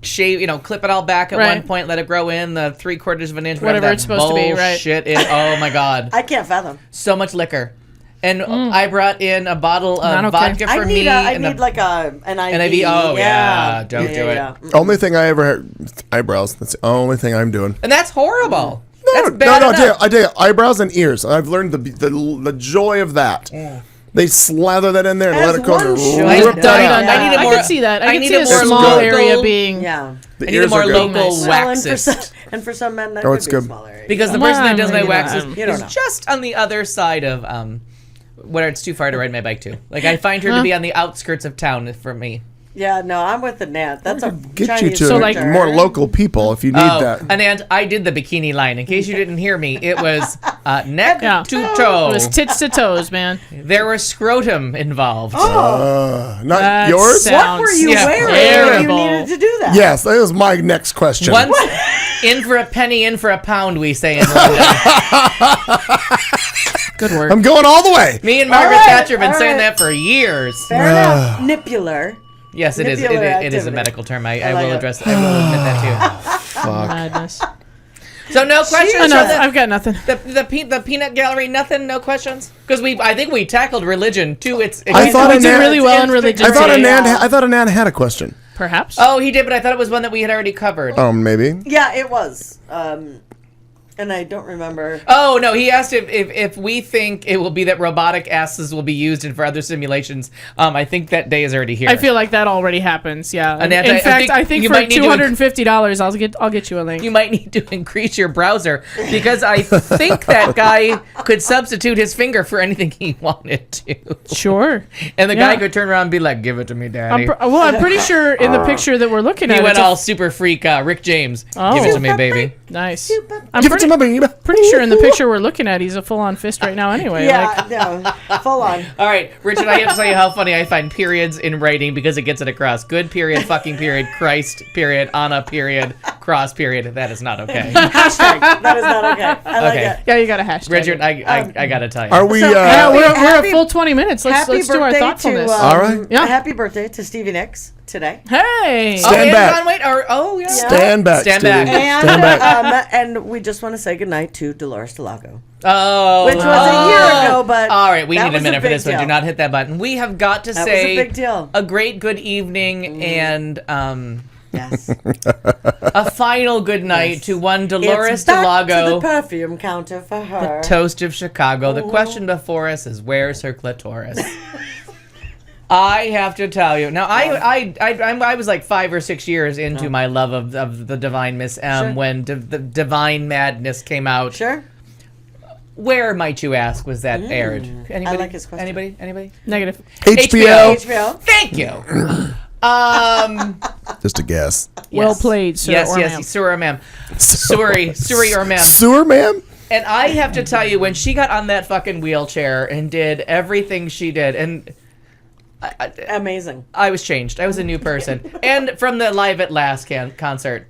S5: shave, clip it all back at
S4: Right.
S5: one point, let it grow in the 3/4 of an inch,
S4: Whatever
S5: that
S4: it's supposed to be, right.
S5: bullshit is. Oh my god,
S6: I can't fathom.
S5: so much liquor, and I brought in a bottle
S4: Not
S5: of
S4: okay.
S5: vodka
S6: I
S5: for
S6: need
S5: me. and
S6: an IV.
S5: Oh, yeah. Don't do it.
S3: Only thing I ever had, eyebrows. That's the only thing I'm doing.
S5: And that's horrible. That's
S3: No,
S5: bad enough.
S3: I tell you, eyebrows and ears. I've learned the joy of that. They slather that in there and
S6: As
S3: let it go
S6: one
S3: and
S6: should.
S3: rip that
S5: Done.
S3: out.
S5: I need a
S4: I
S5: more.
S4: could see that. I
S5: I
S4: could
S5: need
S4: see
S5: a
S4: a
S5: more
S4: small
S5: local
S4: area being.
S6: Yeah.
S3: The
S5: I need a
S3: ears
S5: more
S3: are good.
S5: local
S4: Nice.
S6: Well, and for some,
S5: waxist.
S6: and for some men that
S3: Oh,
S6: could
S3: it's
S6: be a
S3: good.
S6: small area.
S5: Because the person that does my
S4: Well,
S5: waxes
S6: you don't
S5: is
S6: know.
S5: just on the other side of where it's too far to ride my bike to. Like I find her to be on the outskirts of town for me.
S6: Yeah, no, I'm with the Nat. That's a
S3: Get
S6: Chinese
S3: you to
S4: like-
S3: more local people if you need that.
S5: And I did the bikini line. In case you didn't hear me, it was neck
S4: Yeah.
S5: to toe.
S4: It was tits to toes, man.
S5: There was scrotum involved.
S3: Not
S4: That
S3: yours?
S4: sounds
S6: What were you
S5: Yeah.
S6: wearing when you
S4: terrible.
S6: needed to do that?
S3: Yes, that was my next question.
S5: Once in for a penny, in for a pound, we say in London.
S4: Good work.
S3: I'm going all the way.
S5: Me and Margaret
S6: right,
S5: Thatcher have been
S6: all
S5: saying
S6: right.
S5: that for years.
S6: Fair enough. Nipular.
S5: Yes, it is. It
S6: Nipular
S5: is a
S6: activity.
S5: medical term. I
S6: like
S5: will
S6: it.
S5: address. I will admit that
S4: Madness.
S5: too. So no questions.
S4: Enough.
S5: for
S4: I've got nothing.
S5: the peanut gallery. Nothing. No questions. Because I think we tackled religion too.
S3: I thought
S4: we
S3: a
S4: did
S3: nan-
S4: really well in religion.
S3: I thought
S4: today.
S3: I thought Anan had a question.
S4: Perhaps.
S5: Oh, he did, but I thought it was one that we had already covered.
S3: Maybe.
S6: Yeah, it was. And I don't remember.
S5: Oh no, he asked if we think it will be that robotic asses will be used in for other simulations. I think that day is already here.
S4: I feel like that already happens. Yeah.
S5: Annette,
S4: In
S5: I
S4: fact,
S5: think
S4: I think
S5: you
S4: for
S5: might need to
S4: $250, I'll get you a link.
S5: you might need to increase your browser because I think that guy could substitute his finger for anything he wanted to.
S4: Sure.
S5: And the guy
S4: Yeah.
S5: could turn around and be like, "Give it to me, daddy."
S4: I'm pretty sure in the picture that we're looking
S5: He
S4: at,
S5: went
S4: it's a-
S5: all super freak, Rick James.
S4: Oh.
S5: Give it to me, baby.
S4: nice. I'm
S3: Give it to
S4: pretty,
S3: my baby.
S4: pretty sure in the picture we're looking at, he's a full-on fist right now. Anyway, like,
S6: Yeah, no, full on.
S5: All right, Richard, I have to tell you how funny I find periods in writing because it gets it across. Good period, fucking period, Christ period, Anna period, cross period. That is not okay.
S6: Hashtag. That is not okay. I like
S5: Okay.
S6: it.
S4: yeah, you got a hashtag.
S5: Richard, I gotta tell you.
S3: Are we?
S6: So-
S4: Yeah, we're
S6: Happy-
S4: a full 20 minutes. Let's
S6: Happy
S4: do our
S6: birthday
S4: thoughtfulness.
S6: to
S3: All right.
S4: Yeah.
S6: happy birthday to Stevie Nicks today.
S4: Hey.
S5: Oh,
S3: Stand
S5: and
S3: back.
S5: John Wayne,
S6: Yeah.
S3: Stand back.
S5: Stand
S3: Stevie.
S5: back.
S6: And
S3: Stand back.
S6: and we just want to say goodnight to Dolores Delago,
S5: Oh,
S6: which was a year ago. But
S5: all right, we
S6: that
S5: need a
S6: was
S5: minute for
S6: big
S5: this one.
S6: deal.
S5: Do not hit that button. We have got to
S6: That was a
S5: say
S6: big deal.
S5: a great good evening and
S6: Yes.
S5: A final good night to one Dolores
S6: It's back
S5: Delago,
S6: to the perfume counter for her.
S5: toast of Chicago. The question before us is, where's her clitoris? I have to tell you. Now, I was like 5 or 6 years into my love of the Divine Miss M when the Divine Madness came out.
S6: Sure.
S5: Where, might you ask, was that aired? Anybody?
S6: I like his question.
S5: Anybody?
S4: Negative.
S3: HBO.
S6: HBO.
S5: Thank you.
S3: Just a guess.
S4: Well played, sir.
S5: Yes,
S4: or
S5: yes,
S4: ma'am.
S5: sir or ma'am. Suri or ma'am.
S3: Sewer ma'am?
S5: And I have to tell you, when she got on that fucking wheelchair and did everything she did, and
S6: Amazing.
S5: I was changed. I was a new person. And from the Live at Last concert.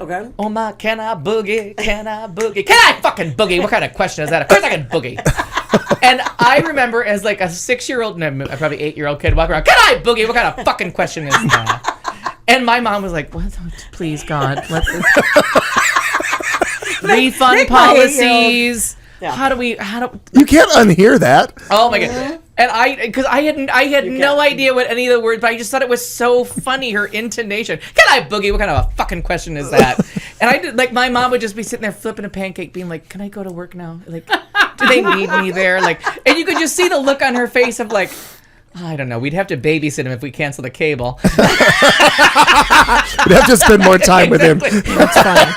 S6: Okay.
S5: Oh my, can I boogie? Can I boogie? Can I fucking boogie? What kind of question is that? Of course I can boogie. And I remember as like a 6-year-old, no, probably 8-year-old kid walking around, can I boogie? What kind of fucking question is that? And my mom was like, what? Please, God. Refund policies.
S6: Yeah.
S5: How do
S3: You can't unhear that.
S5: Oh my God. And I had no idea what any of the words, but I just thought it was so funny, her intonation. Can I boogie? What kind of a fucking question is that? And I did, like, my mom would just be sitting there flipping a pancake, being like, can I go to work now? Like, do they need me there? Like, and you could just see the look on her face of like, I don't know. We'd have to babysit him if we cancel the cable.
S3: We'd have to spend more time with him.
S4: That's fine.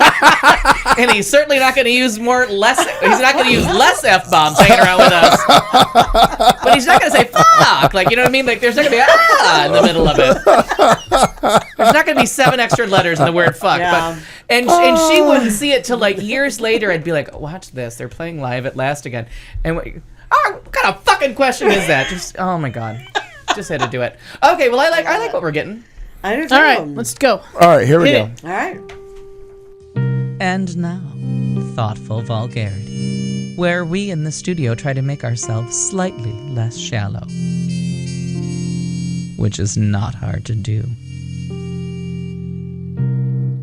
S5: And he's certainly not going to use he's not going to use less F-bombs hanging around with us. But he's not going to say fuck. Like, you know what I mean? Like, there's not going to be in the middle of it. There's not going to be 7 extra letters in the word fuck.
S6: Yeah.
S5: And she wouldn't see it till like years later. I'd be like, watch this. They're playing Live at Last again. And what kind of fucking question is that? Just, oh my God. Just had to do it. Okay, well, I like what we're getting.
S6: I do too.
S4: All right, let's go.
S3: All right, here we go.
S6: All right.
S7: And now, thoughtful vulgarity, where we in the studio try to make ourselves slightly less shallow, which is not hard to do.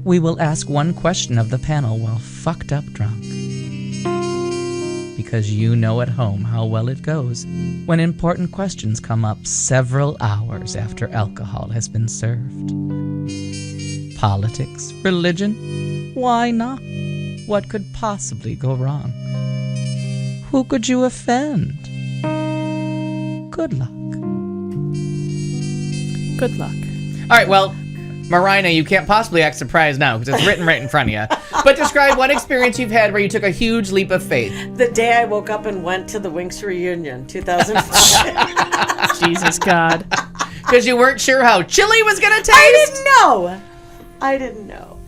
S7: We will ask one question of the panel while fucked up drunk, because you know at home how well it goes when important questions come up several hours after alcohol has been served. Politics, religion, why not? What could possibly go wrong? Who could you offend? Good luck.
S4: Good luck.
S5: All right, well, Marina, you can't possibly act surprised now because it's written right in front of you. But describe one experience you've had where you took a huge leap of faith.
S6: The day I woke up and went to the Winx reunion, 2005.
S4: Jesus God.
S5: Because you weren't sure how chili was going to taste?
S6: I didn't know.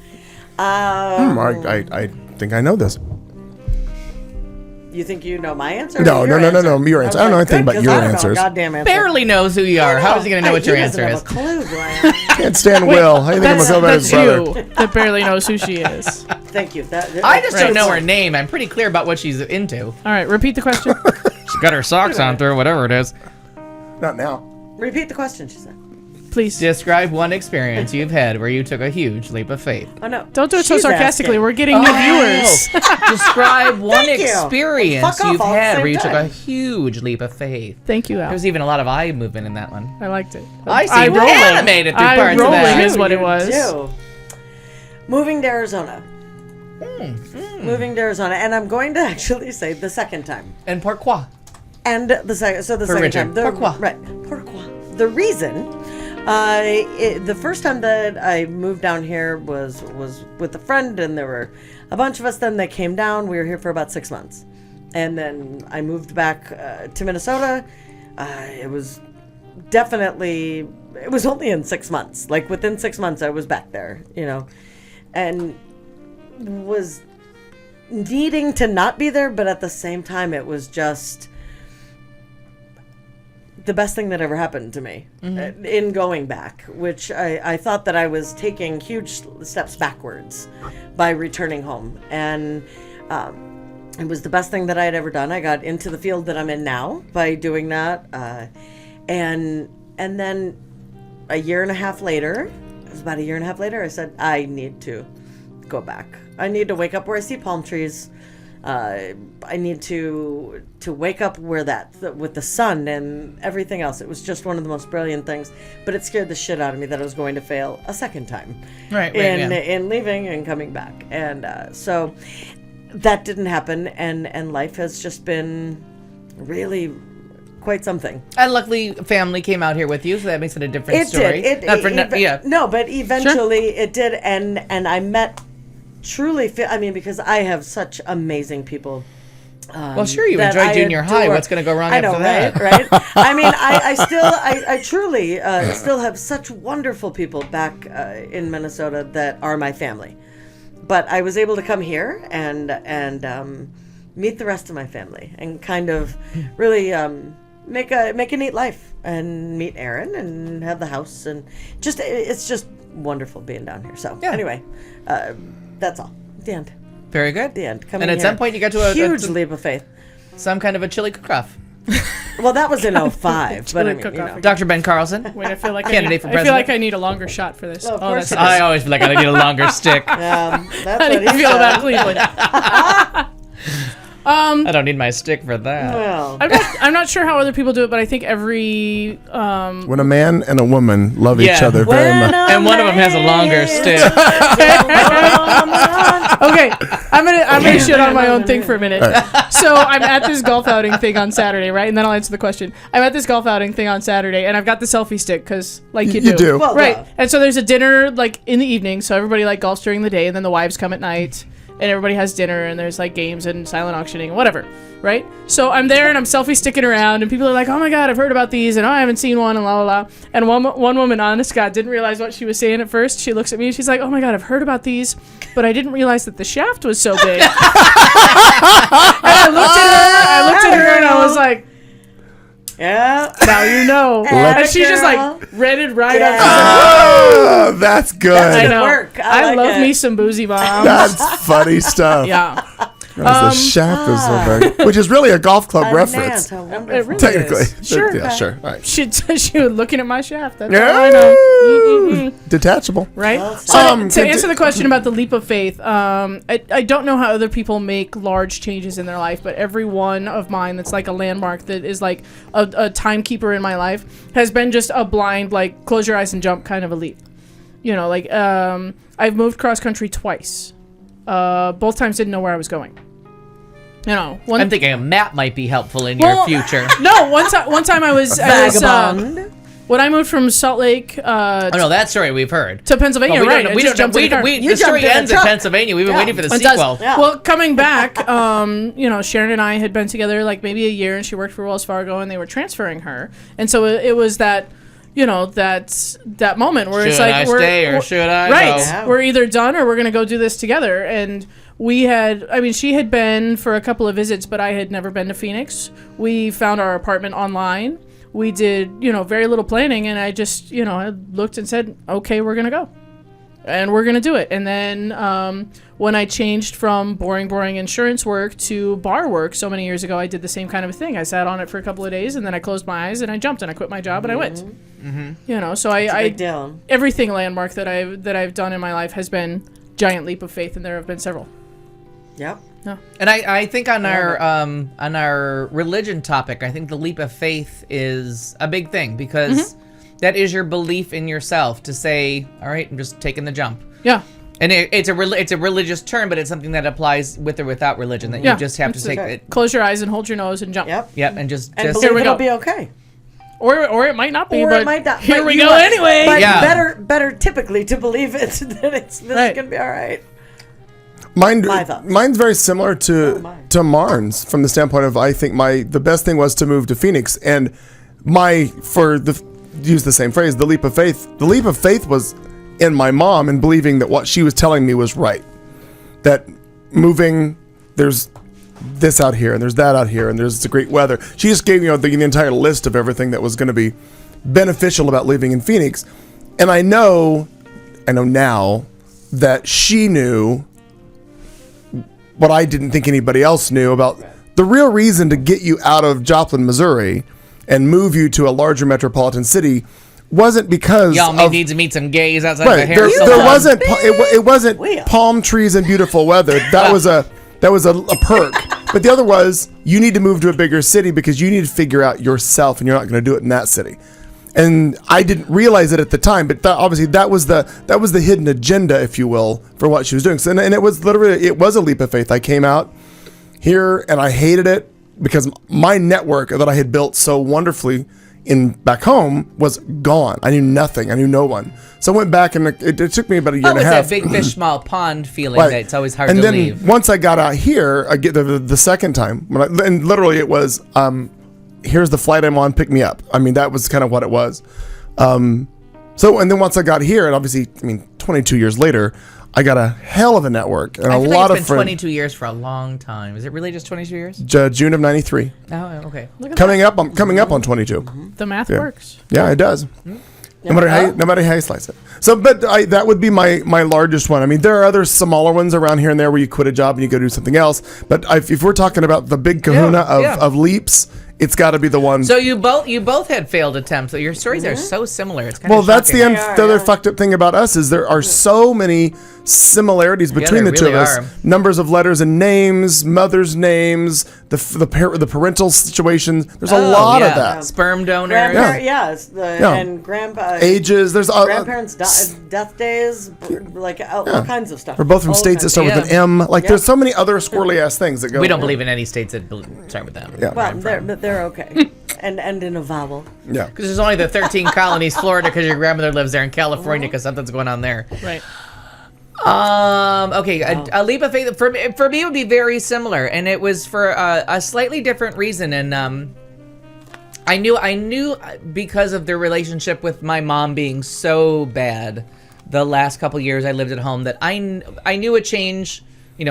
S3: I think I know this.
S6: You think you know my answer?
S3: No,
S6: or your
S3: no,
S6: answer?
S3: your answer. I don't know anything about your answers.
S6: Goddamn answer.
S5: Barely knows who you are. How is he going to know what your answer is?
S6: He doesn't have a clue who I am.
S3: Can't stand Will. How do you think I'm gonna feel about his
S4: That's
S3: brother?
S4: you that barely knows who she is.
S6: Thank you.
S5: I just don't know her name. I'm pretty clear about what she's into.
S4: All right, repeat the question.
S5: She's got her socks on through, whatever it is.
S3: Not now.
S6: Repeat the question, she said.
S4: Please.
S5: Describe one experience you've had where you took a huge leap of faith.
S6: Oh, no.
S4: Don't do it so
S6: She's
S4: sarcastically.
S6: asking.
S4: We're getting new viewers.
S5: Describe one
S6: Thank you.
S5: experience
S6: Fuck off
S5: you've
S6: all at the
S5: had
S6: same
S5: where you took a
S6: time.
S5: huge leap of faith.
S4: Thank you,
S5: There
S4: Al.
S5: was even a lot of eye movement in that one.
S4: I liked it.
S5: I see.
S4: Eye
S5: We're
S4: rolling.
S5: animated through
S4: Eye
S5: parts of
S4: rolling
S5: that.
S4: is what it
S6: You
S4: was.
S6: do. Moving to Arizona. Moving to Arizona. And I'm going to actually say the second time.
S5: And pourquoi?
S6: And the second, so the second
S5: Richard.
S6: time.
S5: Pourquoi?
S6: Right. Pourquoi? The reason, the first time that I moved down here was with a friend, and there were a bunch of us then that came down. We were here for about 6 months. And then I moved back to Minnesota. It was only in 6 months. Like within 6 months, I was back there, and was needing to not be there, but at the same time, it was just the best thing that ever happened to me in going back, which I thought that I was taking huge steps backwards by returning home. And it was the best thing that I had ever done. I got into the field that I'm in now by doing that. And then a year and a half later, it was about a year and a half later, I said, I need to go back. I need to wake up where I see palm trees I need to wake up with the sun and everything else. It was just one of the most brilliant things, but it scared the shit out of me that I was going to fail a second time in leaving and coming back. And so that didn't happen, and life has just been really quite something.
S5: And luckily, family came out here with you, so that makes it a different story.
S6: No, but eventually it did, and I met truly. Because I have such amazing people.
S5: Well, sure, you enjoyed junior high. What's going to go wrong after that?
S6: Right? I mean, I truly still have such wonderful people back in Minnesota that are my family. But I was able to come here and meet the rest of my family and kind of really make a neat life and meet Aaron and have the house and it's just wonderful being down here. So anyway, that's all. The end.
S5: Very good.
S6: The end.
S5: And at some point you got to a
S6: huge leap of faith.
S5: Some kind of a chili cook-off.
S6: Well, that was in 05. But I mean,
S5: Dr. Ben Carlson.
S4: Wait, I feel like
S5: candidate for president.
S4: I feel like I need a longer shot for this.
S6: Of course it is.
S5: I always feel like I need a longer stick.
S6: That's
S4: How
S6: what
S4: do you
S6: he
S4: feel
S6: said.
S4: about Cleveland?
S5: I don't need my stick for that.
S6: Well,
S4: I'm not sure how other people do it, but I think every
S3: When a man and a woman love each other very much.
S5: And one of them has a longer stick.
S4: Okay, I'm gonna shit on my own thing for a minute. So I'm at this golf outing thing on Saturday, right? And then I'll answer the question. I'm at this golf outing thing on Saturday, and I've got the selfie stick because, like, you do.
S3: You do.
S6: Well,
S4: Right.
S6: duh.
S4: And so there's a dinner like in the evening, so everybody like golfs during the day, and then the wives come at night, and everybody has dinner, and there's like games and silent auctioning and whatever, right? So I'm there and I'm selfie sticking around, and people are like, "Oh my god, I've heard about these, and I haven't seen one," and la la la. And one woman, honest God, didn't realize what she was saying at first. She looks at me and she's like, "Oh my god, I've heard about these, but I didn't realize that the shaft was so big." And I looked at her and I was like,
S6: yeah.
S4: "Now you know." And she just
S6: girl.
S4: like read it right up.
S3: Oh, that's good.
S4: I know.
S6: work. I
S4: I
S6: like
S4: love
S6: it.
S4: me some boozy bombs.
S3: That's funny stuff.
S4: Yeah.
S3: The shaft is so very, which is really a golf club reference.
S6: How
S4: It
S6: wonderful.
S4: really
S3: Technically.
S4: is. Sure.
S3: Yeah, sure. All right.
S4: She was looking at my shaft. That's all I know.
S3: Detachable.
S4: Right?
S6: Well
S4: So to
S3: said.
S4: answer the question about the leap of faith, I don't know how other people make large changes in their life, but every one of mine that's like a landmark that is like a timekeeper in my life has been just a blind, like, close your eyes and jump kind of a leap. You know, like, I've moved cross country twice. Both times didn't know where I was going. You know,
S5: I'm thinking a map might be helpful in your future.
S4: No, one time I was
S6: Vagabond.
S4: when I moved from Salt Lake
S5: Oh no, that story we've heard.
S4: to Pennsylvania,
S5: But
S4: right? I just jumped in the car.
S5: the story
S6: jumped in a
S5: ends in
S6: truck.
S5: Pennsylvania. We've been waiting for the
S4: It does.
S5: sequel.
S6: Yeah.
S4: Well, coming back, you know, Sharon and I had been together like maybe a year, and she worked for Wells Fargo, and they were transferring her, and so it was that, you know, that moment where it's
S5: Should
S4: like,
S5: I
S4: we're,
S5: stay or
S4: we're-
S5: should I
S4: right?
S5: go?
S6: Yeah.
S4: We're either done or we're gonna go do this together, and we had, I mean, she had been for a couple of visits, but I had never been to Phoenix. We found our apartment online. We did, you know, very little planning, and I just, you know, I looked and said, okay, we're gonna go. And we're going to do it. And then when I changed from boring insurance work to bar work so many years ago, I did the same kind of a thing. I sat on it for a couple of days, and then I closed my eyes, and I jumped, and I quit my job, and I went. Mm-hmm. You know, so
S6: Big deal.
S4: everything landmark that I've done in my life has been giant leap of faith, and there have been several.
S6: Yep.
S5: And I think on our religion topic, I think the leap of faith is a big thing because that is your belief in yourself to say, all right, I'm just taking the jump.
S4: Yeah.
S5: And it's a religious term, but it's something that applies with or without religion. That you just have to take it.
S4: Close your eyes and hold your nose and jump.
S6: Yep.
S5: Yep, and just
S6: And
S4: Here
S6: believe
S4: we
S6: it'll
S4: go.
S6: be okay.
S4: Or it might not be,
S6: Or
S4: but
S6: it might not.
S4: here
S6: but
S4: we
S6: you
S4: go
S6: are-
S4: anyway.
S6: But
S5: Yeah.
S6: better typically to believe it that this
S4: Right.
S6: is gonna be all right.
S3: Mine,
S6: My thoughts.
S3: mine's very similar to
S6: mine.
S3: Marn's from the standpoint of I think the best thing was to move to Phoenix, and use the same phrase, the leap of faith. The leap of faith was in my mom and believing that what she was telling me was right. That moving, there's this out here and there's that out here and there's the great weather. She just gave me the entire list of everything that was going to be beneficial about living in Phoenix, and I know now that she knew what I didn't think anybody else knew about the real reason to get you out of Joplin, Missouri and move you to a larger metropolitan city wasn't because
S5: y'all may
S3: of,
S5: need to meet some gays outside
S3: right,
S5: the hair
S3: there
S5: salon.
S3: wasn't it wasn't
S6: We are.
S3: palm trees and beautiful weather. That That was a perk. But the other was, you need to move to a bigger city because you need to figure out yourself, and you're not going to do it in that city. And I didn't realize it at the time, but obviously that was the hidden agenda, if you will, for what she was doing. So, and it was literally, it was a leap of faith. I came out here and I hated it because my network that I had built so wonderfully back home was gone. I knew nothing. I knew no one. So I went back, and it took me about a year and a half.
S5: It's that big fish, small pond feeling
S3: Right.
S5: that it's always hard
S3: and
S5: to
S3: then
S5: leave.
S3: once I got out here, I get the second time, and literally it was, here's the flight I'm on, pick me up. I mean, that was kind of what it was. And then once I got here, and obviously, 22 years later, I got a hell of a network and
S5: I
S3: a
S5: feel
S3: lot
S5: like
S3: of
S5: it's been
S3: friends.
S5: 22 years for a long time. Is it really just 22 years?
S3: June of '93.
S5: Oh, okay.
S3: Coming up on 22.
S4: The math
S3: Yeah.
S4: works.
S3: Yeah, it does. No matter how you slice it. So, but that would be my largest one. I mean, there are other smaller ones around here and there where you quit a job and you go do something else. But if we're talking about the big kahuna of leaps, it's got to be the one.
S5: So you both had failed attempts. So your stories are so similar. It's kind
S3: Well,
S5: of
S3: that's the
S5: shocking.
S3: other fucked up thing about us is there are so many similarities between
S5: there
S3: the two
S5: really
S3: of us.
S5: are.
S3: Numbers of letters and names, mothers' names, the parental situations. There's a lot of that.
S5: Sperm donor.
S6: And grandpa
S3: Ages. There's
S6: grandparents' death days, like all kinds of stuff.
S3: We're both from
S6: All
S3: states that start
S6: kinds.
S3: with an M. Like there's so many other squirrely ass things that go.
S5: We don't believe in any states that start with them.
S3: Yeah.
S6: Well, they're okay, and end in a vowel.
S3: Yeah.
S5: Because there's only the 13 colonies, Florida, because your grandmother lives there, in California, because something's going on there.
S4: Right.
S5: Okay, a leap of faith for me it would be very similar, and it was for a slightly different reason. And I knew because of the relationship with my mom being so bad the last couple years I lived at home that I knew a change,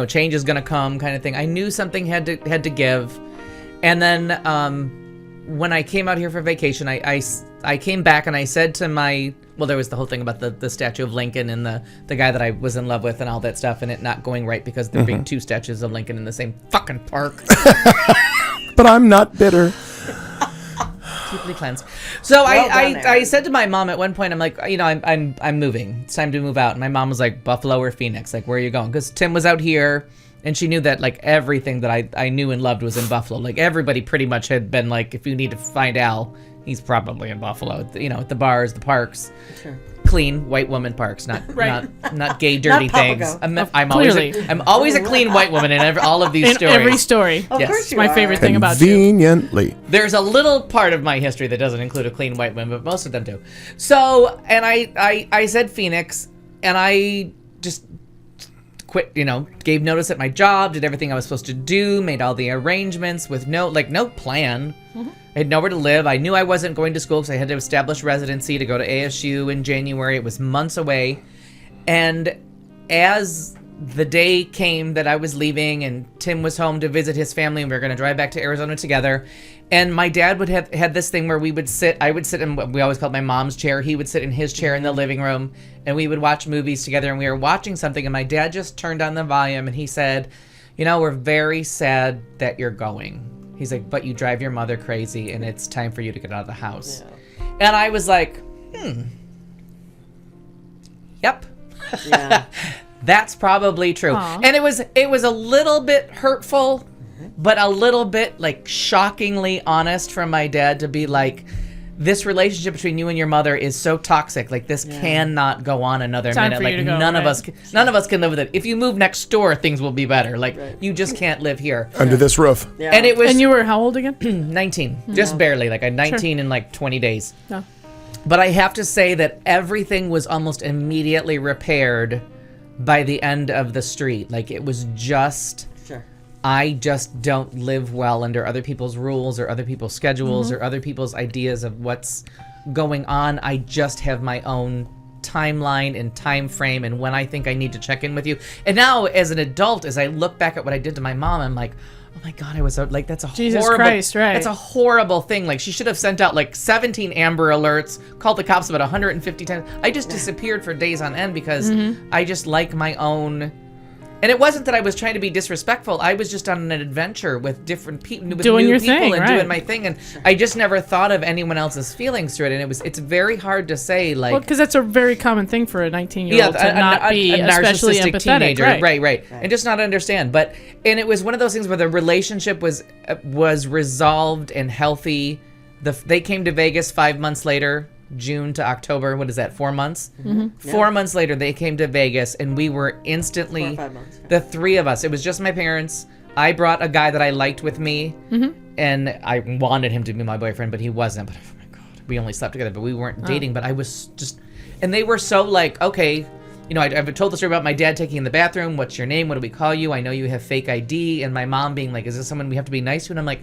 S5: change is gonna come, kind of thing. I knew something had to give, and then when I came out here for vacation, I came back and I said to there was the whole thing about the statue of Lincoln and the guy that I was in love with and all that stuff, and it not going right because there being two statues of Lincoln in the same fucking park.
S3: But I'm not bitter.
S5: Deeply cleansed. So I said to my mom at one point, I'm like, I'm moving. It's time to move out. And my mom was like, Buffalo or Phoenix? Like, where are you going? Because Tim was out here. And she knew that, like, everything that I knew and loved was in Buffalo. Like, everybody pretty much had been like, if you need to find Al, he's probably in Buffalo. At the bars, the parks.
S6: Sure.
S5: Clean white woman parks, not gay dirty things.
S6: Not
S5: I'm always a clean white woman in all of these stories.
S4: Every story.
S6: Of
S5: Yes.
S6: course you
S4: My
S6: are.
S4: favorite thing about you.
S3: Conveniently.
S5: There's a little part of my history that doesn't include a clean white woman, but most of them do. So, and I said Phoenix, and I just quit, gave notice at my job, did everything I was supposed to do, made all the arrangements with no plan.
S4: Mm-hmm.
S5: I had nowhere to live. I knew I wasn't going to school because I had to establish residency to go to ASU in January. It was months away. And as the day came that I was leaving and Tim was home to visit his family and we were going to drive back to Arizona together, and my dad would have had this thing where I would sit in what we always called my mom's chair. He would sit in his chair in the living room and we would watch movies together, and we were watching something and my dad just turned on the volume and he said, we're very sad that you're going. He's like, but you drive your mother crazy and it's time for you to get out of the house. Yeah. And I was like, yep.
S6: Yeah.
S5: That's probably true.
S4: Aww.
S5: And it was a little bit hurtful, but a little bit like shockingly honest from my dad to be like, this relationship between you and your mother is so toxic. Like, this cannot go on another
S4: Time
S5: minute.
S4: for
S5: Like,
S4: you to go,
S5: none of
S4: right?
S5: us can live with it. If you move next door, things will be better. Like, you just can't live here.
S3: Under this roof.
S6: Yeah.
S5: And it was
S4: And you were how old again?
S5: 19, just barely. Like, I'm 19 in like 20 days.
S4: No.
S5: But I have to say that everything was almost immediately repaired by the end of the street. Like, it was just,
S6: Sure.
S5: I just don't live well under other people's rules or other people's schedules or other people's ideas of what's going on. I just have my own timeline and time frame and when I think I need to check in with you. And now as an adult, as I look back at what I did to my mom, I'm like, oh my God, I was like, that's a
S4: Jesus
S5: horrible,
S4: Christ, right.
S5: That's a horrible thing. Like, she should have sent out like 17 Amber Alerts, called the cops about 150 times. I just disappeared for days on end because I just like my own. And it wasn't that I was trying to be disrespectful. I was just on an adventure with different people, with
S4: Doing
S5: new
S4: your
S5: people
S4: thing,
S5: and
S4: right.
S5: doing my thing. And I just never thought of anyone else's feelings through it. And it's very hard to say, like,
S4: Well, because that's a very common thing for a 19-year-old to not be especially
S5: narcissistic
S4: empathetic.
S5: teenager,
S4: Right.
S5: right, and just not understand. And it was one of those things where the relationship was resolved and healthy. They came to Vegas 5 months later. June to October, what is that, 4 months?
S4: Mm-hmm.
S5: 4 months later, they came to Vegas, and we were instantly,
S6: 4 or 5 months,
S5: the three of us. It was just my parents. I brought a guy that I liked with me, and I wanted him to be my boyfriend, but he wasn't. But oh my God, we only slept together, but we weren't dating. But I was just, and they were so like, okay, you know, I've told the story about my dad taking in the bathroom. What's your name? What do we call you? I know you have fake ID. And my mom being like, is this someone we have to be nice to? And I'm like,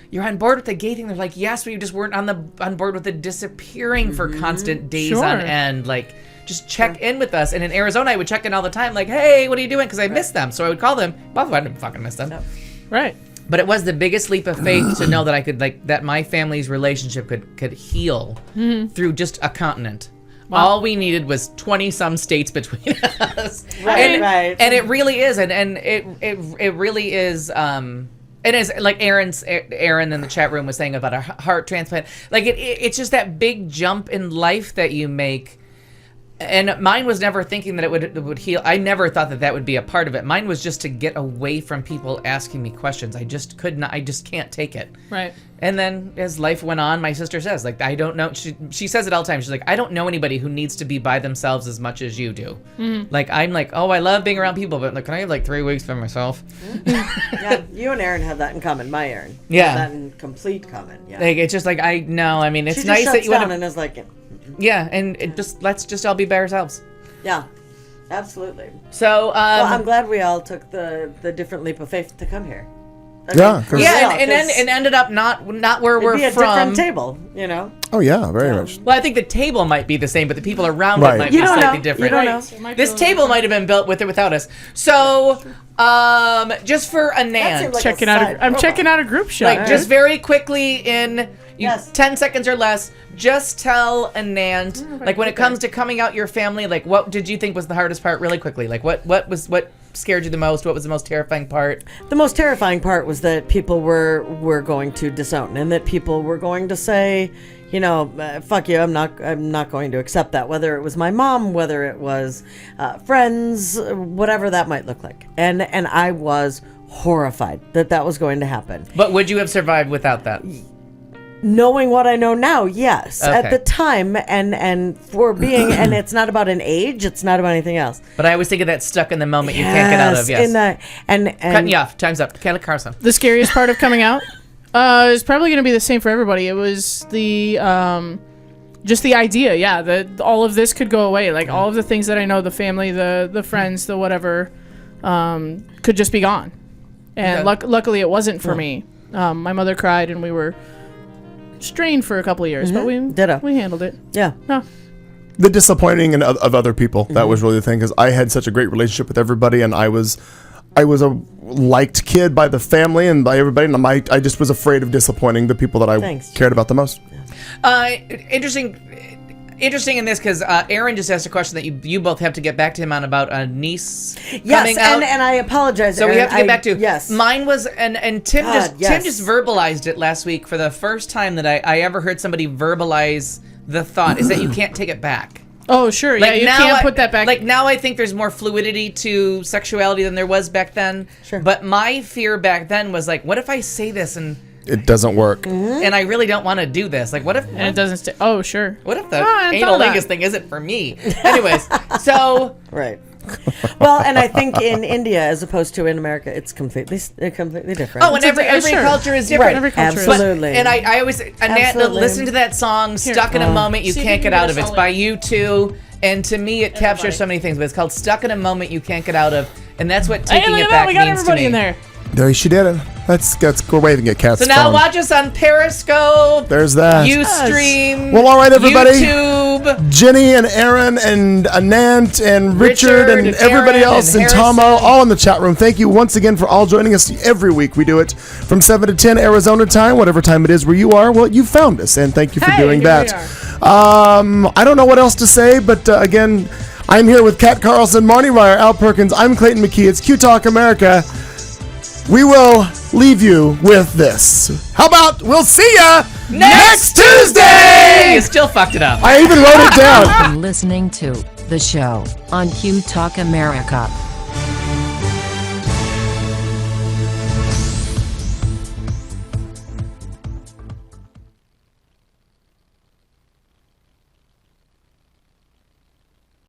S5: you're on board with the gay thing. They're like, yes, we just weren't on board with the disappearing for constant days on end. Like, just check in with us. And in Arizona, I would check in all the time. Like, hey, what are you doing? Because I missed them. So I would call them. Well, I didn't fucking miss them.
S6: No.
S4: Right.
S5: But it was the biggest leap of faith to know that I could, like, that my family's relationship could heal through just a continent. Wow. All we needed was 20-some states between us.
S6: Right.
S5: And it really is. And it really is... It is like Aaron in the chat room was saying about a heart transplant. Like it's just that big jump in life that you make. And mine was never thinking that it would heal. I never thought that would be a part of it. Mine was just to get away from people asking me questions. I just could not. I just can't take it.
S4: Right.
S5: And then as life went on, my sister says, like, I don't know. She says it all the time. She's like, I don't know anybody who needs to be by themselves as much as you do. Mm-hmm. Like, I'm like, oh, I love being around people, but like, can I have like 3 weeks for myself?
S6: Yeah, you and Aaron have that in common. My Aaron.
S5: Yeah.
S6: Have that in complete common. Yeah.
S5: Like, it's just like, I mean, it's
S6: she
S5: nice
S6: just
S5: that you
S6: down
S5: want to.
S6: and is like,
S5: Yeah, and let's just all be by ourselves.
S6: yeah, absolutely.
S5: So,
S6: Well, I'm glad we all took the different leap of faith to come here.
S3: Yeah, 'cause-
S5: yeah, and
S6: 'cause
S5: ended up not where
S6: it'd
S5: we're
S6: be a
S5: from.
S6: different table, you know.
S3: Oh yeah, very much.
S5: Well, I think the table might be the same, but the people around
S3: Right.
S5: it might
S6: You
S5: be
S6: don't
S5: slightly
S6: know.
S5: different.
S6: You don't know.
S4: So it might be
S5: This
S4: a little
S5: table might have been built with or without us. So, just for Anand,
S6: seemed like
S4: Checking
S6: a
S4: out.
S6: side
S4: I'm
S6: profile.
S4: checking out a group shot.
S5: like just very quickly in
S6: Yes.
S5: 10 seconds or less, just tell Anand, like when it comes to coming out your family, like what did you think was the hardest part really quickly? Like what scared you the most? What was the most terrifying part?
S6: The most terrifying part was that people were going to disown, and that people were going to say, you know, fuck you. I'm not going to accept that. Whether it was my mom, whether it was friends, whatever that might look like, and I was horrified that was going to happen.
S5: But would you have survived without that?
S6: Knowing what I know now, yes.
S5: Okay.
S6: At the time, and for being, and it's not about an age, it's not about anything else.
S5: But I always think of that stuck in the moment you can't get out of. Yes.
S6: In the, and
S5: Cutting you off. Time's up. Kelly Carson.
S4: The scariest part of coming out is probably going to be the same for everybody. It was the just the idea, yeah, that all of this could go away. Like all of the things that I know, the family, the friends, the whatever, could just be gone. And
S5: Okay.
S4: luckily, it wasn't for me. My mother cried, and we were strained for a couple of years, but
S6: Ditto.
S4: we handled it.
S6: Yeah.
S4: No.
S3: The disappointing of other people, that was really the thing, because I had such a great relationship with everybody, and I was a liked kid by the family and by everybody, and I just was afraid of disappointing the people that I cared about the most.
S5: Interesting in this, because Aaron just asked a question that you both have to get back to him on about a niece
S6: Yes,
S5: coming out.
S6: and I apologize.
S5: So we
S6: Aaron.
S5: have to get back to.
S6: Yes.
S5: Mine was, and Tim
S6: God,
S5: Tim just verbalized it last week for the first time that I ever heard somebody verbalize the thought is that you can't take it back.
S4: Oh, sure.
S5: Like
S4: yeah, you
S5: now
S4: can't put that back.
S5: Like now I think there's more fluidity to sexuality than there was back then.
S6: Sure.
S5: But my fear back then was like, what if I say this and
S3: It doesn't work.
S5: and I really don't want to do this? Like, what if
S4: and it doesn't stay. Oh, sure.
S5: what if the
S4: I hadn't thought of
S5: analingus
S4: that.
S5: thing isn't for me? Anyways, so
S6: Right. Well, and I think in India, as opposed to in America, it's completely different.
S5: oh, and every
S4: sure.
S5: culture is different.
S6: Right.
S4: Every culture is-
S6: Absolutely.
S5: And I always
S6: Absolutely.
S5: listen to that song "Stuck in a Moment You
S4: See if
S5: Can't
S4: you
S5: Get
S4: can
S5: Out
S4: get
S5: of."
S4: us
S5: It's
S4: all
S5: by
S4: in.
S5: U2, and to me it captures so many things. But it's called "Stuck in a Moment You Can't Get Out of," and that's what
S4: Hey,
S5: taking
S4: look
S5: it
S4: at
S5: back
S4: that. We got
S5: means to
S4: everybody
S5: me.
S4: in there.
S3: There, she did it. That's go waving at Kat's
S5: So now
S3: phone.
S5: watch us on Periscope,
S3: There's that.
S5: Ustream.
S3: Well, all right, everybody.
S5: YouTube.
S3: Jenny and Aaron and Anant and Richard and
S5: and
S3: everybody
S5: Aaron
S3: else
S5: and
S3: and Tomo,
S5: Harrison.
S3: all in the chat room. Thank you once again for all joining us every week. We do it from 7 to 10 Arizona time, whatever time it is where you are. Well, you found us, and thank you for
S4: Hey,
S3: doing
S4: here we
S3: that. I don't know what else to say, but again, I'm here with Kat Carlson, Marnie Ryer, Al Perkins. I'm Clayton McKee. It's Q Talk America. We will leave you with this. How about we'll see ya next Tuesday?
S5: You still fucked it up.
S3: I even wrote it down.
S1: You've been listening to the show on Q Talk America.